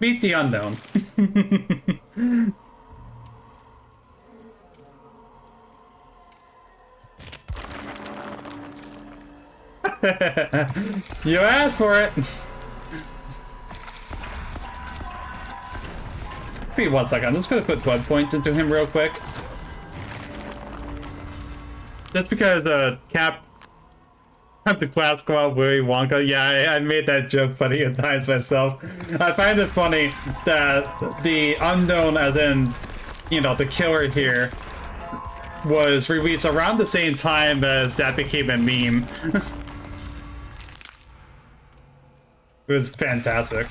A: Meet the unknown. You asked for it. Wait 1 second, I'm just gonna put blood points into him real quick. Just because the class called Willy Wonka. Yeah, I made that joke plenty of times myself. I find it funny that the unknown, as in, you know, the killer here, was released around the same time as that became a meme. It was fantastic.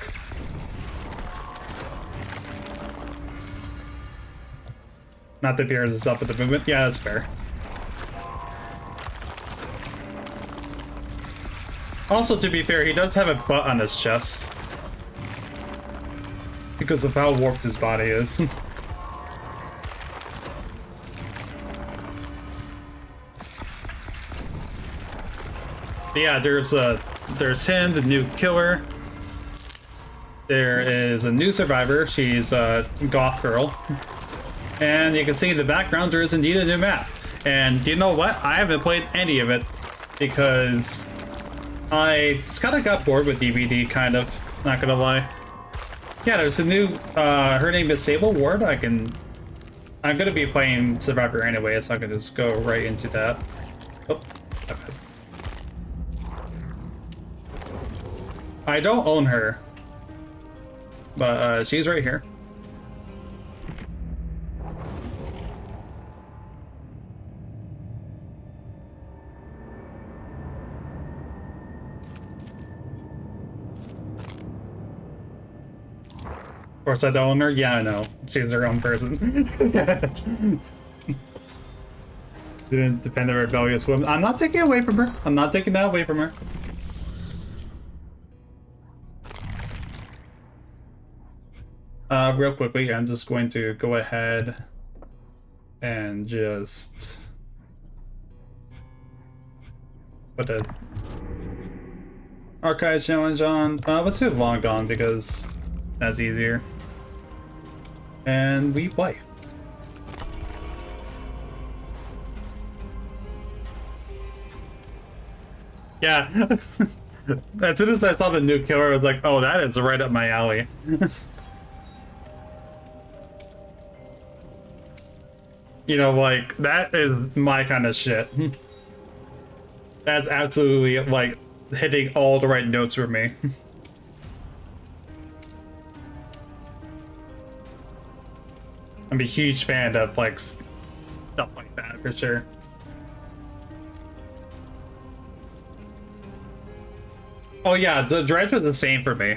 A: Not the appearance is up at the movement. Yeah, that's fair. Also, to be fair, he does have a butt on his chest. Because of how warped his body is. But yeah, there's him, the new killer. There is a new survivor. She's a goth girl. And you can see in the background there is indeed a new map. And you know what? I haven't played any of it because I just kind of got bored with DVD, kind of. Not gonna lie. Yeah, there's a new, her name is Sable Ward. I'm gonna be playing Survivor anyway, so I can just go right into that. Oh, okay. I don't own her, but she's right here. Of course I don't own her? Yeah, I know. She's her own person. Didn't depend on rebellious woman. I'm not taking it away from her. I'm not taking that away from her. Real quickly, I'm just going to go ahead and just put the archive challenge on. Let's do Long Gone because that's easier. And we play. Yeah. As soon as I saw the new killer, I was like, oh, that is right up my alley. You know, like, that is my kind of shit. That's absolutely, like, hitting all the right notes for me. I'm a huge fan of, like, stuff like that, for sure. Oh yeah, the Dredge was the same for me.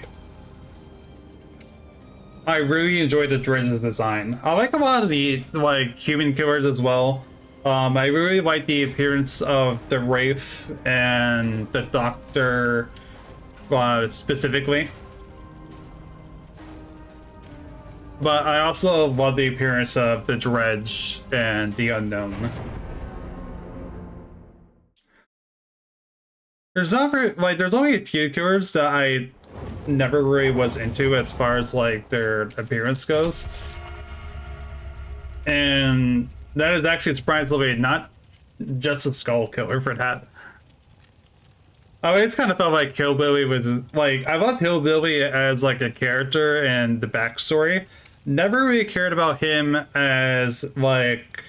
A: I really enjoyed the Dredge's design. I like a lot of the, like, human killers as well. I really like the appearance of the Wraith and the Doctor, specifically. But I also love the appearance of the Dredge and the Unknown. There's not very, like, there's only a few killers that I never really was into as far as, like, their appearance goes. And that is actually surprisingly not just a skull killer for that. I always kind of felt like Hillbilly was, like, I love Hillbilly as, like, a character and the backstory. Never really cared about him as, like,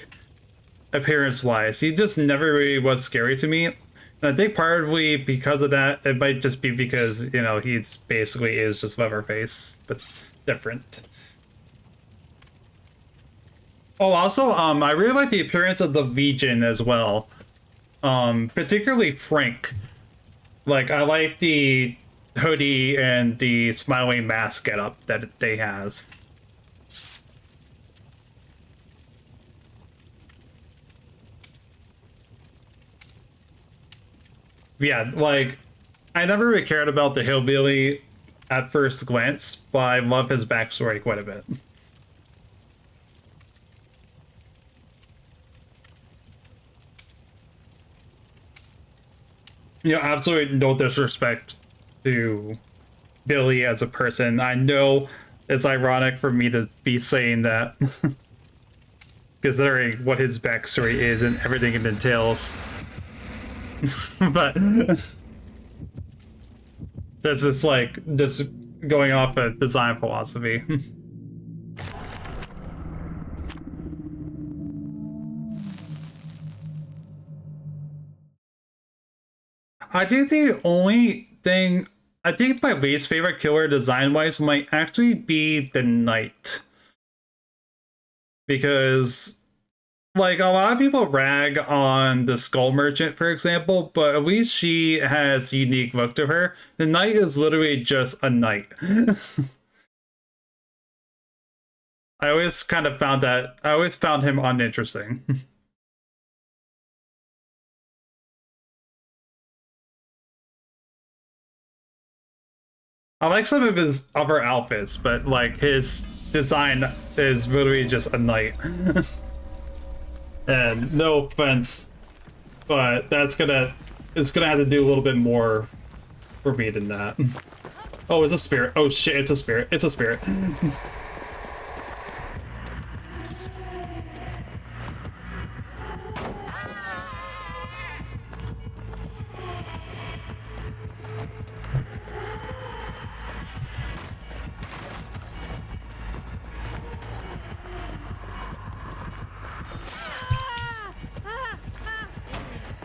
A: appearance-wise. He just never really was scary to me. And I think partly because of that, it might just be because, you know, he's basically is just Leatherface, but different. Oh, also, I really like the appearance of the Legion as well. Particularly Frank. Like, I like the hoodie and the smiling mask getup that they has. Yeah, like, I never really cared about the hillbilly at first glance, but I love his backstory quite a bit. You know, absolutely no disrespect to Billy as a person. I know it's ironic for me to be saying that, considering what his backstory is and everything it entails. But that's just like, just going off a design philosophy. I think the only thing, I think my least favorite killer design-wise might actually be the Knight. Because, like, a lot of people rag on the Skull Merchant, for example, but at least she has a unique look to her. The Knight is literally just a knight. I always kind of found that, I always found him uninteresting. I like some of his other outfits, but like his design is literally just a knight. And no offense, but it's gonna have to do a little bit more for me than that. Oh, it's a spirit. Oh shit, it's a spirit. It's a spirit.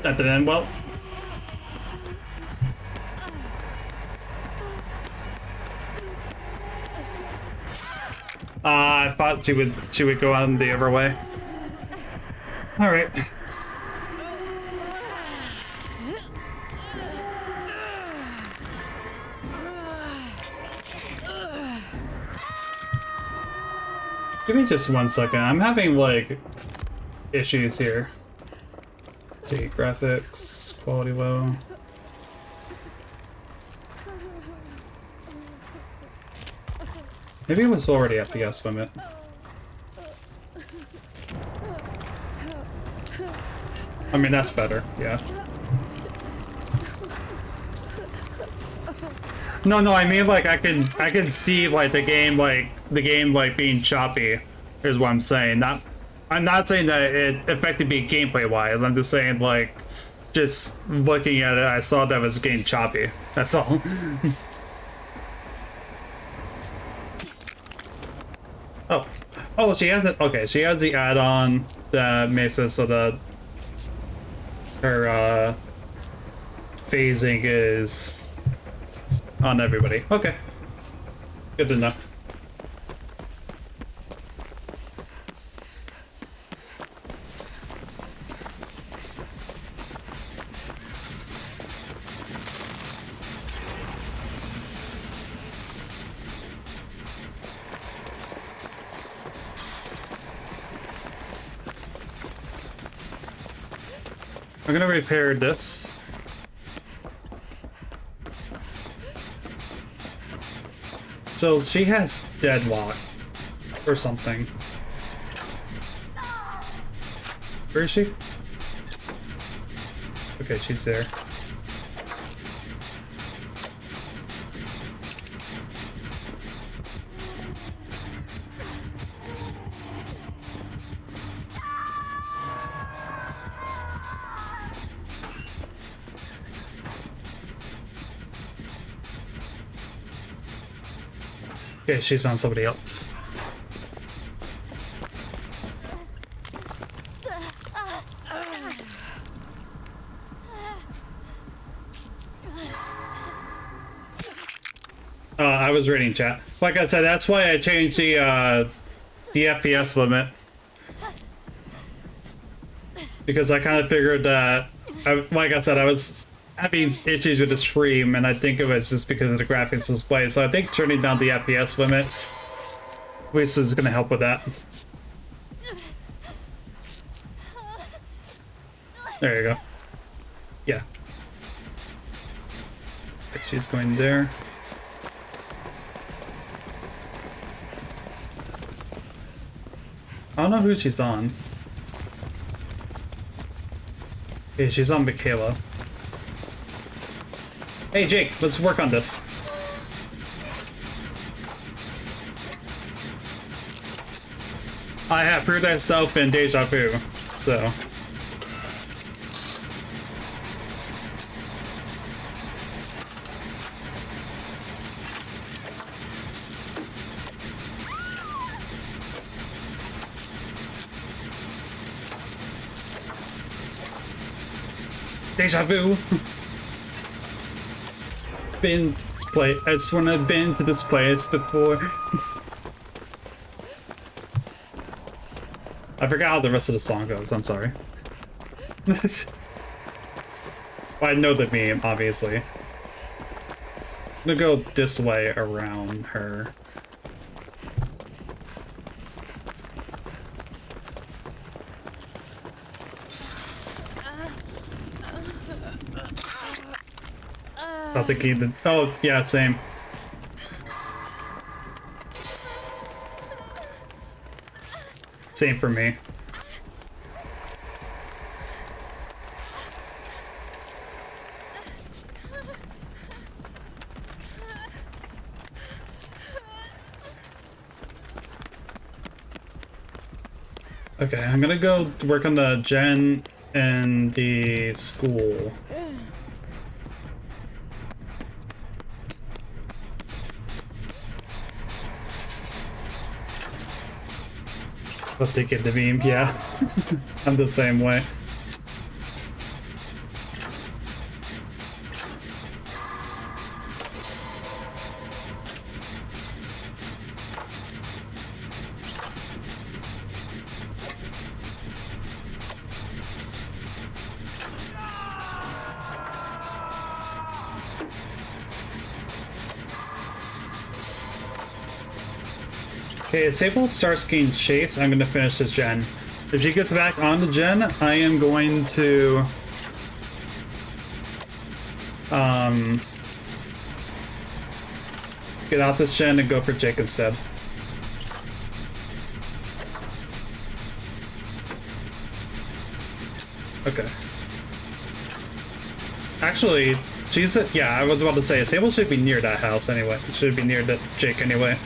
A: That didn't end well. I thought she would go on the other way. All right. Give me just 1 second. I'm having like issues here. See, graphics, quality low. Maybe it was already FPS limit. I mean, that's better, yeah. No, I mean like I can see like the game being choppy is what I'm saying. I'm not saying that it affected me gameplay wise. I'm just saying like just looking at it, I saw that it was getting choppy. That's all. Oh, she has it. Okay, she has the add-on that makes it so that her phasing is on everybody. Okay, good to know. I'm gonna repair this. So she has deadlock or something. Where is she? Okay, she's there. Okay, she's on somebody else. I was reading chat. Like I said, that's why I changed the FPS limit. Because I kind of figured that, like I said, I was having issues with the stream, and I think it was just because of the graphics display. So I think turning down the FPS limit, which is going to help with that. There you go. Yeah. She's going there. I don't know who she's on. Yeah, she's on Michaela. Hey Jake, let's work on this. I have proved myself in Deja Vu, so. Deja vu. Been to this place. I just want to have been to this place before. I forgot how the rest of the song goes. I'm sorry. Well, I know the meme, obviously. I'm gonna go this way around her. Not thinking that. Oh, yeah, same. Same for me. Okay, I'm gonna go work on the gen and the school. I'll take it the beam, yeah. I'm the same way. Okay, if Sable starts getting chased, I'm gonna finish this gen. If she gets back on the gen, I am going to get out this gen and go for Jake instead. Okay. Actually, she's yeah, I was about to say Sable should be near that house anyway. It should be near the Jake anyway.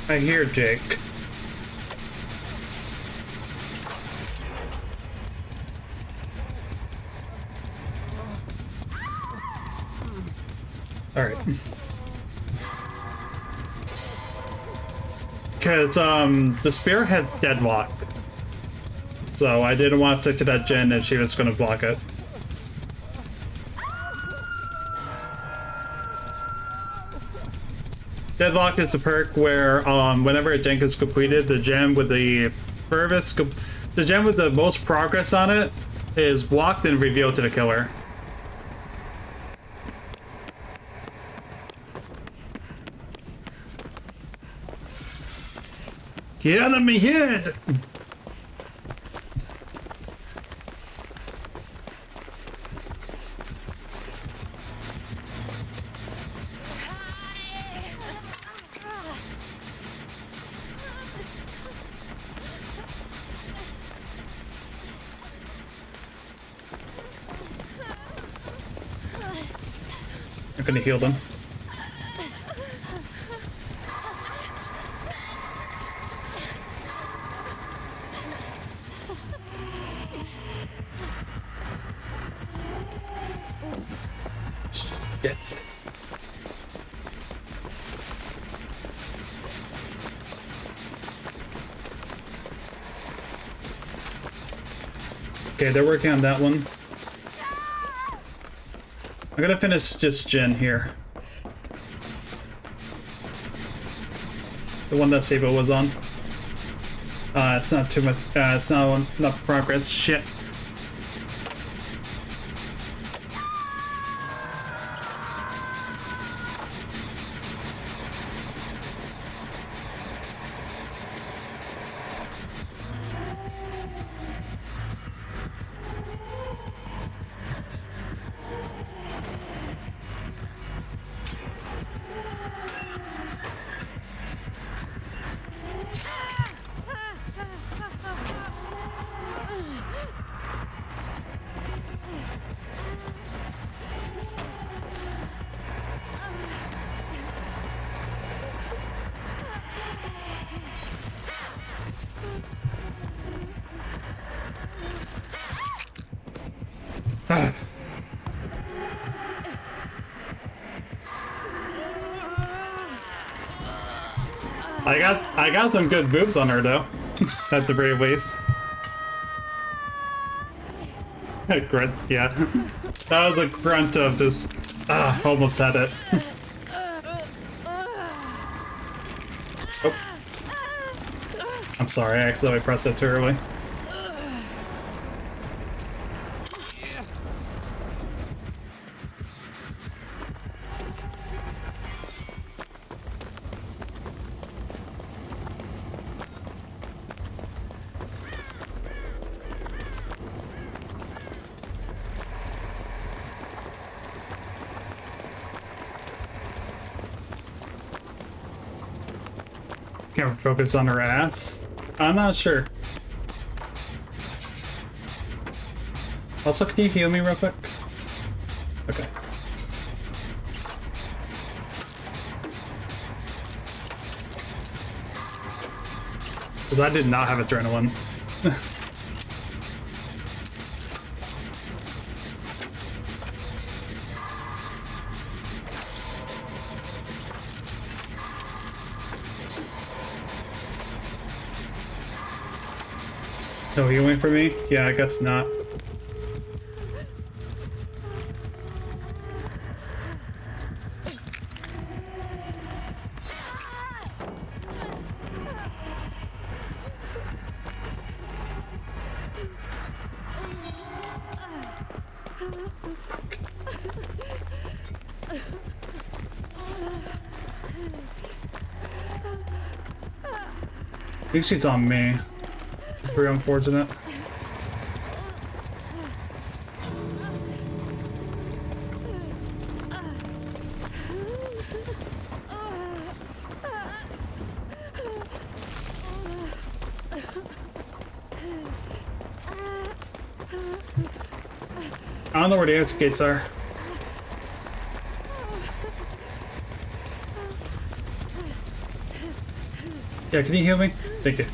A: I hear Jake. All right. Because the spear has deadlock, so I didn't want to stick to that gen if she was going to block it. Deadlock is a perk where whenever a gen is completed, the gem with the most progress on it is blocked and revealed to the killer. Get out of my head! I'm gonna heal them. Shit. Okay, they're working on that one. I'm gonna finish just Jen here. The one that Sabo was on. It's not too much. It's not enough progress. Shit. I got some good boobs on her though, at the very least. Grunt, yeah. That was a grunt of just almost had it. Oh. I'm sorry, I accidentally pressed it too early. Can't focus on her ass? I'm not sure. Also, can you heal me real quick? Okay. Because I did not have adrenaline. No healing for me? Yeah, I guess not. At least she's on me. It's very unfortunate. I don't know where the exit gates are. Yeah, can you heal me? Thank you.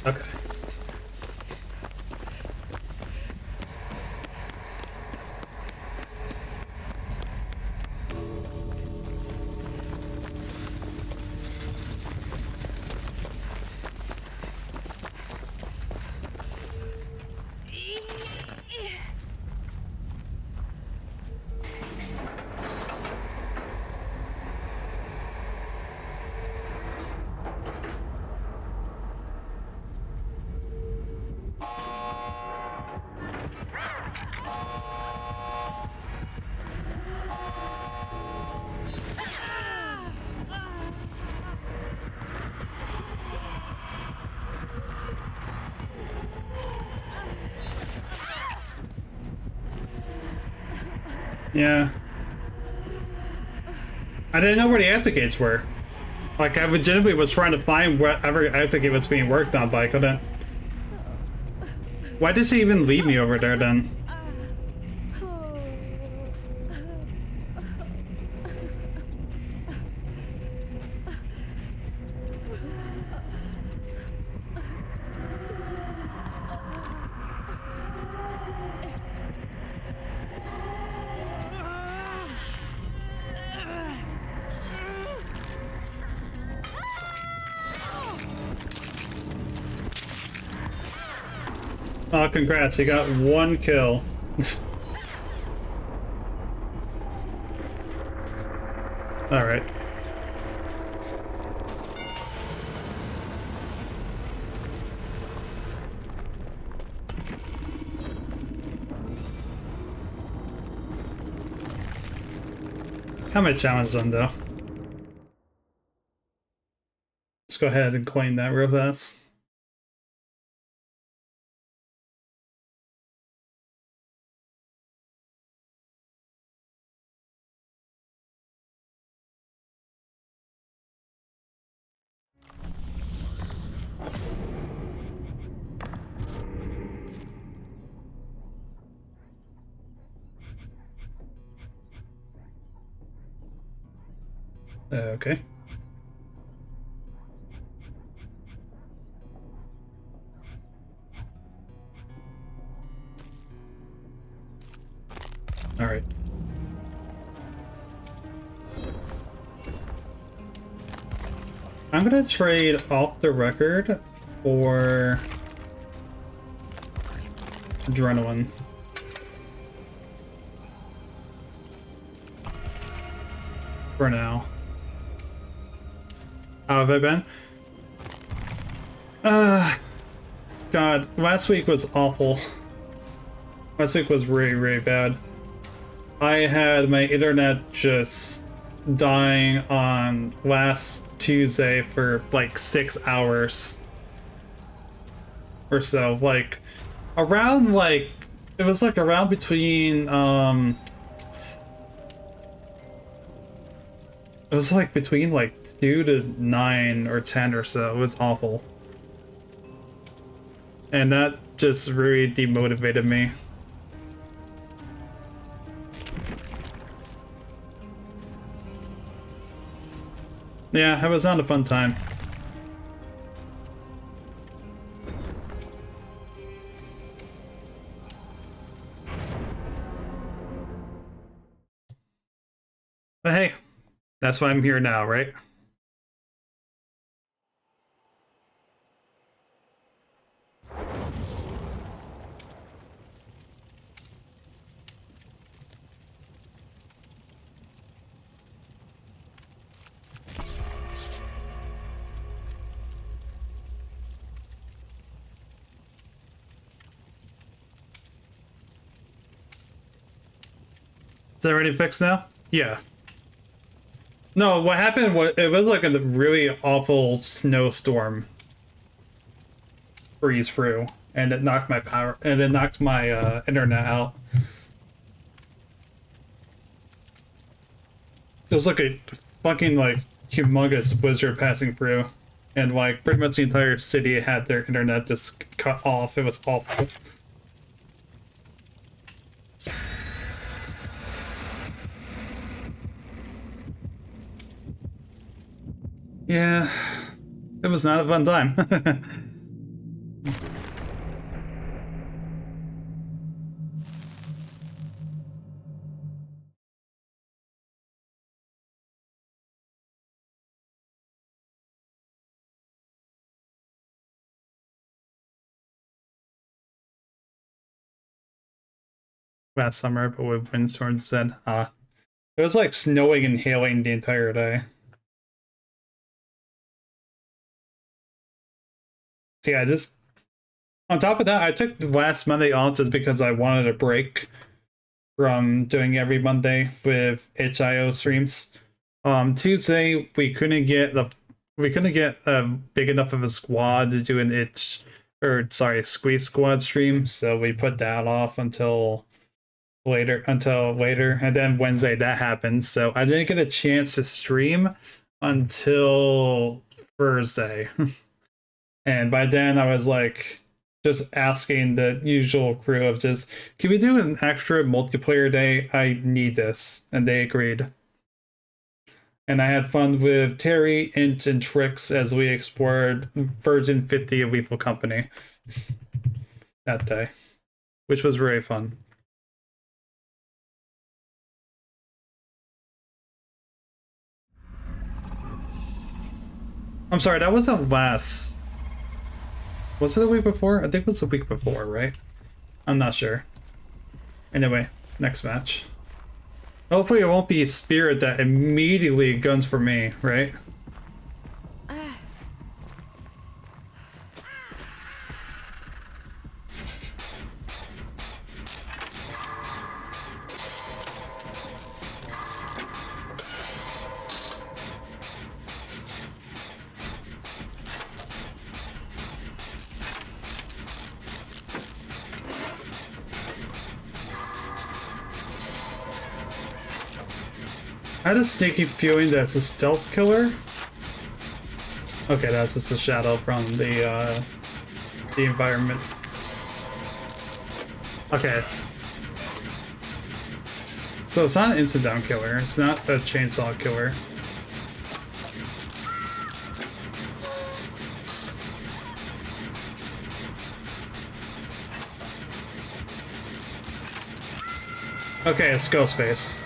A: Okay. Yeah. I didn't know where the exit gates were. Like, I legitimately was trying to find whatever exit gate was being worked on, but I couldn't. Why did she even leave me over there then? Oh, congrats, you got 1 kill. Alright. How many challenges done though? Let's go ahead and claim that real fast. Okay. All right. I'm gonna trade off the record for adrenaline. For now. How have I been? God, last week was awful. Last week was really, really bad. I had my internet just dying on last Tuesday for like 6 hours or so. Like around like it was like around between it was like between like 2 to 9 or 10 or so. It was awful. And that just really demotivated me. Yeah, it was not a fun time. But hey, that's why I'm here now, right? Is that already fixed now? Yeah. No, what happened was it was like a really awful snowstorm freeze through, and it knocked my power and it knocked my internet out. It was like a fucking like humongous blizzard passing through, and like pretty much the entire city had their internet just cut off. It was awful. Yeah, it was not a fun time. Last summer, but with windstorms instead. It was like snowing and hailing the entire day. So yeah, just on top of that, I took the last Monday off just because I wanted a break from doing every Monday with HIO streams. Tuesday we couldn't get big enough of a squad to do an Squeeze Squad stream, so we put that off until later, and then Wednesday that happened, so I didn't get a chance to stream until Thursday. And by then I was like just asking the usual crew of just, can we do an extra multiplayer day? I need this. And they agreed. And I had fun with Terry, Int, and Trix as we explored Version 50 of Lethal Company that day, which was very fun. I'm sorry, that wasn't last Was it the week before? I think it was the week before, right? I'm not sure. Anyway, next match. Hopefully it won't be Spirit that immediately guns for me, right? I had a sneaky feeling that it's a stealth killer. Okay, that's just a shadow from the environment. Okay. So it's not an instant down killer. It's not a chainsaw killer. Okay, it's Ghostface.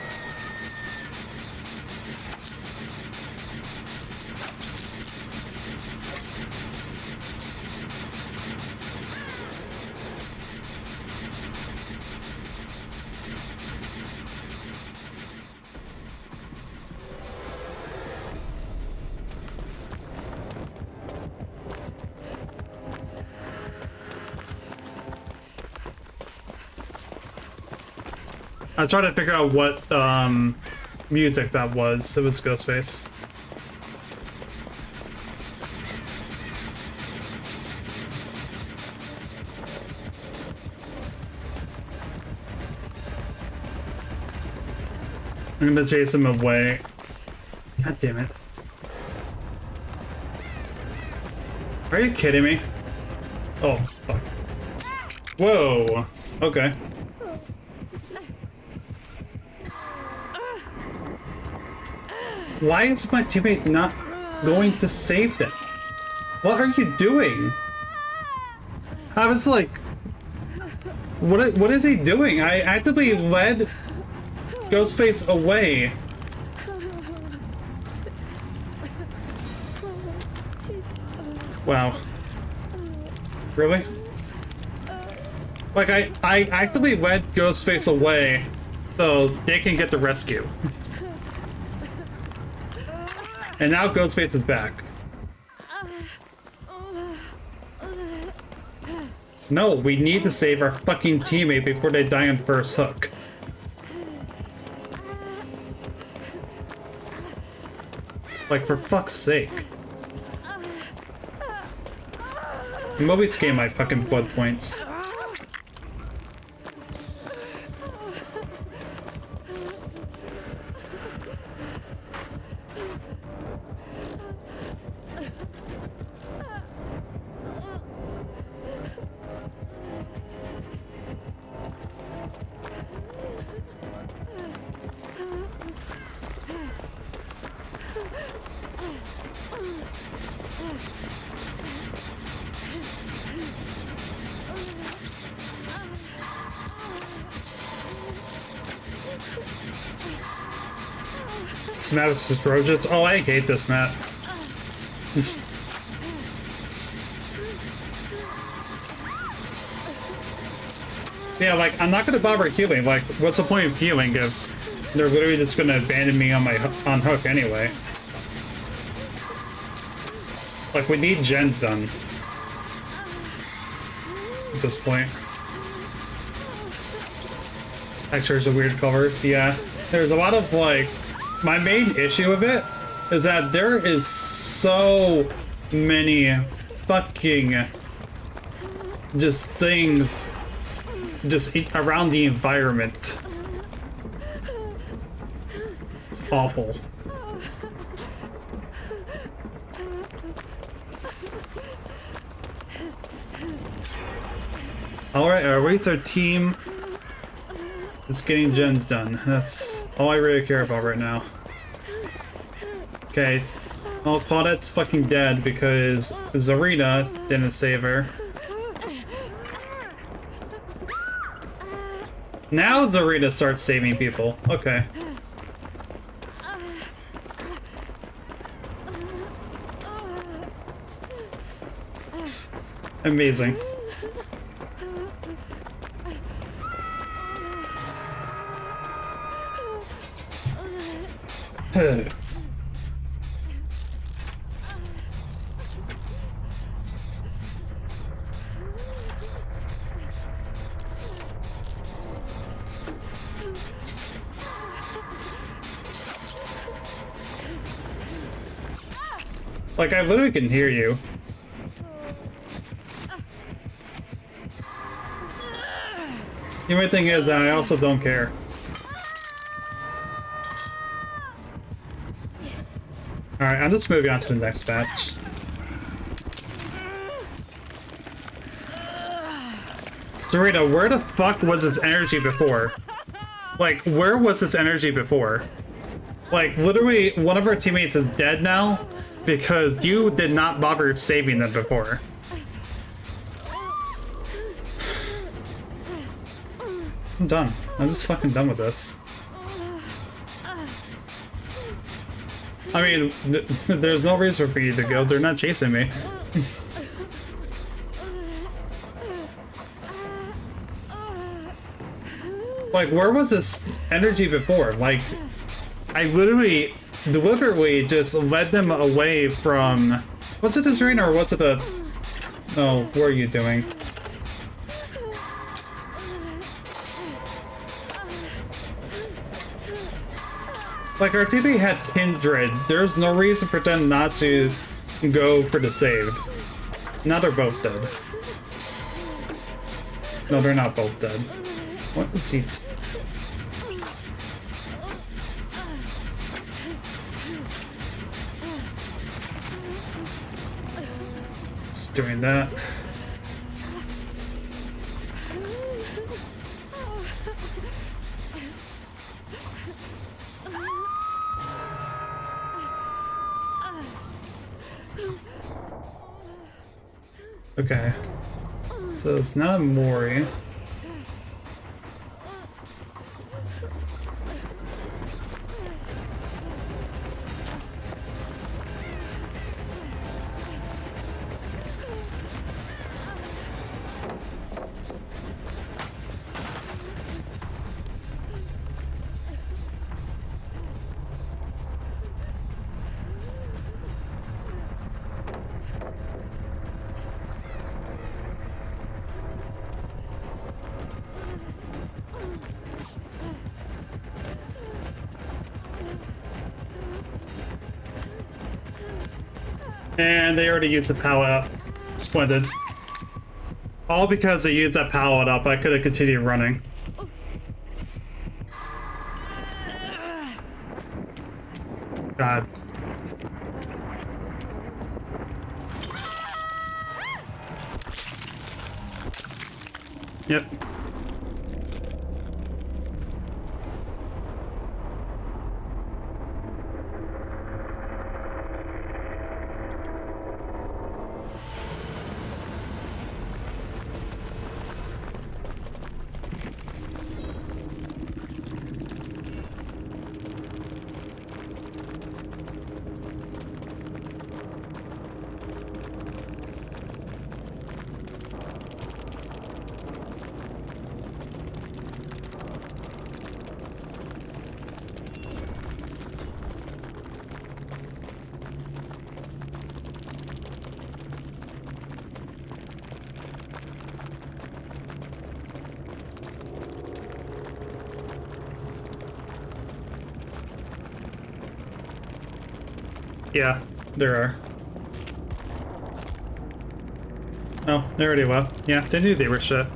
A: I tried to figure out what music that was. It was Ghostface. I'm gonna chase him away. God damn it. Are you kidding me? Oh, fuck. Whoa. Okay. Why is my teammate not going to save them? What are you doing? I was like, what is he doing? I actively led Ghostface away. Wow. Really? Like, I actively led Ghostface away so they can get the rescue. And now Ghostface is back. No, we need to save our fucking teammate before they die on first hook. Like, for fuck's sake. Movies gain my fucking blood points. This map is atrocious. Oh, I hate this map. Yeah, like, I'm not gonna bother healing. Like, what's the point of healing if they're literally just gonna abandon me on my hook anyway? Like, we need gens done at this point. Textures are weird colors, yeah. There's a lot of, like, my main issue with it is that there is so many fucking just things just around the environment. It's awful. Alright, our weights, our team is getting gens done. That's all I really care about right now. Okay. Well, Claudette's fucking dead because Zarina didn't save her. Now Zarina starts saving people. Okay. Amazing. Like, I literally can hear you. The only thing is that I also don't care. Alright, I'm just moving on to the next match. Serena, where the fuck was this energy before? Like, where was this energy before? Like, literally, one of our teammates is dead now because you did not bother saving them before. I'm done. I'm just fucking done with this. I mean, there's no reason for you to go. They're not chasing me. Like, where was this energy before? Like, I literally, deliberately just led them away from... Was it this arena or was it the... Oh, what are you doing? Like, our teammate had Kindred. There's no reason for them not to go for the save. Now they're both dead. No, they're not both dead. What is he... Just doing that. Okay, so it's not Mori. And they already used the power up. Splendid. All because they used that power up, I could have continued running. God. Yep. Yeah, there are. Oh, they already left. Yeah, they knew they were shit.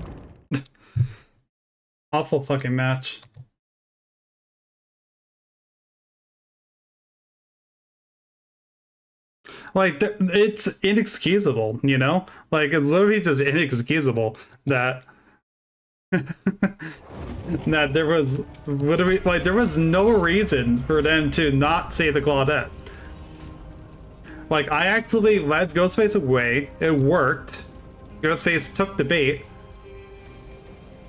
A: Awful fucking match. Like, it's inexcusable, you know? Like, it's literally just inexcusable that... that there was literally, like, there was no reason for them to not save the Claudette. Like, I actually led Ghostface away, it worked, Ghostface took the bait,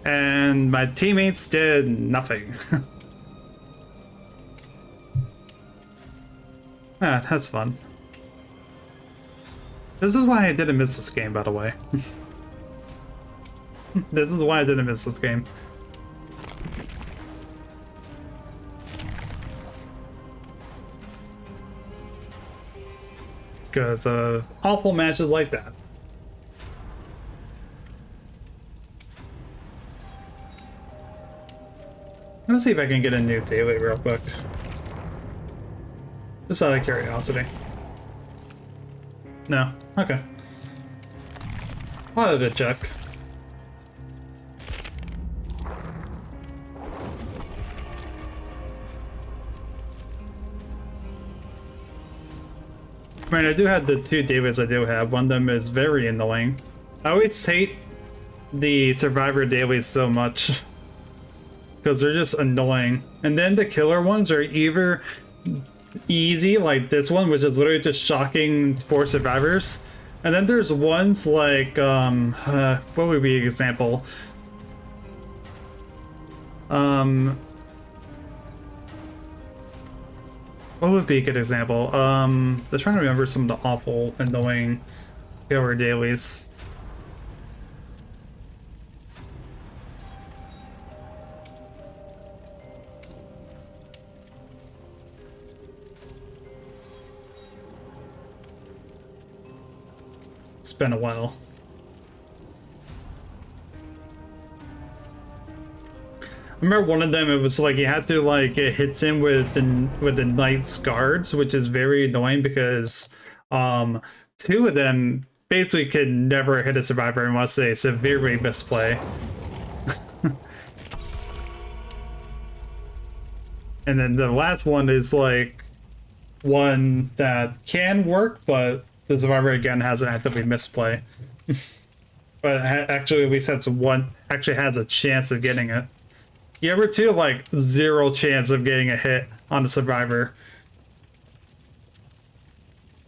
A: and my teammates did nothing. Ah, that's fun. This is why I didn't miss this game, by the way. This is why I didn't miss this game. Because awful matches like that. Let's see if I can get a new daily real quick. Just out of curiosity. No? Okay. I'll have to check. I mean, I do have the two Davids I do have. One of them is very annoying. I always hate the Survivor dailies so much. Because they're just annoying. And then the killer ones are either easy, like this one, which is literally just shocking for survivors. And then there's ones like, what would be an example? What would be a good example? I'm trying to remember some of the awful, annoying killer dailies. It's been a while. I remember one of them, it was like you had to like get hits in with the knight's guards, which is very annoying because two of them basically could never hit a survivor unless they severely misplay. And then the last one is like one that can work, but the survivor again has an actively misplay. But actually at least that's one actually has a chance of getting it. The other two have like zero chance of getting a hit on the survivor.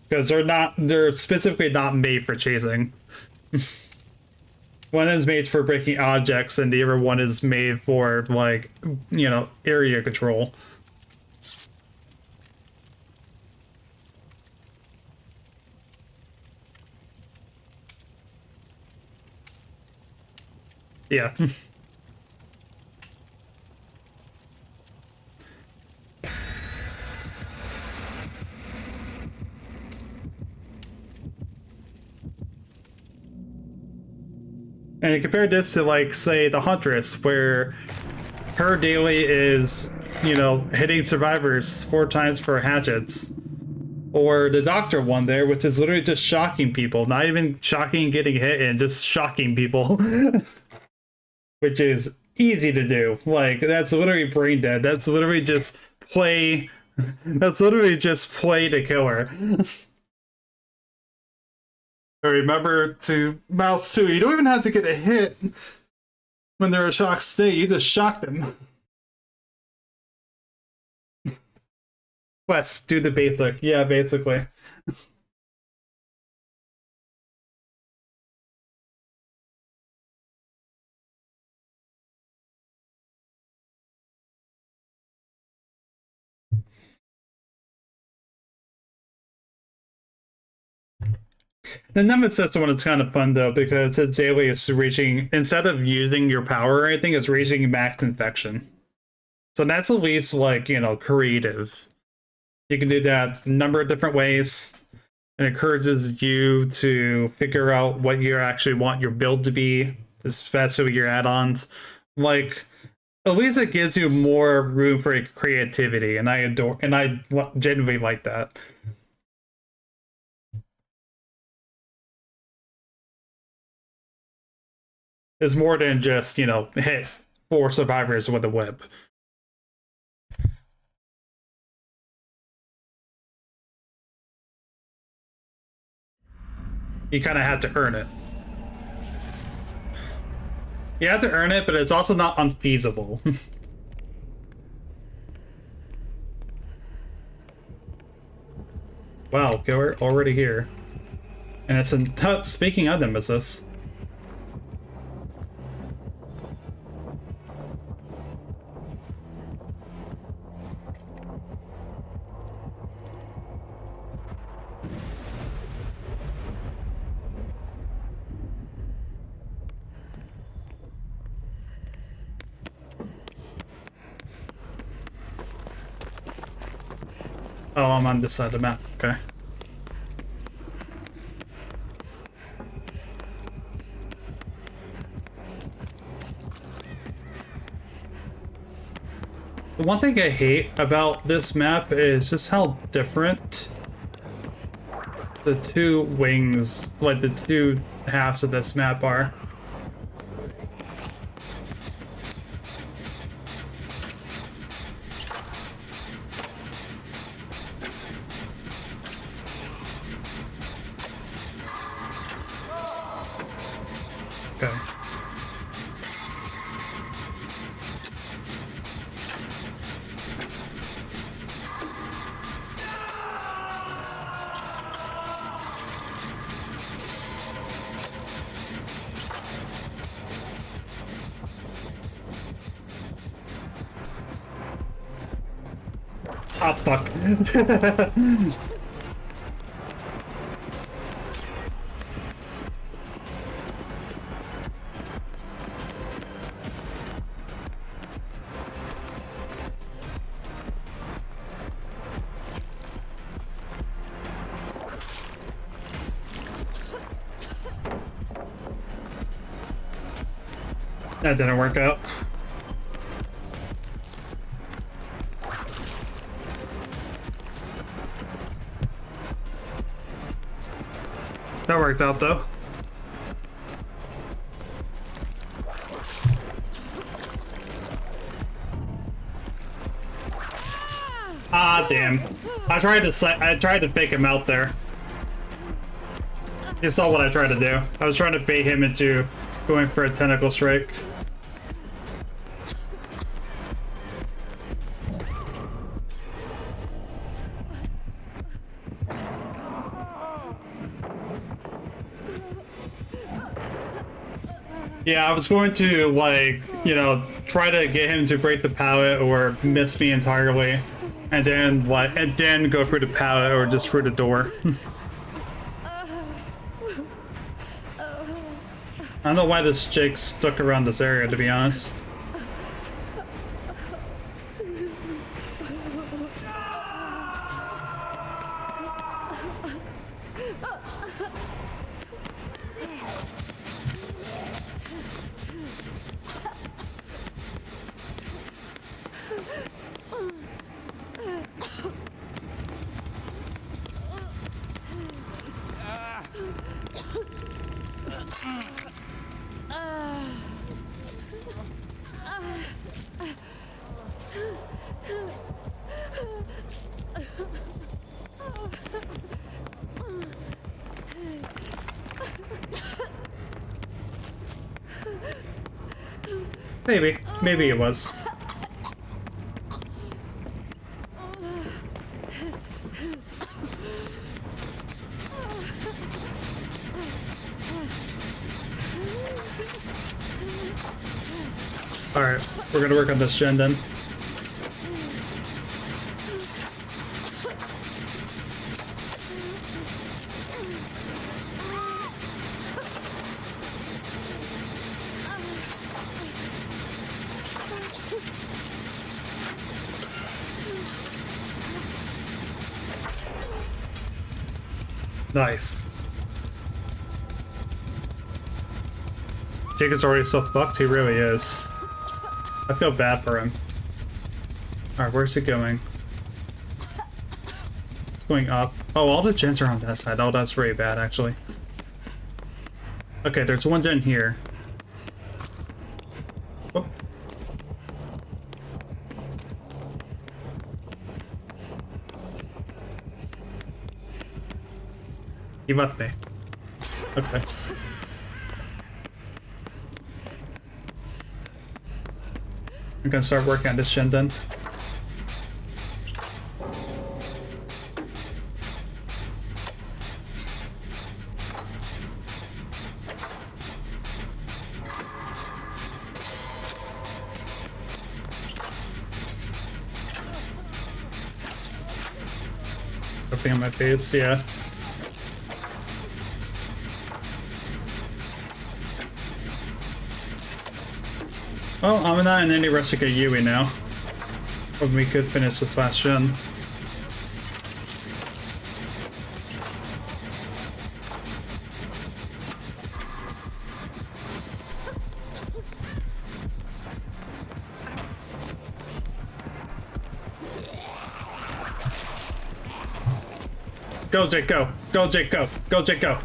A: Because they're specifically not made for chasing. One is made for breaking objects and the other one is made for like, you know, area control. Yeah. And compare this to, like, say, the Huntress, where her daily is, you know, hitting survivors 4 times for hatchets. Or the Doctor one there, which is literally just shocking people. Not even shocking getting hit and just shocking people. Which is easy to do. Like, that's literally brain dead. That's literally just play... That's literally just play the killer. Remember to mouse too, you don't even have to get a hit when they're a shocked state, you just shock them. Let's do the basic. Yeah, basically. The Nemesis one is kind of fun though, because its daily is reaching, instead of using your power or anything, it's reaching max infection. So that's at least, like, you know, creative. You can do that a number of different ways. It encourages you to figure out what you actually want your build to be, especially your add-ons. Like, at least it gives you more room for creativity, and I genuinely like that. It's more than just, you know, hit 4 survivors with a whip. You kind of have to earn it. You have to earn it, but it's also not unfeasible. Wow, we're already here. And it's in, speaking of Nemesis. Oh, I'm on this side of the map. Okay. The one thing I hate about this map is just how different the two wings, like the two halves of this map are. Okay. Ah, fuck. That didn't work out. That worked out though. Ah, damn. I tried to fake him out there. You saw what I tried to do. I was trying to bait him into going for a tentacle strike. Yeah, I was going to, like, you know, try to get him to break the pallet or miss me entirely, and then go through the pallet or just through the door. I don't know why this chick stuck around this area, to be honest. Maybe it was. Alright, we're gonna work on this gen then. Nice. Jacob's already so fucked, he really is. I feel bad for him. Alright, where's it going? It's going up. Oh, all the gens are on that side. Oh, that's really bad, actually. Okay, there's one gen here. Oh. He left me. Okay. I'm gonna start working on this gen then. Something on my face, yeah. Well, I'm not in any rush to get Yui now. But we could finish this last gen. Go, Jake, go. Go, Jake, go. Go, Jake, go.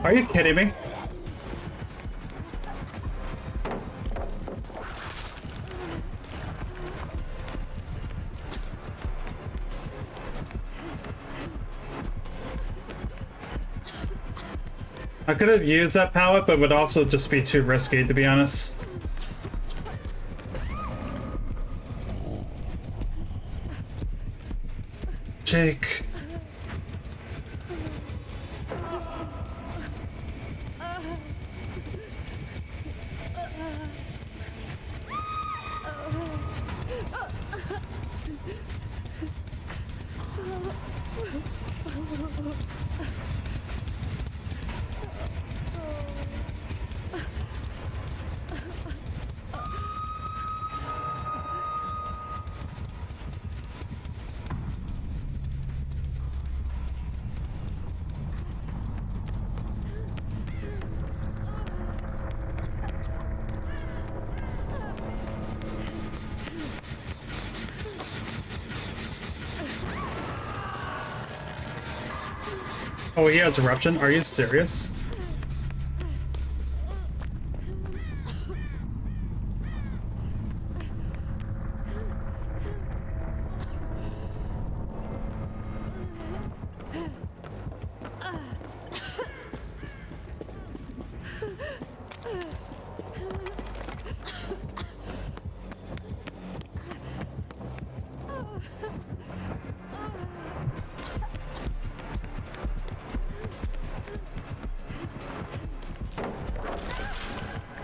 A: Are you kidding me? I could have used that pallet, but it would also just be too risky, to be honest. Jake. Oh, he has eruption? Are you serious?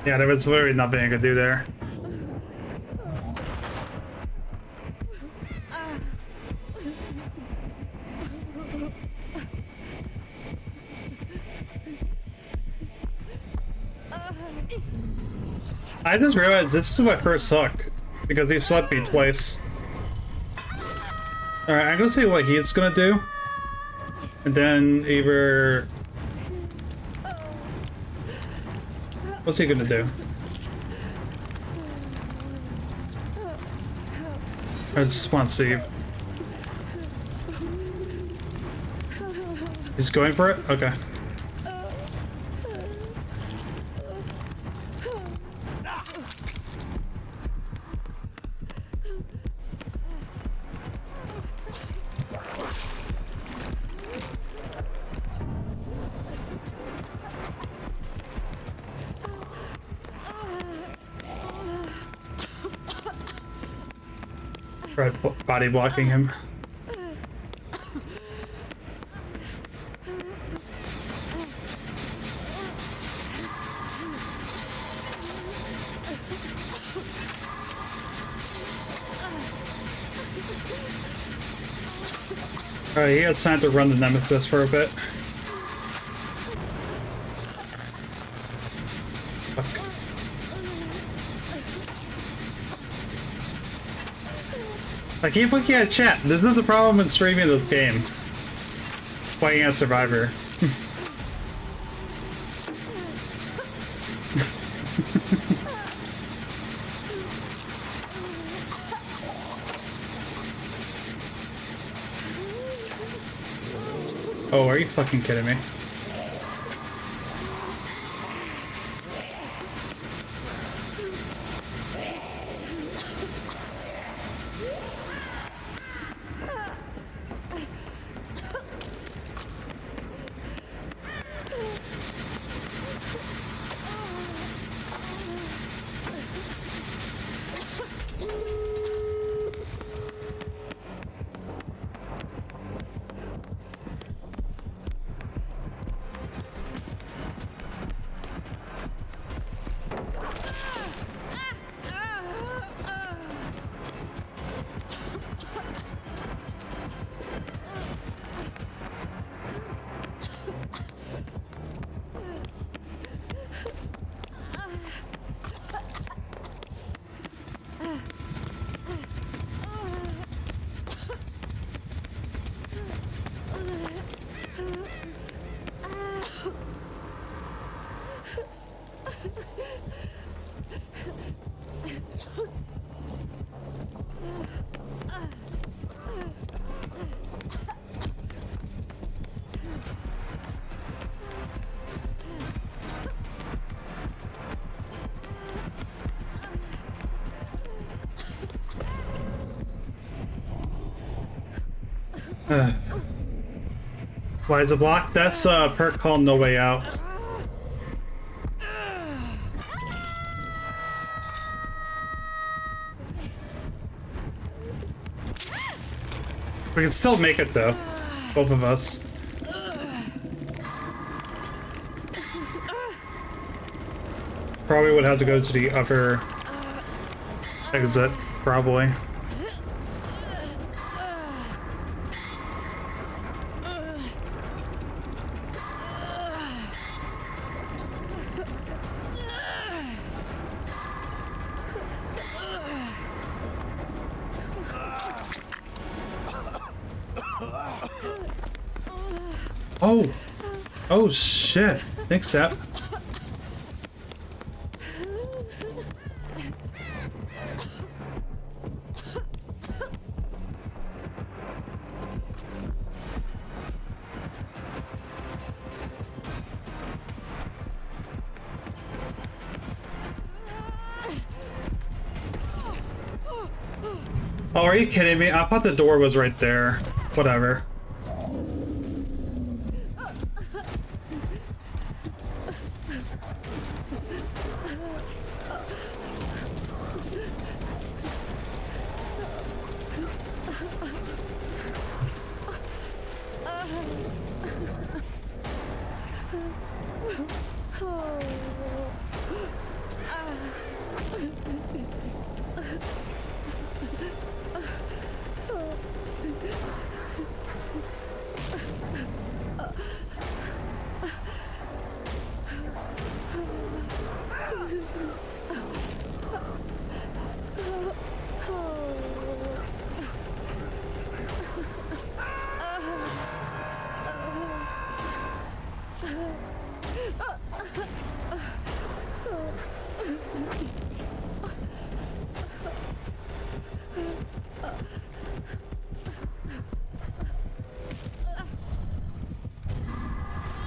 A: Yeah, there was literally nothing I could do there. I just realized this is my first suck, because he slept me twice. Alright, I'm gonna see what he's gonna do. And then either... What's he gonna do? I just want to see. He's going for it? Okay. Try body blocking him. Alright, he had time to run the Nemesis for a bit. Fuck. I keep looking at chat. This is the problem in streaming this game. Playing as Survivor. Oh, are you fucking kidding me? Why is it blocked? That's a perk called No Way Out. We can still make it though, both of us. Probably would have to go to the other exit, probably. Oh! Oh shit! Thanks, Sap. Oh, are you kidding me? I thought the door was right there. Whatever.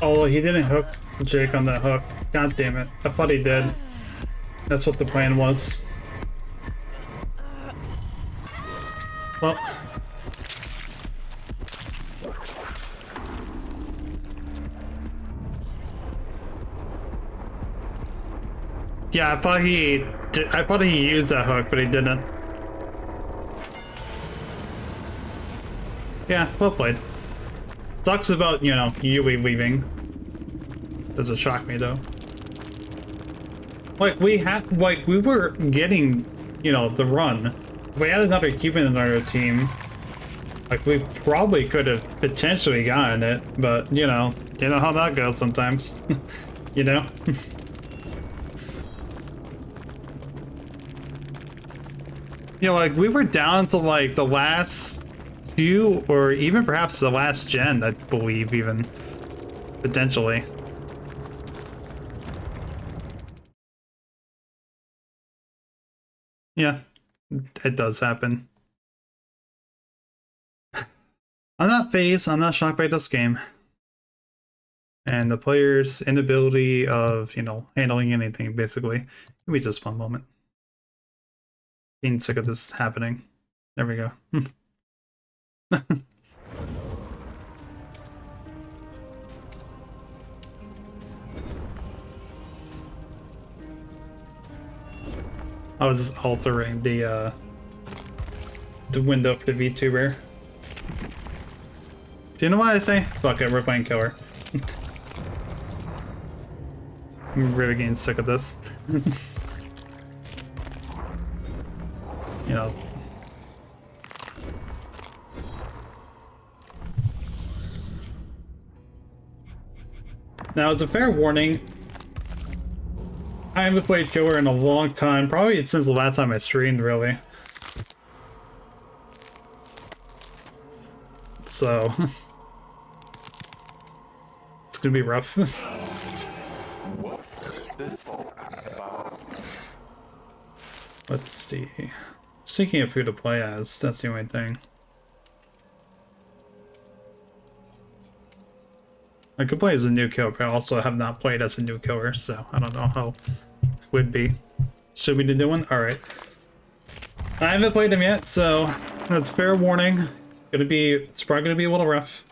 A: Oh, he didn't hook Jake on that hook. God damn it. I thought he did. That's what the plan was. Well. Yeah, I thought he used that hook, but he didn't. Yeah, well played. Sucks about, you know, you leaving. Doesn't shock me though. Like we were getting, you know, the run. If we had another Cuban in our team, like we probably could have potentially gotten it, but you know how that goes sometimes. You know? You know, like we were down to like the last few, or even perhaps the last gen, I believe, even potentially. Yeah, it does happen. I'm not fazed, I'm not shocked by this game. And the player's inability of, you know, handling anything, basically. Give me just one moment. Getting sick of this happening. There we go. I was just altering the window for the VTuber. Do you know what I say? Fuck it, we're playing killer. I'm really getting sick of this. You know. Now, as a fair warning, I haven't played killer in a long time. Probably since the last time I streamed, really. So it's gonna be rough. Let's see. Seeking of who to play as, that's the only thing. I could play as a new killer, but I also have not played as a new killer, so I don't know how it would be. Should we do the new one? Alright. I haven't played him yet, so that's fair warning. It's probably gonna be a little rough.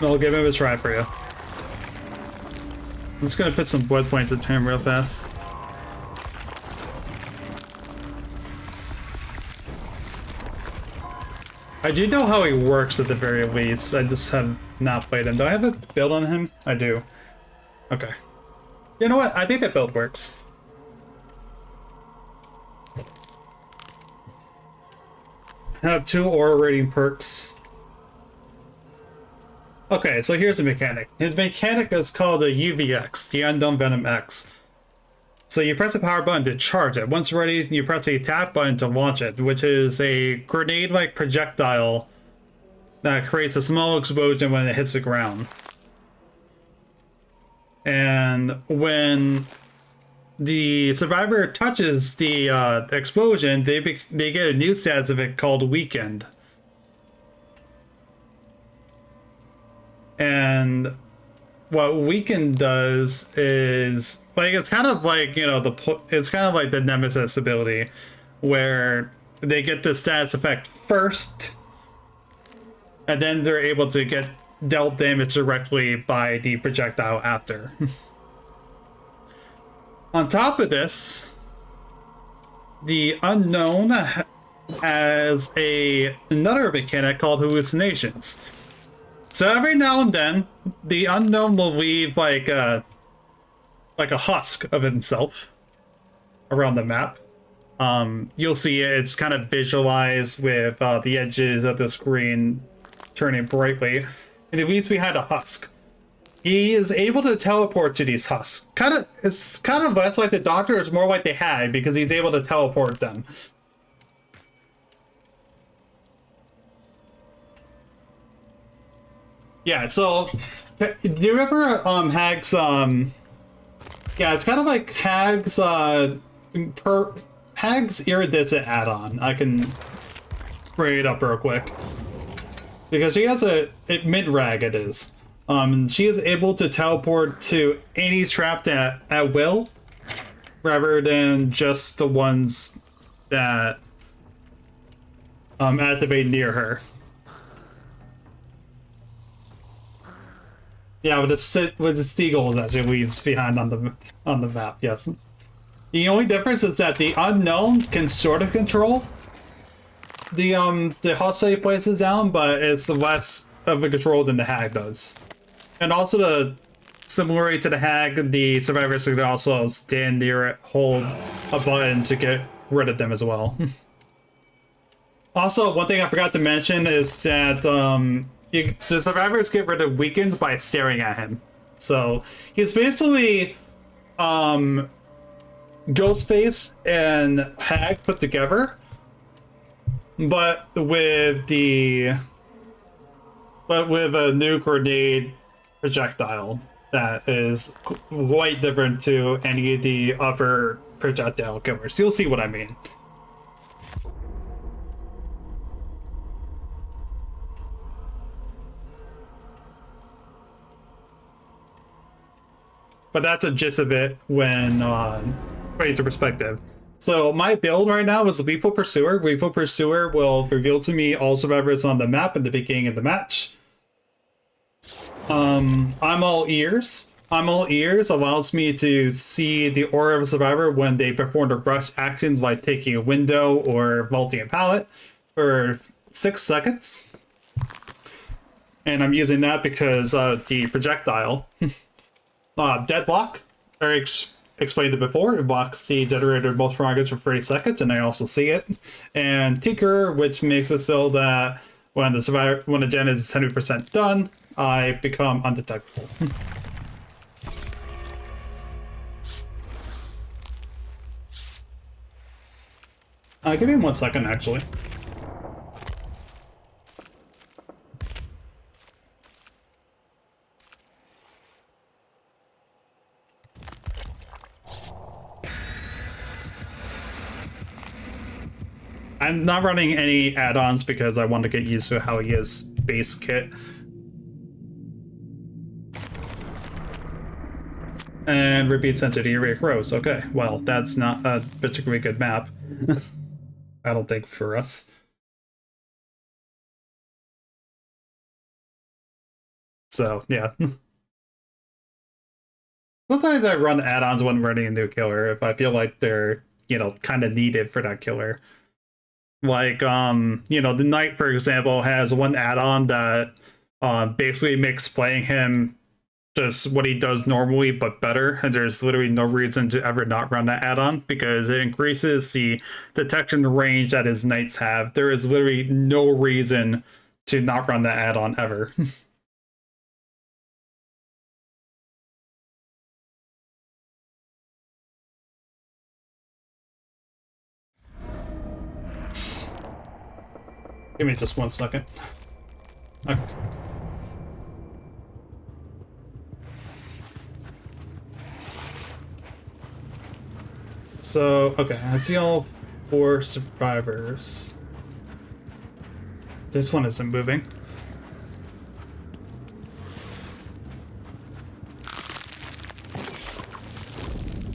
A: I'll give him a try for you. I'm just gonna put some blood points into him real fast. I do know how he works at the very least. I just have not played him. Do I have a build on him? I do. Okay. You know what? I think that build works. I have 2 aura rating perks. Okay, so here's the mechanic. His mechanic is called the UVX, the Unknown Venom X. So you press the power button to charge it. Once ready, you press the attack button to launch it, which is a grenade-like projectile that creates a small explosion when it hits the ground. And when the survivor touches the explosion, they get a new status of it called Weakened. And what Weakened does is, like, it's kind of like, you know, it's kind of like the Nemesis ability, where they get the status effect first, and then they're able to get dealt damage directly by the projectile after. On top of this, the Unknown has another mechanic called hallucinations. So every now and then, the Unknown will leave like a husk of himself around the map. You'll see it's kind of visualized with the edges of the screen turning brightly, and it leaves behind a husk. He is able to teleport to these husks. It's kind of less like the Doctor, it's more like the Hag, because he's able to teleport them. Yeah, so do you remember Hag's yeah, it's kind of like Hag's Hag's Iridescent add-on. I can bring it up real quick. Because she has a mid-rag it is. She is able to teleport to any trap at will, rather than just the ones that activate near her. Yeah, with the seagulls that she leaves behind on the map. Yes. The only difference is that the Unknown can sort of control the hostel he places down, but it's less of a control than the Hag does. And also, similarly to the Hag, the survivors can also stand near it, hold a button to get rid of them as well. Also, one thing I forgot to mention is that the survivors get rid of Weakened by staring at him. So he's basically Ghostface and Hag put together, but with a new grenade projectile that is quite different to any of the other projectile killers. You'll see what I mean. But that's a gist of it when put into perspective. So my build right now is Lethal Pursuer. Lethal Pursuer will reveal to me all survivors on the map at the beginning of the match. I'm all ears. I'm all ears allows me to see the aura of a survivor when they perform a rush action like taking a window or vaulting a pallet for 6 seconds. And I'm using that because the projectile. Deadlock, I explained it before. It blocks the generator of most targets for 30 seconds, and I also see it. And Tinker, which makes it so that when the gen is 70% done, I become undetectable. Give me 1 second, actually. I'm not running any add-ons because I want to get used to how he is base kit. And repeat entity Rose. Okay, well, that's not a particularly good map. I don't think for us. So, yeah. Sometimes I run add-ons when running a new killer if I feel like they're, you know, kind of needed for that killer. Like, you know, the Knight, for example, has one add-on that basically makes playing him just what he does normally, but better. And there's literally no reason to ever not run that add-on because it increases the detection range that his Knights have. There is literally no reason to not run that add-on ever. Give me just 1 second. Okay. So, okay, I see all 4 survivors. This one isn't moving.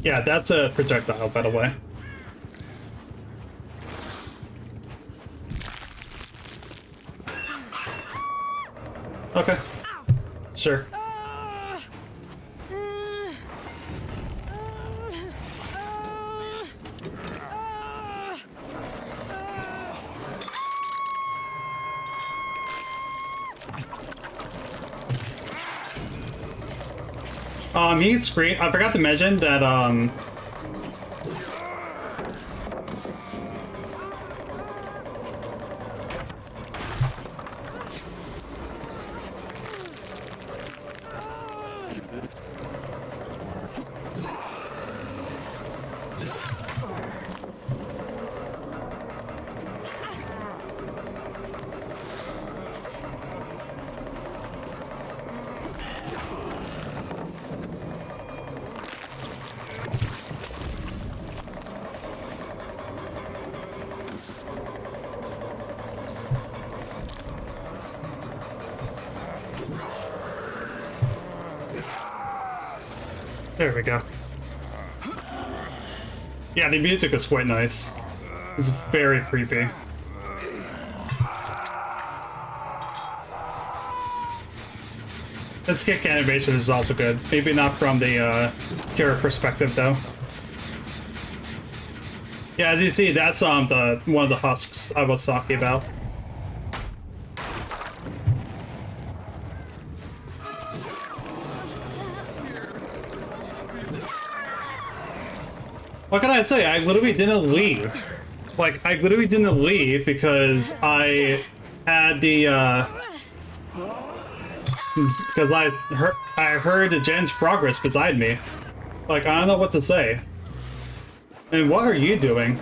A: Yeah, that's a projectile, by the way. Okay. Sure. He's screen. I forgot to mention that, there we go. Yeah, the music is quite nice. It's very creepy. This kick animation is also good. Maybe not from the killer perspective though. Yeah, as you see, that's the one of the husks I was talking about. What can I say? I literally didn't leave. Like, I literally didn't leave because I had the, because I heard the gen's progress beside me. Like, I don't know what to say. And what are you doing?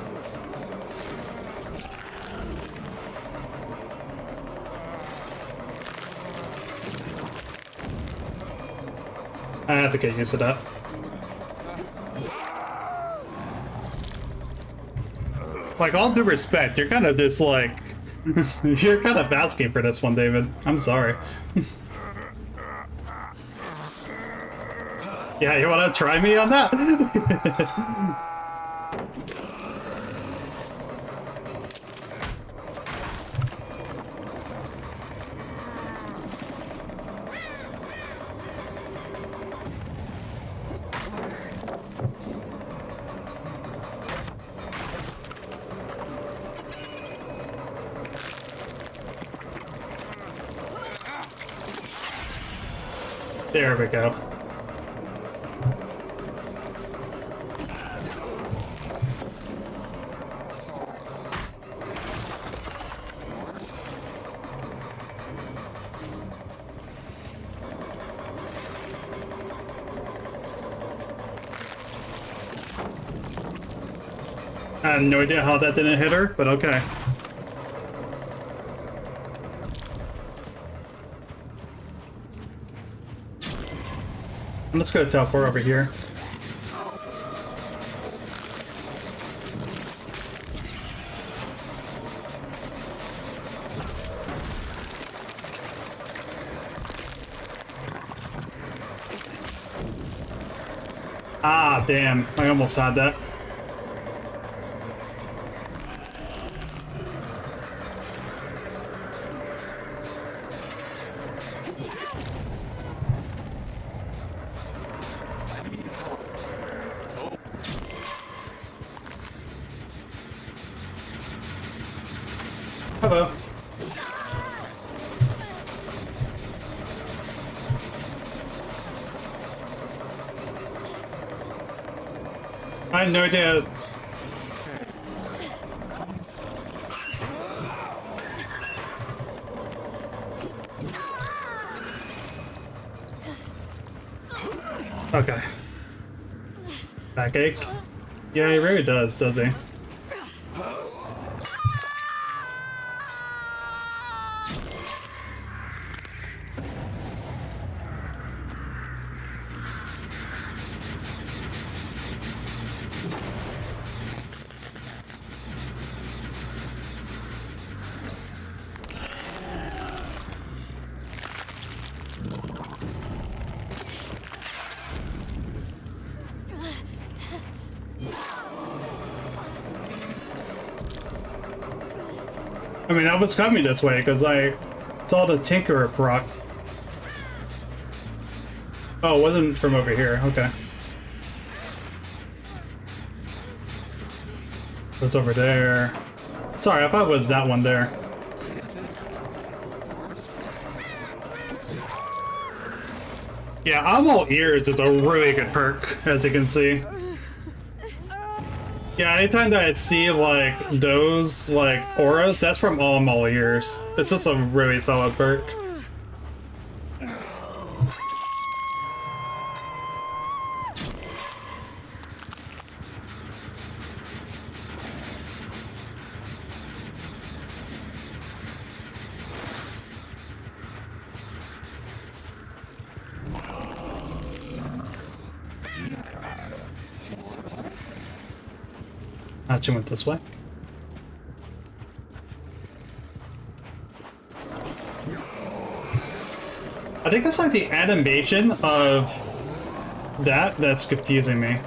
A: I have to get used to that. Like, all due respect, you're kind of just like... you're kind of asking for this one, David. I'm sorry. Yeah, you want to try me on that? There we go. I have no idea how that didn't hit her, but okay. I'm just gonna teleport over here. Ah, damn. I almost had that. Hello. I had no idea. Okay. Backache? Yeah, he really does he? I mean, I was coming this way because I saw the Tinkerer proc. Oh, it wasn't from over here. Okay. It was over there. Sorry, I thought it was that one there. Yeah, I'm all ears. It's a really good perk, as you can see. Yeah, anytime that I see, like, those, like, auras, that's from all ears. It's just a really solid perk. She went this way. I think that's like the animation of that's confusing me.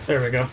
A: There we go.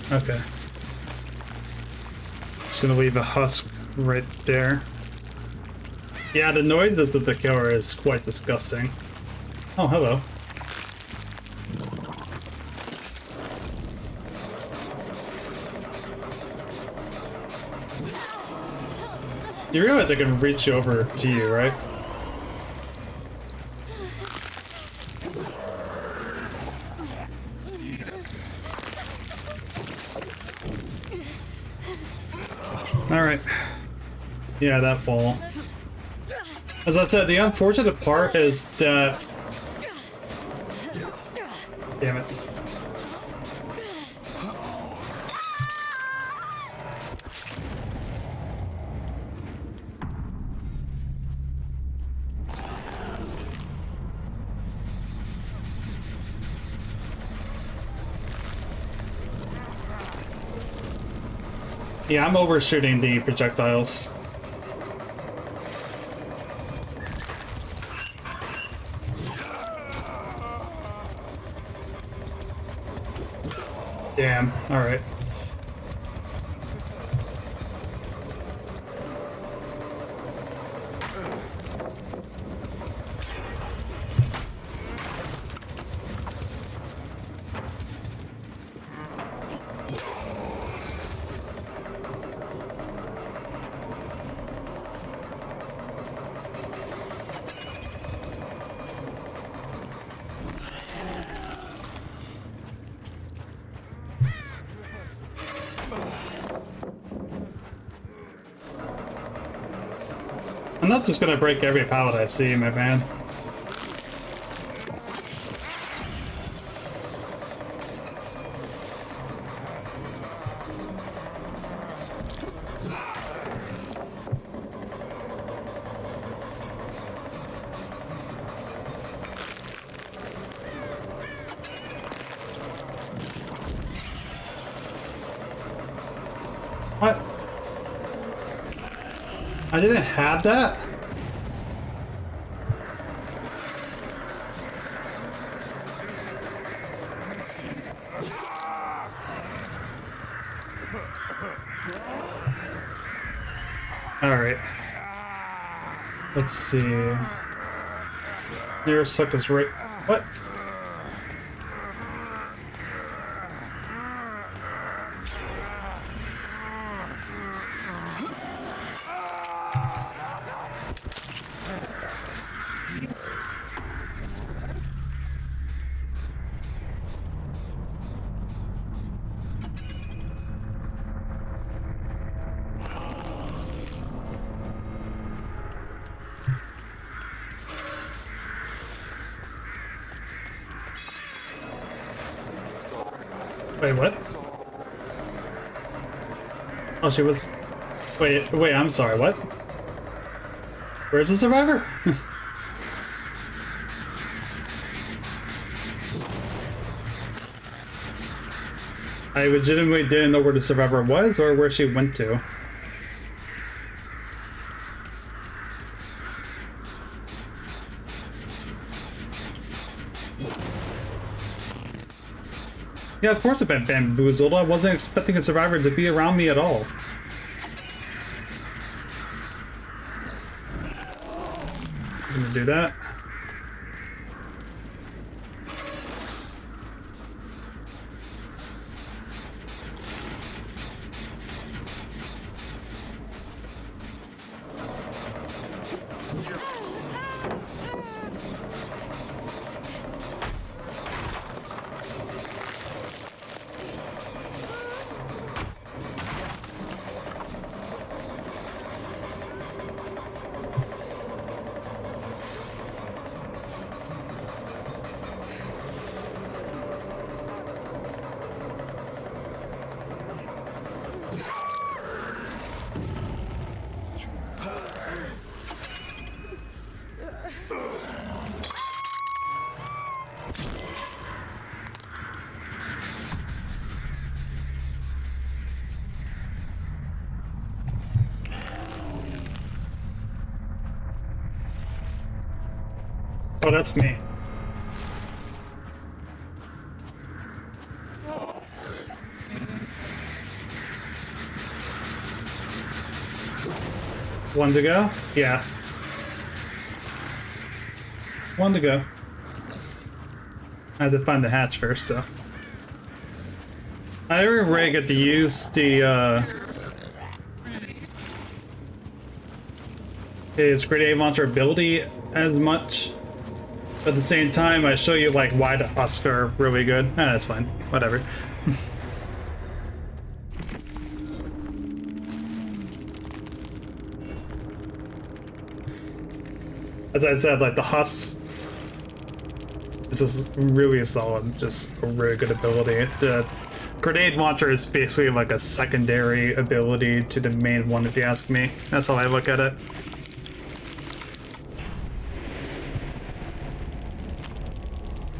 A: Okay. Just gonna leave a husk right there. Yeah, the noise of the killer is quite disgusting. Oh, hello. You realize I can reach over to you, right? Alright. Yeah, that ball. As I said, the unfortunate part is that... Damn it. Yeah, I'm overshooting the projectiles. Damn, alright. I'm not just gonna break every pallet I see, my man. What? I didn't have that? Alright. Let's see. Nearest hook is right. What? Wait, what? Oh, she was... Wait, I'm sorry, what? Where's the survivor? I legitimately didn't know where the survivor was or where she went to. Yeah, of course I've been bamboozled. I wasn't expecting a survivor to be around me at all. I'm gonna do that. Oh, that's me. One to go? Yeah. One to go. I had to find the hatch first, though. I didn't really get to use the, his grenade launcher ability as much. But at the same time, I show you, like, why the husks are really good. That's fine. Whatever. As I said, like, the husks is just really solid, just a really good ability. The grenade launcher is basically like a secondary ability to the main one, if you ask me. That's how I look at it.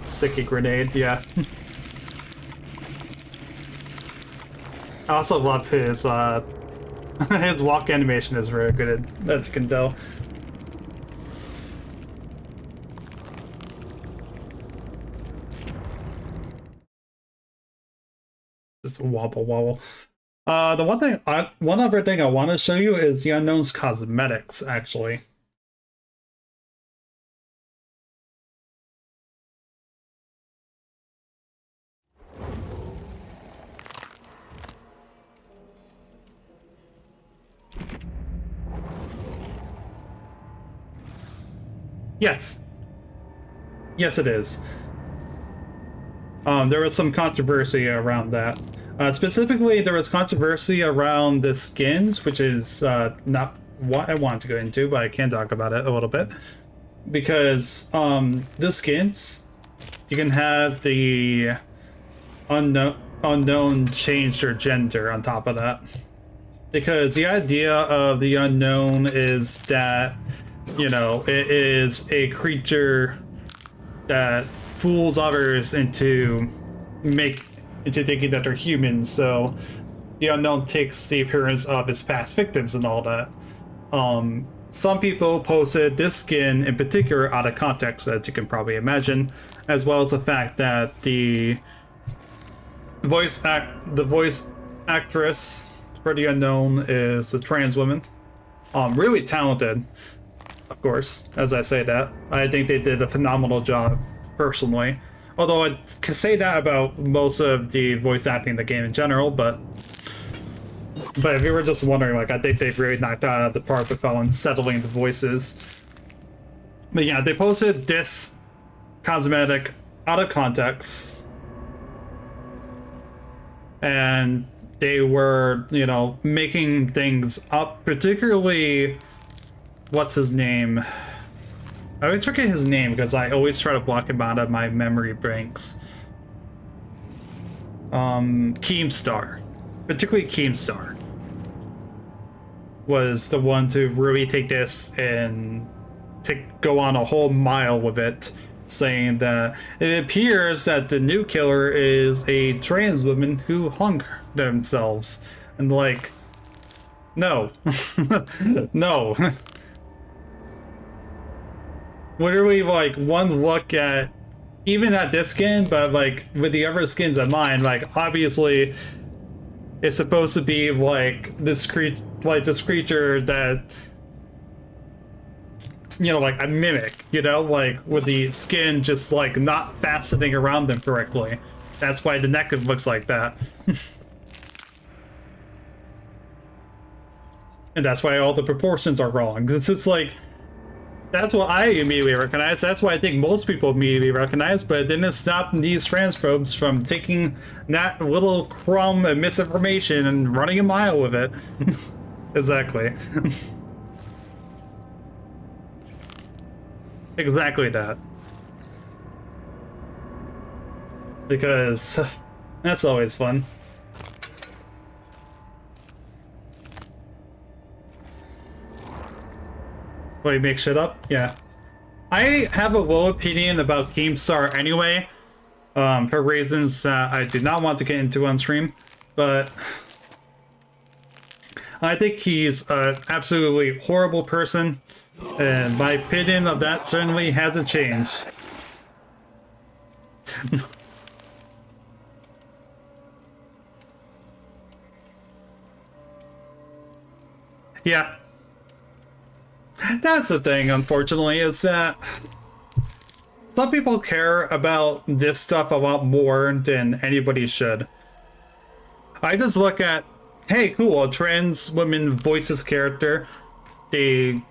A: Sticky grenade, yeah. I also love his his walk animation is very good, as you can tell. Just a wobble wobble. The one other thing I want to show you is the Unknown's cosmetics, actually. Yes. Yes, it is. There was some controversy around that. Specifically, there was controversy around the skins, which is not what I want to go into, but I can talk about it a little bit. Because the skins, you can have the unknown change their gender on top of that. Because the idea of the unknown is that, you know, it is a creature that fools others into thinking that they're humans. So the unknown takes the appearance of its past victims and all that. Some people posted this skin in particular out of context, as you can probably imagine, as well as the fact that the voice actress for the unknown is a trans woman. Really talented, of course, as I say that. I think they did a phenomenal job, personally. Although I can say that about most of the voice acting in the game in general, but if you were just wondering, like, I think they've really knocked out of the park with how unsettling the voices. But yeah, they posted this cosmetic out of context. And they were, you know, making things up, particularly, what's his name? I always forget his name because I always try to block him out of my memory banks. Keemstar. Particularly Keemstar was the one to really take this and go on a whole mile with it, saying that it appears that the new killer is a trans woman who hung themselves. And like, no. No. Literally, like, one look at, even at this skin, but like with the other skins in mind, like, obviously it's supposed to be like this creature that, you know, like a mimic, you know, like with the skin just like not fastening around them correctly. That's why the neck looks like that. And that's why all the proportions are wrong. It's like, that's what I immediately recognize. That's why I think most people immediately recognize, but it didn't stop these transphobes from taking that little crumb of misinformation and running a mile with it. Exactly. Exactly that. Because that's always fun. Wait, make shit up? Yeah. I have a low opinion about Keemstar anyway, for reasons I do not want to get into on stream, but I think he's an absolutely horrible person, and my opinion of that certainly hasn't changed. Yeah. That's the thing, unfortunately, is that some people care about this stuff a lot more than anybody should. I just look at, hey, cool, a trans woman voices character. She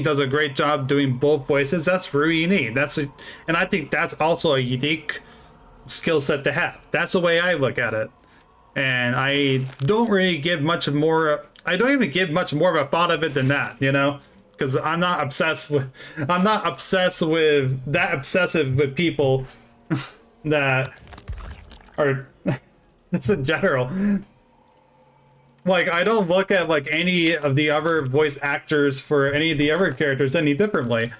A: does a great job doing both voices. That's really unique. And I think that's also a unique skill set to have. That's the way I look at it. And I don't really give much more. I don't even give much more of a thought of it than that, you know? Because I'm not obsessed with that obsessive with people that are just in general. Like, I don't look at like any of the other voice actors for any of the other characters any differently.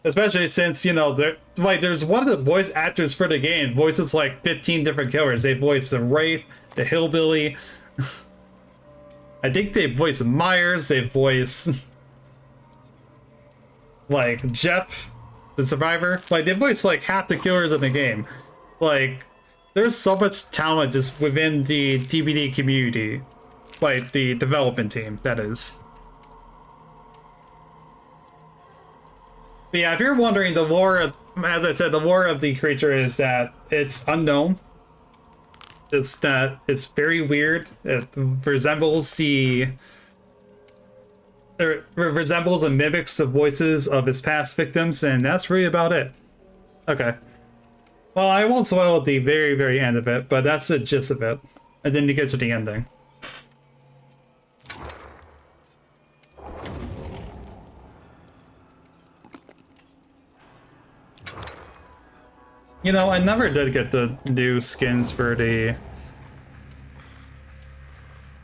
A: Especially since, you know, there's one of the voice actors for the game voices like 15 different killers. They voice the Wraith, the Hillbilly. I think they voice Myers, they voice like Jeff, the survivor. Like, they voice like half the killers in the game. Like, there's so much talent just within the DVD community. Like, the development team, that is. But yeah, if you're wondering, the lore, as I said, the lore of the creature is that it's unknown. It's that it's very weird. It resembles and mimics the voices of his past victims, and that's really about it. Okay. Well, I won't spoil the very, very end of it, but that's the gist of it. And then you get to the ending. You know, I never did get the new skins for the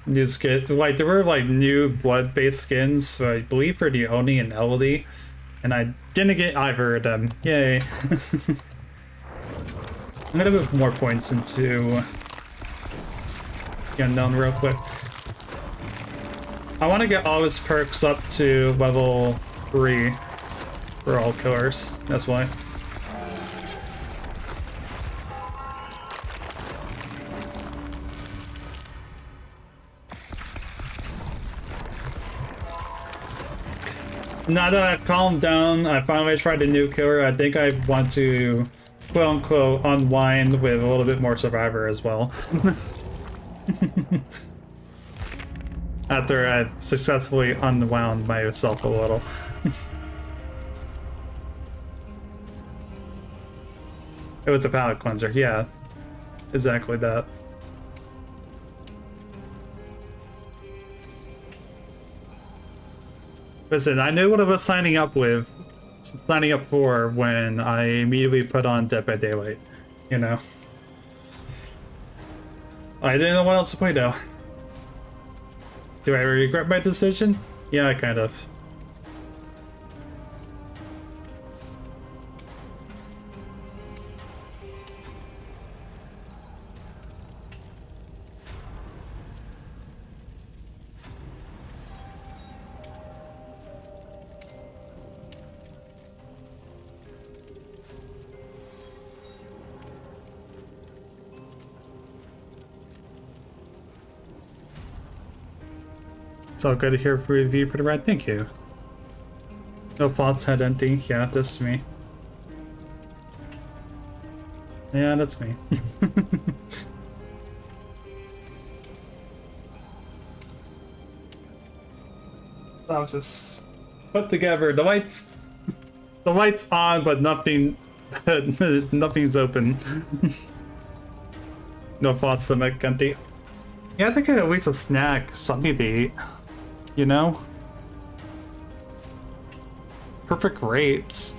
A: new skin. Like, there were like new blood-based skins, so I believe for the Oni and Elodie, and I didn't get either of them. Yay! I'm gonna move more points into the Unknown real quick. I want to get all his perks up to level 3 for all killers. That's why. Now that I've calmed down, I finally tried a new killer. I think I want to, quote-unquote, unwind with a little bit more Survivor as well. After I've successfully unwound myself a little. It was a palate cleanser, yeah. Exactly that. Listen, I knew what I was signing up for when I immediately put on Dead by Daylight, you know? I didn't know what else to play though. Do I regret my decision? Yeah, kind of. It's all good to hear for review for the ride. Thank you. No thoughts, head empty. Yeah, that's me. Yeah, that's me. I'll just put together the lights. The lights on, but nothing. Nothing's open. No thoughts to make empty. Yeah, I think at least a snack, something to eat. You know? Perfect grapes.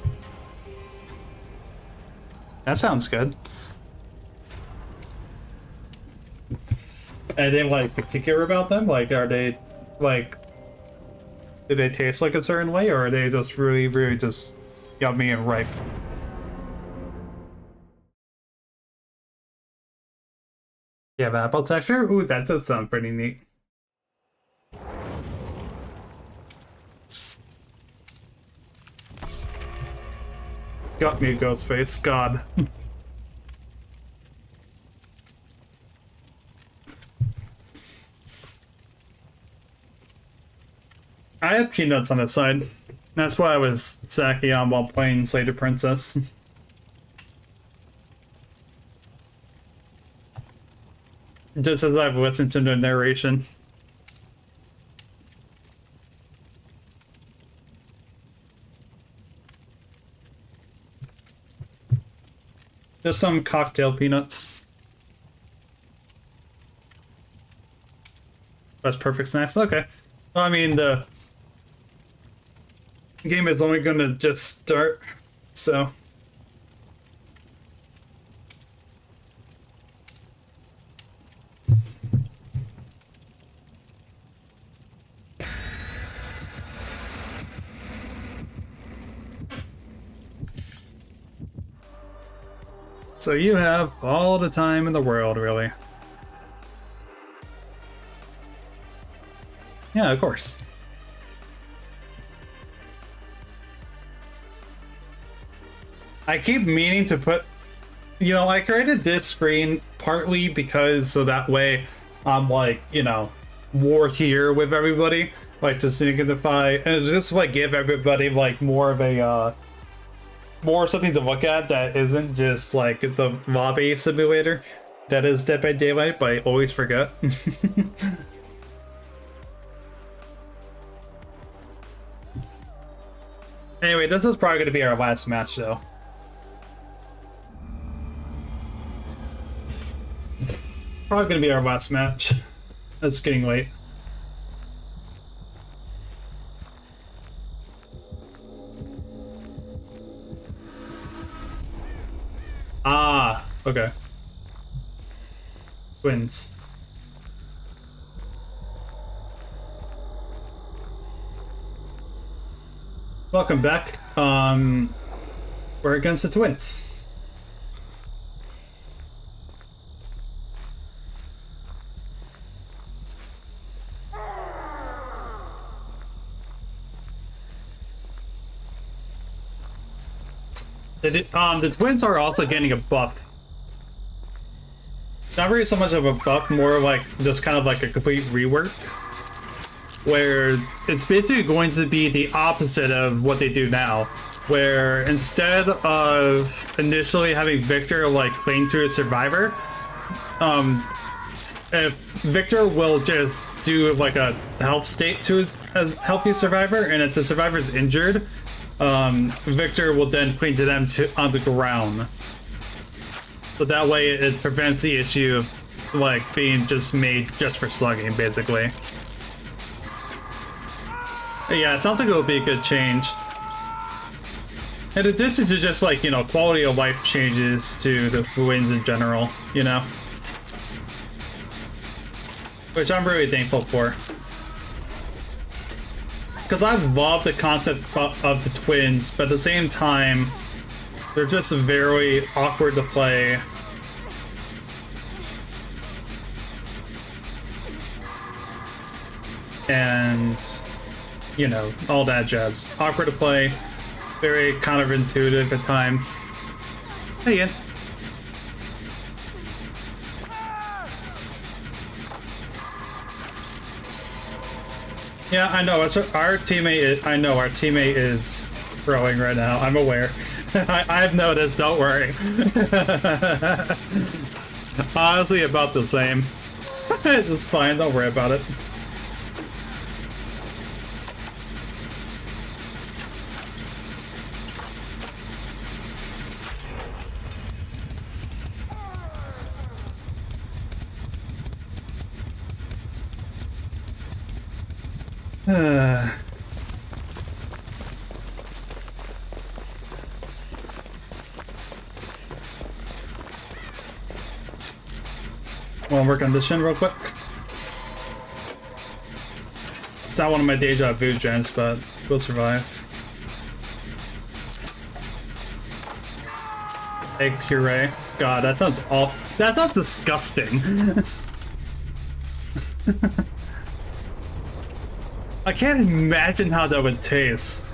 A: That sounds good. Anything like particular about them? Like, are they like, do they taste like a certain way, or are they just really, really just yummy and ripe? You have apple texture? Ooh, that does sound pretty neat. Got me, Ghostface. God. I have peanuts on the side. That's why I was snacking on while playing Slater Princess. Just as I've listened to the narration. Just some cocktail peanuts. That's perfect snacks. Okay. Well, I mean, the game is only going to just start, so. So you have all the time in the world, really. Yeah, of course. I keep meaning to put... You know, I created this screen partly because so that way I'm like, you know, more here with everybody. Like to signify... And just like give everybody like more of a... more something to look at that isn't just like the lobby simulator that is Dead by Daylight, but I always forget. Anyway, this is probably going to be our last match though. Probably going to be our last match. It's getting late. Okay. Twins. Welcome back. We're against the twins. The twins are also getting a buff. Not really so much of a buff, more like just kind of like a complete rework. Where it's basically going to be the opposite of what they do now. Where instead of initially having Victor like cling to a survivor, if Victor will just do like a health state to a healthy survivor, and if the survivor is injured, Victor will then cling to them on the ground. So that way it prevents the issue of like being just made just for slugging, basically. Yeah, it sounds like it'll be a good change. In addition to just like, you know, quality of life changes to the twins in general, you know? Which I'm really thankful for. Because I love the concept of the twins, but at the same time, they're just very awkward to play. And, you know, all that jazz. Awkward to play, very counterintuitive at times. Hey, Ian. Yeah, I know. It's our teammate. I know our teammate is growing right now. I'm aware. I've noticed. Don't worry. Honestly, about the same. It's fine. Don't worry about it. Want to work on this shin real quick? It's not one of my deja vu gens, but we'll survive. Egg puree. God, that sounds awful. That sounds disgusting. I can't imagine how that would taste.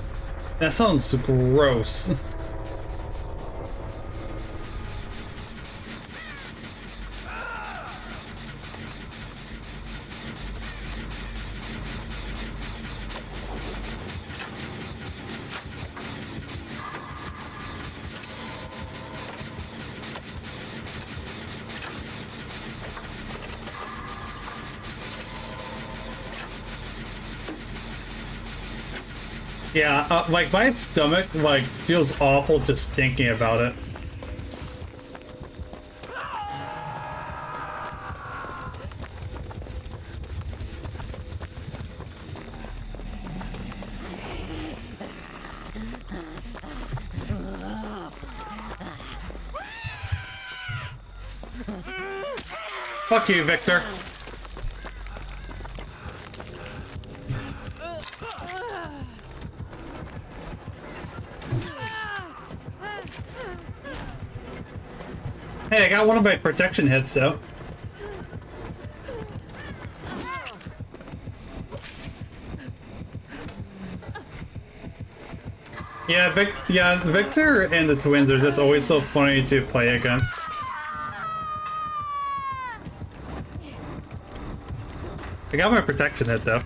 A: That sounds gross. Yeah, like my stomach like feels awful just thinking about it. Fuck you, Victor. Hey, I got one of my protection hits, though. Yeah, Victor and the twins are just always so funny to play against. I got my protection hit, though.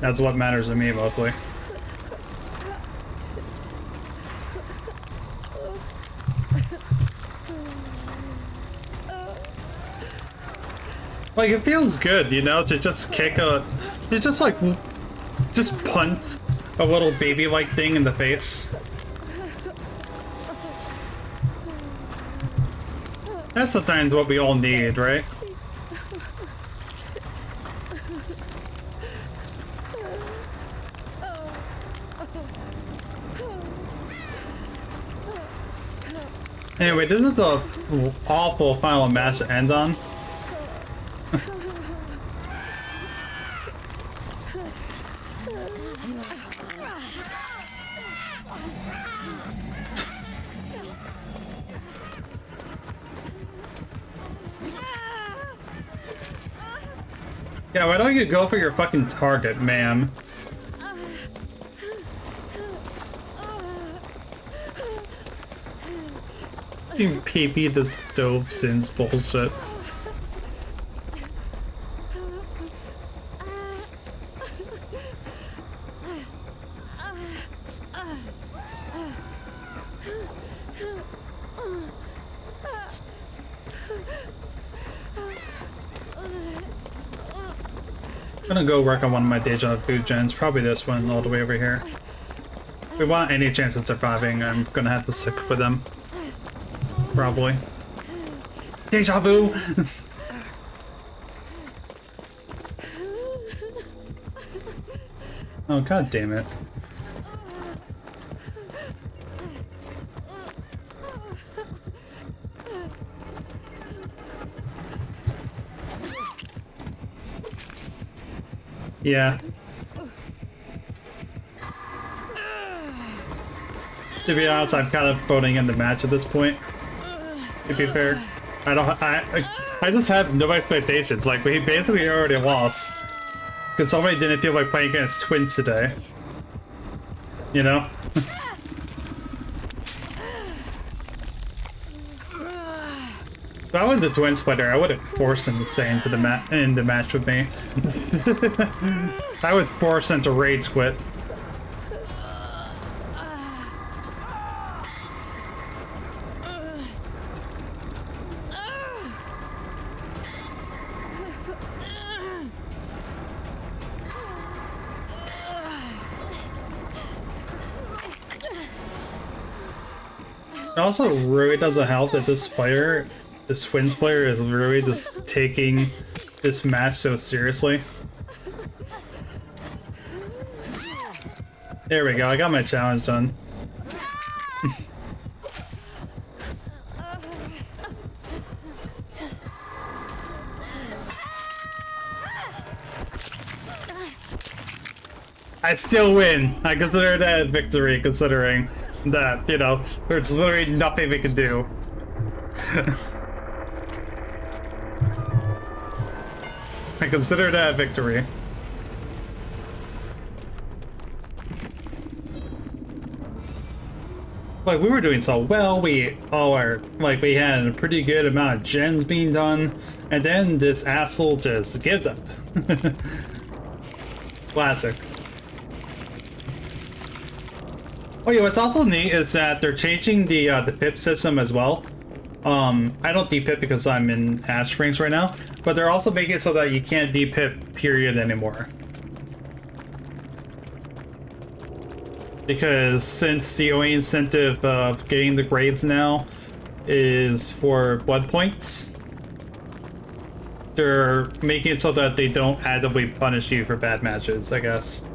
A: That's what matters to me, mostly. Like, it feels good, you know, to just kick a... You just, like, just punt a little baby-like thing in the face. That's sometimes what we all need, right? Anyway, this is the awful final match to end on. Yeah, why don't you go for your fucking target, man? PP the stove sins bullshit. I'm gonna go work on one of my deja vu gens, probably this one all the way over here. If we want any chance of surviving, I'm gonna have to stick with them. Probably. Deja vu! Oh, god damn it. Yeah. To be honest, I'm kind of voting in the match at this point. To be fair, I just have no expectations. Like, we basically already lost because somebody didn't feel like playing against twins today. You know? If I was a twins player, I would have forced him to stay into the match with me. I would force him to rage quit. It also really doesn't help that this Twins player is really just taking this match so seriously. There we go, I got my challenge done. I still win. I consider that a victory, considering that, you know, there's literally nothing we can do. I consider that a victory. Like, we were doing so well, we had a pretty good amount of gens being done, and then this asshole just gives up. Classic. Oh yeah, what's also neat is that they're changing the pip system as well. I don't de-pip because I'm in Ash Rings right now, but they're also making it so that you can't de-pip period anymore. Because since the only incentive of getting the grades now is for blood points, they're making it so that they don't actively punish you for bad matches, I guess.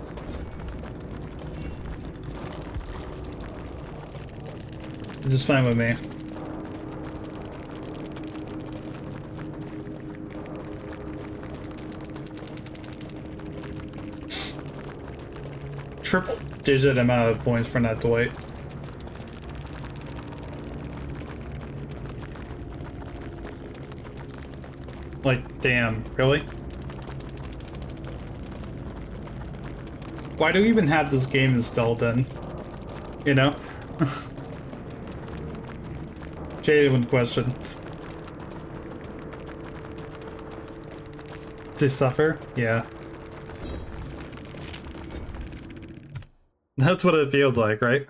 A: It's just fine with me. Triple digit amount of points for that Dwight. Like, damn, really? Why do we even have this game installed then? You know? Genuine question. To suffer? Yeah. That's what it feels like, right?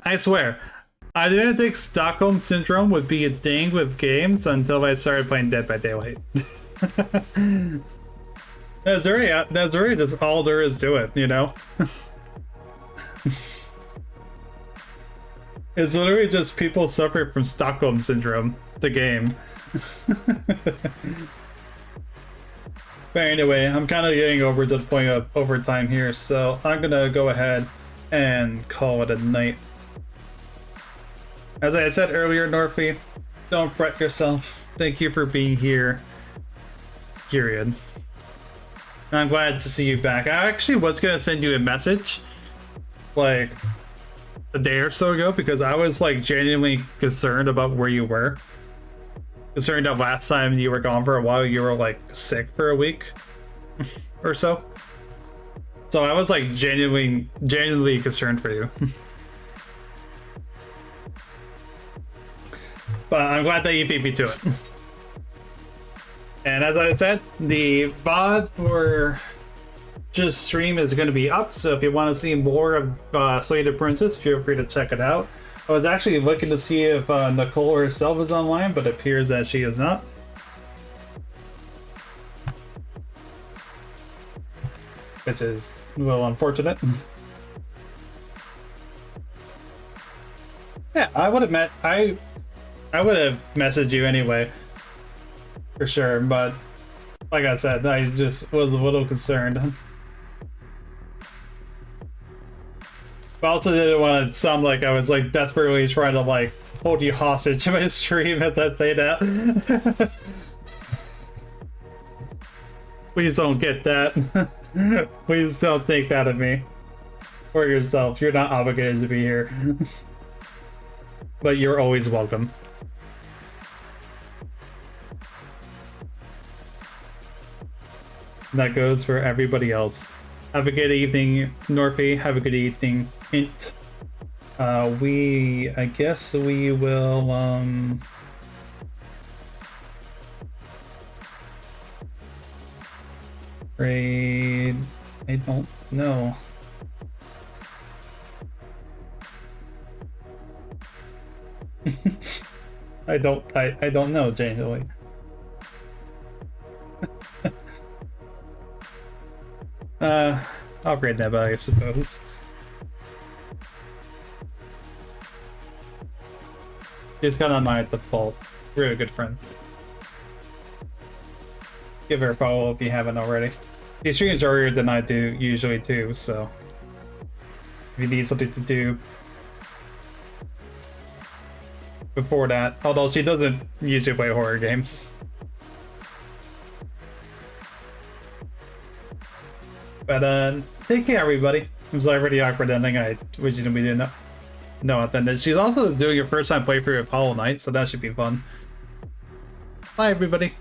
A: I swear, I didn't think Stockholm Syndrome would be a thing with games until I started playing Dead by Daylight. That's really just all there is to it, you know? It's literally just people suffering from Stockholm Syndrome, the game. But anyway, I'm kind of getting over to the point of overtime here, so I'm gonna go ahead and call it a night. As I had said earlier, Norfy, don't fret yourself. Thank you for being here. Period. And I'm glad to see you back. I actually was gonna send you a message like a day or so ago because I was like genuinely concerned about where you were. Concerned that last time you were gone for a while, you were like sick for a week or so. So I was like genuinely concerned for you. But I'm glad that you beat me to it. And as I said, the VOD for just stream is going to be up, so if you want to see more of Slated Princess, feel free to check it out. I was actually looking to see if Nicole herself is online, but it appears that she is not. Which is a little unfortunate. Yeah, I would have messaged you anyway. For sure, but like I said, I just was a little concerned. But I also didn't want to sound like I was like desperately trying to like hold you hostage to my stream as I say that. Please don't get that. Please don't think that of me. Or yourself. You're not obligated to be here. But you're always welcome. That goes for everybody else. Have a good evening, Norpy. Have a good evening, Int. I guess we will, raid... I don't know. I don't know, genuinely. I'll raid Neba, I suppose. She's kind of my default. Really good friend. Give her a follow if you haven't already. She streams earlier than I do usually too, so if you need something to do before that, although she doesn't usually play horror games. But take care, everybody. I'm sorry for the awkward ending. I wish you didn't be doing that. No, then she's also doing her first time playthrough of Hollow Knight, so that should be fun. Bye, everybody.